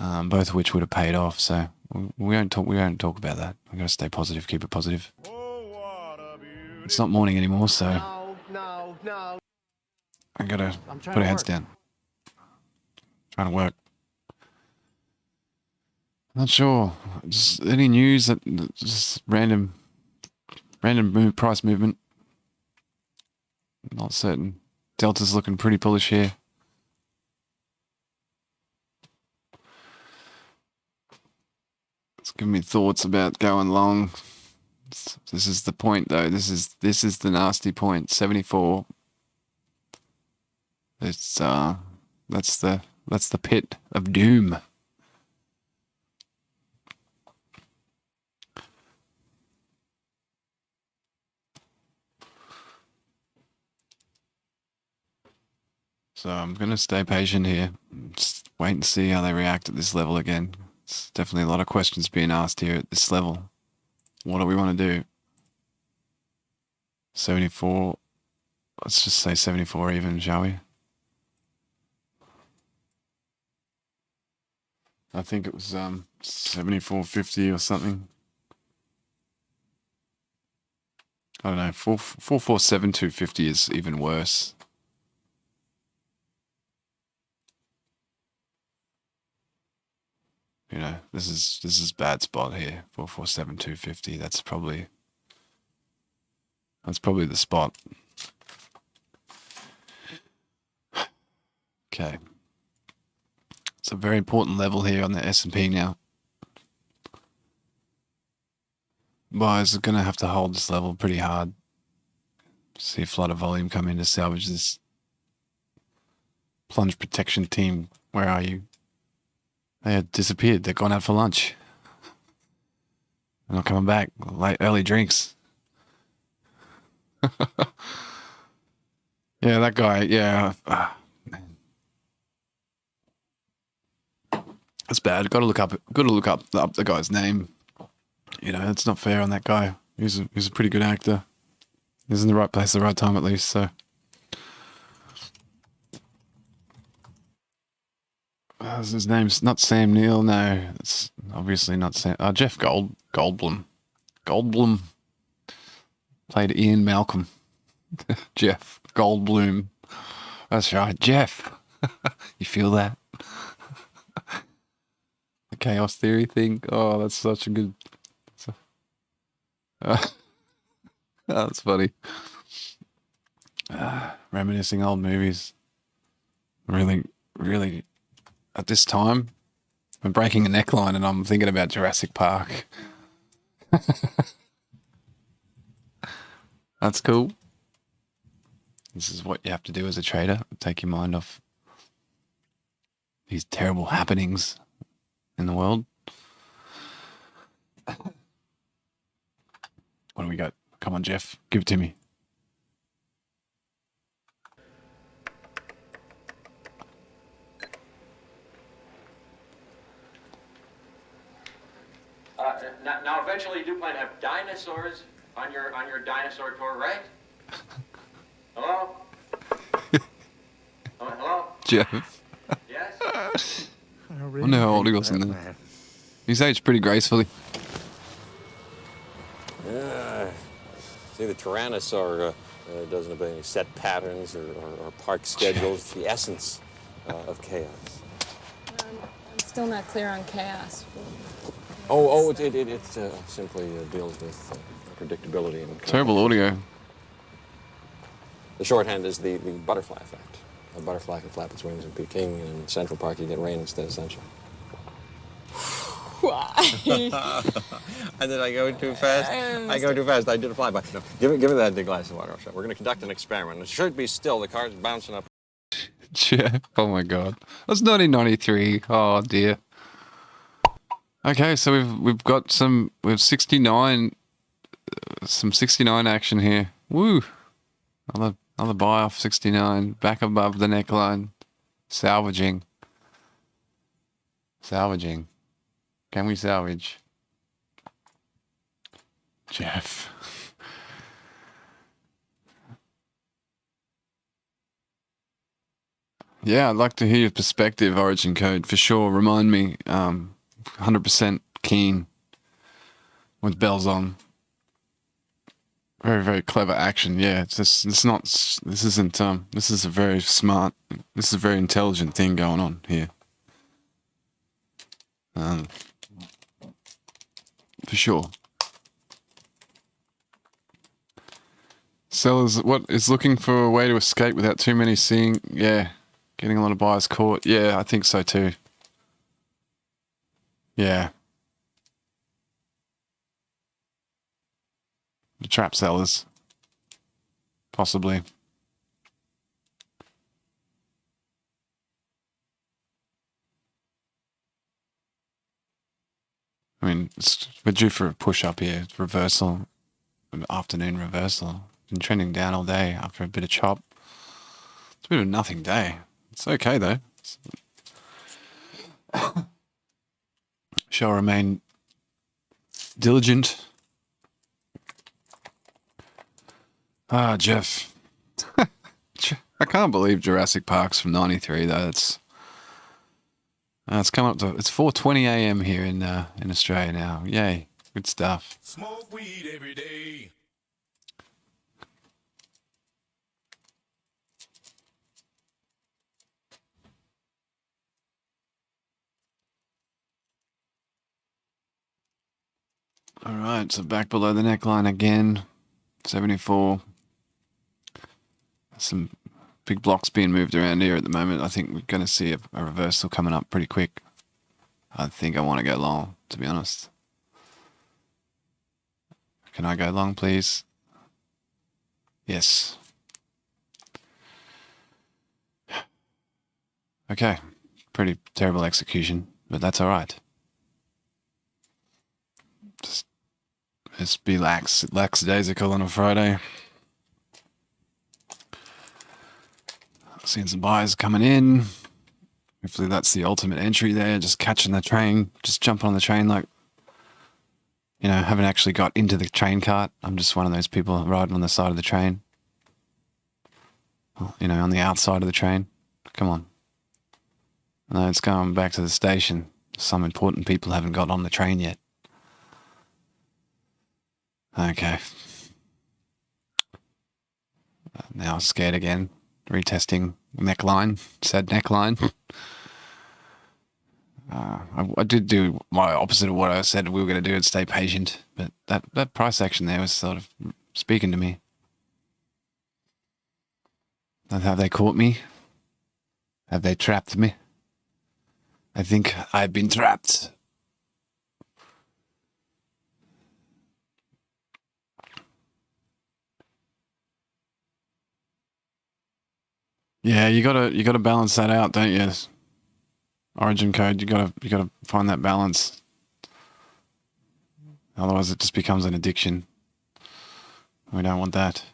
Both of which would have paid off, so we won't talk about that. We've got to stay positive, keep it positive. It's not morning anymore, so No. I gotta put our heads down. Trying to work. Not sure. Just any news that just random price movement. Not certain. Delta's looking pretty bullish here. It's giving me thoughts about going long. This is the point, though. This is the nasty point. 74. It's that's the pit of doom. So I'm gonna stay patient here. Just wait and see how they react at this level again. It's definitely a lot of questions being asked here at this level. What do we want to do? 74. Let's just say 74 even, shall we? I think it was 74.50 or something. I don't know. 447.250 is even worse. You know, this is bad spot here. 447.250. That's probably the spot. Okay. It's a very important level here on the S&P now. Buyers are going to have to hold this level pretty hard. See a flood of volume come in to salvage this. Plunge protection team, where are you? They had disappeared. They're gone out for lunch. They're not coming back. Early drinks. Yeah, that guy. Yeah. That's bad. Got to look up the guy's name. You know, it's not fair on that guy. He's a pretty good actor. He's in the right place at the right time, at least. So, his name's not Sam Neill. No, it's obviously not Sam. Jeff Goldblum. Goldblum played Ian Malcolm. Jeff Goldblum. That's right, Jeff. You feel that? The chaos theory thing. Oh, that's such a good. That's funny. Reminiscing old movies. Really, really. At this time, I'm breaking a neckline and I'm thinking about Jurassic Park. That's cool. This is what you have to do as a trader. Take your mind off these terrible happenings in the world. What do we got? Come on, Jeff. Give it to me. Now, eventually, you do plan to have dinosaurs on your dinosaur tour, right? Hello? Hello? Jeff. Yes? I wonder how old he was in there. He's aged pretty gracefully. See, the Tyrannosaur doesn't obey any set patterns or park schedules. It's the essence of chaos. I'm still not clear on chaos. It simply deals with predictability and Terrible audio. The shorthand is the butterfly effect. A butterfly can flap its wings in Peking, and in Central Park you get rain instead of sunshine. Why? Did I go too fast? I go too fast. I did a flyby. No, give me that big glass of water. We're going to conduct an experiment. It should be still. The car's bouncing up. Jeff. Oh my God. That's 1993. Oh dear. Okay, so we've got some 69 action here. Woo! Another buy off 69, back above the neckline, salvaging. Can we salvage? Jeff. Yeah, I'd like to hear your perspective, Origin Code, for sure. Remind me. 100% keen with bells on. Very, very clever action. Yeah, this is a very smart, this is a very intelligent thing going on here. For sure. Sellers, what is looking for a way to escape without too many seeing? Yeah, getting a lot of buyers caught. Yeah, I think so too. Yeah. The trap sellers. Possibly. I mean, we're due for a push up here. Reversal. An afternoon reversal. Been trending down all day after a bit of chop. It's a bit of a nothing day. It's okay though. Shall remain diligent. Jeff. I can't believe Jurassic Park's from 93 though. It's come up to, it's 4:20 a.m. here in Australia now. Yay. Good stuff. Smoke weed every day. All right, so back below the neckline again, 74. Some big blocks being moved around here at the moment. I think we're going to see a reversal coming up pretty quick. I think I want to go long, to be honest. Can I go long, please? Yes. Okay, pretty terrible execution, but that's all right. Just be lackadaisical on a Friday. Seeing some buyers coming in. Hopefully that's the ultimate entry there. Just catching the train, just jumping on the train like, you know, haven't actually got into the train cart. I'm just one of those people riding on the side of the train. You know, on the outside of the train. Come on. No, it's going back to the station. Some important people haven't got on the train yet. Okay. Now scared again. Retesting neckline. Said neckline. I did do my opposite of what I said we were going to do and stay patient. But that price action there was sort of speaking to me. And have they caught me? Have they trapped me? I think I've been trapped. Yeah, you gotta balance that out, don't you? Origin code, you gotta find that balance. Otherwise it just becomes an addiction. We don't want that.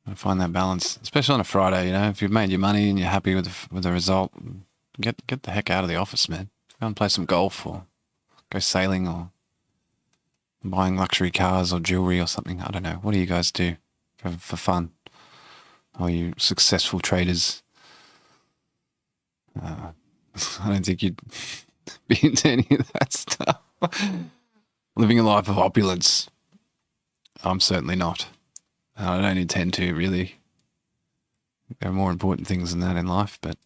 Gotta find that balance. Especially on a Friday, you know, if you've made your money and you're happy with the result, get the heck out of the office, man. Go and play some golf or go sailing or buying luxury cars or jewelry or something. I don't know. What do you guys do for fun? Are you successful traders? I don't think you'd be into any of that stuff. Living a life of opulence. I'm certainly not. I don't intend to, really. There are more important things than that in life, but...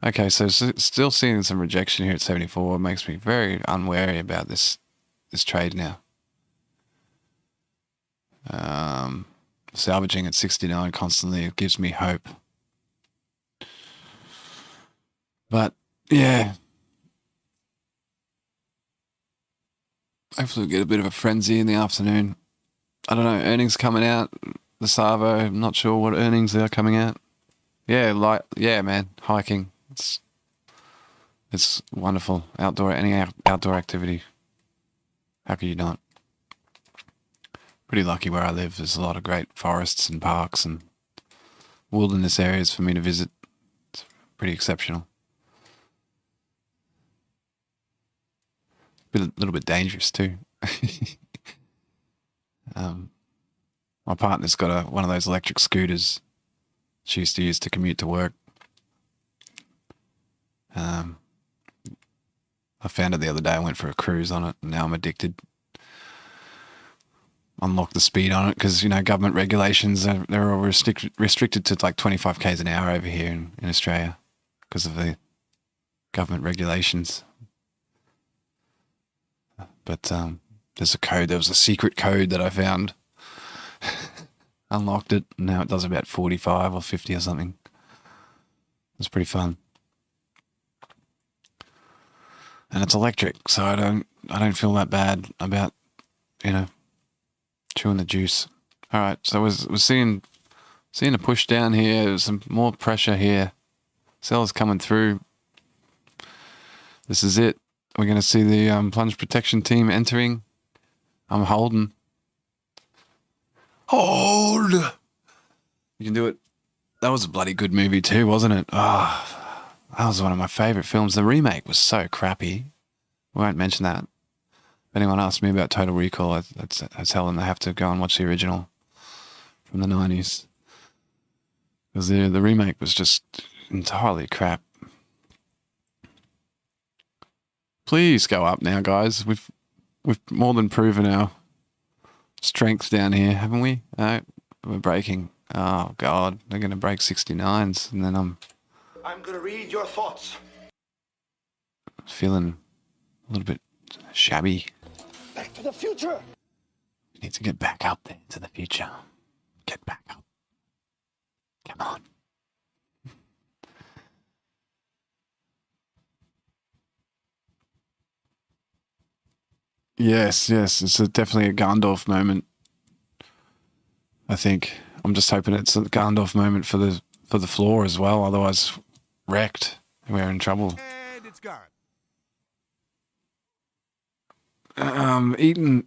Okay, so still seeing some rejection here at 74 makes me very unwary about this trade now. Salvaging at 69 constantly, it gives me hope. But, yeah. Hopefully we'll get a bit of a frenzy in the afternoon. I don't know, earnings coming out. The Savo, I'm not sure what earnings they are coming out. Yeah, yeah, man, hiking. It's wonderful. Any outdoor activity. How could you not? Pretty lucky where I live. There's a lot of great forests and parks and wilderness areas for me to visit. It's pretty exceptional. A little bit dangerous too. My partner's got one of those electric scooters she used to use to commute to work. I found it the other day. I went for a cruise on it, and now I'm addicted. Unlock the speed on it because, you know, government regulations, they're all restricted to like 25 k's an hour over here in Australia because of the government regulations. But there's a code. There was a secret code that I found. Unlocked it. And now it does about 45 or 50 or something. It's pretty fun. And it's electric, so I don't feel that bad about, you know, chewing the juice. All right, so we're seeing a push down here. There's some more pressure here. Sellers coming through. This is it. We're going to see the plunge protection team entering. I'm holding. Hold! You can do it. That was a bloody good movie too, wasn't it? Ah. That was one of my favourite films. The remake was so crappy. We won't mention that. If anyone asks me about Total Recall, I tell them they have to go and watch the original from the 90s. Because the remake was just entirely crap. Please go up now, guys. We've more than proven our strength down here, haven't we? No, we're breaking. Oh, God. They're going to break 69s, and then I'm going to read your thoughts. feeling a little bit shabby. Back to the future. We need to get back up there to the future. Get back up. Come on. Yes, it's definitely a Gandalf moment. I think. I'm just hoping it's a Gandalf moment for the floor as well. Otherwise, wrecked. We're in trouble. And it's gone. Eating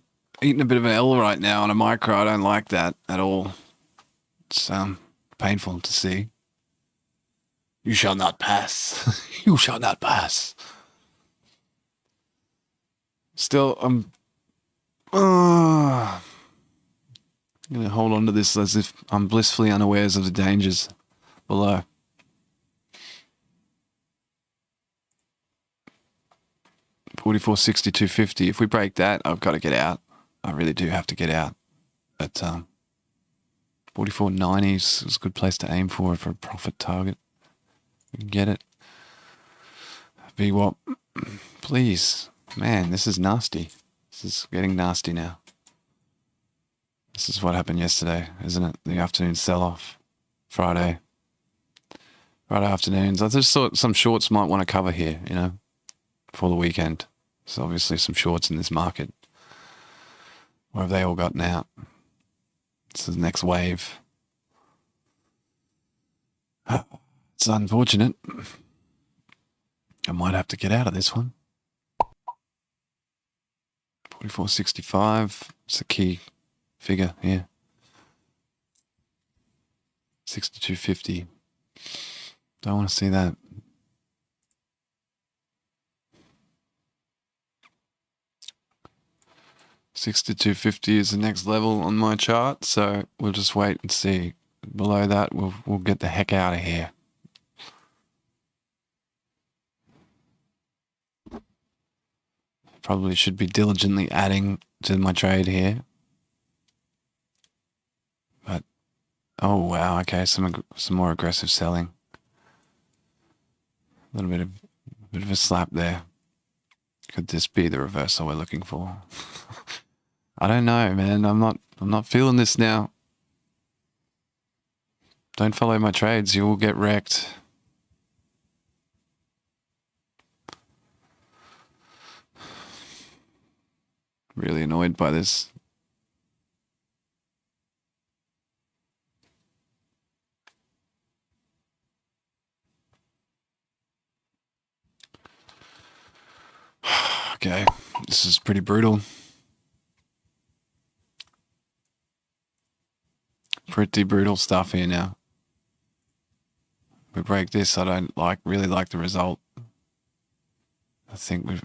a bit of an L right now on a micro. I don't like that at all. It's painful to see. You shall not pass. You shall not pass. Still, I'm going to hold on to this as if I'm blissfully unawares of the dangers below. $44.62.50. If we break that, I've got to get out. I really do have to get out. But 44.90 is a good place to aim for a profit target. You can get it. VWAP, please. Man, this is nasty. This is getting nasty now. This is what happened yesterday, isn't it? The afternoon sell-off. Friday afternoons. I just thought some shorts might want to cover here, you know, for the weekend. There's obviously some shorts in this market. Where have they all gotten out? This is the next wave. It's unfortunate. I might have to get out of this one. 44.65. It's a key figure here. 62.50. Don't want to see that. $62.50 is the next level on my chart, so we'll just wait and see. Below that, we'll get the heck out of here. Probably should be diligently adding to my trade here. But, oh wow, okay, some more aggressive selling. A little bit of a slap there. Could this be the reversal we're looking for? I don't know, man. I'm not feeling this now. Don't follow my trades, you will get wrecked. Really annoyed by this. Okay, this is pretty brutal. Pretty brutal stuff here now. We break this, I don't really like the result. I think we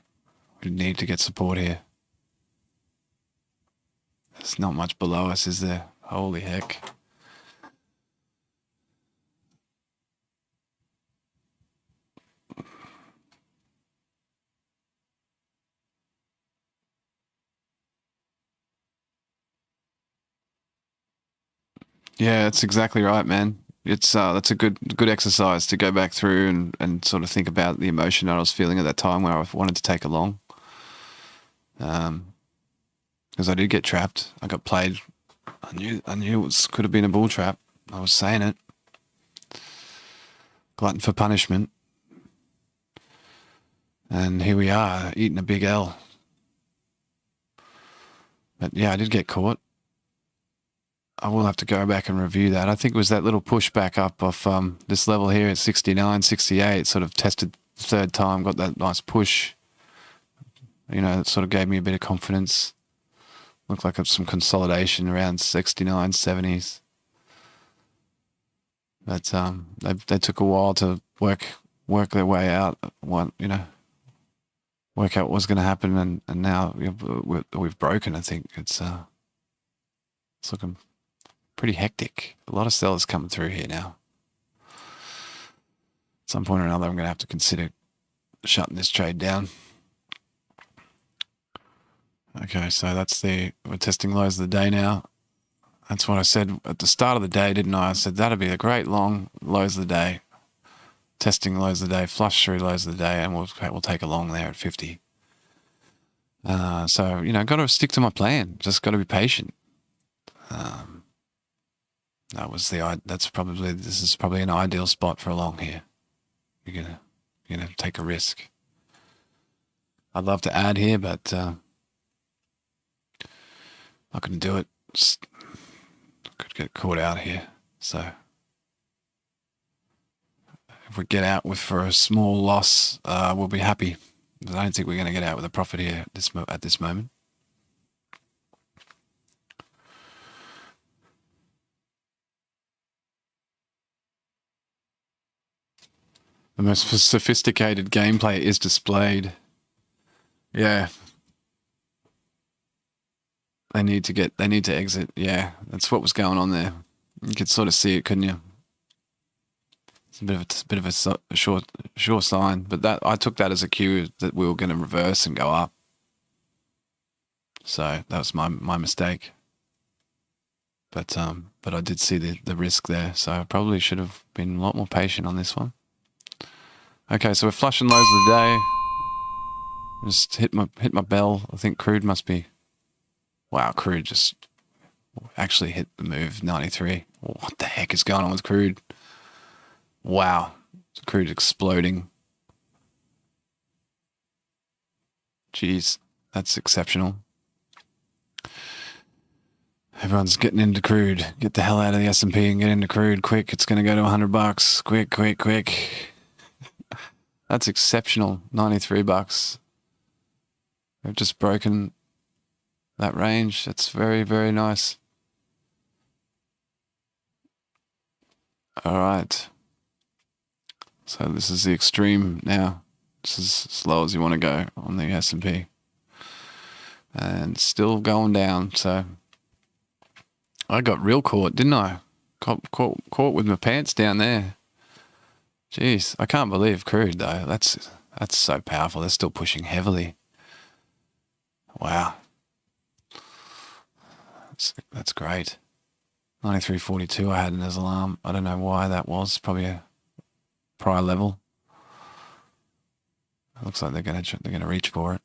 need to get support here. There's not much below us, is there? Holy heck. Yeah, that's exactly right, man. It's that's a good exercise to go back through and sort of think about the emotion that I was feeling at that time where I wanted to take a long. Because I did get trapped. I got played. I knew it could have been a bull trap. I was saying it. Glutton for punishment. And here we are, eating a big L. But yeah, I did get caught. I will have to go back and review that. I think it was that little push back up of this level here at 69, 68. Sort of tested the third time, got that nice push. You know, it sort of gave me a bit of confidence. Looked like some consolidation around 69, 70s. But they took a while to work their way out. Work out what was going to happen, and now we've broken. I think it's looking pretty hectic. A lot of sellers coming through here now. At some point or another, I'm going to have to consider shutting this trade down. Okay, so we're testing lows of the day now. That's what I said at the start of the day, didn't I? I said that'd be a great long lows of the day. Testing lows of the day, flush through lows of the day, and we'll take a long there at 50. So, got to stick to my plan. Just got to be patient. This is probably an ideal spot for a long here. You're gonna take a risk. I'd love to add here, but not gonna do it. Just could get caught out here. So if we get out for a small loss, we'll be happy. But I don't think we're going to get out with a profit here at this moment. The most sophisticated gameplay is displayed. Yeah. They need to exit. Yeah, that's what was going on there. You could sort of see it, couldn't you? It's a bit of a sure sign, but that I took that as a cue that we were going to reverse and go up. So that was my mistake. But but I did see the risk there, so I probably should have been a lot more patient on this one. Okay, so we're flushing lows of the day. Just hit my bell. I think crude must be... Wow, crude just actually hit the move, 93. What the heck is going on with crude? Wow, crude exploding. Jeez, that's exceptional. Everyone's getting into crude. Get the hell out of the S&P and get into crude quick. It's going to go to $100. Quick, quick, quick. That's exceptional. $93. We've just broken that range. That's very, very nice. All right. So this is the extreme now. This is as low as you want to go on the S&P. And still going down, so... I got real caught, didn't I? Caught with my pants down there. Jeez, I can't believe crude though. That's so powerful. They're still pushing heavily. Wow. That's great. 93.42 I had in as alarm. I don't know why that was. Probably a prior level. It looks like they're gonna reach for it.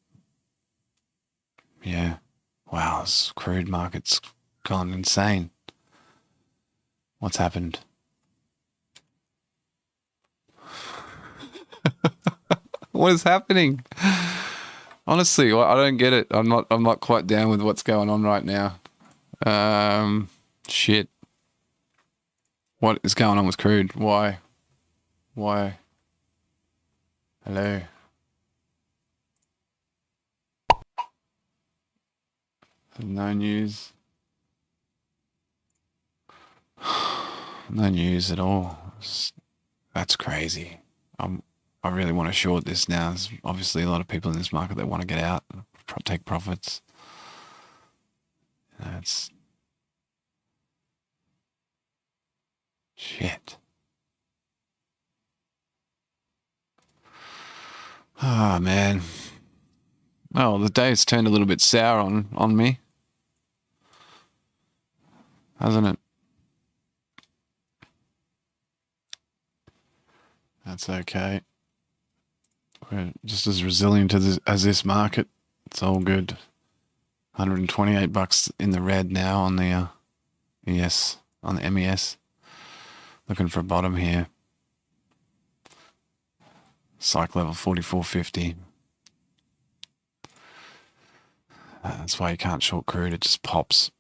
Yeah. Wow, this crude market's gone insane. What's happened? What is happening? Honestly, I don't get it. I'm not quite down with what's going on right now. Shit. What is going on with crude? Why? Hello. No news. No news at all. That's crazy. I really want to short this now. There's obviously a lot of people in this market that want to get out, take profits. It's shit. Oh man. Well, the day's turned a little bit sour on me, hasn't it? That's okay. We're just as resilient as this market. It's all good. $128 in the red now on the ES, on the MES. Looking for a bottom here. Psych level 44.50. That's why you can't short crude. It just pops.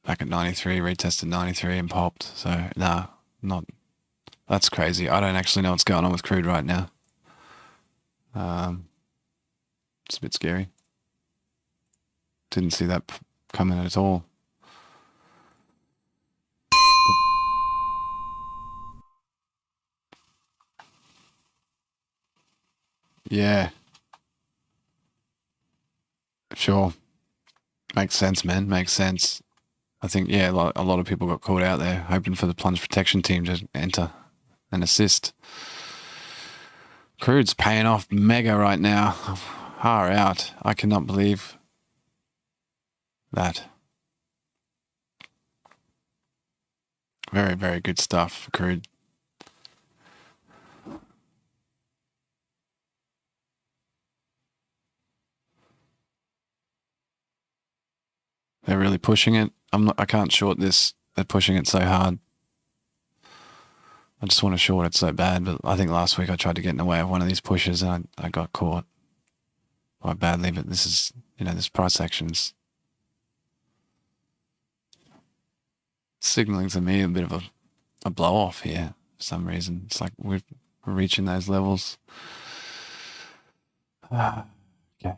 Back at 93, retested 93 and popped. So, nah, not... That's crazy. I don't actually know what's going on with crude right now. It's a bit scary. Didn't see that coming at all. Yeah. Sure. Makes sense, man. Makes sense. I think, yeah, a lot of people got caught out there hoping for the plunge protection team to enter and assist. Crude's paying off mega right now. Far out. I cannot believe that. Very, very good stuff for crude. They're really pushing it. I can't short this. They're pushing it so hard. I just want to short it so bad, but I think last week I tried to get in the way of one of these pushes and I got caught quite badly, but this is, this price action's signaling to me a bit of a blow off here for some reason. It's like we're reaching those levels. Okay,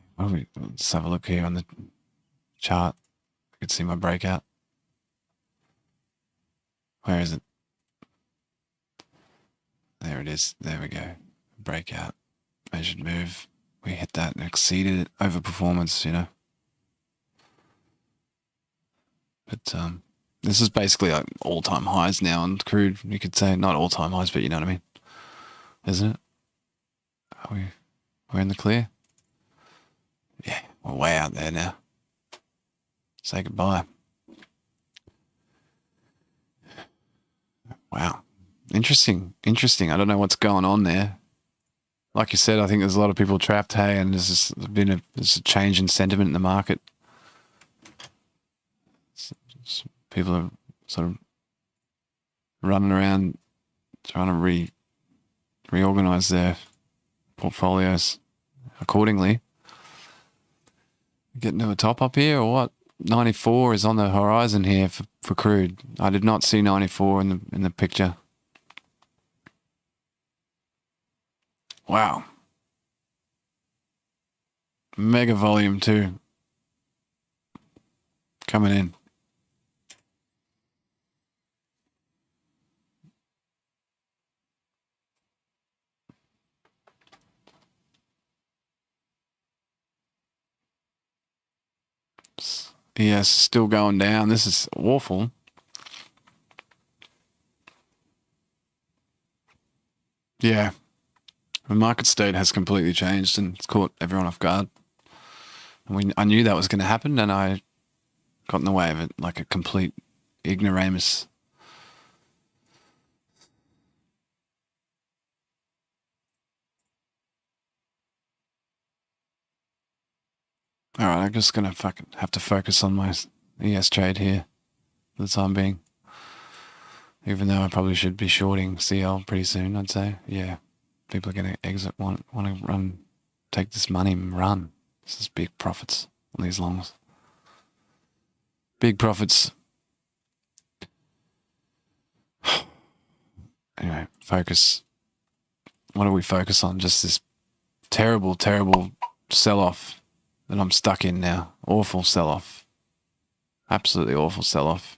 let's have a look here on the chart. I can see my breakout. Where is it? There it is. There we go. Breakout. Measured move. We hit that and exceeded it. Overperformance, But this is basically like all-time highs now on crude. You could say not all-time highs, but you know what I mean. Isn't it? We're in the clear? Yeah, we're way out there now. Say goodbye. Wow. Interesting. Interesting. I don't know what's going on there. Like you said, I think there's a lot of people trapped, hey, and there's a change in sentiment in the market. People are sort of running around trying to reorganize their portfolios accordingly. Getting to a top up here or what? 94 is on the horizon here for crude. I did not see 94 in the picture. Wow. Mega volume too. Coming in. Yes, still going down. This is awful. Yeah. The market state has completely changed and it's caught everyone off guard. And I knew that was going to happen and I got in the way of it like a complete ignoramus. All right, I'm just going to have to focus on my ES trade here for the time being. Even though I probably should be shorting CL pretty soon, I'd say. Yeah, people are going to exit, want to run, take this money and run. This is big profits on these longs. Big profits. Anyway, focus. What do we focus on? Just this terrible, terrible sell-off that I'm stuck in now. Awful sell-off. Absolutely awful sell-off.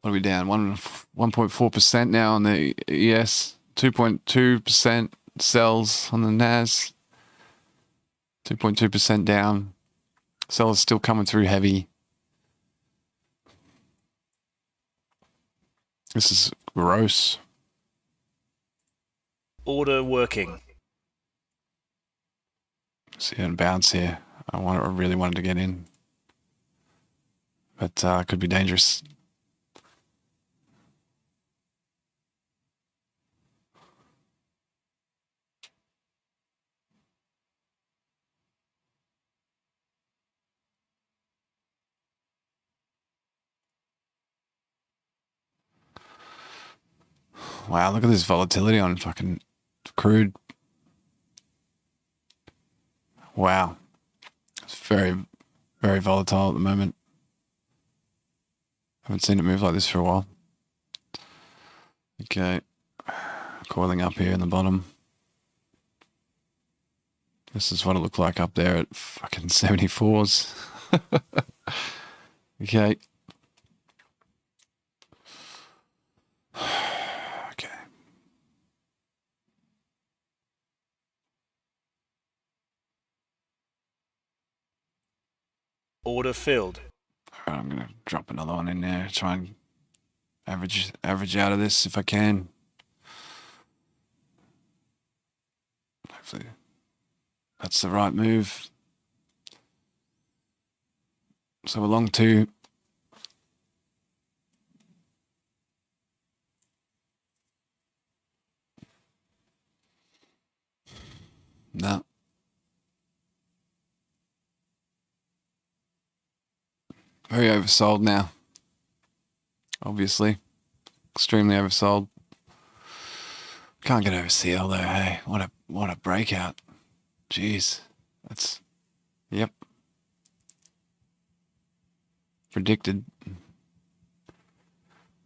What are we down? 1.4% now on the ES. 2.2% sells on the NAS. 2.2% down. Sellers still coming through heavy. This is gross. Order working. See it bounce here. I really wanted to get in. But it could be dangerous. Wow, look at this volatility on fucking crude. Wow. It's very, very volatile at the moment. Haven't seen it move like this for a while. Okay. Coiling up here in the bottom. This is what it looked like up there at fucking 74s. Okay. Okay. Order filled. All right, I'm going to drop another one in there. Try and average out of this if I can. Hopefully that's the right move. So we're long two. No. Very oversold now. Obviously. Extremely oversold. Can't get over CL though, hey. What a breakout. Jeez. That's yep. Predicted.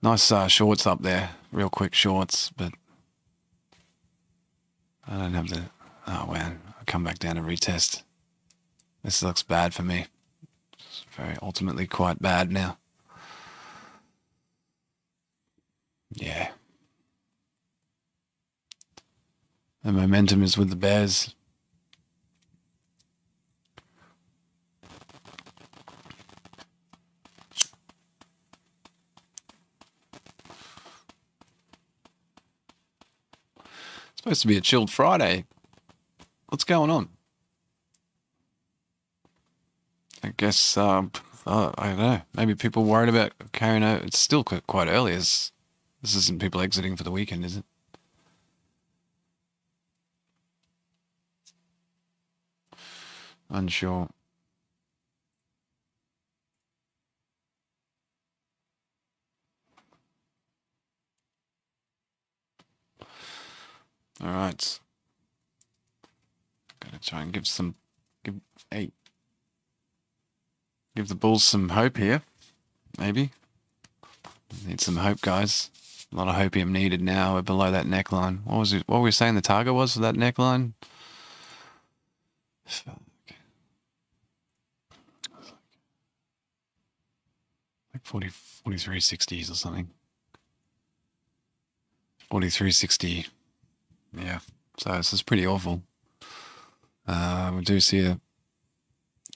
Nice shorts up there. Real quick shorts, but I don't have the oh man. I'll come back down and retest. This looks bad for me. It's very ultimately quite bad now. Yeah. The momentum is with the bears. It's supposed to be a chilled Friday. What's going on? I guess I don't know. Maybe people worried about carrying out. It's still quite early. This isn't people exiting for the weekend, is it? Unsure. All right. Gotta try and give the Bulls some hope here. Maybe. Need some hope, guys. A lot of hopium needed now. We're below that neckline. What was it? What were we saying the target was for that neckline? Fuck. Like 43.60s or something. 43.60. Yeah. So this is pretty awful. We do see a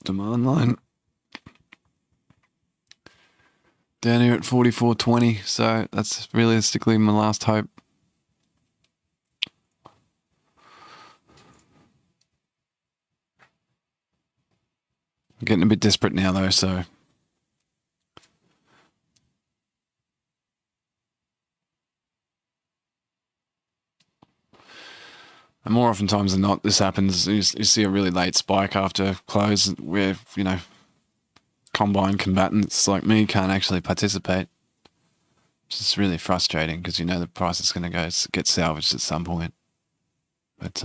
demand line down here at 44.20. So that's realistically my last hope. I'm getting a bit desperate now though, so and more oftentimes than not, this happens. You see a really late spike after close where, you know, combine combatants like me can't actually participate. It's just really frustrating because you know the price is going to get salvaged at some point. But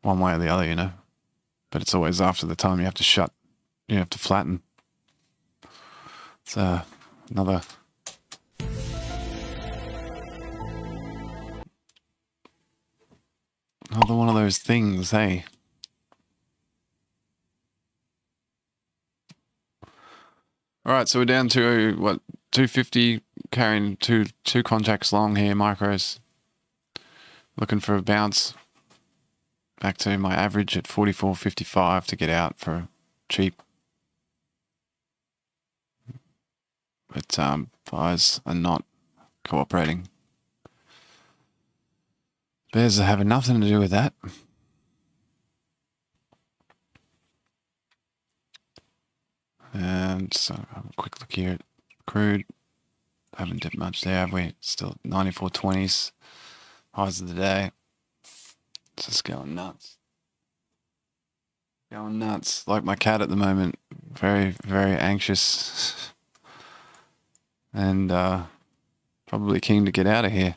one way or the other, you know. But it's always after the time you have to flatten. It's another one of those things, hey. All right, so we're down to what, 250, carrying two contracts long here, micros. Looking for a bounce back to my average at 44.55 to get out for cheap. But buyers are not cooperating. Bears are having nothing to do with that. And so have a quick look here at crude. Haven't dipped much there, have we? Still 94.20s. Highs of the day. It's just going nuts. Going nuts. Like my cat at the moment. Very, very anxious. And probably keen to get out of here.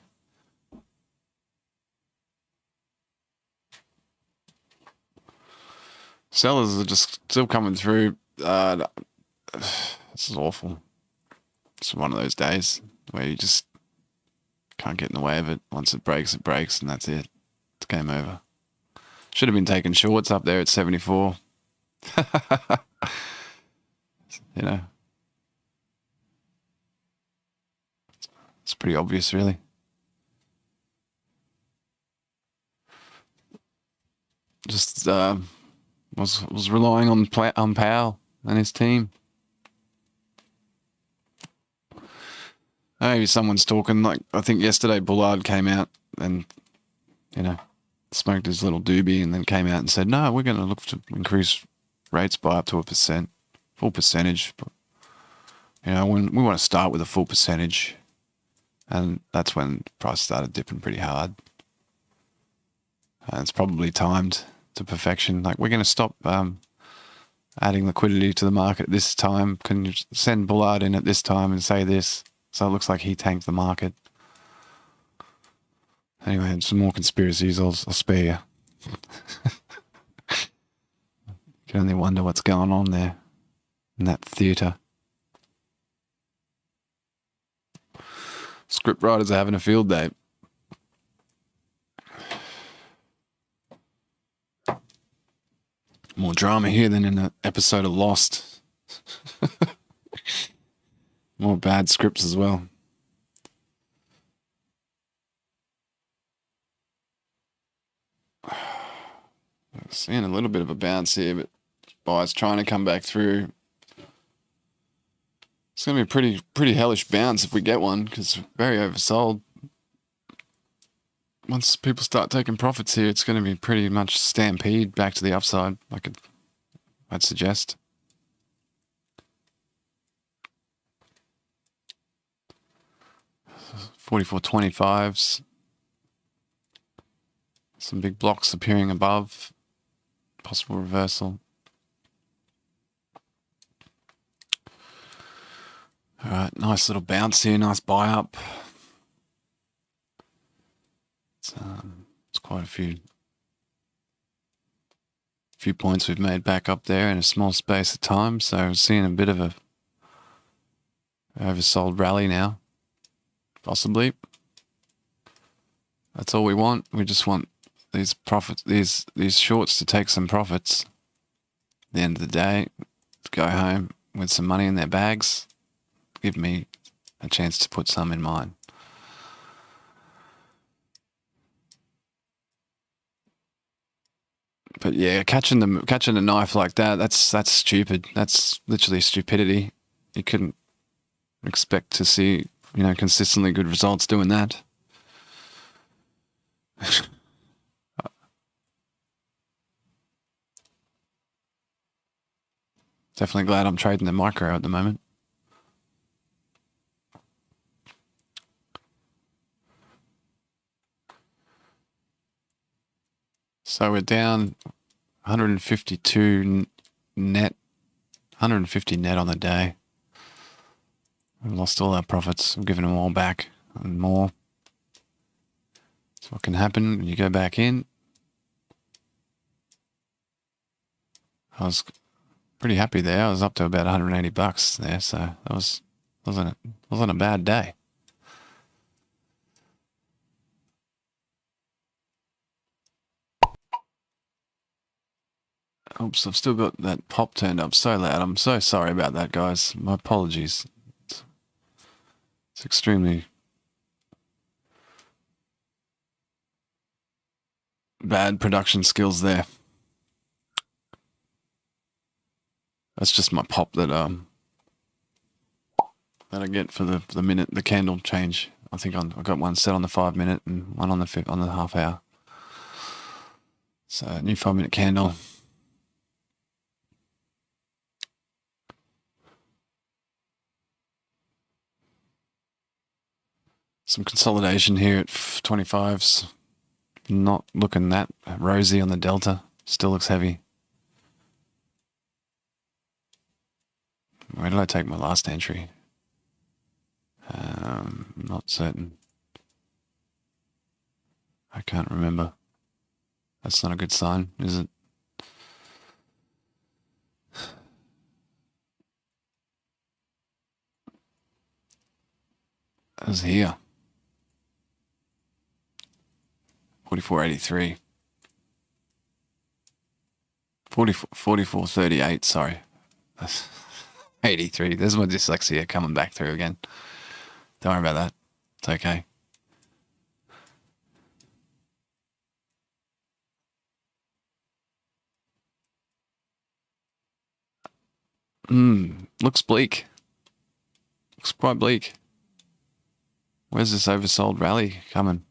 Sellers are just still coming through. This is awful. It's one of those days where you just can't get in the way of it. Once it breaks, and that's it. It's game over. Should have been taking shorts up there at 74. You know. It's pretty obvious, really. Just was relying on Powell and his team. Maybe someone's talking, like, I think yesterday Bullard came out and, you know, smoked his little doobie and then came out and said, no, we're going to look to increase rates by up to 1%, full percentage. But, you know, when we want to start with a full percentage, and that's when the price started dipping pretty hard. And it's probably timed to perfection. Like, we're going to stop adding liquidity to the market at this time. Can you send Bullard in at this time and say this? So it looks like he tanked the market. Anyway, some more conspiracies I'll spare you. You can only wonder what's going on there in that theatre. Script writers are having a field day. More drama here than in an episode of Lost. More bad scripts as well. Seeing a little bit of a bounce here, but buyers trying to come back through. It's going to be a pretty hellish bounce if we get one, because very oversold. Once people start taking profits here, it's going to be pretty much stampede back to the upside, I'd suggest. 44.25s. Some big blocks appearing above. Possible reversal. All right, nice little bounce here. Nice buy up. It's quite a few points we've made back up there in a small space of time. So we're seeing a bit of a oversold rally now, possibly. That's all we want. We just want these profits, these shorts to take some profits. At the end of the day, to go home with some money in their bags, give me a chance to put some in mine. But yeah, catching a knife like that, that's stupid. That's literally stupidity. You couldn't expect to see, consistently good results doing that. Definitely glad I'm trading the micro at the moment. So we're down 152 net, 150 net on the day. We've lost all our profits. We've given them all back and more. So what can happen when you go back in? I was pretty happy there. I was up to about 180 bucks there, so that wasn't a bad day. Oops, I've still got that pop turned up so loud. I'm so sorry about that, guys. My apologies. It's extremely bad production skills there. That's just my pop that I get for the minute, the candle change. I think I got one set on the 5 minute and one on the half hour. So new 5 minute candle. Some consolidation here at 25s. Not looking that rosy on the delta. Still looks heavy. Where did I take my last entry? Not certain. I can't remember. That's not a good sign, is it? It was here. 44.83. 44.38, sorry. That's 83. There's my dyslexia coming back through again. Don't worry about that. It's okay. Looks bleak. Looks quite bleak. Where's this oversold rally coming?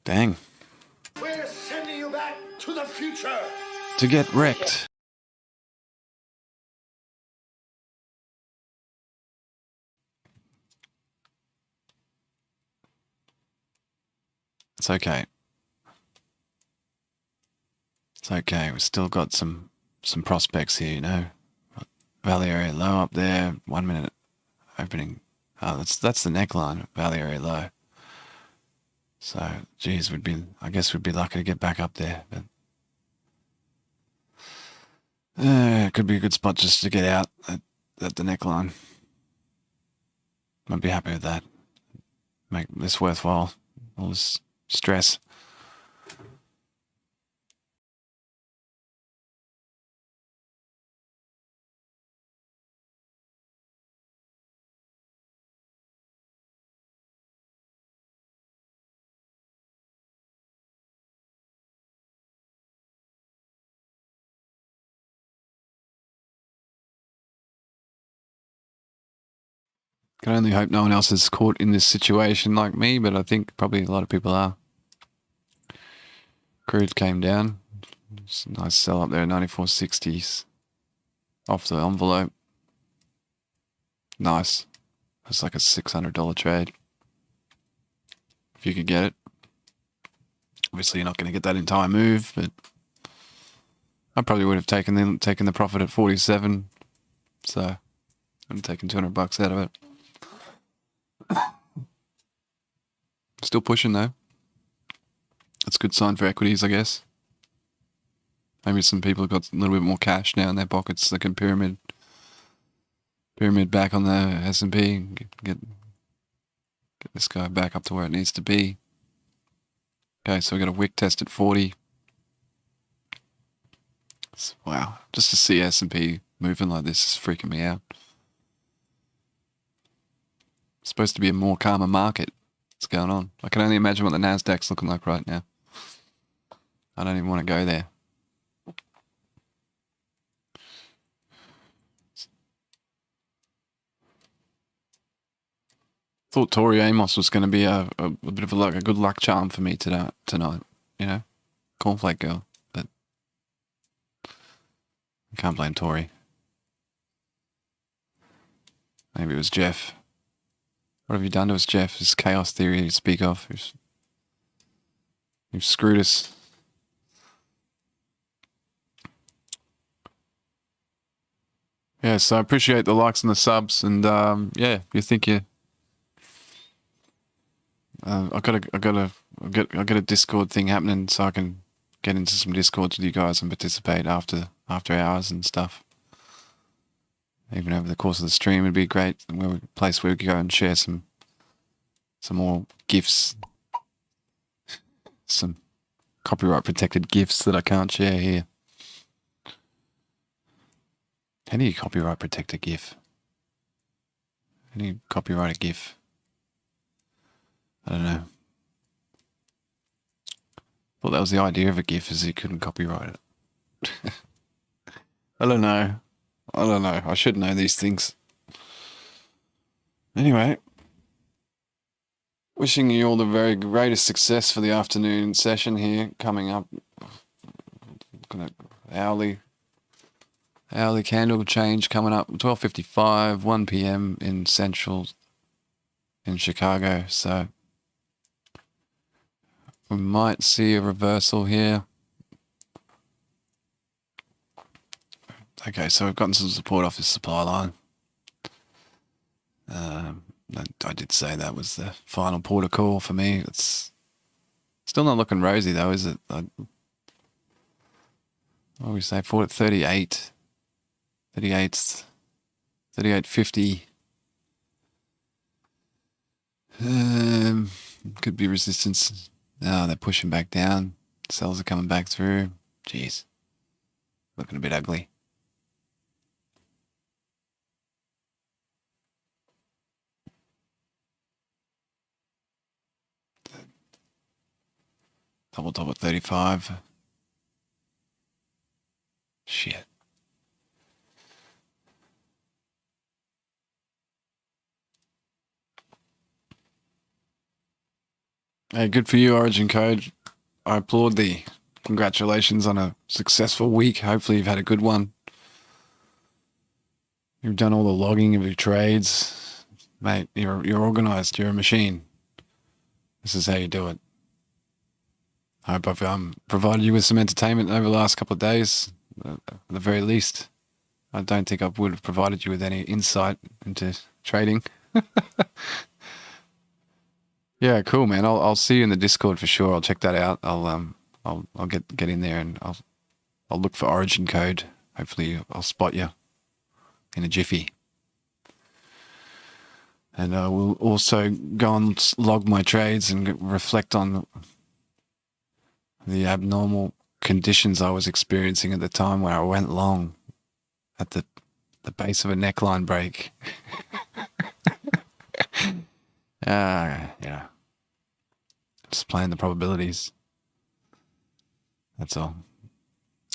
Dang. We're sending you back to the future. To get wrecked. It's okay. It's okay. We've still got some prospects here, Value area low up there. 1 minute opening. Oh, that's the neckline. Value area low. So, geez, I guess we'd be lucky to get back up there. But it could be a good spot just to get out at the neckline. I'd be happy with that. Make this worthwhile. All this stress. Can only hope no one else is caught in this situation like me, but I think probably a lot of people are. Crude came down. It's a nice sell up there, 94.60s. Off the envelope. nice. It's like a $600 trade. If you could get it. Obviously, you're not going to get that entire move, but I probably would have taken the profit at 47. So I'm taking $200 out of it. Still pushing though. That's a good sign for equities, I guess. Maybe some people have got a little bit more cash now in their pockets. They can pyramid back on the S&P and get this guy back up to where it needs to be. Okay, so we got a wick test at 40. Wow, just to see S&P moving like this is freaking me out. It's supposed to be a more calmer market. What's going on? I can only imagine what the Nasdaq's looking like right now. I don't even want to go there. Thought Tori Amos was going to be a bit of a good luck charm for me tonight. You know, cornflake girl. But I can't blame Tori. Maybe it was Jeff. What have you done to us, Jeff? This chaos theory you speak of. You've screwed us. Yeah, so I appreciate the likes and the subs, and yeah, you think you. I got a Discord thing happening, so I can get into some Discords with you guys and participate after hours and stuff. Even over the course of the stream, it'd be great. A place where we could go and share some more gifts, some copyright protected gifts that I can't share here. How do you copyright protect a GIF? How do you copyright a GIF? I don't know. Thought that was the idea of a GIF, is you couldn't copyright it. I don't know. I should know these things. Anyway, wishing you all the very greatest success for the afternoon session here coming up. Hourly candle change coming up, 12:55, 1 p.m. in Central in Chicago. So we might see a reversal here. Okay, so we've gotten some support off this supply line. I did say that was the final port of call for me. It's still not looking rosy though, is it? What do we say? 38. 38.50. Could be resistance. No, they're pushing back down. Sells are coming back through. Jeez. Looking a bit ugly. Double top at 35. Shit. Hey, good for you, Origin Code. I applaud thee. Congratulations on a successful week. Hopefully you've had a good one. You've done all the logging of your trades. Mate, you're organized. You're a machine. This is how you do it. I hope I've provided you with some entertainment over the last couple of days. At the very least, I don't think I would have provided you with any insight into trading. Yeah, cool, man. I'll see you in the Discord for sure. I'll check that out. I'll get in there and I'll look for Origin Code. Hopefully I'll spot you in a jiffy. And I will also go and log my trades and reflect on the abnormal conditions I was experiencing at the time where I went long at the base of a neckline break. Yeah. Just playing the probabilities. That's all.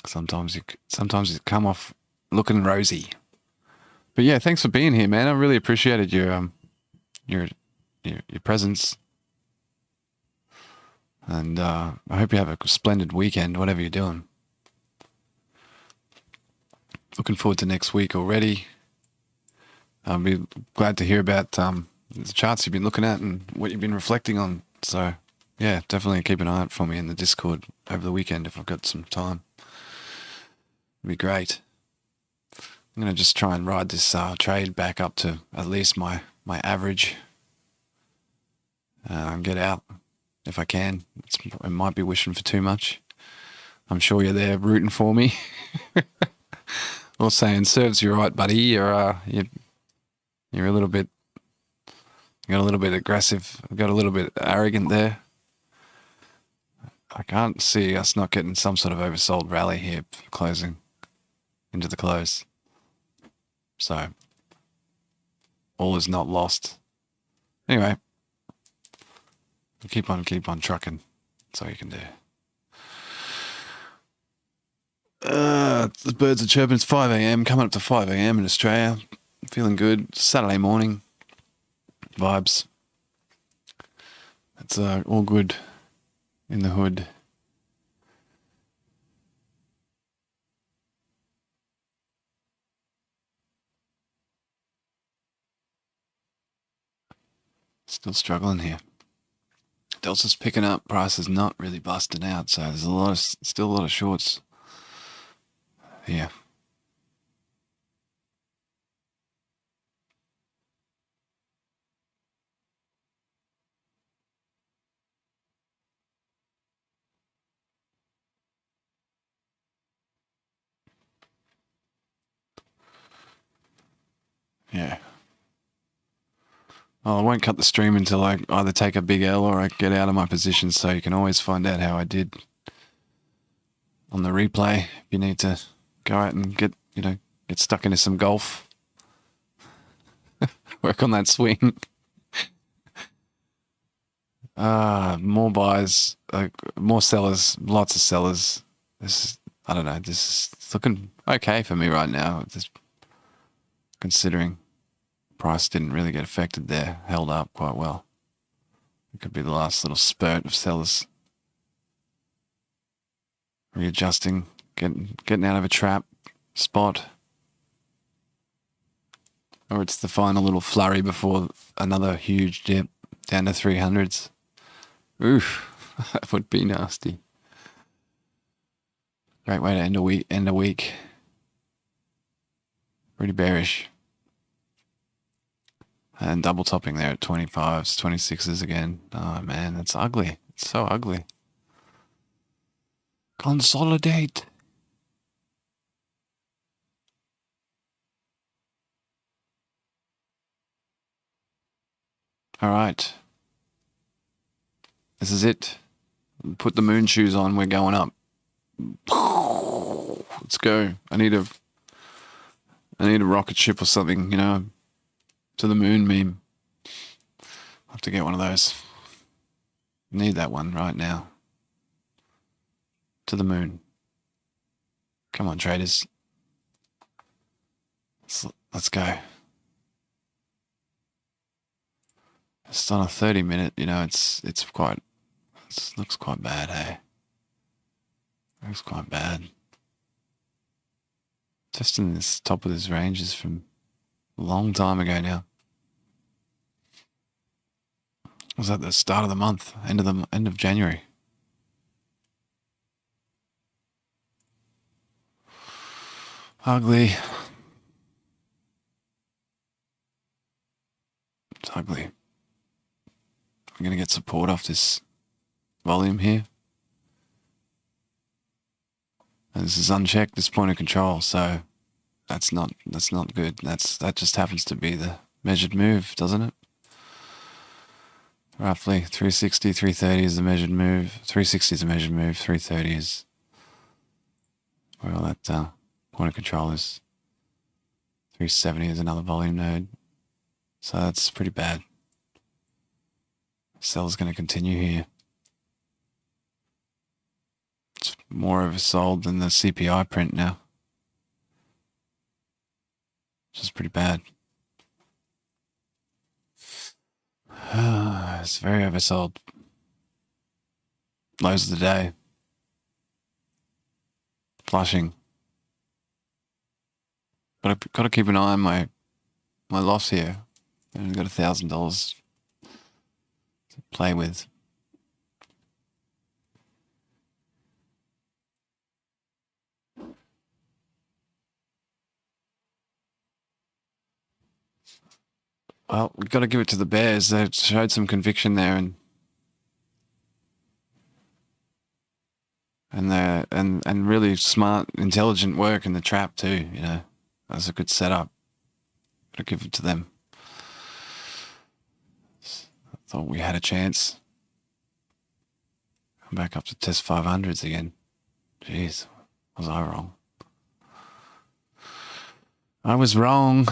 Sometimes you come off looking rosy. But yeah, thanks for being here, man. I really appreciated your presence. And I hope you have a splendid weekend, whatever you're doing. Looking forward to next week already. I'll be glad to hear about the charts you've been looking at and what you've been reflecting on. So, yeah, definitely keep an eye out for me in the Discord over the weekend if I've got some time. It'd be great. I'm going to just try and ride this trade back up to at least my average and get out if I can. It might be wishing for too much. I'm sure you're there rooting for me. Or saying, serves you right, buddy. You're a little bit, you got a little bit aggressive, got a little bit arrogant there. I can't see us not getting some sort of oversold rally here closing into the close. So, all is not lost. Anyway, keep on trucking. That's all you can do. The birds are chirping. It's 5 a.m. Coming up to 5 a.m. in Australia. Feeling good. Saturday morning vibes. It's all good in the hood. Still struggling here. Delta's picking up. Price is not really busting out, so there's still a lot of shorts here. Yeah. Well, I won't cut the stream until I either take a big L or I get out of my position, so you can always find out how I did on the replay if you need to go out and get stuck into some golf. Work on that swing. More buyers, more sellers, lots of sellers. I don't know, this is looking okay for me right now, just considering price didn't really get affected there, held up quite well. It could be the last little spurt of sellers readjusting, getting out of a trap spot. Or it's the final little flurry before another huge dip down to 300s. Oof, that would be nasty. Great way to end a week. Pretty bearish. And double topping there at 25s, 26s again. Oh man, that's ugly. It's so ugly. Consolidate. All right. This is it. Put the moon shoes on. We're going up. Let's go. I need a rocket ship or something, to the moon meme. I'll have to get one of those. Need that one right now. To the moon. Come on, traders. Let's go. It's on a 30-minute, it looks quite bad, hey? Looks quite bad. Just in this top of this range is from a long time ago now. It was at the start of the month, end of January. Ugly. It's ugly. I'm going to get support off this volume here. And this is unchecked, this point of control, so that's not good. That just happens to be the measured move, doesn't it? Roughly 360, 330 is the measured move. 360 is the measured move. 330 is where all that point of control is. 370 is another volume node. So that's pretty bad. Sell's going to continue here. It's more oversold than the CPI print now. Which is pretty bad. It's very oversold. Lows of the day. Flushing. Got to keep an eye on my my loss here. I only got $1,000 to play with. Well, we've got to give it to the Bears. They showed some conviction there, and really smart, intelligent work in the trap too. You know, that was a good setup. Got to give it to them. I thought we had a chance. I'm back up to test 500s again. Jeez, was I wrong? I was wrong.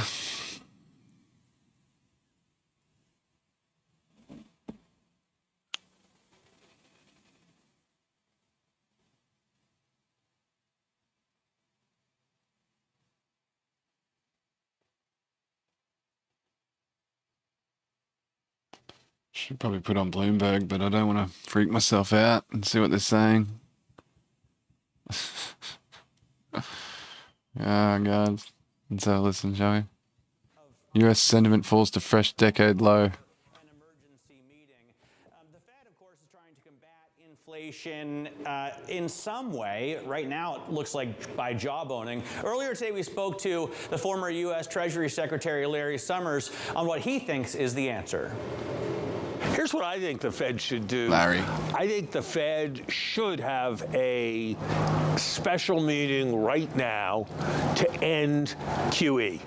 Should probably put on Bloomberg, but I don't want to freak myself out and see what they're saying. Oh, God. Let's have a listen, shall we? U.S. sentiment falls to fresh decade low. Inflation in some way. Right now, it looks like by jawboning. Earlier today, we spoke to the former U.S. Treasury Secretary Larry Summers on what he thinks is the answer. Here's what I think the Fed should do. Larry. I think the Fed should have a special meeting right now to end QE.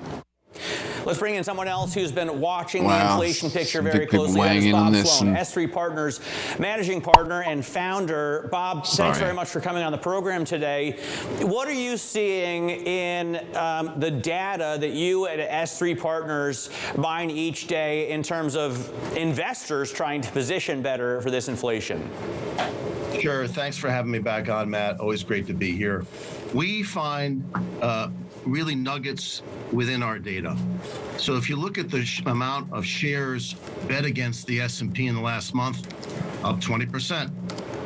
Let's bring in someone else who's been watching Wow. the inflation picture very Big people closely. That weighing is in Bob on this Sloan, and- S3 Partners managing partner and founder. Bob, thanks very much for coming on the program today. What are you seeing in the data that you at S3 Partners mine each day in terms of investors trying to position better for this inflation? Sure. Thanks for having me back on, Matt. Always great to be here. We find really nuggets within our data. So if you look at the amount of shares bet against the S&P in the last month, up 20%.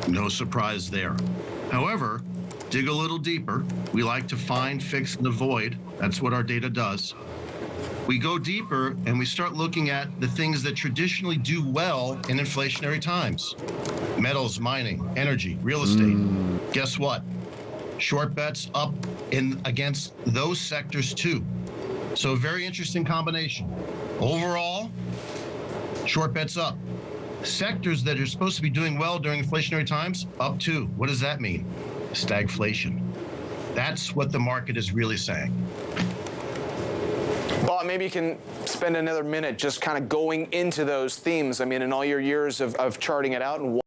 No surprise there. However, dig a little deeper. We like to find, fix, and avoid. That's what our data does. We go deeper and we start looking at the things that traditionally do well in inflationary times. Metals, mining, energy, real estate. Guess what? Short bets up against those sectors too. So a very interesting combination. Overall, short bets up. Sectors that are supposed to be doing well during inflationary times, up too. What does that mean? Stagflation. That's what the market is really saying. Well, maybe you can spend another minute just kind of going into those themes. I mean, in all your years of charting it out. And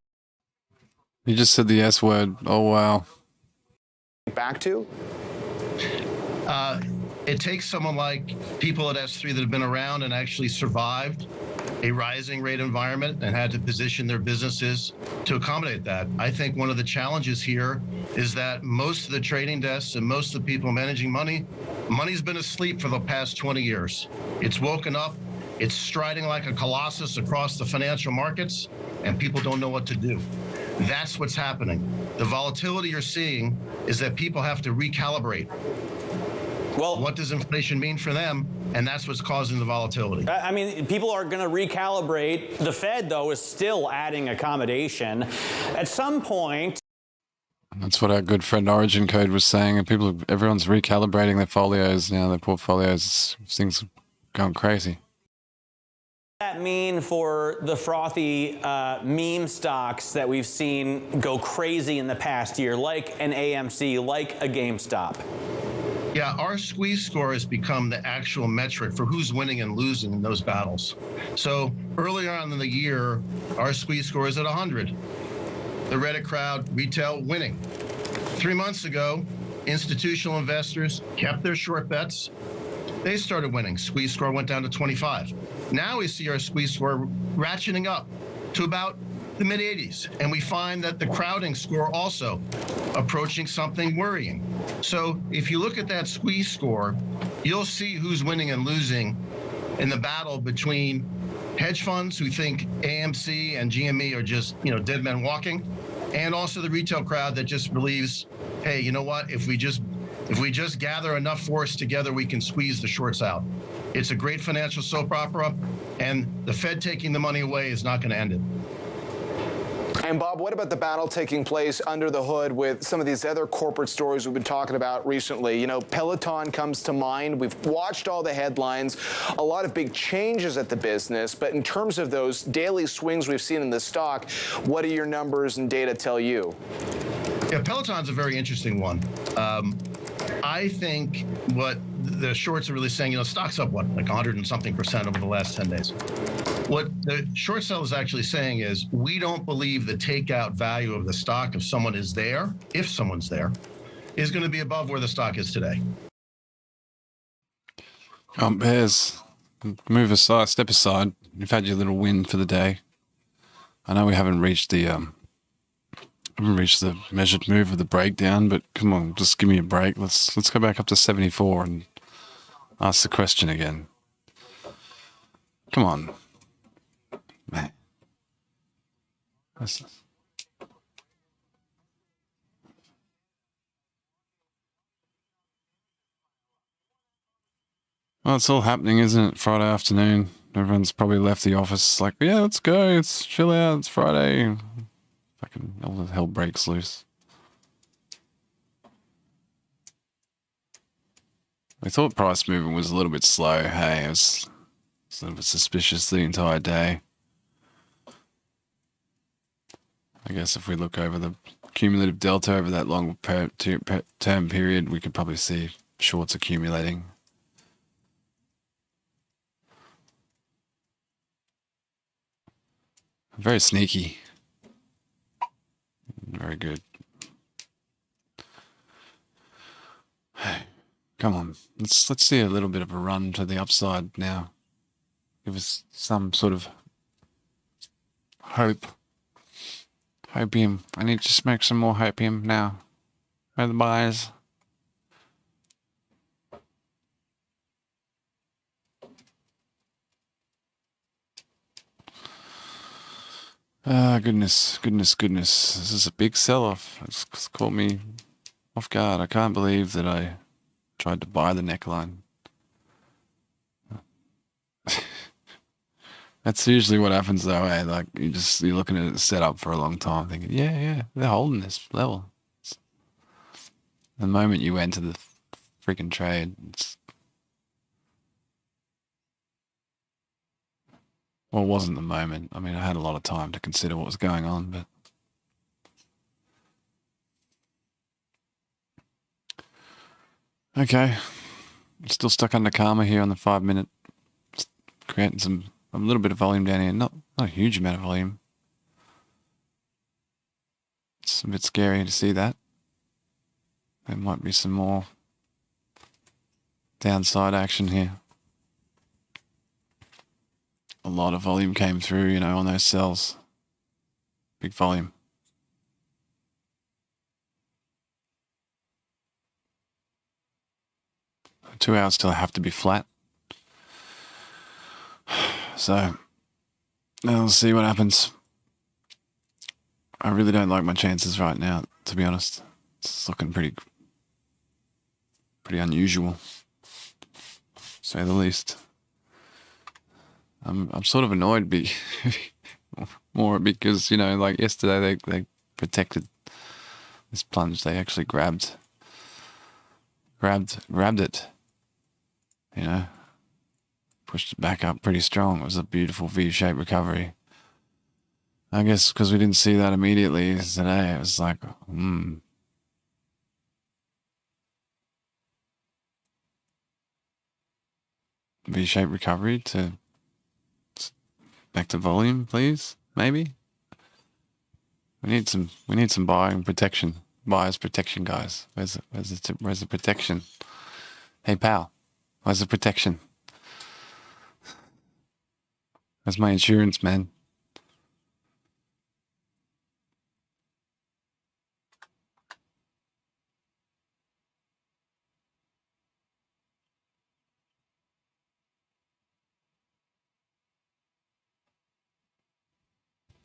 You just said the S word. Oh, wow. back to? It takes someone like people at S3 that have been around and actually survived a rising rate environment and had to position their businesses to accommodate that. I think one of the challenges here is that most of the trading desks and most of the people managing money's been asleep for the past 20 years. It's woken up, it's striding like a colossus across the financial markets, and people don't know what to do. That's what's happening. The volatility you're seeing is that people have to recalibrate. Well, what does inflation mean for them? And that's what's causing the volatility. I mean, people are going to recalibrate. The Fed, though, is still adding accommodation. At some point... That's what our good friend Origin Code was saying. And everyone's recalibrating their folios now, their portfolios. Things are going crazy. What does that mean for the frothy meme stocks that we've seen go crazy in the past year, like an AMC, like a GameStop? Yeah, our squeeze score has become the actual metric for who's winning and losing in those battles. So earlier on in the year, our squeeze score is at 100. The Reddit crowd, retail winning. 3 months ago, institutional investors kept their short bets. They started winning. Squeeze score went down to 25. Now we see our squeeze score ratcheting up to about the mid-80s. And we find that the crowding score also approaching something worrying. So if you look at that squeeze score, you'll see who's winning and losing in the battle between hedge funds who think AMC and GME are just, dead men walking, and also the retail crowd that just believes, hey, you know what? If we just If we just gather enough force together, we can squeeze the shorts out. It's a great financial soap opera, and the Fed taking the money away is not going to end it. And Bob, what about the battle taking place under the hood with some of these other corporate stories we've been talking about recently? You know, Peloton comes to mind. We've watched all the headlines, a lot of big changes at the business. But in terms of those daily swings we've seen in the stock, what do your numbers and data tell you? Yeah, Peloton's a very interesting one. I think what the shorts are really saying, you know, stock's up, what, like 100 and something percent over the last 10 days. What the short sell is actually saying is we don't believe the takeout value of the stock, if someone is there, if someone's there, is going to be above where the stock is today. Bears, move aside, step aside. You've had your little win for the day. I know we haven't reached the measured move of the breakdown, but come on, just give me a break. Let's go back up to 74 and ask the question again. Come on, man. Well, it's all happening, isn't it? Friday afternoon. Everyone's probably left the office like, yeah, let's go. It's chill out. It's Friday. Fucking all the hell breaks loose. I thought price movement was a little bit slow. Hey, it was a little bit suspicious the entire day. I guess if we look over the cumulative delta over that long term period, we could probably see shorts accumulating. Very sneaky. Very good. Hey, come on. Let's see a little bit of a run to the upside now. Give us some sort of hope. Hopium. I need to smoke some more hopium now. Where are the buyers? Ah, goodness. This is a big sell-off. It's caught me off guard. I can't believe that I tried to buy the neckline. That's usually what happens though, eh? Like you're looking at it set up for a long time thinking, yeah, they're holding this level. The moment you enter the freaking trade, well, it wasn't the moment. I mean, I had a lot of time to consider what was going on, but okay. I'm still stuck under karma here on the 5 minute. Just creating a little bit of volume down here. Not a huge amount of volume. It's a bit scary to see that. There might be some more downside action here. A lot of volume came through, you know, on those sells. Big volume. For 2 hours still have to be flat. So, we'll see what happens. I really don't like my chances right now, to be honest. It's looking pretty unusual, to say the least. I'm sort of annoyed more because, you know, like yesterday they protected this plunge. They actually grabbed it, you know, pushed it back up pretty strong. It was a beautiful V-shaped recovery. I guess because we didn't see that immediately today, it was like, V-shaped recovery to back to volume, please. Maybe we need some buying protection, buyers protection, guys. Where's the protection? Hey pal, where's the protection? Where's my insurance, man?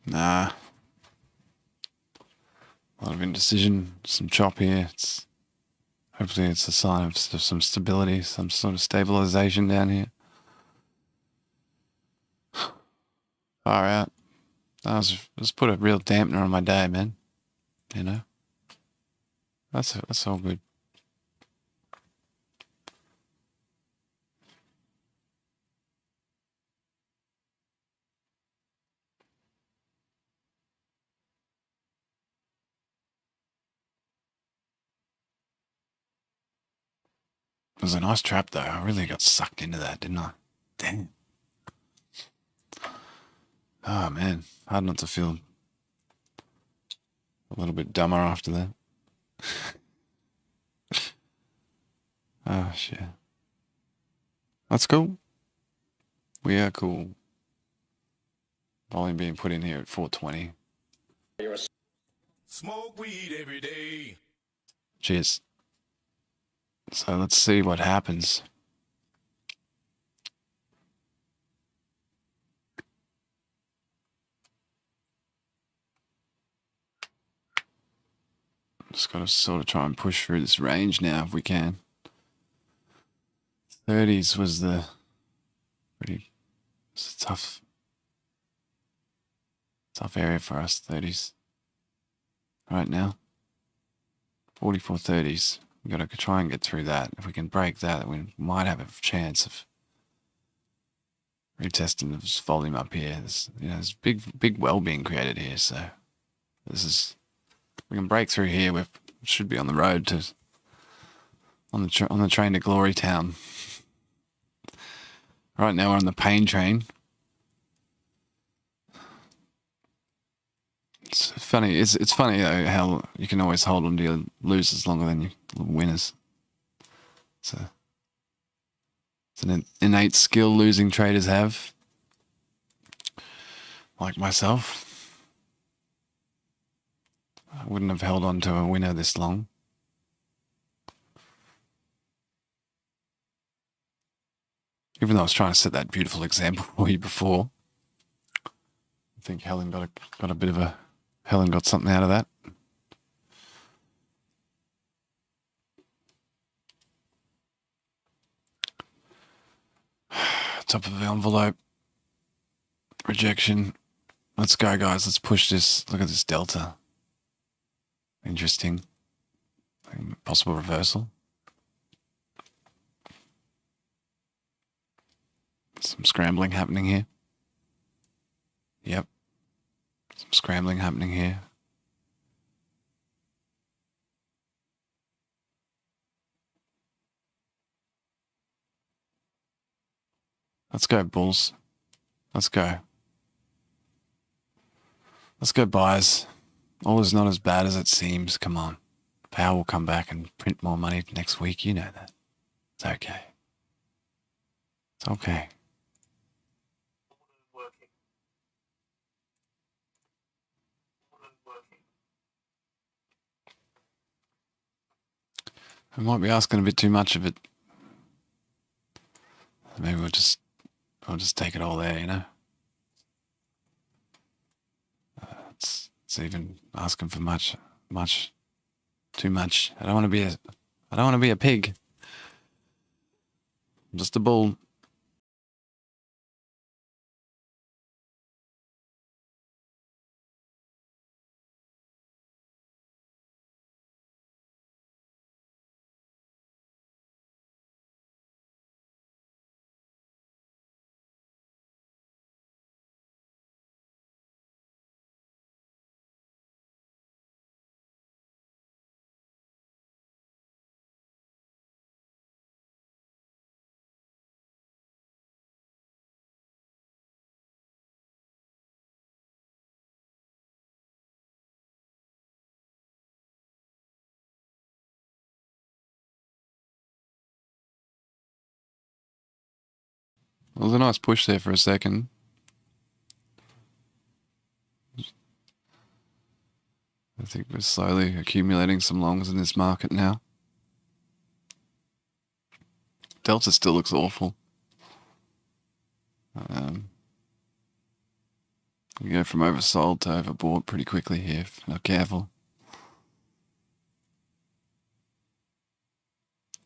Nah. A lot of indecision, some chop here. Hopefully it's a sign of some stability, some sort of stabilization down here. Far out. Just put a real dampener on my day, man. You know? That's all good. It was a nice trap, though. I really got sucked into that, didn't I? Damn. Oh, man. Hard not to feel a little bit dumber after that. Oh, shit. That's cool. We are cool. Volume being put in here at 420. Smoke weed every day. Cheers. So let's see what happens. Just got to sort of try and push through this range now if we can. 30s was the it's a tough area for us, 30s. Right now. 44 30s. We've got to try and get through that. If we can break that, we might have a chance of retesting this volume up here. There's big well being created here, so we can break through here. We should be on the road to on the train to Glory Town. Right now we're on the pain train. It's funny. It's funny though how you can always hold on to your losers longer than your winners. It's an innate skill losing traders have, like myself. I wouldn't have held on to a winner this long. Even though I was trying to set that beautiful example for you before. I think Helen got something out of that. Top of the envelope. Rejection. Let's go, guys. Let's push this. Look at this delta. Interesting. Possible reversal. Some scrambling happening here. Yep. Some scrambling happening here. Let's go, bulls. Let's go. Let's go, buyers. All is not as bad as it seems. Come on. Power will come back and print more money next week. You know that. It's okay. It's okay. I might be asking a bit too much of it. Maybe I'll just take it all there, you know. It's even asking for much, too much. I don't want to be a pig. I'm just a bull. It was a nice push there for a second. I think we're slowly accumulating some longs in this market now. Delta still looks awful. You go from oversold to overbought pretty quickly here if not careful.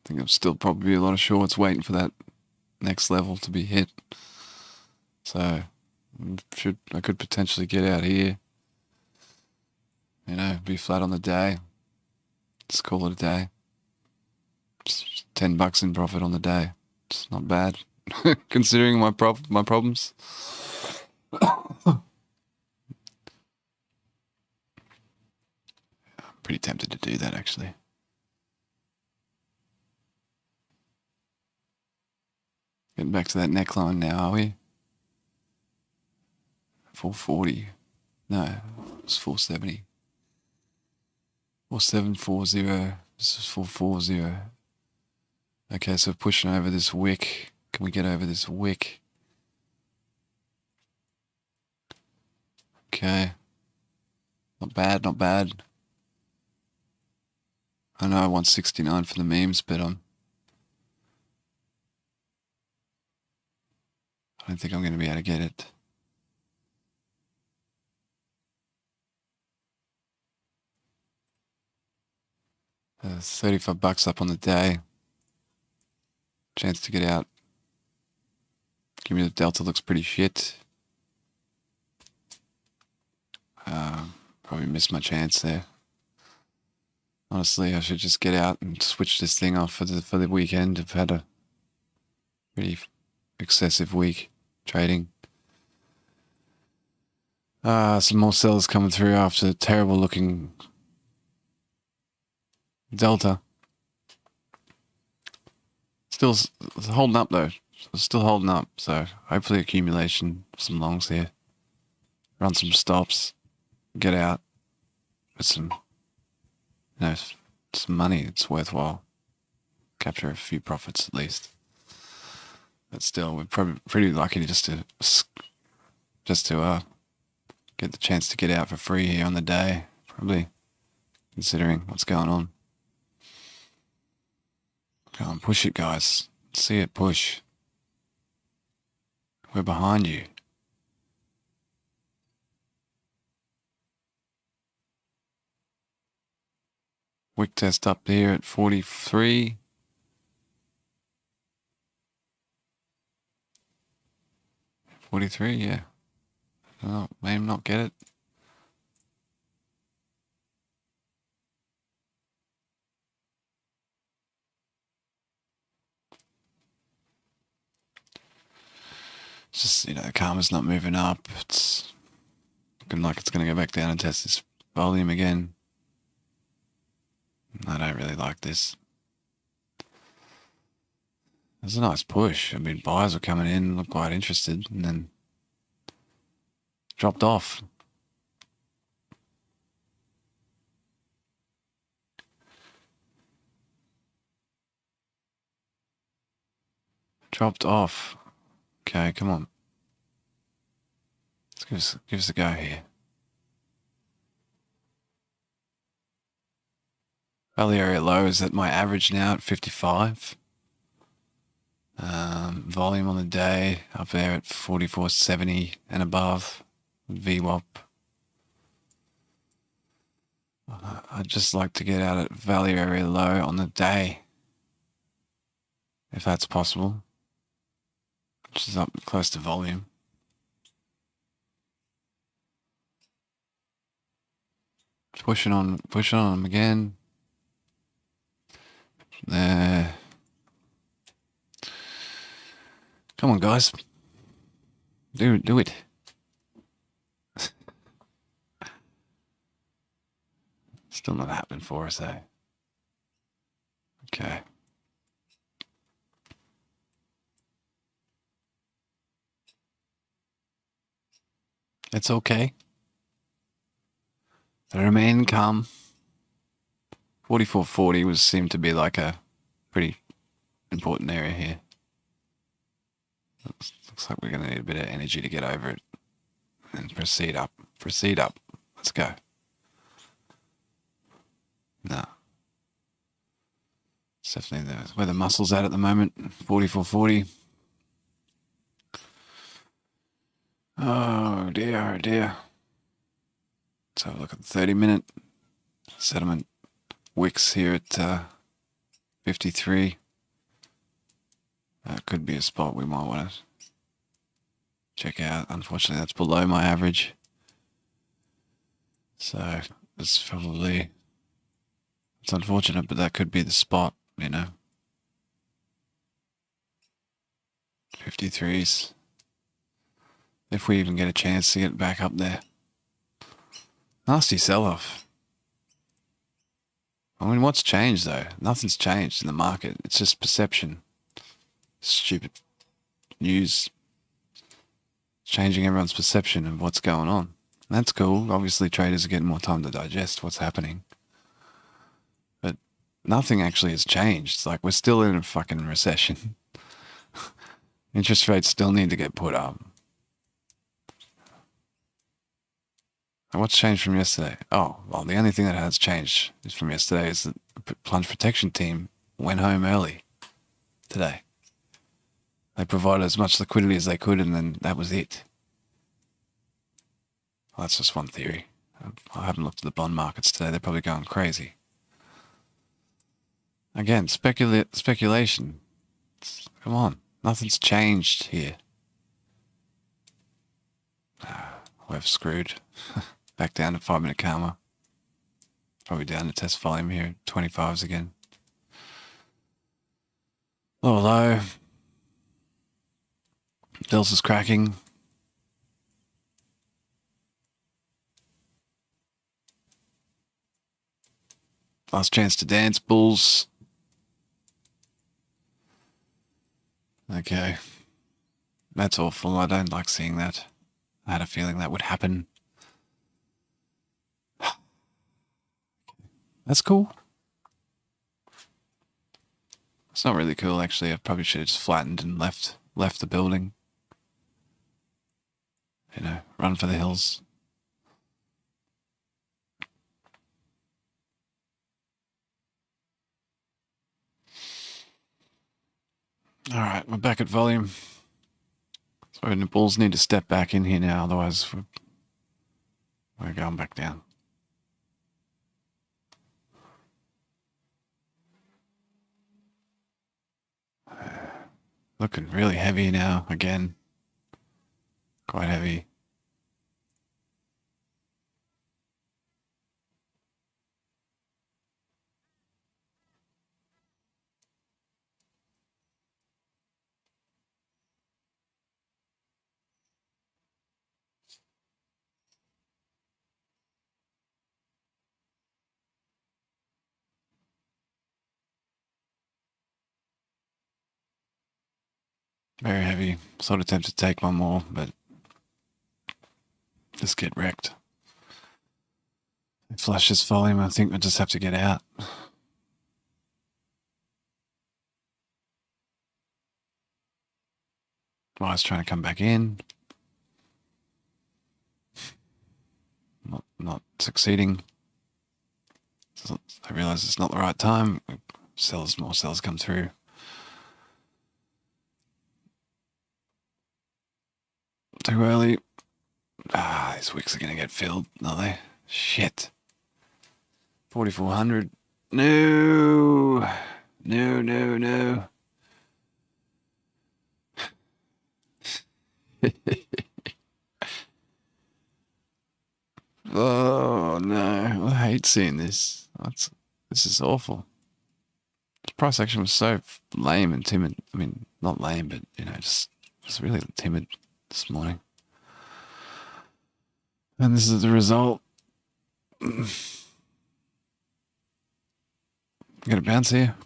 think there'll still probably be a lot of shorts waiting for that next level to be hit. So I could potentially get out here. You know, be flat on the day. Just call it a day. Just $10 in profit on the day. It's not bad, considering my problems. I'm pretty tempted to do that, actually. Getting back to that neckline now, are we? 440. No, it's 470. 4740. This is 440. Okay, so pushing over this wick. Can we get over this wick? Okay. Not bad, not bad. I know I want 69 for the memes, but I don't think I'm going to be able to get it. $35 up on the day. Chance to get out. Give me the delta looks pretty shit. Probably missed my chance there. Honestly, I should just get out and switch this thing off for the weekend. I've had a pretty excessive week trading. Some more sellers coming through after a terrible looking delta. Still holding up though. Still holding up. So hopefully accumulation, some longs here. Run some stops. Get out with some, you know, some money. It's worthwhile. Capture a few profits at least. But still, we're probably pretty lucky just to get the chance to get out for free here on the day. Probably considering what's going on. Come on, push it, guys. See it push. We're behind you. Wick test up here at 43. Yeah. Oh, may not get it. It's just, you know, the karma's not moving up. It's looking like it's going to go back down and test this volume again. I don't really like this. It's a nice push. I mean, buyers were coming in, looked quite interested, and then dropped off. Dropped off. Okay, come on. Let's give us a go here. Value area low is at my average now at 55. Volume on the day up there at 44.70 and above. VWAP. I'd just like to get out at value area low on the day, if that's possible, which is up close to volume. Pushing on them again. There. Come on, guys. Do it. Still not happening for us, eh? Okay. It's okay. Remain calm. 44.40 seemed to be like a pretty important area here. Looks like we're going to need a bit of energy to get over it. And proceed up. Proceed up. Let's go. No. It's definitely where the muscle's at the moment. 44.40. Oh dear, oh dear. Let's have a look at the 30-minute settlement wicks here at 53. That could be a spot we might want to check out. Unfortunately, that's below my average. So it's probably, it's unfortunate, but that could be the spot, you know. 53s. If we even get a chance to get back up there. Nasty sell-off. I mean, what's changed though? Nothing's changed in the market. It's just perception. Stupid news. Changing everyone's perception of what's going on. That's cool. Obviously, traders are getting more time to digest what's happening. But nothing actually has changed. It's like we're still in a fucking recession. Interest rates still need to get put up. And what's changed from yesterday? Oh, well, the only thing that has changed from yesterday is that the plunge protection team went home early today. They provided as much liquidity as they could, and then that was it. Well, that's just one theory. I haven't looked at the bond markets today. They're probably going crazy. Again, speculation. Come on. Nothing's changed here. We're screwed. Back down to 5-minute karma. Probably down to test volume here. 25s again. Low, low. Delta's cracking. Last chance to dance, bulls. Okay. That's awful. I don't like seeing that. I had a feeling that would happen. That's cool. It's not really cool, actually. I probably should have just flattened and left the building. You know, run for the hills. All right, we're back at volume. So the bulls need to step back in here now, otherwise we're going back down. Looking really heavy now, again. Quite heavy. Very heavy. Sort of tempted to take one more, but just get wrecked. It flashes volume. I think we just have to get out. I was trying to come back in. Not succeeding. I realize it's not the right time. More cells come through. Too early. These wicks are going to get filled, are they? Shit. 4,400. No. No, no, no. Oh, no. I hate seeing this. This is awful. This price action was so lame and timid. I mean, not lame, but, you know, just really timid this morning. And this is the result. Got a bounce here.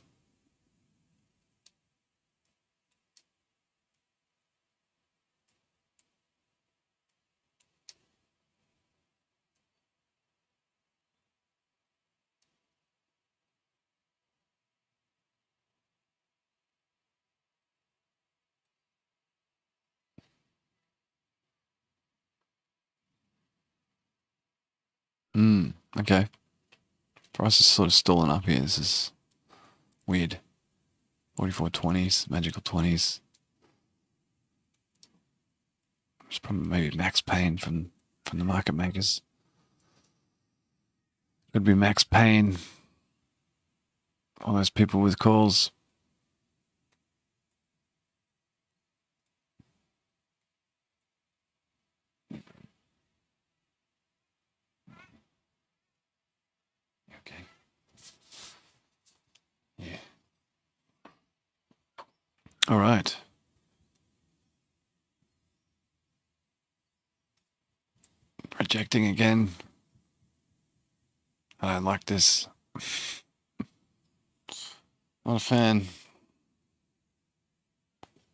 Okay. Price is sort of stalling up here. This is weird. 44.20s, magical 20s. It's probably maybe max pain from the market makers. Could be max pain. all those people with calls. Okay. Yeah. All right. Projecting again. I don't like this. Not a fan.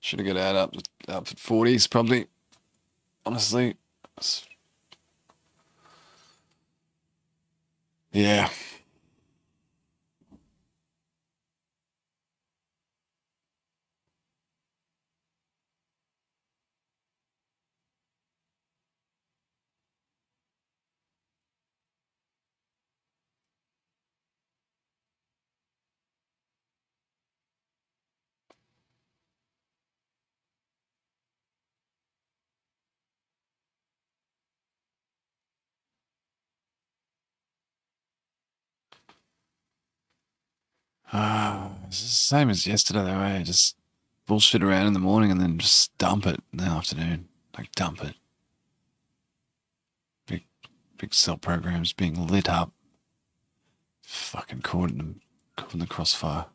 Should have got out up at 40s probably. Honestly. Yeah. It's the same as yesterday though, eh? Just bullshit around in the morning and then just dump it in the afternoon. Like dump it. Big cell programs being lit up. Fucking caught in the crossfire.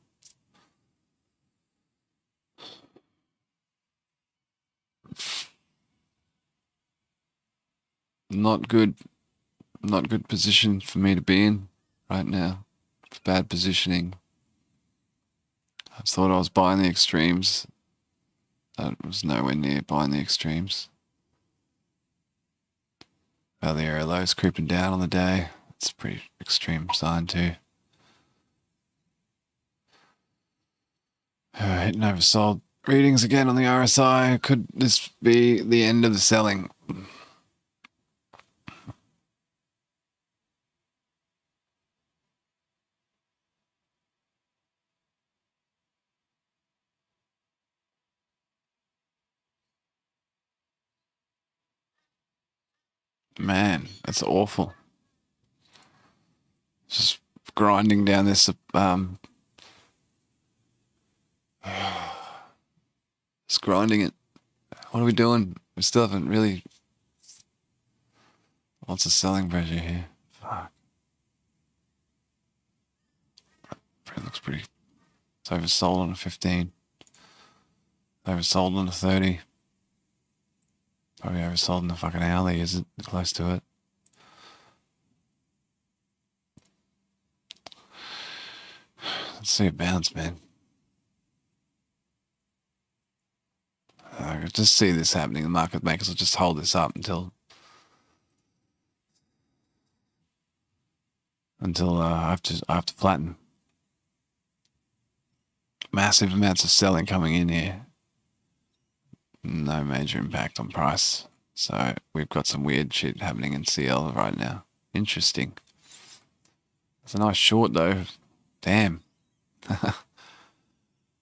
Not good position for me to be in right now. Bad positioning. I thought I was buying the extremes. That was nowhere near buying the extremes. The area lows creeping down on the day. It's a pretty extreme sign too. Hitting oversold readings again on the RSI. Could this be the end of the selling? Man, that's awful. Just grinding down this just grinding it. What are we doing? We still haven't really. What's the selling pressure here? Fuck. It looks pretty. It's oversold on a 15. Oversold on a 30. Probably oversold in the fucking hourly, is it? Close to it. Let's see it bounce, man. I could just see this happening. The market makers will just hold this up until I have to flatten. Massive amounts of selling coming in here. No major impact on price. So we've got some weird shit happening in CL right now. Interesting. It's a nice short though. Damn.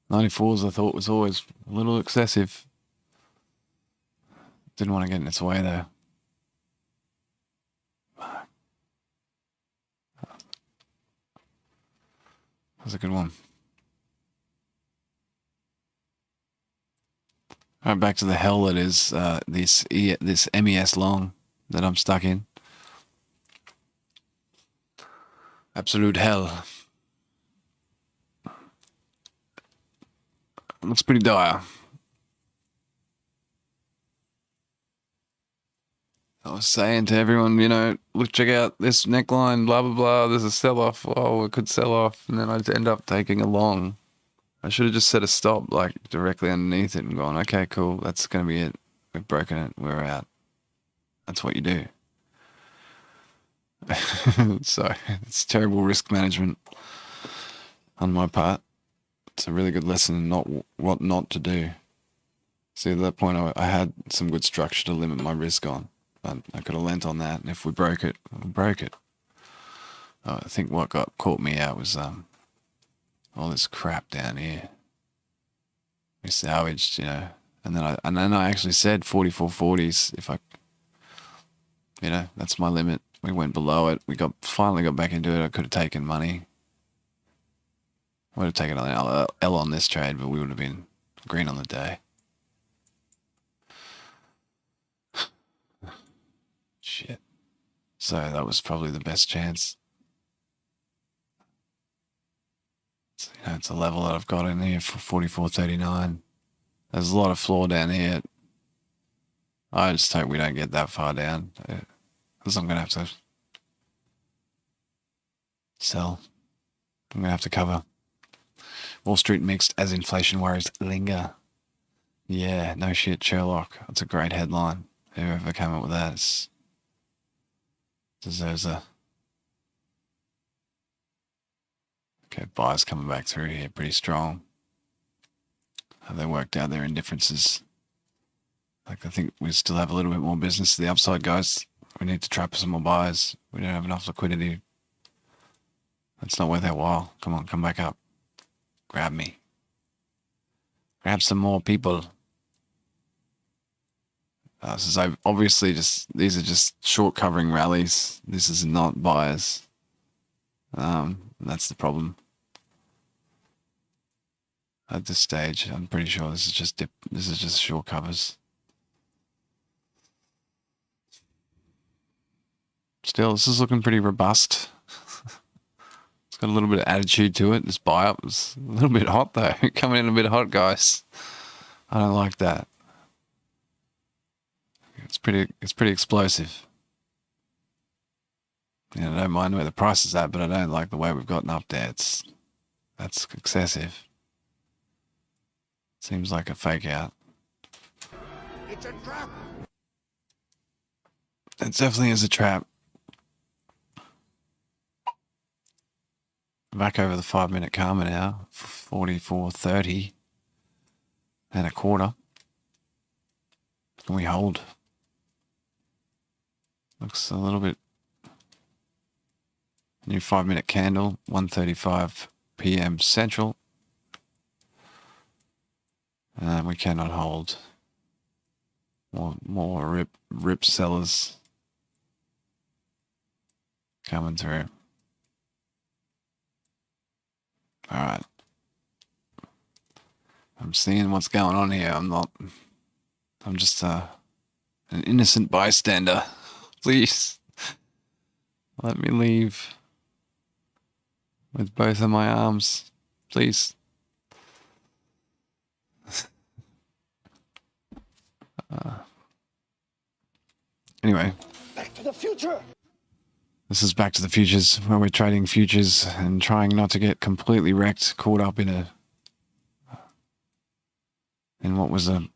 94s I thought was always a little excessive. Didn't want to get in its way though. That was a good one. All right, back to the hell that is this MES long that I'm stuck in. Absolute hell. Looks pretty dire. I was saying to everyone, look, check out this neckline, blah, blah, blah. There's a sell-off. Oh, it could sell off. And then I'd end up taking a long. I should have just set a stop, like, directly underneath it and gone, okay, cool, that's going to be it. We've broken it. We're out. That's what you do. So, it's terrible risk management on my part. It's a really good lesson in what not to do. See, at that point, I had some good structure to limit my risk on. I could have lent on that, and if we broke it, we broke it. I think what caught me out was all this crap down here. We salvaged, and then I actually said 44.40s. If I, that's my limit. We went below it. We finally got back into it. I could have taken money. Would have taken an L on this trade, but we would have been green on the day. Shit. So that was probably the best chance. So, you know, it's a level that I've got in here for 44.39. There's a lot of floor down here. I just hope we don't get that far down, because I'm going to have to sell. I'm going to have to cover. Wall Street mixed as inflation worries linger. Yeah, no shit, Sherlock. That's a great headline. Whoever came up with that deserves a... Okay, buyers coming back through here pretty strong. Have they worked out their indifferences? Like, I think we still have a little bit more business to the upside, guys. We need to trap some more buyers. We don't have enough liquidity. It's not worth our while. Come on, come back up. Grab me. Grab some more people. This is obviously just, these are just short covering rallies. This is not buyers. That's the problem. At this stage, I'm pretty sure this is just short covers. Still, this is looking pretty robust. It's got a little bit of attitude to it. This buy up is a little bit hot though. Coming in a bit hot, guys. I don't like that. It's pretty explosive. Yeah, I don't mind where the price is at, but I don't like the way we've gotten up there. That's excessive. Seems like a fake out. It's a trap. It definitely is a trap. Back over the 5-minute karma now, 44.30 and a quarter. Can we hold? Looks a little bit. New 5-minute candle, 1:35 p.m. Central. And we cannot hold. More rip sellers coming through. All right. I'm seeing what's going on here. I'm just an innocent bystander. Please let me leave with both of my arms. Please. Anyway. Back to the future. This is Back to the Futures, where we're trading futures and trying not to get completely wrecked, caught up in what was it's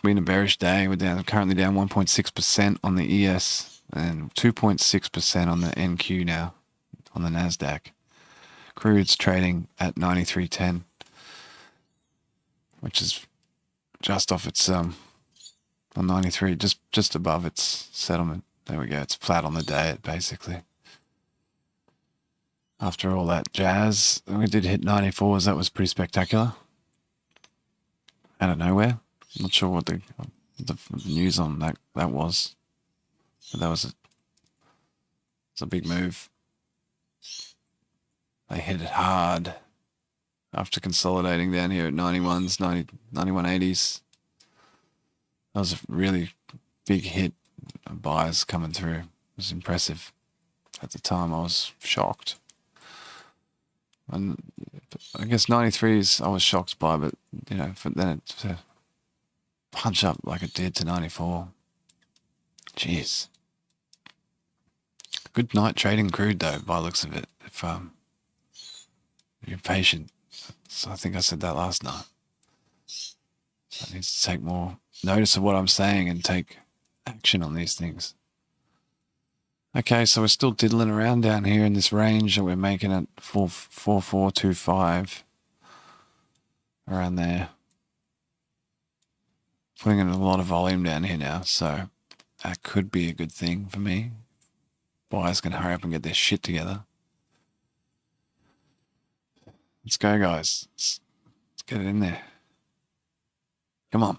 been a bearish day. We're currently down 1.6% on the ES and 2.6% on the NQ now on the NASDAQ. Crude's trading at 93.10, which is just off its on 93, just above its settlement. There we go. It's flat on the day, basically. After all that jazz, we did hit 94s. That was pretty spectacular. Out of nowhere. I'm not sure what the news on that was. But that was it's a big move. They hit it hard after consolidating down here at 91s, 91.80s. That was a really big hit. Buyers coming through. It was impressive. At the time, I was shocked. And I guess 93s I was shocked by, but you know, then to punch up like it did to 94. Jeez. Good night trading crude though, by the looks of it. If you're patient. So I think I said that last night. I need to take more notice of what I'm saying and take action on these things. Okay, so we're still diddling around down here in this range that we're making at 4425. Around there. Putting in a lot of volume down here now, so that could be a good thing for me. Buyers can hurry up and get their shit together. Let's go, guys. Let's get it in there. Come on.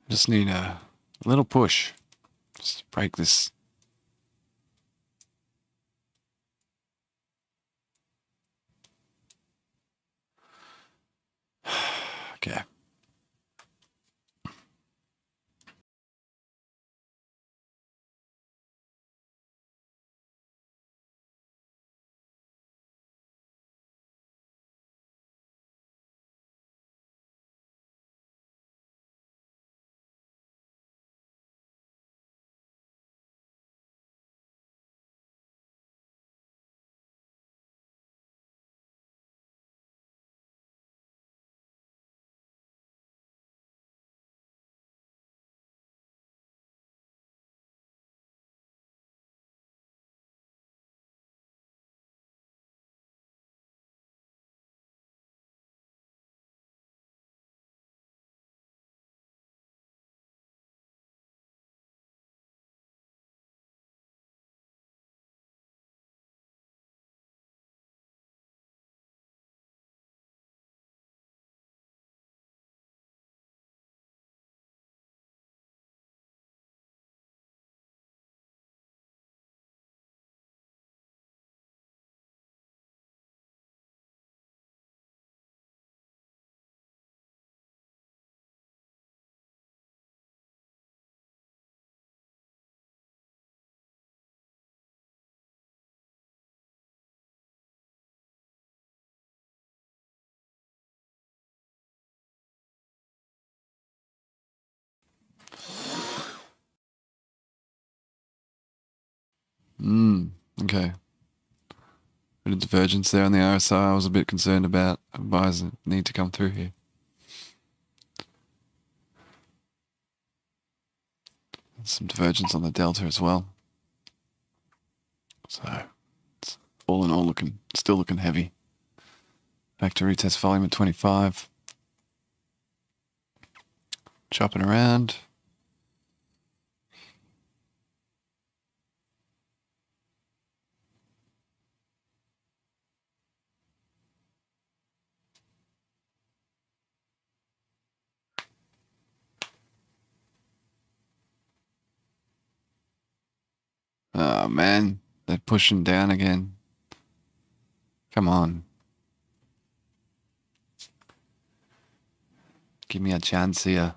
Just need a little push. Just break this Okay. Bit of divergence there on the RSI. I was a bit concerned about buyers that need to come through here. Some divergence on the delta as well. So, it's all in all still looking heavy. Back to retest volume at 25. Chopping around. Oh man, they're pushing down again. Come on. Give me a chance here.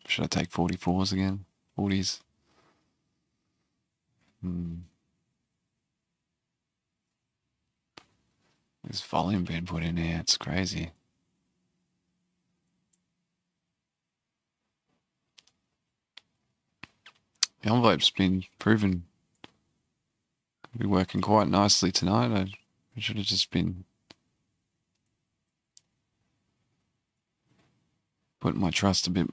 Should I take 44s again? 40s? There's volume being put in here. It's crazy. The envelope's been proven to be working quite nicely tonight. I should have just been putting my trust a bit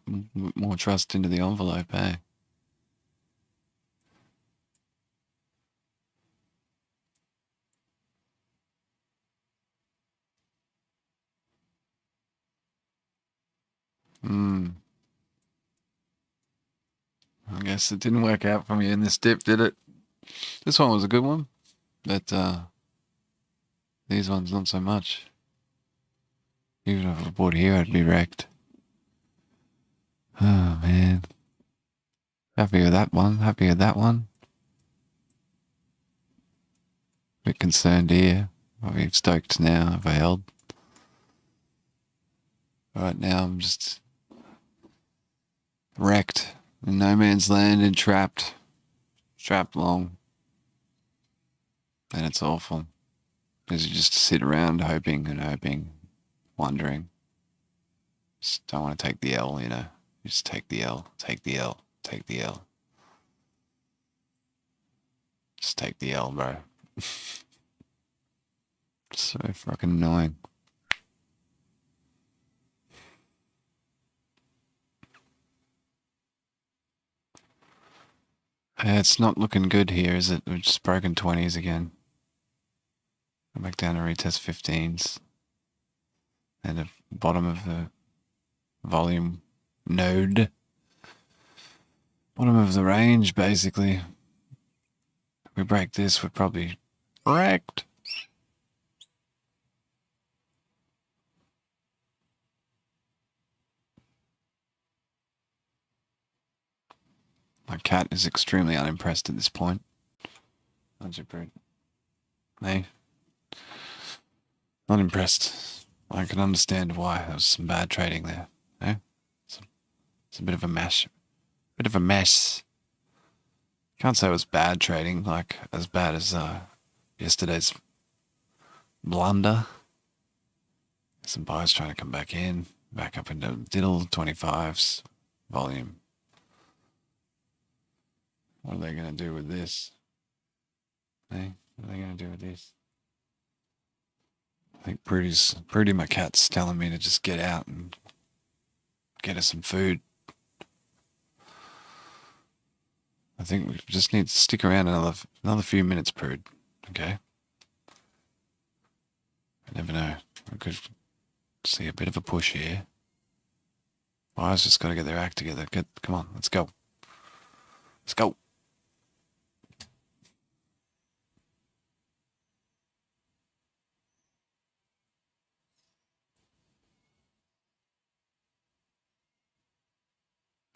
more trust into the envelope, eh? I guess it didn't work out for me in this dip, did it? This one was a good one, but these ones not so much. Even if I bought here, I'd be wrecked. Oh man. Happy with that one. Happy with that one. Bit concerned here. I'll be stoked now if I held. Right now I'm just wrecked in no man's land and trapped. Trapped long. And it's awful. Because you just sit around hoping and hoping, wondering. Just don't want to take the L, you know. Just take the L, take the L, take the L. Just take the L, bro. So fucking annoying. It's not looking good here, is it? We've just broken 20s again. Go back down to retest 15s. And the bottom of the volume node. Bottom of the range, basically. If we break this, we're probably wrecked. My cat is extremely unimpressed at this point. How's your bird? Hey? Not impressed. I can understand why. There was some bad trading there. Eh? It's a bit of a mess. Bit of a mess. Can't say it was bad trading, like as bad as yesterday's blunder. Some buyers trying to come back in, back up into diddle 25s volume. What are they going to do with this? Hey, what are they going to do with this? I think Prudy, my cat's telling me to just get out and get her some food. I think we just need to stick around another few minutes, Prude. Okay? I never know. I could see a bit of a push here. Buyers just got to get their act together. Come on, let's go. Let's go.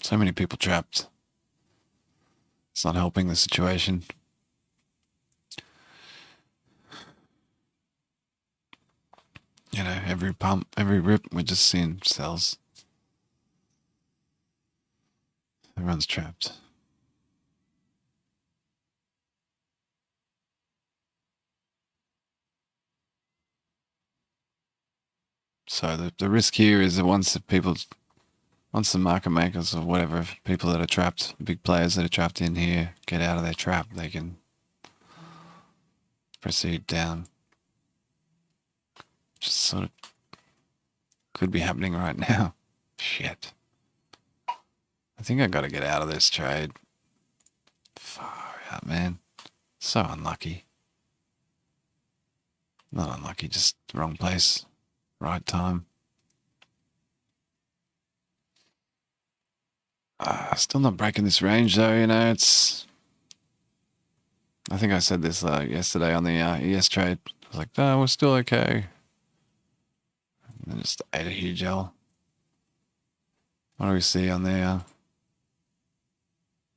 So many people trapped. It's not helping the situation. You know, every pump, every rip, we're just seeing sells. Everyone's trapped. So the risk here is that once the people once the market makers or whatever, people that are trapped, big players that are trapped in here, get out of their trap, they can proceed down. Just sort of could be happening right now. Shit. I think I got to get out of this trade. Far out, man. So unlucky. Not unlucky, just wrong place, right time. Still not breaking this range though, you know, it's... I think I said this yesterday on the ES trade. I was like, no, we're still okay. And then just ate a huge L. What do we see on there?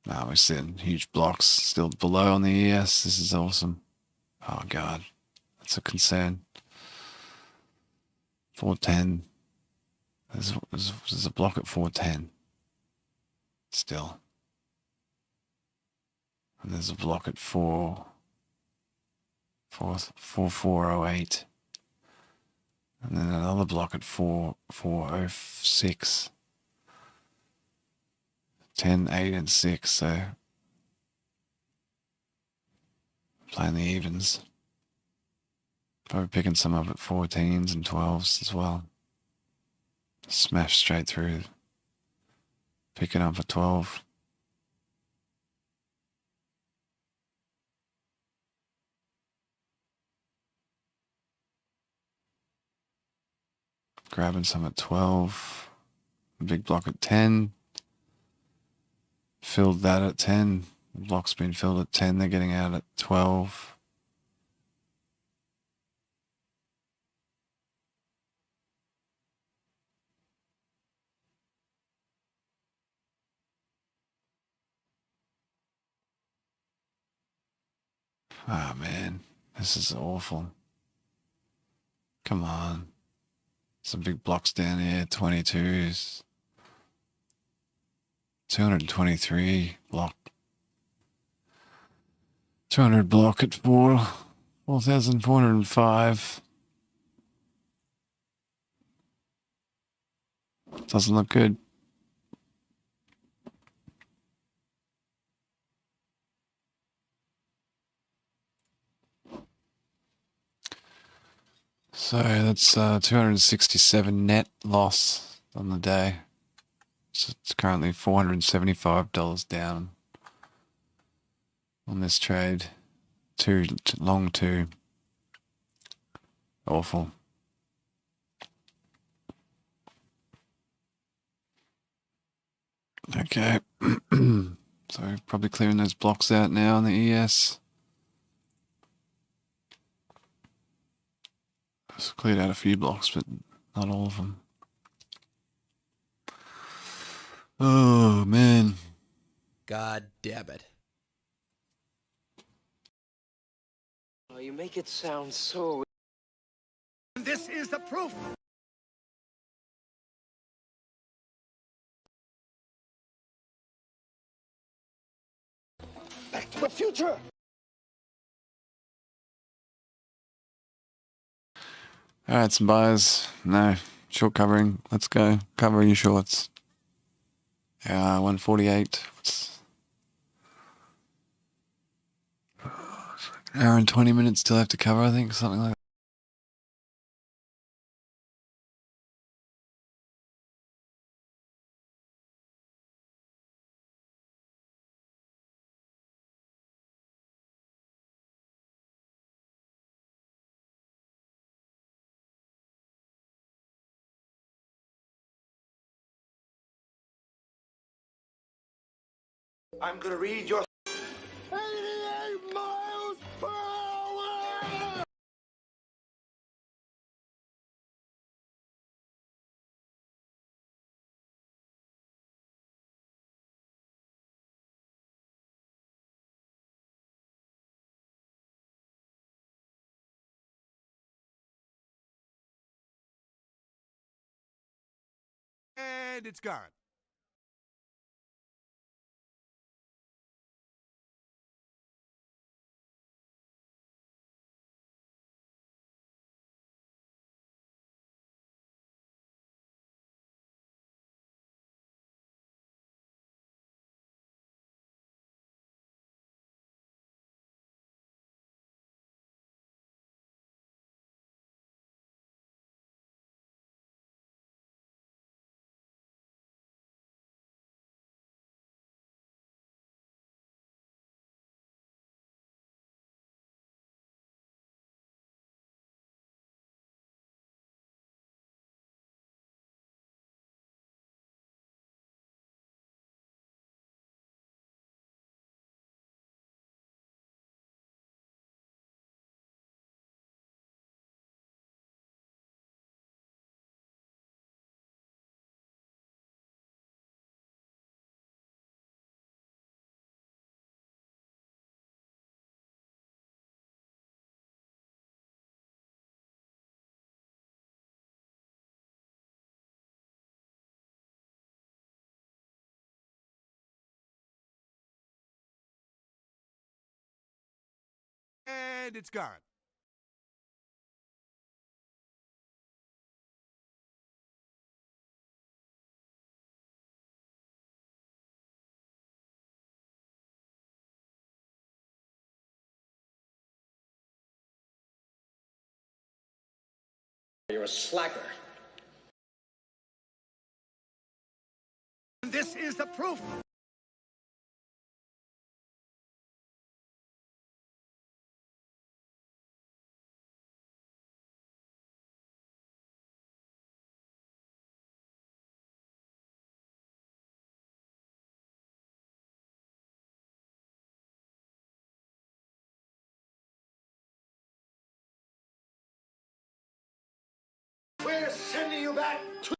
No, we're seeing huge blocks still below on the ES. This is awesome. Oh, God. That's a concern. 410. There's a block at 410. Still. And there's a block at 4408. And then another block at 4406. 10, 8, and 6. So playing the evens. Probably picking some up at 14s and 12s as well. Smash straight through. Picking up a 12. Grabbing some at 12. Big block at 10. Filled that at 10. The block's been filled at 10. They're getting out at 12. Ah, man. This is awful. Come on. Some big blocks down here. 22s. 223 block. 200 block at 4,405. Doesn't look good. So that's 267 net loss on the day. So it's currently $475 down on this trade. Long two. Awful. Okay. So probably clearing those blocks out now on the ES. Just cleared out a few blocks, but not all of them. Oh, man. God damn it. Oh, you make it sound so... This is the proof. Back to the future. All right, some buyers. No, short covering. Let's go. Cover your shorts. 148. An hour and 20 minutes still have to cover, I think, something like that. I'm gonna read your... 88 miles per hour! And it's gone. And it's gone. You're a slacker. This is the proof. We're sending you back to...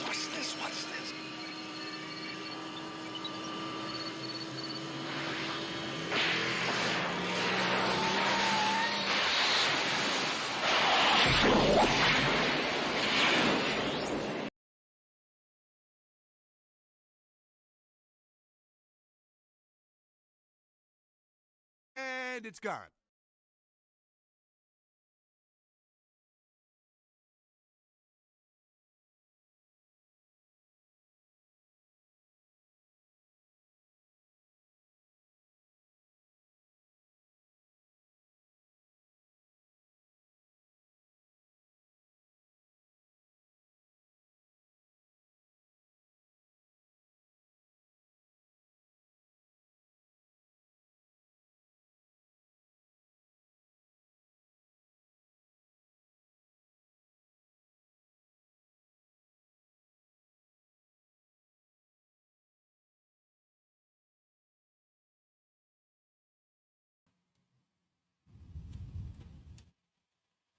What's this? What's this? And it's gone.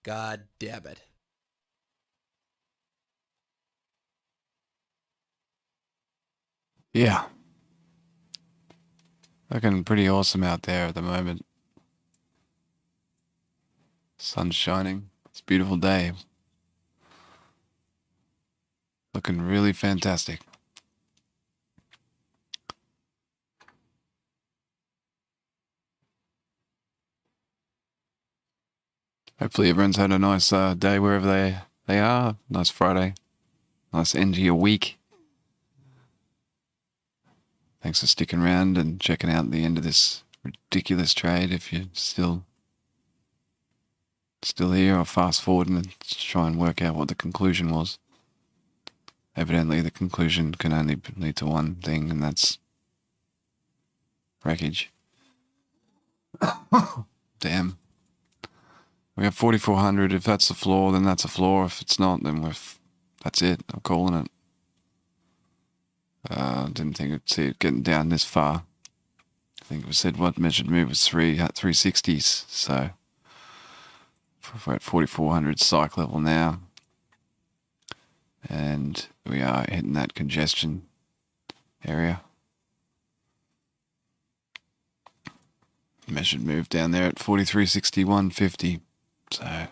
God damn it. Yeah. Looking pretty awesome out there at the moment. Sun's shining. It's a beautiful day. Looking really fantastic. Hopefully everyone's had a nice day wherever they are. Nice Friday. Nice end to your week. Thanks for sticking around and checking out the end of this ridiculous trade. If you're still here, I'll fast forward and try and work out what the conclusion was. Evidently, the conclusion can only lead to one thing, and that's wreckage. Damn. We have 4,400. If that's the floor, then that's a floor. If it's not, then that's it. I'm calling it. Didn't think I'd see it getting down this far. I think we said what measured move was 360s. So we're at 4,400 psych level now. And we are hitting that congestion area. Measured move down there at 43.61.50. So,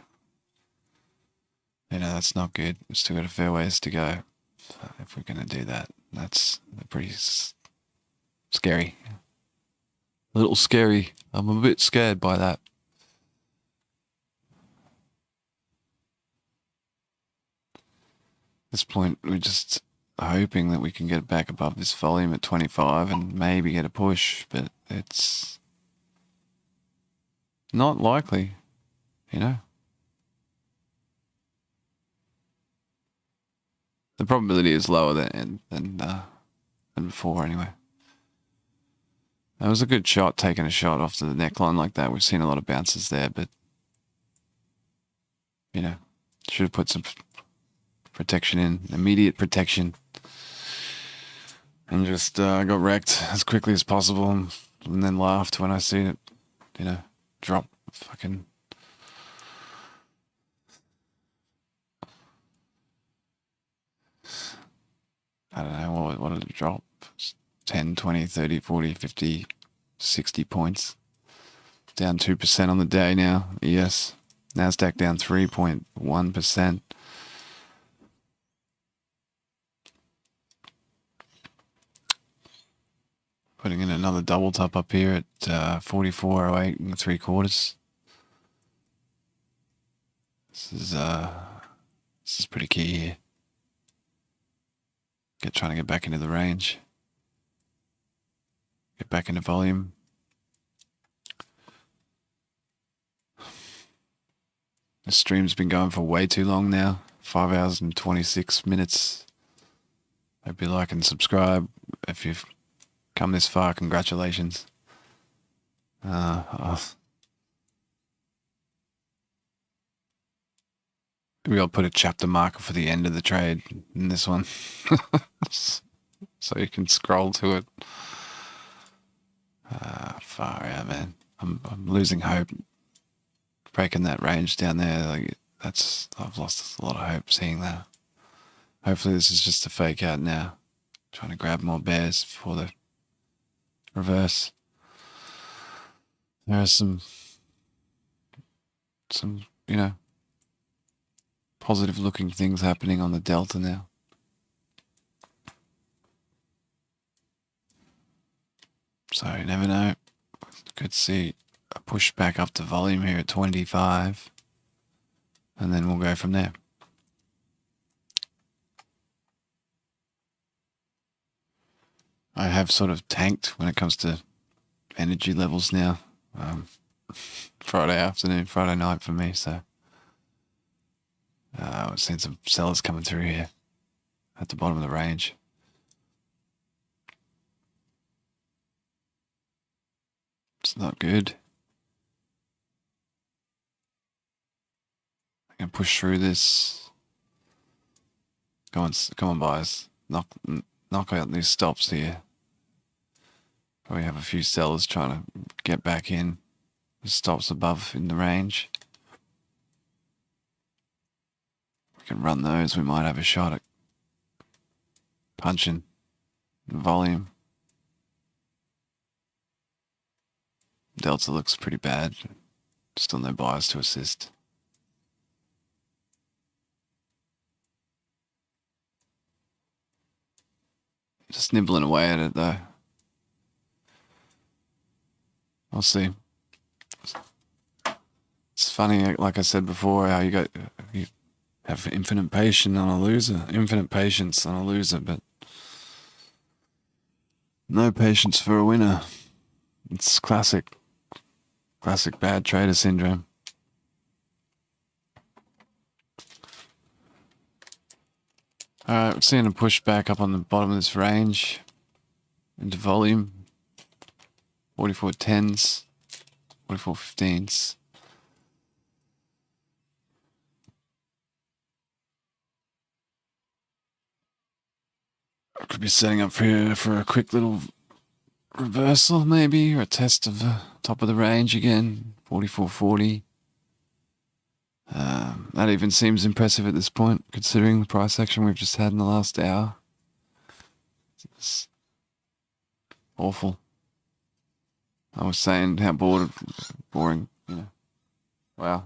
that's not good. We've still got a fair ways to go. So if we're going to do that, that's pretty scary. A little scary. I'm a bit scared by that. At this point, we're just hoping that we can get back above this volume at 25 and maybe get a push, but it's not likely, The probability is lower than before, anyway. That was a good shot, taking a shot off to the neckline like that. We've seen a lot of bounces there, but should have put some protection in, immediate protection, and just got wrecked as quickly as possible, and then laughed when I seen it, drop fucking. I don't know, what did it drop? 10, 20, 30, 40, 50, 60 points. Down 2% on the day now. Yes. Nasdaq down 3.1%. Putting in another double top up here at 44.08 and 3/4. This is pretty key here. Trying to get back into the range. Get back into volume. The stream's been going for way too long now. 5 hours and 26 minutes. Hope you like and subscribe. If you've come this far, congratulations. Maybe I'll put a chapter marker for the end of the trade in this one. So you can scroll to it. Far out, man. I'm losing hope. Breaking that range down there, like I've lost a lot of hope seeing that. Hopefully this is just a fake out now. Trying to grab more bears before the reverse. There are some positive looking things happening on the delta now. So you never know. Could see a push back up to volume here at 25. And then we'll go from there. I have sort of tanked when it comes to energy levels now. Friday afternoon, Friday night for me, so I've seen some sellers coming through here at the bottom of the range. It's not good. I can push through this. Come on, buyers. Knock out these stops here. Probably have a few sellers trying to get back in. The stops above in the range. We can run those. We might have a shot at punching volume. Delta looks pretty bad. Still no buyers to assist. Just nibbling away at it though. I'll see. It's funny, like I said before, how you have infinite patience on a loser, but no patience for a winner. It's classic bad trader syndrome. Alright, we're seeing a push back up on the bottom of this range into volume. 44.10s, 44.15s. I could be setting up for a quick little reversal maybe, or a test of the top of the range again. 44.40. That even seems impressive at this point, considering the price action we've just had in the last hour. It's awful. I was saying how boring, Wow.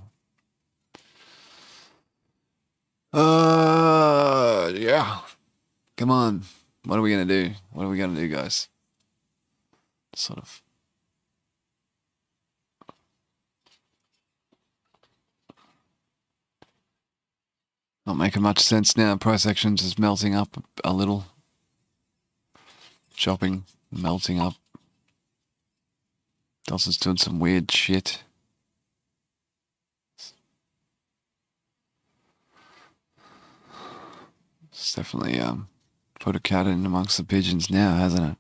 Yeah. Come on. What are we gonna do? What are we gonna do, guys? Sort of. Not making much sense now. Price actions is melting up a little. Shopping, melting up. Delta's doing some weird shit. It's definitely put a cat in amongst the pigeons now, hasn't it?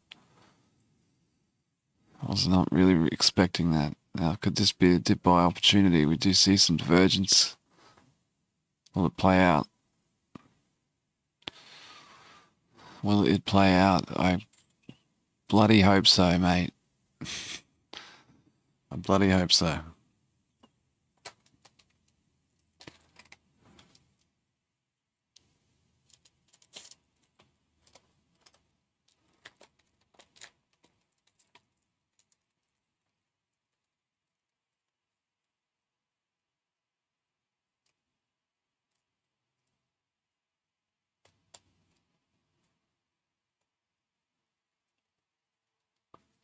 I was not really expecting that. Now, could this be a dip buy opportunity? We do see some divergence. Will it play out? Will it play out? I bloody hope so, mate. I bloody hope so.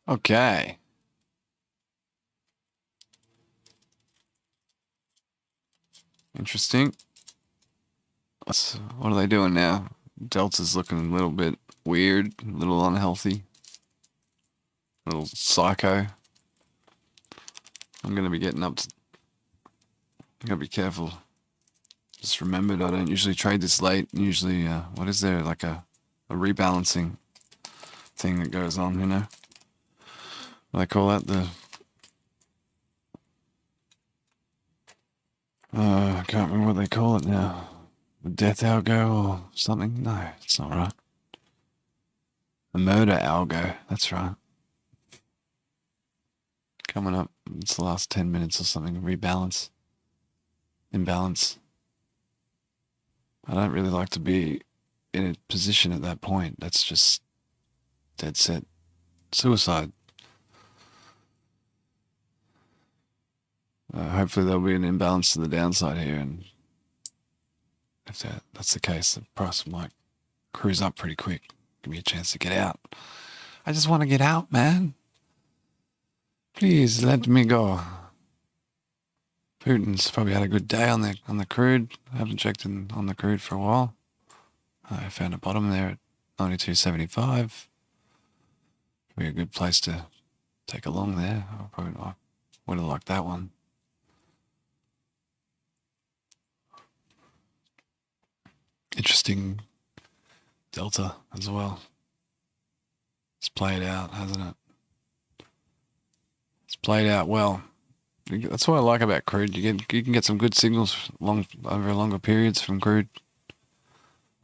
Okay. Interesting. What are they doing now? Delta's looking a little bit weird, a little unhealthy, a little psycho. I'm going to be getting up to... I'm going to be careful. Just remembered I don't usually trade this late. Usually, what is there? Like a rebalancing thing that goes on, you know? What do they call that? I can't remember what they call it now. The death algo or something? No, it's not right. The murder algo. That's right. Coming up. It's the last 10 minutes or something. Rebalance. Imbalance. I don't really like to be in a position at that point. That's just dead set suicide. Hopefully there'll be an imbalance to the downside here, and if that's the case, the price might cruise up pretty quick. Give me a chance to get out. I just want to get out, man. Please let me go. Putin's probably had a good day on the crude. I haven't checked in on the crude for a while. I found a bottom there at 92.75. Be a good place to take a long there. I probably would have liked that one. Interesting delta as well. It's played out, hasn't it? It's played out well. That's what I like about crude. You can get some good signals over longer periods from crude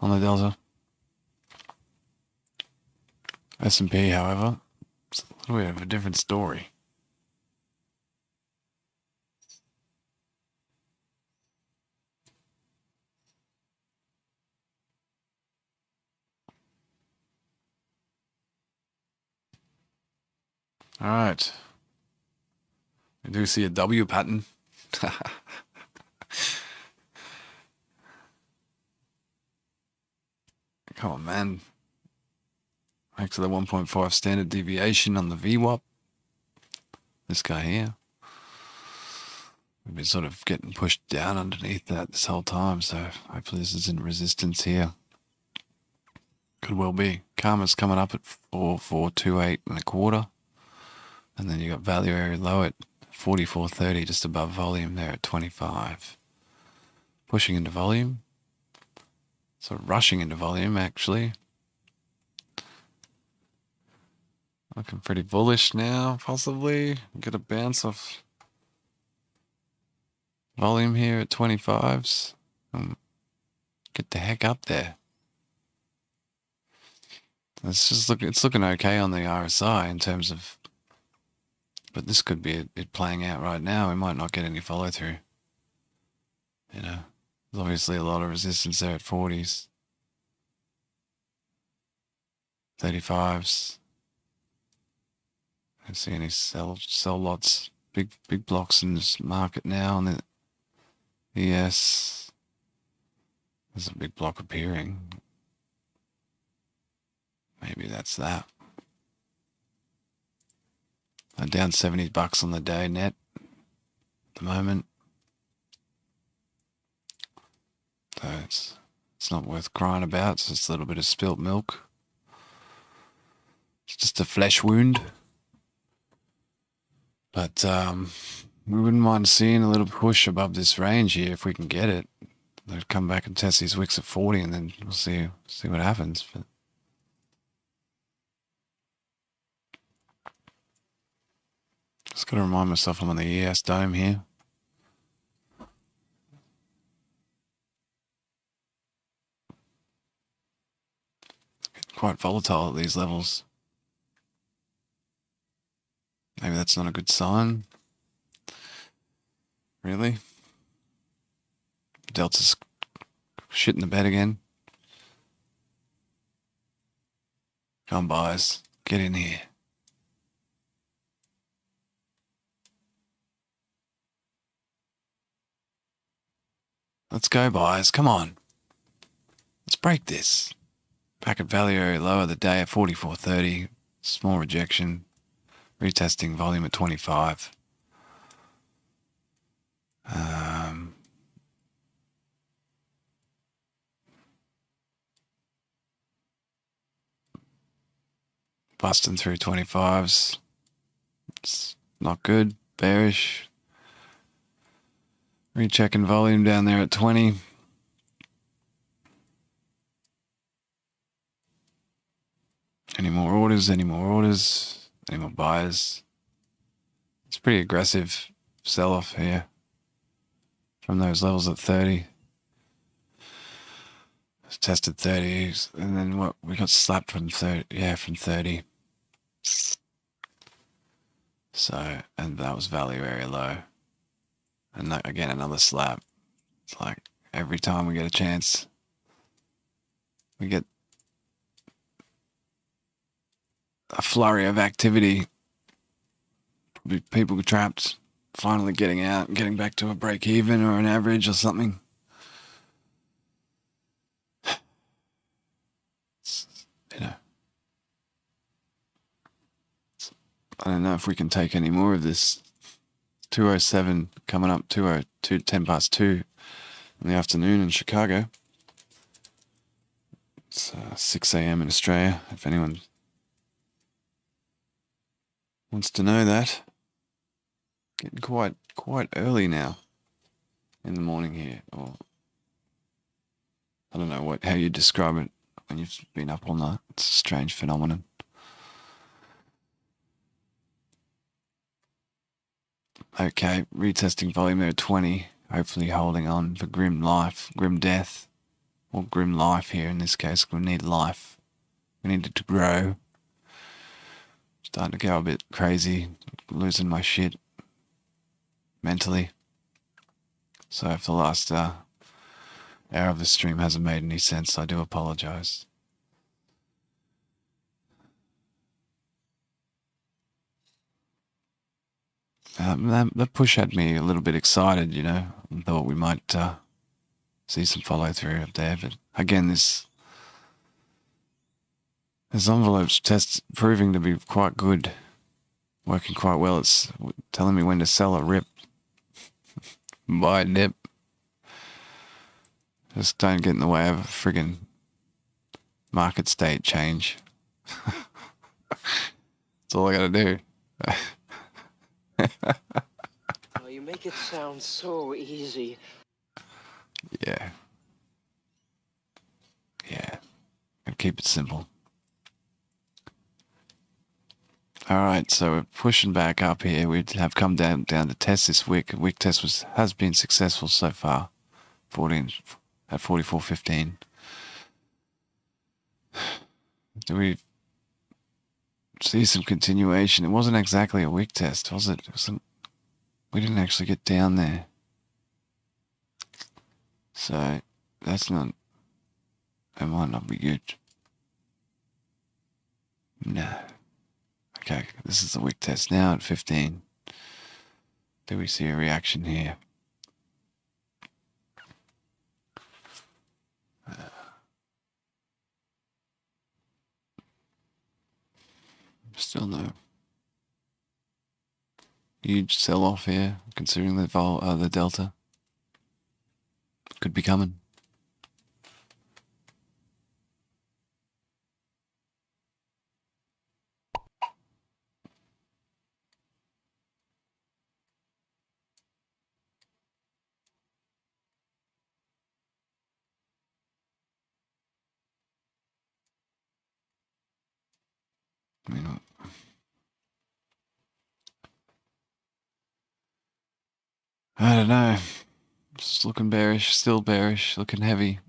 on the delta. S&P, however, it's a little bit of a different story. All right. I do see a W pattern. Come on, man. Back to the 1.5 standard deviation on the VWAP. This guy here. We've been sort of getting pushed down underneath that this whole time, so hopefully this isn't resistance here. Could well be. Karma's coming up at 4428 and a quarter. And then you got value area low at 44.30, just above volume there at 25. Pushing into volume. Sort of rushing into volume, actually. Looking pretty bullish now, possibly. Get a bounce off volume here at 25s. Get the heck up there. It's looking okay on the RSI in terms of... But this could be it playing out right now. We might not get any follow through. You know, there's obviously a lot of resistance there at 40s, 35s. I don't see any sell lots, big blocks in this market now. And yes, there's a big block appearing. Maybe that's that. I'm down $70 on the day net at the moment. So it's not worth crying about. It's just a little bit of spilt milk. It's just a flesh wound. But we wouldn't mind seeing a little push above this range here if we can get it. They'll come back and test these wicks at 40, and then we'll see what happens. But just got to remind myself I'm on the ES dome here. Quite volatile at these levels. Maybe that's not a good sign. Really? Delta's shit in the bed again. Come on, boys. Get in here. Let's go, boys. Come on. Let's break this. Back at value area low of the day at 44.30. Small rejection. Retesting volume at 25. Busting through 25s. It's not good. Bearish. Rechecking volume down there at 20. Any more orders? Any more orders? Any more buyers? It's pretty aggressive sell-off here from those levels at 30. It's tested 30, and then what? We got slapped from 30. Yeah, from 30. So, and that was value area low. And that, again, another slap. It's like every time we get a chance, we get a flurry of activity. Probably people trapped, finally getting out and getting back to a break even or an average or something. You know, I don't know if we can take any more of this. 2:07 coming up, 2:02, 10 past 2 in the afternoon in Chicago. It's 6 a.m. in Australia, if anyone wants to know that. Getting quite early now in the morning here, or I don't know how you describe it when you've been up all night. It's a strange phenomenon. Okay, retesting volume there at 20. Hopefully holding on for grim death, or grim life here in this case. We need life. We need it to grow. Starting to go a bit crazy, losing my shit mentally. So if the last hour of the stream hasn't made any sense, I do apologize. That push had me a little bit excited, you know. I thought we might see some follow through up there, but again, this envelope's test proving to be quite good, working quite well. It's telling me when to sell a rip, buy a dip. Just don't get in the way of a friggin' market state change. That's all I gotta do. Oh, you make it sound so easy. Yeah. Gotta keep it simple. Alright, so we're pushing back up here. We have come down to test this wick. Wick test has been successful so far. 14 at 44.15. Do we see some continuation? It wasn't exactly a wick test, was it? We didn't actually get down there. So that might not be good. No. Okay, this is the wick test now at 15. Do we see a reaction here? Still no. Huge sell-off here, considering the delta could be coming. I don't know. Just looking bearish, still bearish, looking heavy.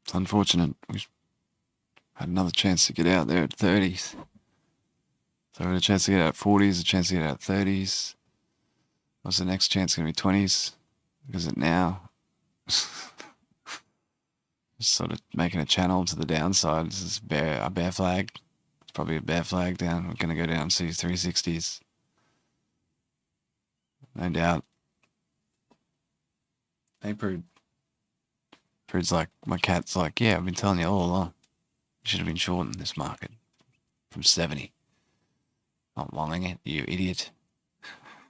It's unfortunate. We had another chance to get out there at 30s. So we had a chance to get out at 40s, a chance to get out at 30s. What's the next chance going to be? 20s? Is it now? Just sort of making a channel to the downside. This is a bear flag. It's probably a bear flag down. We're going to go down to 360s. No doubt. Hey, Prude. Prude's like, my cat's like, yeah, I've been telling you all along. You should have been short in this market from 70. Not longing it, you idiot.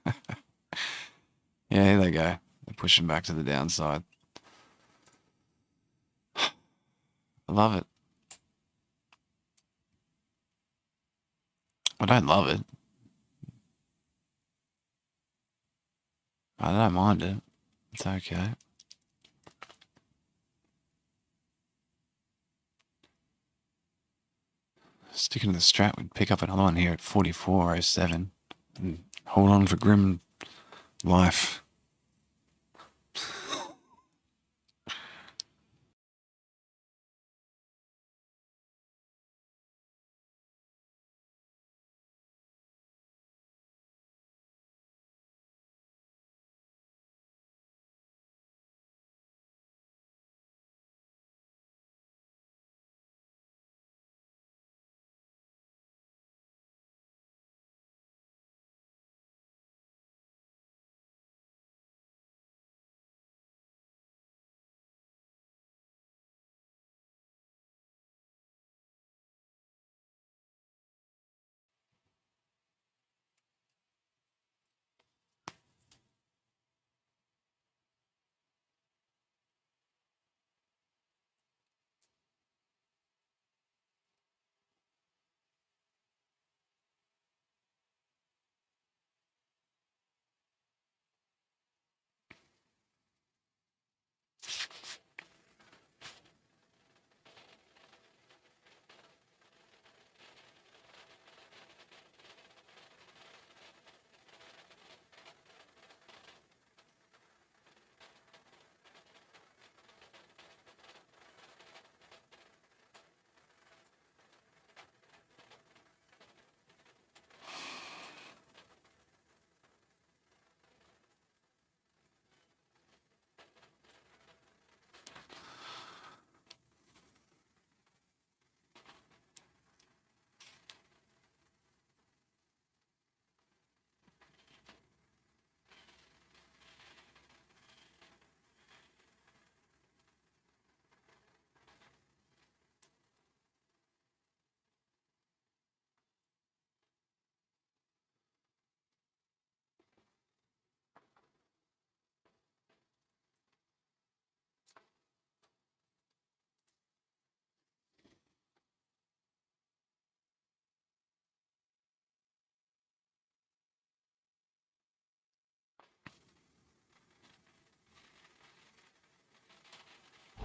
Yeah, here they go. They're pushing back to the downside. I love it. I don't love it. I don't mind it. It's okay. Sticking to the strat, we'd pick up another one here at 44.07 and hold on for grim life.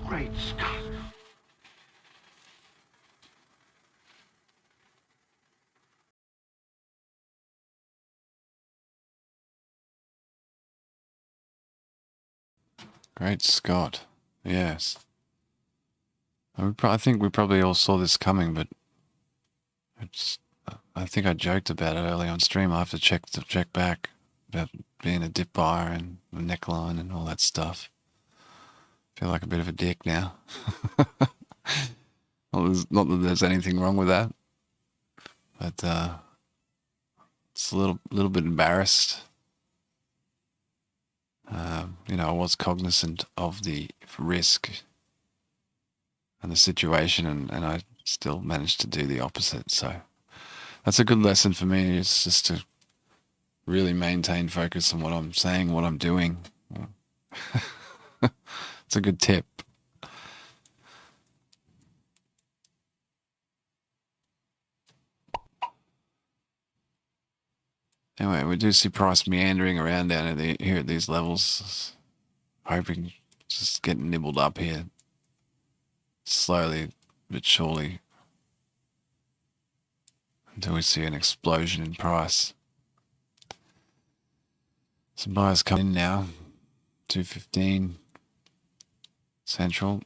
Great Scott. Great Scott. Yes. I think we probably all saw this coming, but it's. I think I joked about it early on stream. I have to check back about being a dip buyer and the neckline and all that stuff. Feel like a bit of a dick now. Not that there's anything wrong with that, but it's a little bit embarrassed. I was cognizant of the risk and the situation, and I still managed to do the opposite. So that's a good lesson for me. It's just to really maintain focus on what I'm saying, what I'm doing. It's a good tip. Anyway, we do see price meandering around down here at these levels, hoping just getting nibbled up here slowly but surely until we see an explosion in price. Some buyers come in now. 215 central.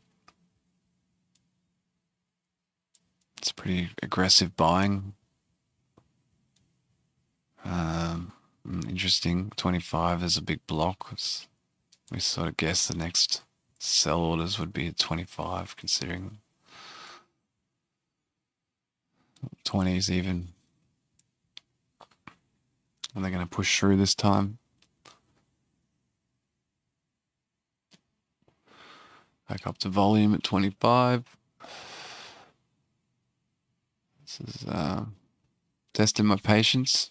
It's pretty aggressive buying. Interesting. 25 is a big block. We sort of guessed the next sell orders would be at 25, considering 20s even. Are they going to push through this time? Back up to volume at 25. This is Testing my patience.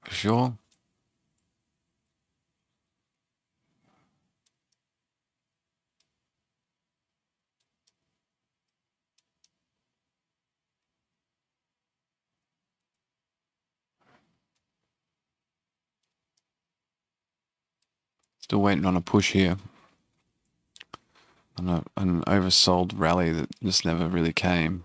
For sure. Still waiting on a push here. On an oversold rally that just never really came.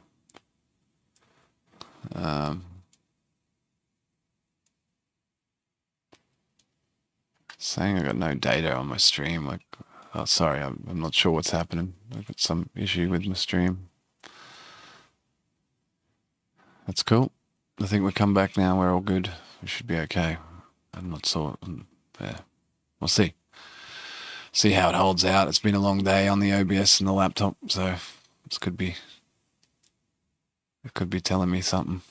Saying I got no data on my stream. Like, oh, sorry, I'm not sure what's happening. I've got some issue with my stream. That's cool. I think we come back now. We're all good. We should be okay. I'm not sure. Yeah, we'll see. See how it holds out. It's been a long day on the OBS and the laptop, so it could be telling me something.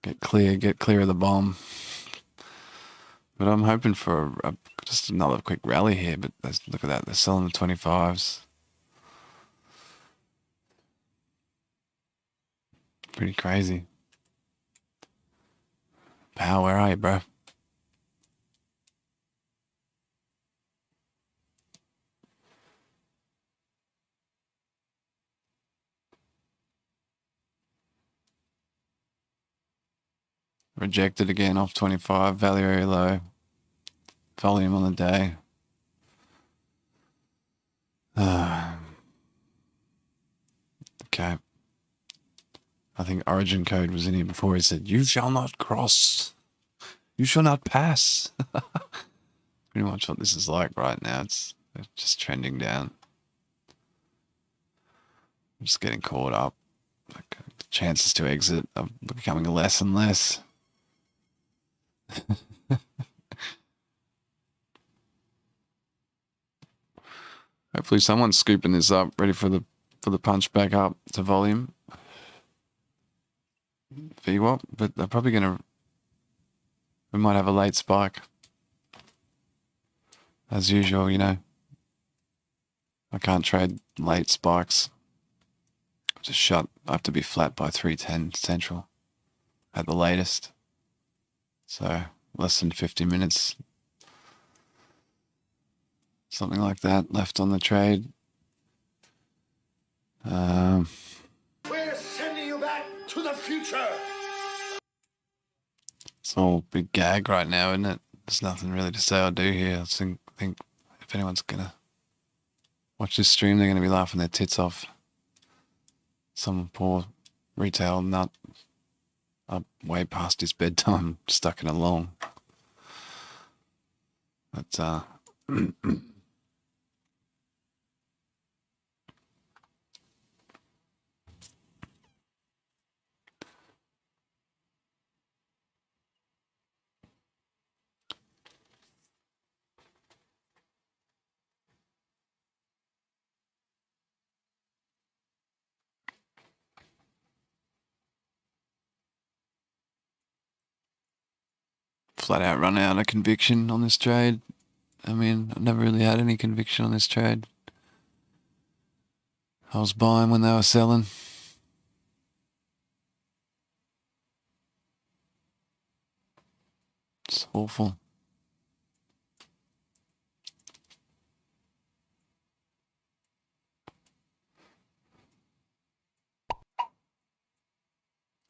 Get clear of the bomb. But I'm hoping for just another quick rally here. But look at that, they're selling the 25s. Pretty crazy. Pal, where are you, bro? Rejected again off 25, value very low. Volume on the day. Okay. I think origin code was in here before. He said, "You shall not cross. You shall not pass." Pretty much what this is like right now. It's just trending down. I'm just getting caught up. Like, the chances to exit are becoming less and less. Hopefully someone's scooping this up, ready for the punch back up to volume. VWAP, but they're probably gonna. We might have a late spike. As usual, you know. I can't trade late spikes. Just shut. I have to be flat by 3:10 Central at the latest. So less than 50 minutes. Something like that left on the trade. We're sending you back to the future. It's all big gag right now, isn't it? There's nothing really to say or do here. I think if anyone's gonna watch this stream, they're gonna be laughing their tits off. Some poor retail nut up way past his bedtime, stuck in a long. But flat out run out of conviction on this trade. I mean, I've never really had any conviction on this trade. I was buying when they were selling. It's awful.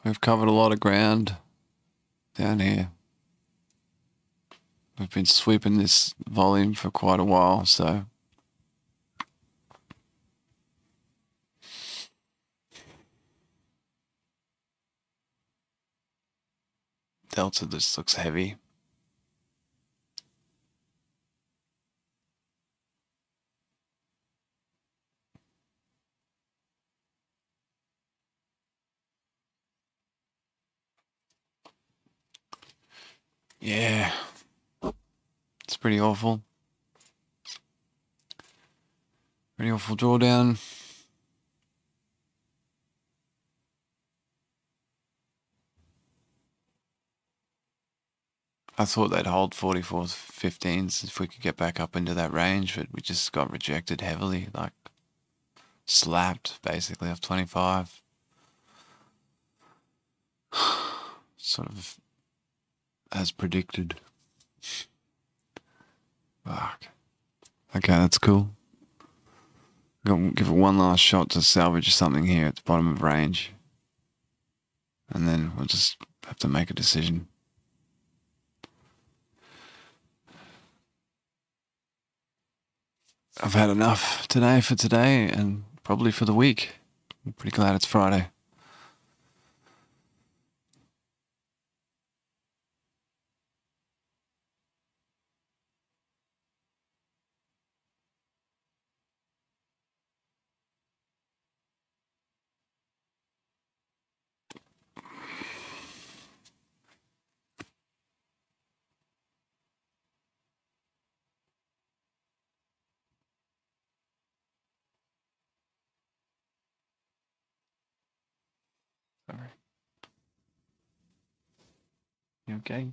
We've covered a lot of ground down here. We've been sweeping this volume for quite a while, so Delta just looks heavy. Yeah, it's pretty awful. Pretty awful drawdown. I thought they'd hold 44.15s if we could get back up into that range, but we just got rejected heavily, like slapped basically off 25. Sort of as predicted. Fuck. Okay, that's cool. Give it one last shot to salvage something here at the bottom of range. And then we'll just have to make a decision. I've had enough today for today and probably for the week. I'm pretty glad it's Friday. Sorry. You okay?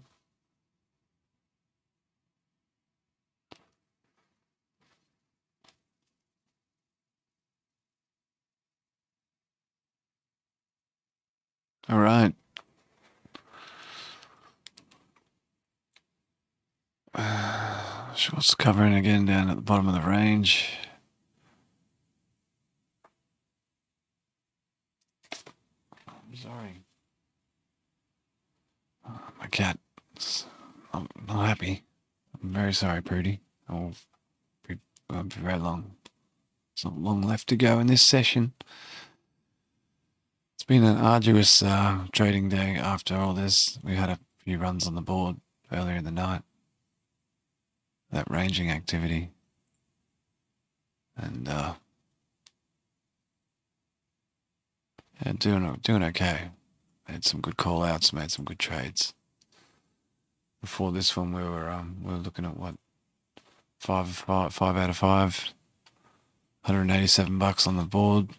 All right. Shorts covering again down at the bottom of the range. I'm sorry. My cat. I'm not happy. I'm very sorry, Prudy. Won't be very long. It's not long left to go in this session. It's been an arduous trading day after all this. We had a few runs on the board earlier in the night. That ranging activity. And yeah, doing okay. Made some good call outs, made some good trades. Before this one we were looking at what? Five out of 5. $187 on the board.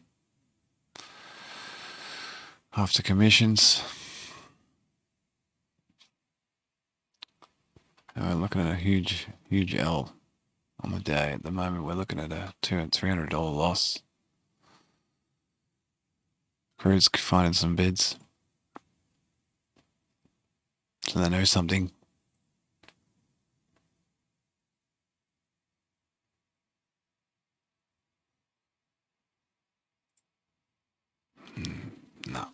After commissions. And we're looking at a huge L on the day. At the moment we're looking at a $300 loss. Crew's finding some bids. So they know something. No.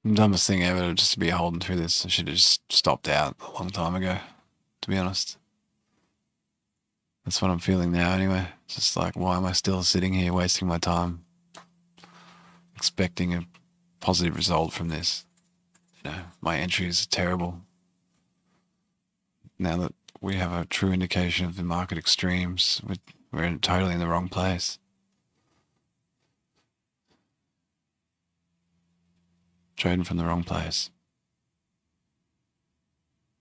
Dumbest thing ever just to be holding through this. I should have just stopped out a long time ago, to be honest. That's what I'm feeling now anyway. It's just like, why am I still sitting here wasting my time expecting a positive result from this? You know, my entries are terrible. Now that we have a true indication of the market extremes, we're totally in the wrong place. Trading from the wrong place.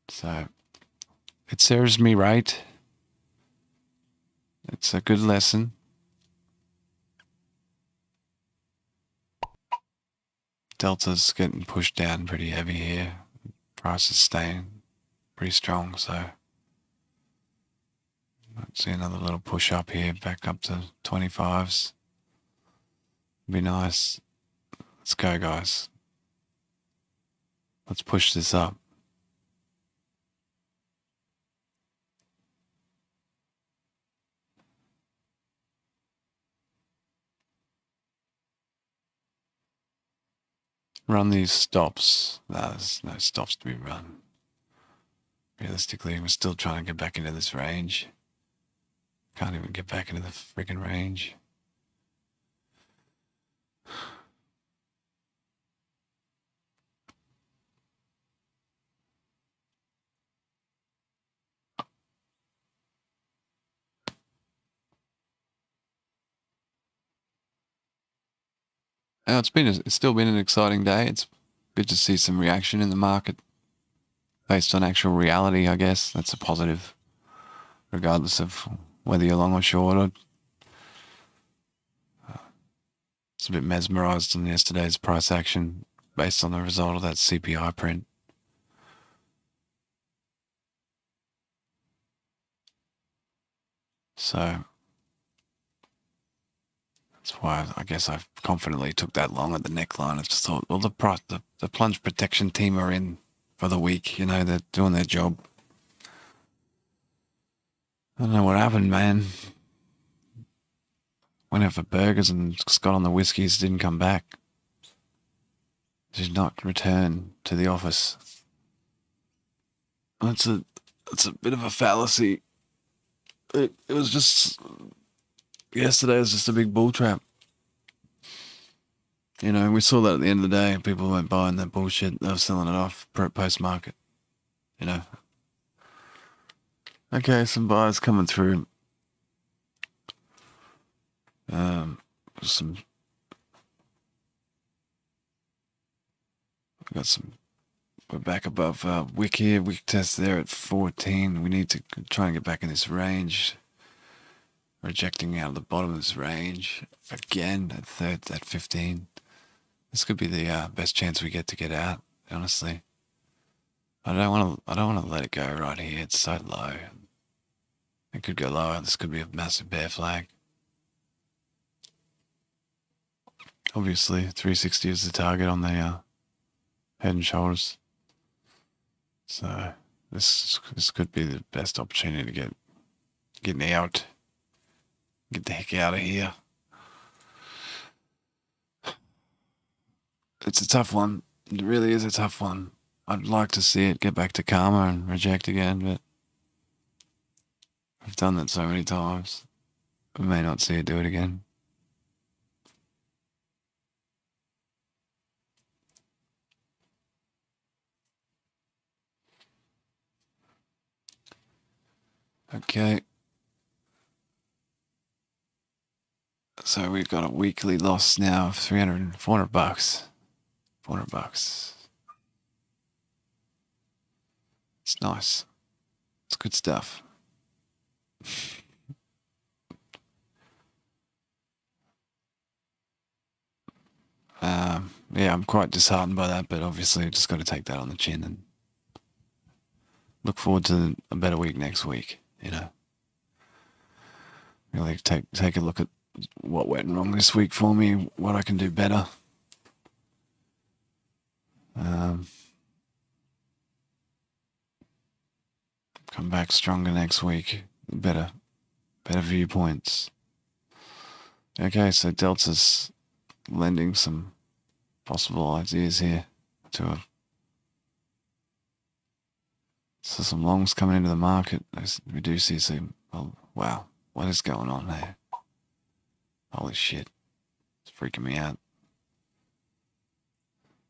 So, it serves me right. It's a good lesson. Delta's getting pushed down pretty heavy here. Price is staying pretty strong, so let's see another little push up here, back up to 25s. Be nice. Let's go, guys. Let's push this up. Run these stops. No, there's no stops to be run. Realistically, we're still trying to get back into this range. Can't even get back into the freaking range. Oh, it's still been an exciting day. It's good to see some reaction in the market based on actual reality, I guess. That's a positive, regardless of whether you're long or short. I was a bit mesmerised on yesterday's price action based on the result of that CPI print. So that's why I guess I confidently took that long at the neckline. I just thought, well, the plunge protection team are in for the week. You know, they're doing their job. I don't know what happened, man. Went out for burgers and got on the whiskies, didn't come back. Did not return to the office. It's a bit of a fallacy. It was just, yesterday was just a big bull trap. You know, we saw that at the end of the day. People weren't buying that bullshit. They were selling it off post-market. You know. Okay, some buyers coming through. We're back above wick here. Wick test there at 14. We need to try and get back in this range. Rejecting out of the bottom of this range again at 15. This could be the best chance we get to get out. Honestly, I don't want to let it go right here. It's so low. It could go lower. This could be a massive bear flag. Obviously, 360 is the target on the head and shoulders. So this could be the best opportunity to get out. Get the heck out of here. It's a tough one. It really is a tough one. I'd like to see it get back to karma and reject again, but I've done that so many times. We may not see it do it again. Okay. So we've got a weekly loss now of $400 bucks. $400. It's nice. It's good stuff. Yeah, I'm quite disheartened by that, but obviously just got to take that on the chin and look forward to a better week next week, you know. Really take a look at what went wrong this week for me, what I can do better. Come back stronger next week. Better viewpoints. Okay, so Delta's lending some possible ideas here to so some longs coming into the market. We do see some, oh, wow, what is going on there? Holy shit. It's freaking me out.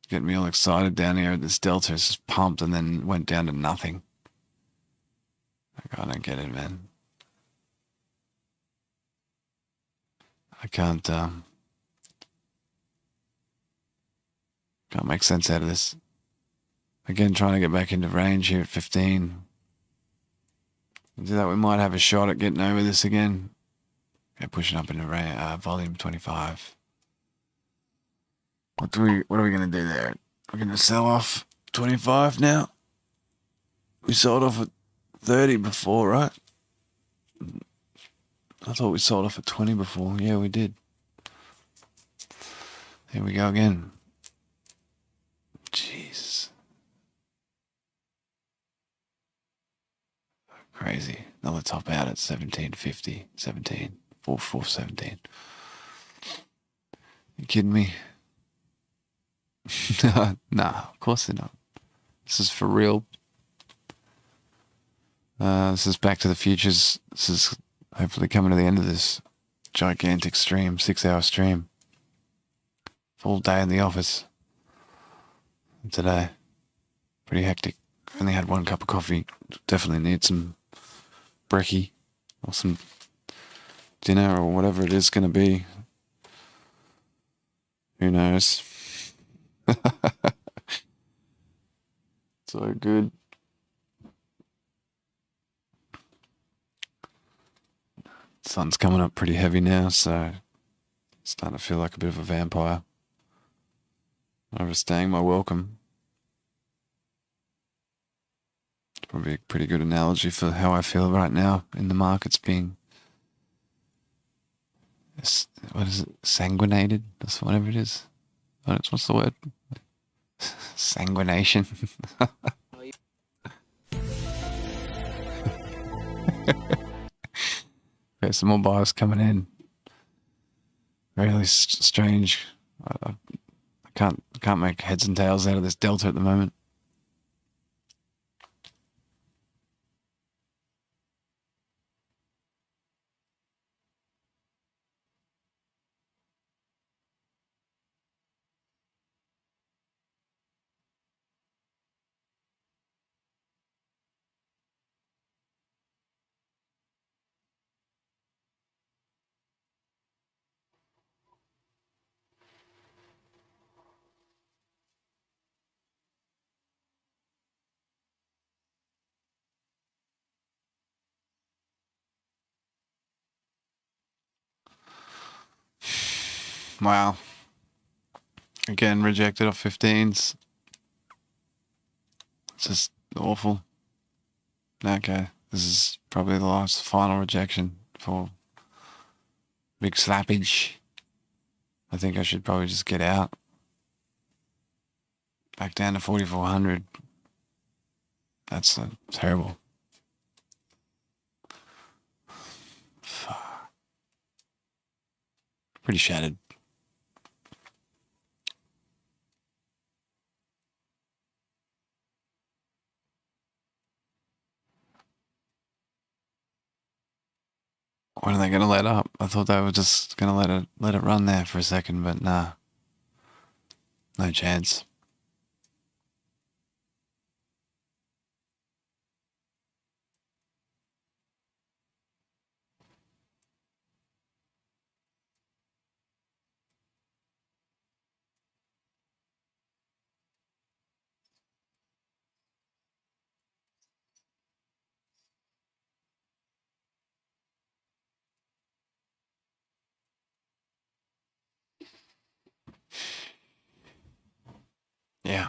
Getting me all excited down here. This Delta is just pumped and then went down to nothing. I don't get it, man. I can't make sense out of this. Again, trying to get back into range here at 15. Do that, we might have a shot at getting over this again. Yeah, pushing up into volume 25. What are we going to do there? We're going to sell off 25 now. We sold off at 30 before, right? I thought we sold off at 20 before. Yeah, we did. Here we go again. Jeez. Crazy. Another top out at 1750. 17. 417. You kidding me? Nah, of course they're not. This is for real. This is Back to the Futures. This is hopefully coming to the end of this gigantic stream, 6-hour stream. Full day in the office today. Pretty hectic. Only had one cup of coffee. Definitely need some brekkie or some dinner or whatever it is going to be. Who knows? So good. Sun's coming up pretty heavy now, so starting to feel like a bit of a vampire. Overstaying my welcome. It's probably a pretty good analogy for how I feel right now in the markets being, what is it, sanguinated? That's whatever it is. What's the word? Sanguination. Okay, some more buyers coming in. Really strange. I can't make heads and tails out of this delta at the moment. Wow. Again, rejected off 15s. It's just awful. Okay, this is probably the last final rejection for big slappage. I think I should probably just get out. Back down to 4,400. That's terrible. Pretty shattered. When are they going to let up? I thought they were just going to let it run there for a second, but nah. No chance. Yeah.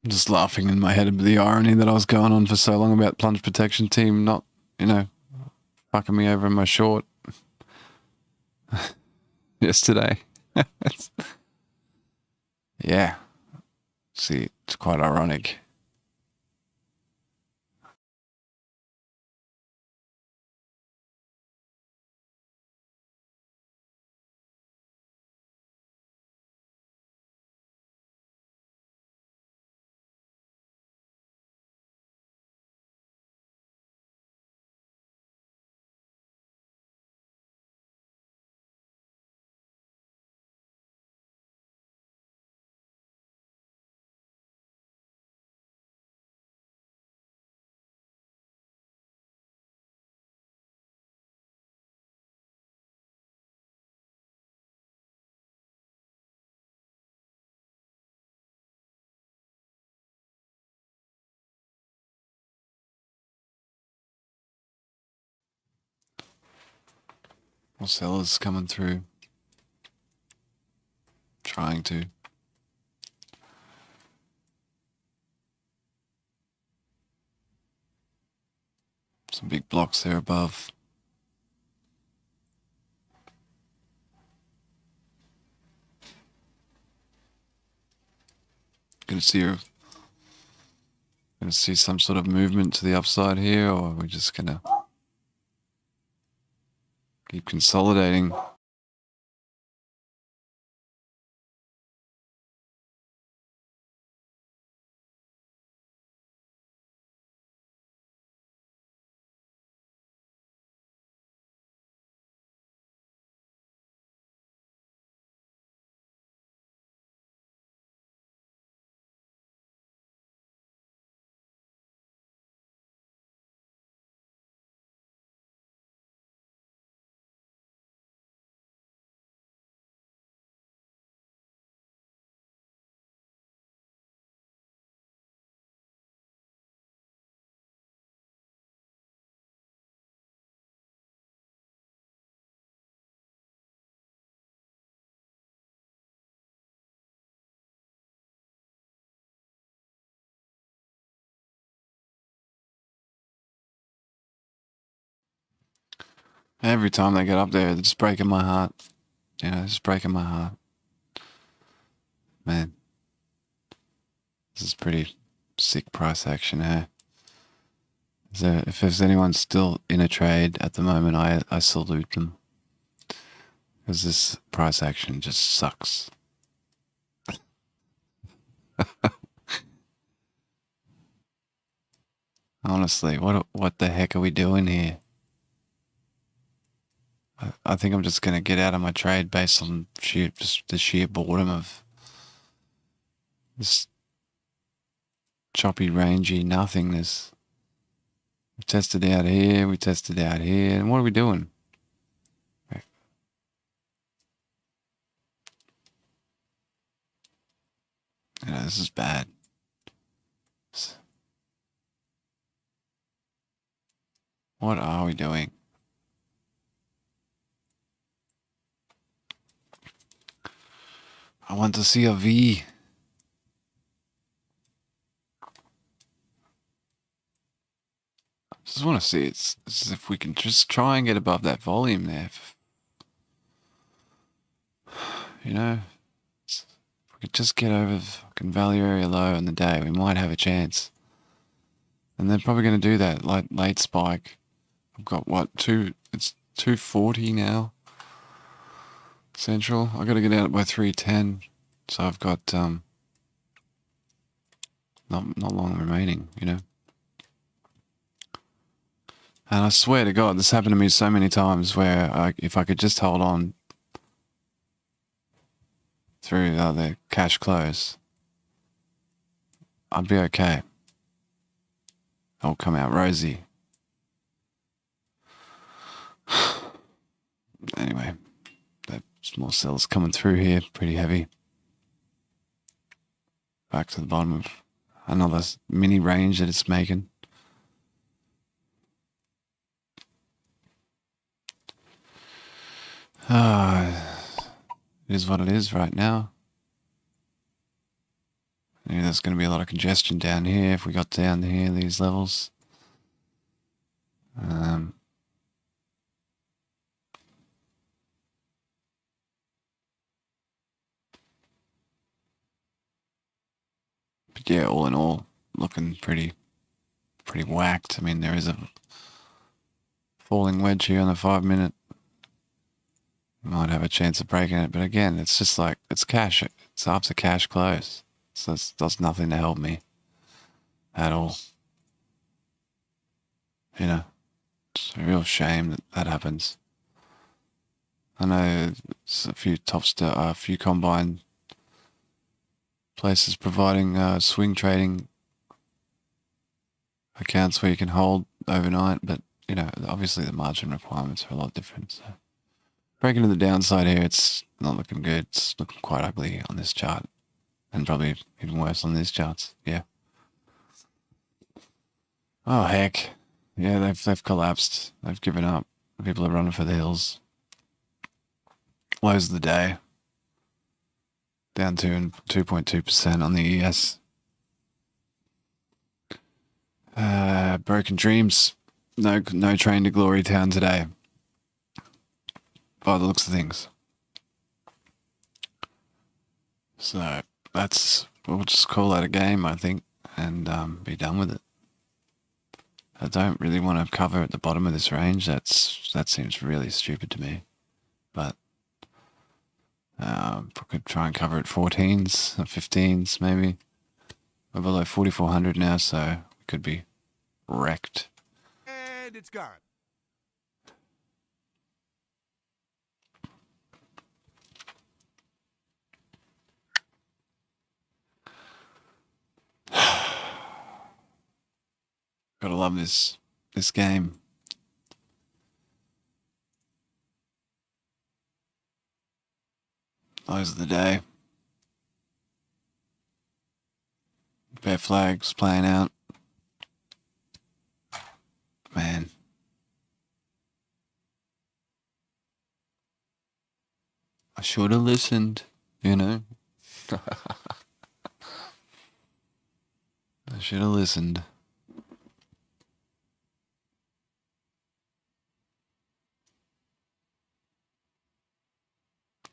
I'm just laughing in my head at the irony that I was going on for so long about plunge protection team not, fucking me over in my short yesterday. Yeah. See, it's quite ironic. More sellers coming through. Trying to. Some big blocks there above. Gonna see some sort of movement to the upside here, or are we just gonna keep consolidating? Every time they get up there, they're just breaking my heart. You know, just breaking my heart. Man, this is pretty sick price action here. If there's anyone still in a trade at the moment, I salute them. Because this price action just sucks. Honestly, what the heck are we doing here? I think I'm just going to get out of my trade based on just the sheer boredom of this choppy, rangy nothingness. We tested out here, we tested out here, and what are we doing? You know, this is bad. What are we doing? I want to see a V. I just want to see it's if we can just try and get above that volume there. You know, if we could just get over the fucking value area low in the day, we might have a chance. And they're probably going to do that late spike. I've got what, it's 240 now. Central. I got to get out by 310. So I've got not long remaining, you know. And I swear to God, this happened to me so many times where if I could just hold on through the cash close, I'd be okay. I'll come out rosy. Anyway, there's more cells coming through here, pretty heavy. Back to the bottom of another mini range that it's making. It is what it is right now. Maybe there's going to be a lot of congestion down here if we got down here, these levels. But yeah, all in all, looking pretty whacked. I mean, there is a falling wedge here on the 5 minute. Might have a chance of breaking it, but again, it's just like, it's cash. It's after cash close. So it does nothing to help me at all. You know, it's a real shame that happens. I know there's a few combine places providing swing trading accounts where you can hold overnight, but you know, obviously the margin requirements are a lot different. So breaking to the downside here, it's not looking good. It's looking quite ugly on this chart, and probably even worse on these charts. Yeah. Oh heck, yeah, they've collapsed. They've given up. People are running for the hills. Lows of the day. Down to 2.2% on the ES. Broken dreams. No train to Glory Town today. By the looks of things. So we'll just call that a game, I think, and be done with it. I don't really want to cover at the bottom of this range. That seems really stupid to me. But we could try and cover at 14s or 15s maybe. We're below 4,400 now, so we could be wrecked. And it's gone. Gotta love this game. Lows of the day. Bear flags playing out. Man. I should have listened, you know. I should have listened.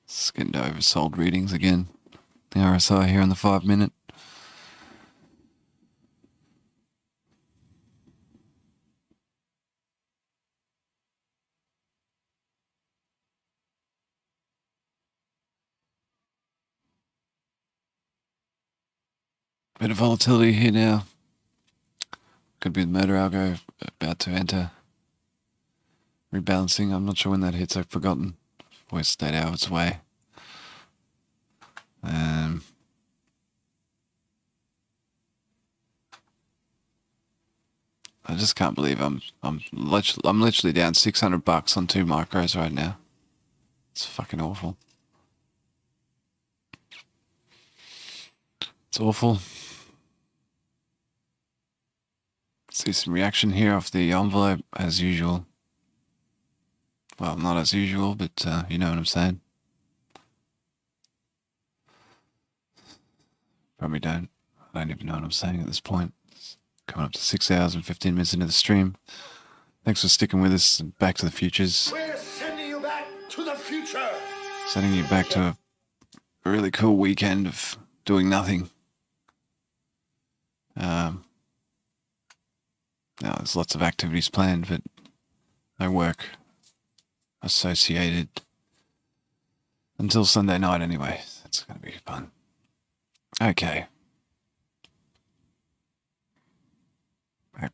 It's getting to oversold readings again. The RSI here on the 5 minute. Bit of volatility here now. Could be the motor algo about to enter. Rebalancing. I'm not sure when that hits. I've forgotten. Always stayed out of its way. I just can't believe I'm literally down $600 on 2 micros right now. It's fucking awful. It's awful. See some reaction here off the envelope as usual. Well, not as usual, but you know what I'm saying. Probably don't. I don't even know what I'm saying at this point. It's coming up to 6 hours and 15 minutes into the stream. Thanks for sticking with us. Back to the futures. We're sending you back to the future. Sending you back to a really cool weekend of doing nothing. Now there's lots of activities planned, but no work associated until Sunday night anyway. That's going to be fun. Okay.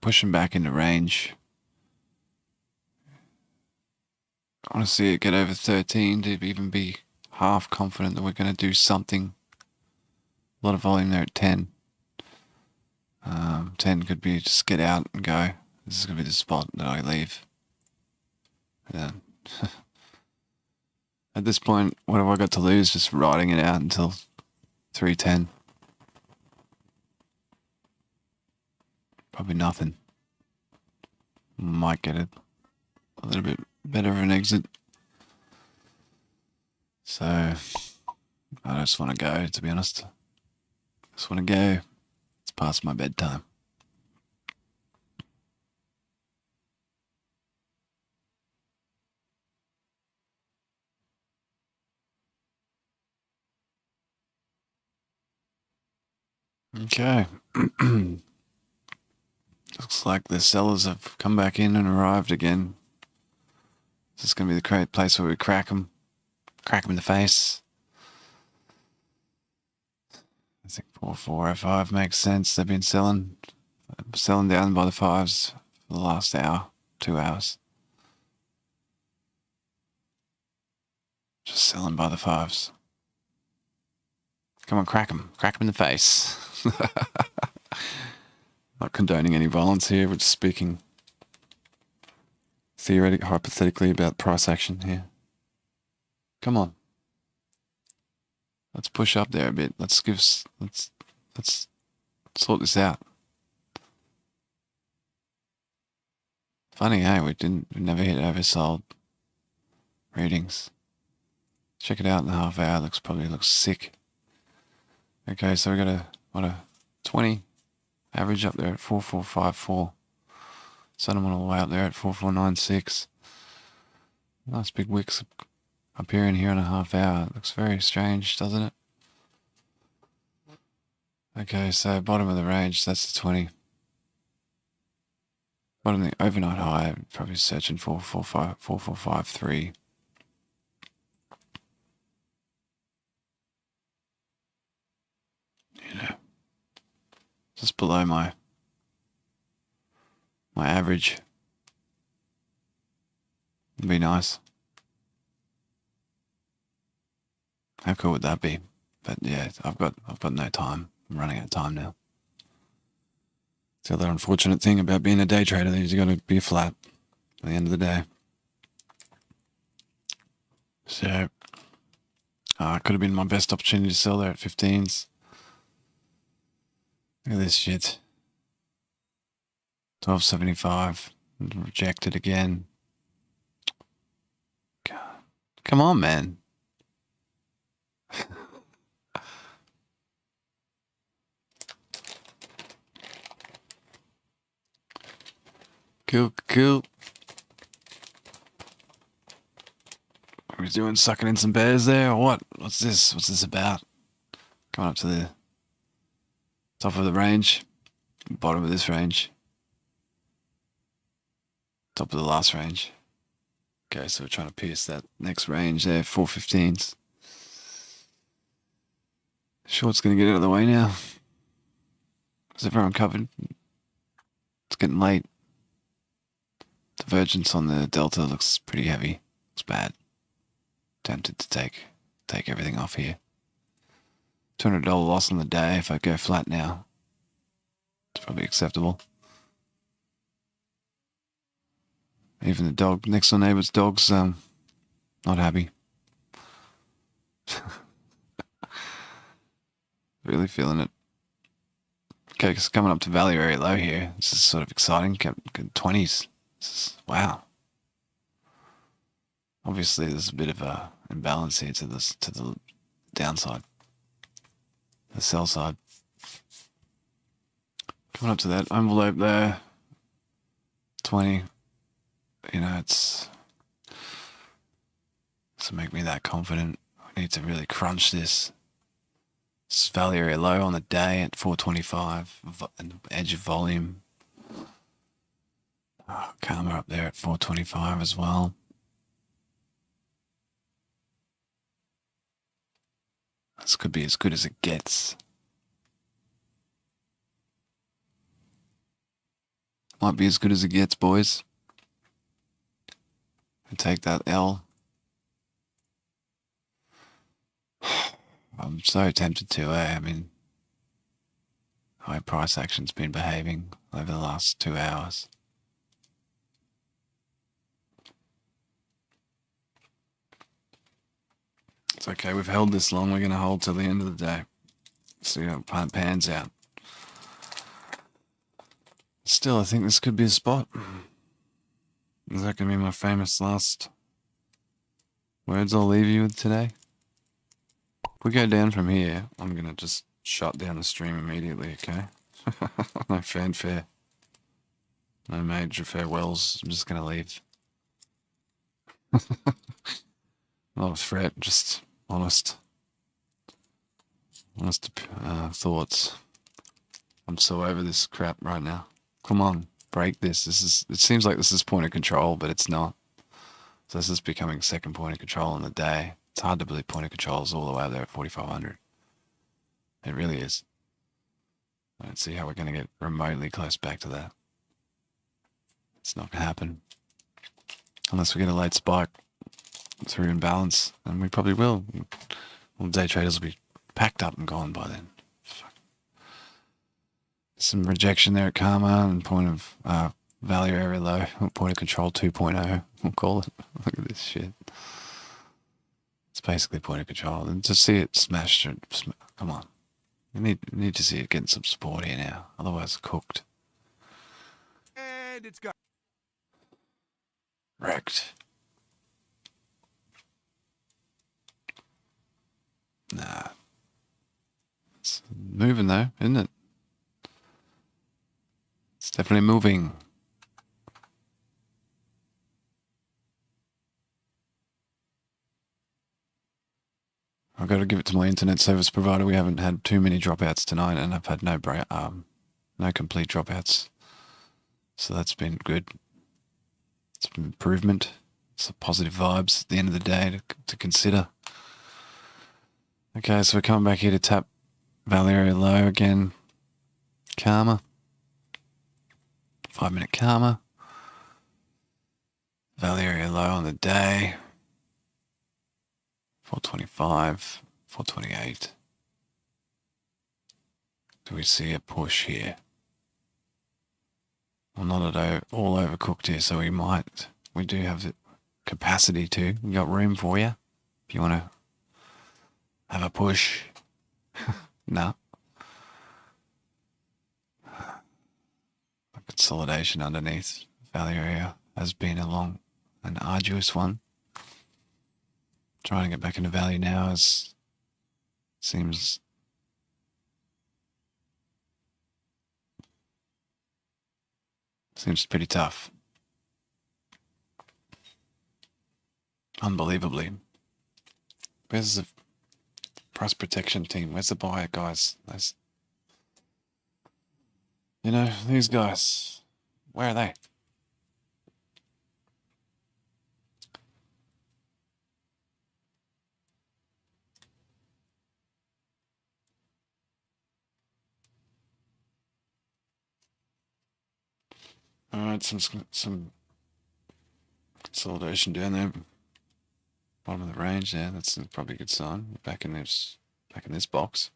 Pushing back into range. I want to see it get over 13 to even be half confident that we're going to do something. A lot of volume there at 10. 10 could be just get out and go. This is going to be the spot that I leave. Yeah. At this point, what have I got to lose? Just riding it out until 310. Probably nothing. Might get it a little bit better of an exit. So, I just want to go, to be honest. Just want to go. It's past my bedtime. Okay. Looks like the sellers have come back in and arrived again. This is going to be the great place where we crack them in the face. I think 4405 makes sense. They've been selling down by the 5s for the last hour, 2 hours. Just selling by the 5s. Come on, crack them in the face. Not condoning any violence here, we're just speaking hypothetically about price action here. Come on. Let's push up there a bit. Let's sort this out. Funny, hey, we never hit oversold readings. Check it out in the half hour. Looks probably looks sick. Okay, so we got a 20 average up there at 4454. Settlement all the way up there at 4496. Nice big wicks appearing here in a half hour. It looks very strange, doesn't it? Okay, so bottom of the range, that's the 20. Bottom of the overnight high, probably searching 4453. You know, just below my average. Would be nice. How cool would that be? But yeah, I've got no time. I'm running out of time now. The other unfortunate thing about being a day trader is you got to be flat at the end of the day. So, it could have been my best opportunity to sell there at 15s. Look at this shit. 1275. Rejected again. God. Come on, man. Cool. Are we doing sucking in some bears there or what? What's this? What's this about? Coming up to the top of the range, bottom of this range, top of the last range. Okay, so we're trying to pierce that next range there, 415s. Short's going to get out of the way now. Is everyone covered? It's getting late. Divergence on the delta looks pretty heavy. Looks bad. Tempted to take everything off here. $200 loss on the day if I go flat now. It's probably acceptable. Even the dog, next door neighbor's dog's not happy. Really feeling it. Okay, it's coming up to value area low here. This is sort of exciting. 20s. Wow. Obviously, there's a bit of a imbalance here to the downside, the sell side. Coming up to that envelope there, 20. You know, it's doesn't make me that confident. I need to really crunch this. It's value area low on the day at 425, and the edge of volume. Karma up there at 425 as well. This could be as good as it gets. Might be as good as it gets, boys. And take that L. I'm so tempted to, I mean, high price action's been behaving over the last 2 hours. It's okay, we've held this long, we're going to hold till the end of the day. See how it pans out. Still, I think this could be a spot. Is that going to be my famous last words I'll leave you with today? If we go down from here, I'm going to just shut down the stream immediately, okay? No fanfare. No major farewells. I'm just going to leave. Not a threat, just honest thoughts. I'm so over this crap right now. Come on, break this. It seems like this is point of control, but it's not. So this is becoming second point of control in the day. It's hard to believe point of control is all the way up there at 4,500. It really is. I don't see how we're going to get remotely close back to that. It's not going to happen. Unless we get a late spike through imbalance, and we probably will. Well, day traders will be packed up and gone by then. Fuck. Some rejection there at Karma and point of value area low, point of control 2.0, we'll call it. Look at this shit. It's basically point of control. And to see it smashed, come on. You need to see it getting some support here now, otherwise it's cooked. And it's got Wrecked. though, isn't it? It's definitely moving. I've got to give it to my internet service provider. We haven't had too many dropouts tonight, and I've had no complete dropouts. So that's been good. It's an improvement. It's a positive vibes at the end of the day to consider. Okay, so we're coming back here to tap value area low again. Karma. 5-minute karma. Value area low on the day. 425, 428. Do we see a push here? Well, not at all overcooked here, so we do have the capacity to. We got room for you if you want to have a push. No. Consolidation underneath value area has been an arduous one. Trying to get back into value now seems pretty tough. Unbelievably. Where's the price protection team? Where's the buyer guys? These guys. Where are they? All right, some consolidation down there, bottom of the range there. That's probably a good sign. Back in this box.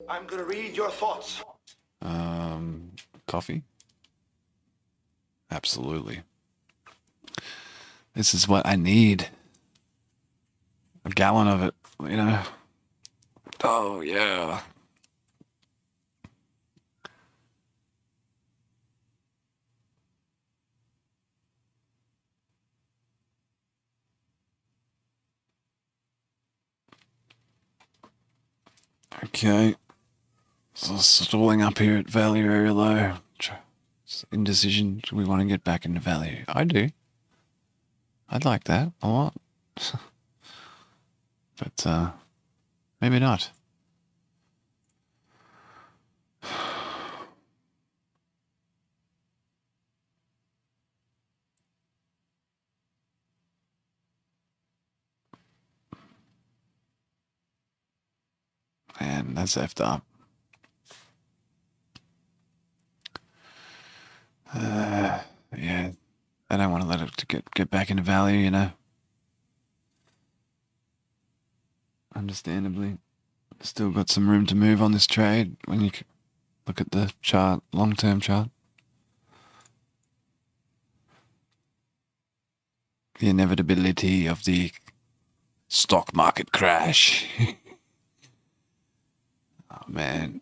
I'm gonna read your thoughts. Coffee. Absolutely. This is what I need. A gallon of it, Oh yeah. Okay, so stalling up here at value area low. Indecision, do we want to get back into value? I do. I'd like that a lot. But maybe not. And that's effed up. Yeah, I don't want to let it to get back into value, Understandably, still got some room to move on this trade when you look at the chart, long-term chart. The inevitability of the stock market crash. Oh man.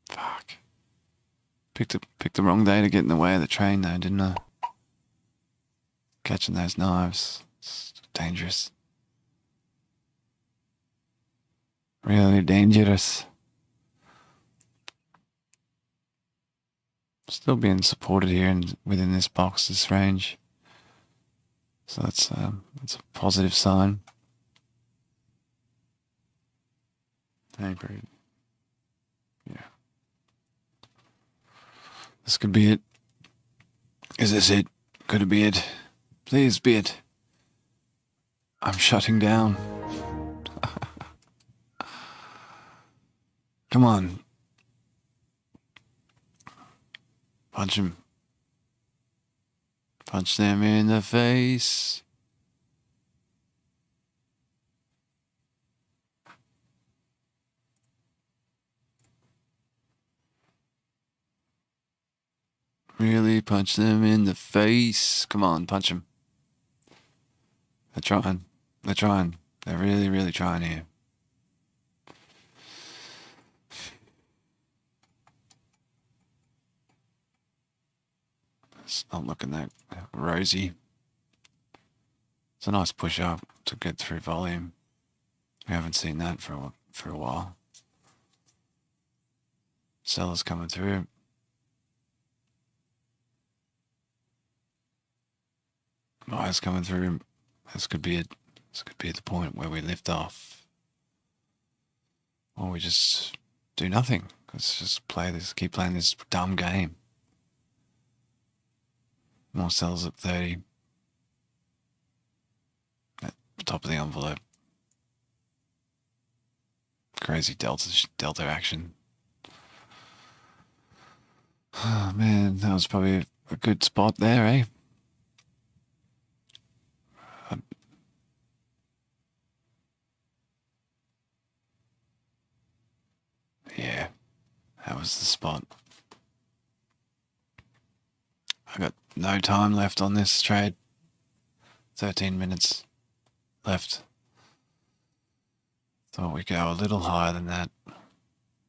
Fuck. Picked the wrong day to get in the way of the train though, didn't I? Catching those knives. It's dangerous. Really dangerous. Still being supported here and within this box, this range. So that's a positive sign. Hey, great. Yeah. This could be it. Is this it? Could it be it? Please be it. I'm shutting down. Come on. Punch him. Punch them in the face. Really punch them in the face. Come on, punch them. They're trying. They're trying. They're really, really trying here. It's not looking that rosy. It's a nice push up to get through volume. We haven't seen that for a while. Sellers coming through. Buyers coming through. This could be it. This could be the point where we lift off. Or we just do nothing. Let's just keep playing this dumb game. More sellers at 30. At the top of the envelope. Crazy delta action. Oh man, that was probably a good spot there, eh? Yeah, that was the spot. I got no time left on this trade. 13 minutes left. Thought we'd go a little higher than that.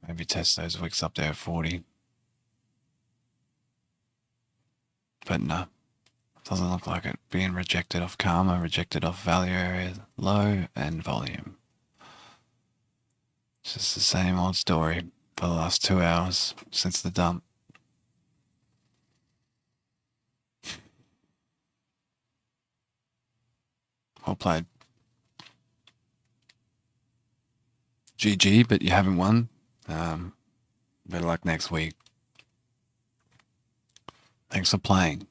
Maybe test those wicks up there at 40. But no, doesn't look like it. Being rejected off karma, rejected off value area, low and volume. It's just the same old story for the last 2 hours since the dump. Well played. GG, but you haven't won. Better luck next week. Thanks for playing.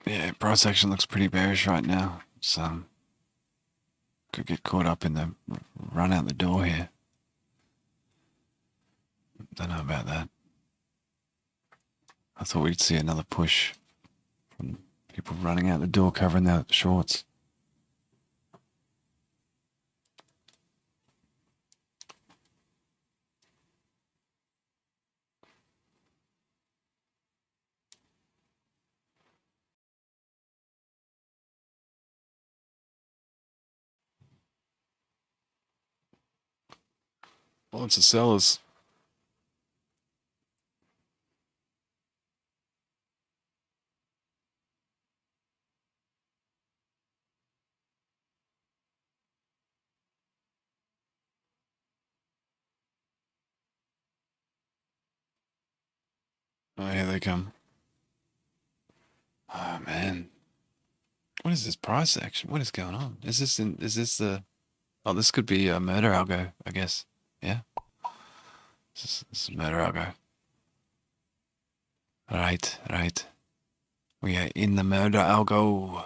Yeah, price action looks pretty bearish right now. So could get caught up in the run out the door here. Don't know about that. I thought we'd see another push from people running out the door covering their shorts. Lots of sellers. Oh, here they come. Oh, man. What is this price action? What is going on? Is this the... Oh, this could be a murder algo, I guess. Yeah? This is murder algo. Right. We are in the murder algo.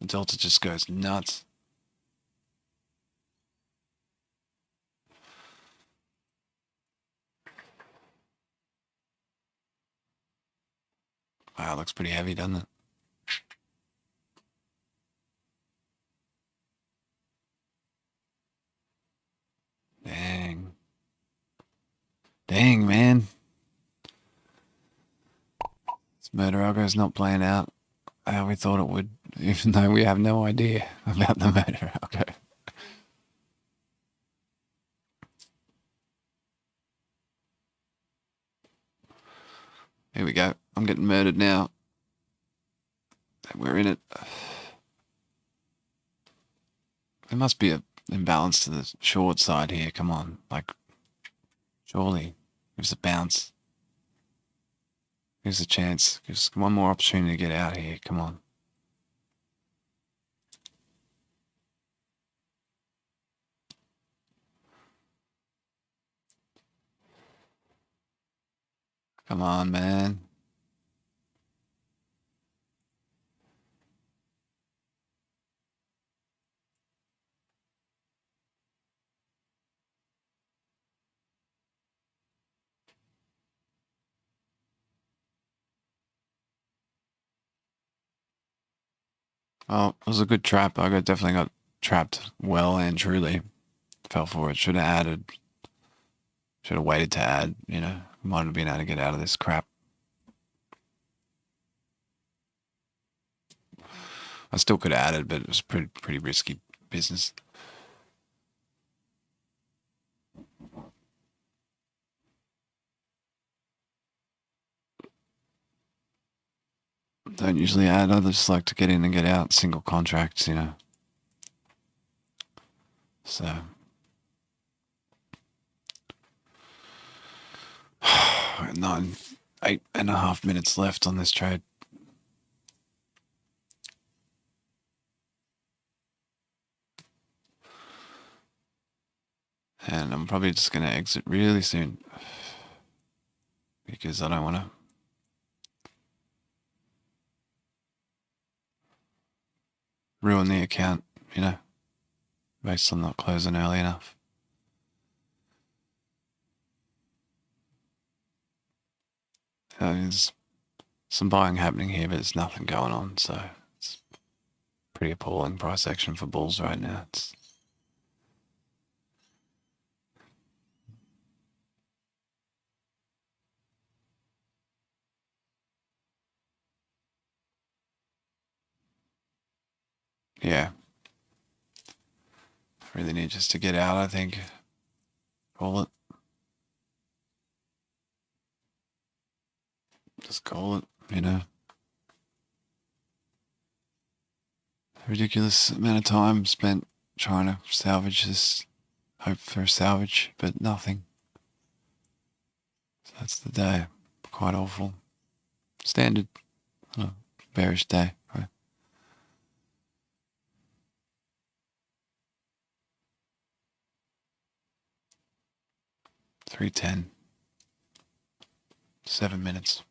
Delta just goes nuts. Wow, it looks pretty heavy, doesn't it? Dang, man. This murder algo's not playing out how we thought it would, even though we have no idea about the murder algo. Here we go. I'm getting murdered now. We're in it. There must be an imbalance to the short side here. Come on. Like, surely. Gives a bounce. Gives a chance. Gives one more opportunity to get out of here. Come on. Come on, man. Oh, it was a good trap. I definitely got trapped well and truly. Fell for it. Should have added. Should have waited to add, you know. Might have been able to get out of this crap. I still could have added, but it was pretty risky business. Don't usually add. I just like to get in and get out. Single contracts, you know. So 8.5 minutes left on this trade. And I'm probably just going to exit really soon because I don't want to ruin the account, you know, based on not closing early enough. There's some buying happening here, but there's nothing going on, so it's pretty appalling price action for bulls right now. It's yeah. I really need just to get out, I think. Call it. Just call it, you know. Ridiculous amount of time spent trying to salvage this, hope for a salvage, but nothing. So that's the day. Quite awful. Standard bearish day, right? $3.10. 7 minutes.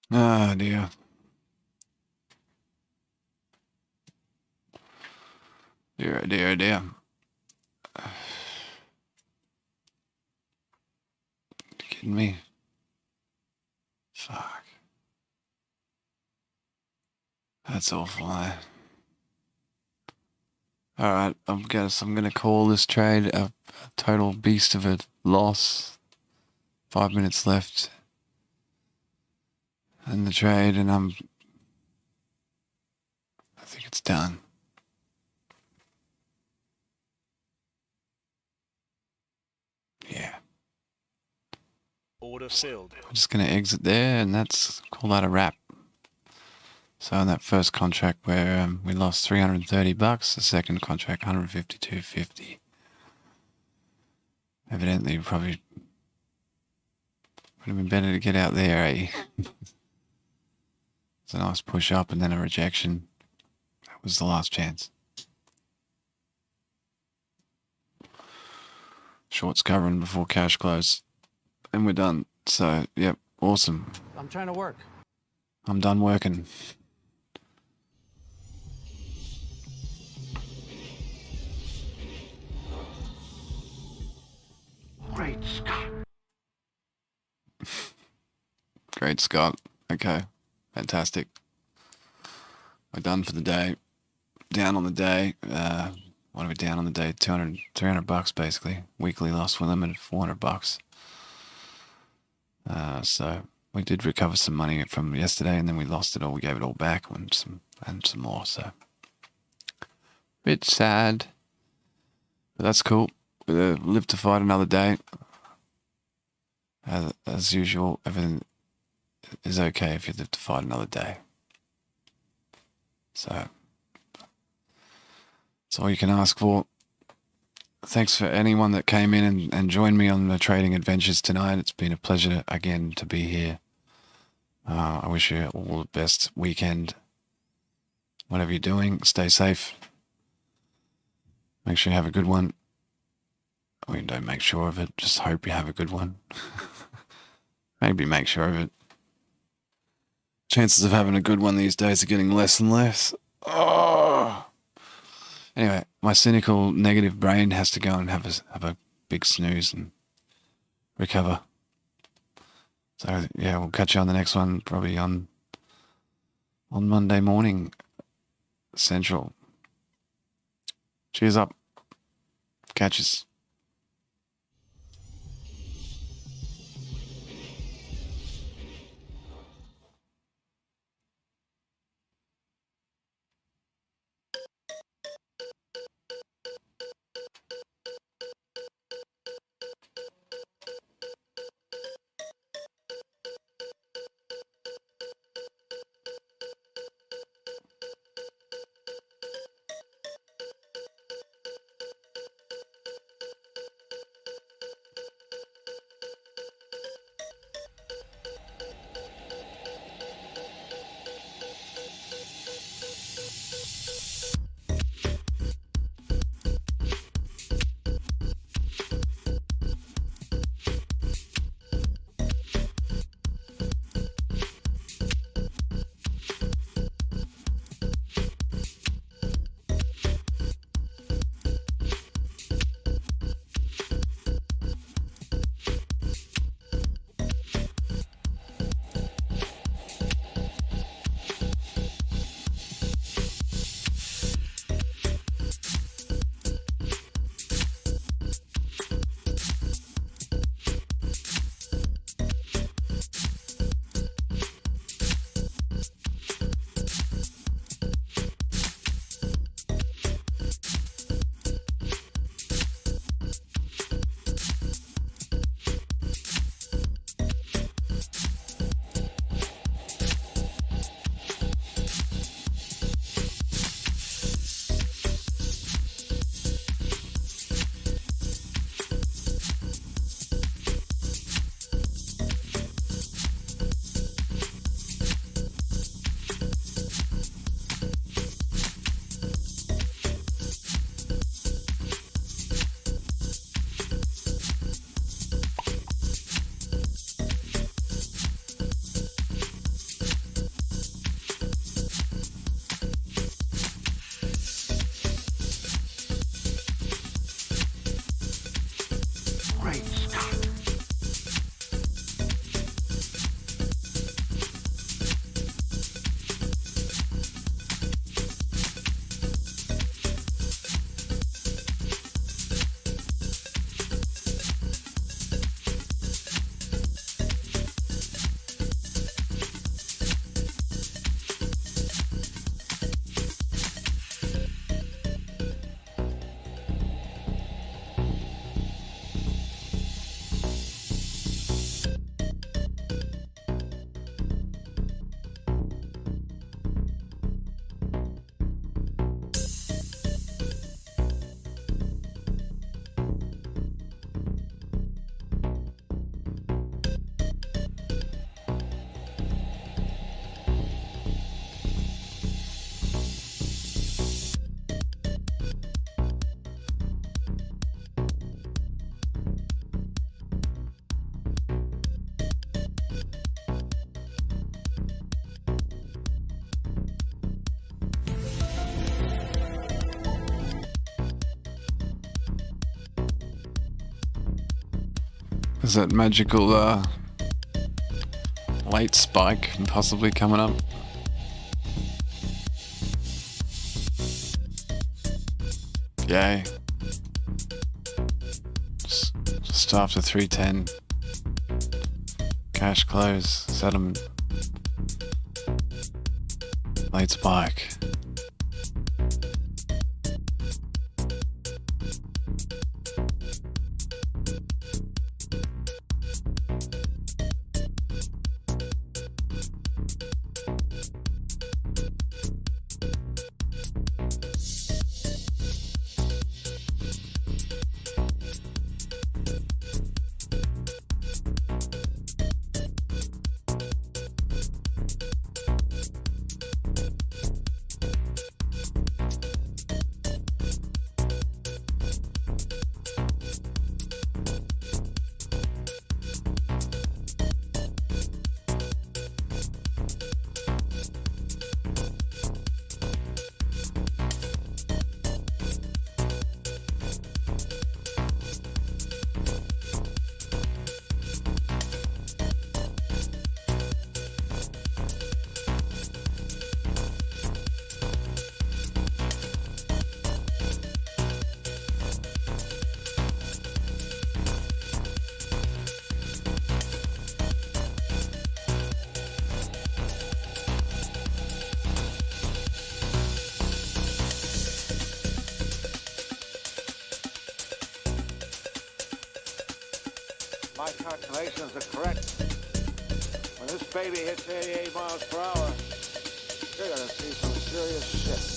Ah, dear. Dear, dear, dear. You kidding me? Fuck. That's awful, eh? Alright, I guess I'm gonna call this trade a total beast of a loss. 5 minutes left in the trade, and I think it's done. Yeah. Order filled. I'm just gonna exit there, and call that a wrap. So in that first contract where we lost $330, the second contract $152.50. Evidently, probably would have been better to get out there, eh? It's a nice push up and then a rejection. That was the last chance. Shorts covering before cash close. And we're done. So, yep, awesome. I'm trying to work. I'm done working. Great Scott. Great Scott. Okay. Fantastic. We're done for the day. Down on the day. What are we down on the day? 200, 300 bucks basically. Weekly loss. We're limited 400 bucks. So we did recover some money from yesterday, and then we lost it all. We gave it all back and some more. So bit sad, but that's cool. Live to fight another day. As usual, everything is okay if you live to fight another day. So that's all you can ask for. Thanks for anyone that came in and joined me on the trading adventures tonight. It's been a pleasure again to be here. I wish you all the best weekend. Whatever you're doing, stay safe. Make sure you have a good one. I mean, don't make sure of it. Just hope you have a good one. Maybe make sure of it. Chances of having a good one these days are getting less and less. Oh. Anyway, my cynical, negative brain has to go and have a big snooze and recover. So yeah, we'll catch you on the next one, probably on Monday morning, Central. Cheers up. Catches. Is that magical late spike possibly coming up? Yay. Just after 3:10. Cash close, settlement. Late spike. My calculations are correct. When this baby hits 88 miles per hour, you're gonna see some serious shit.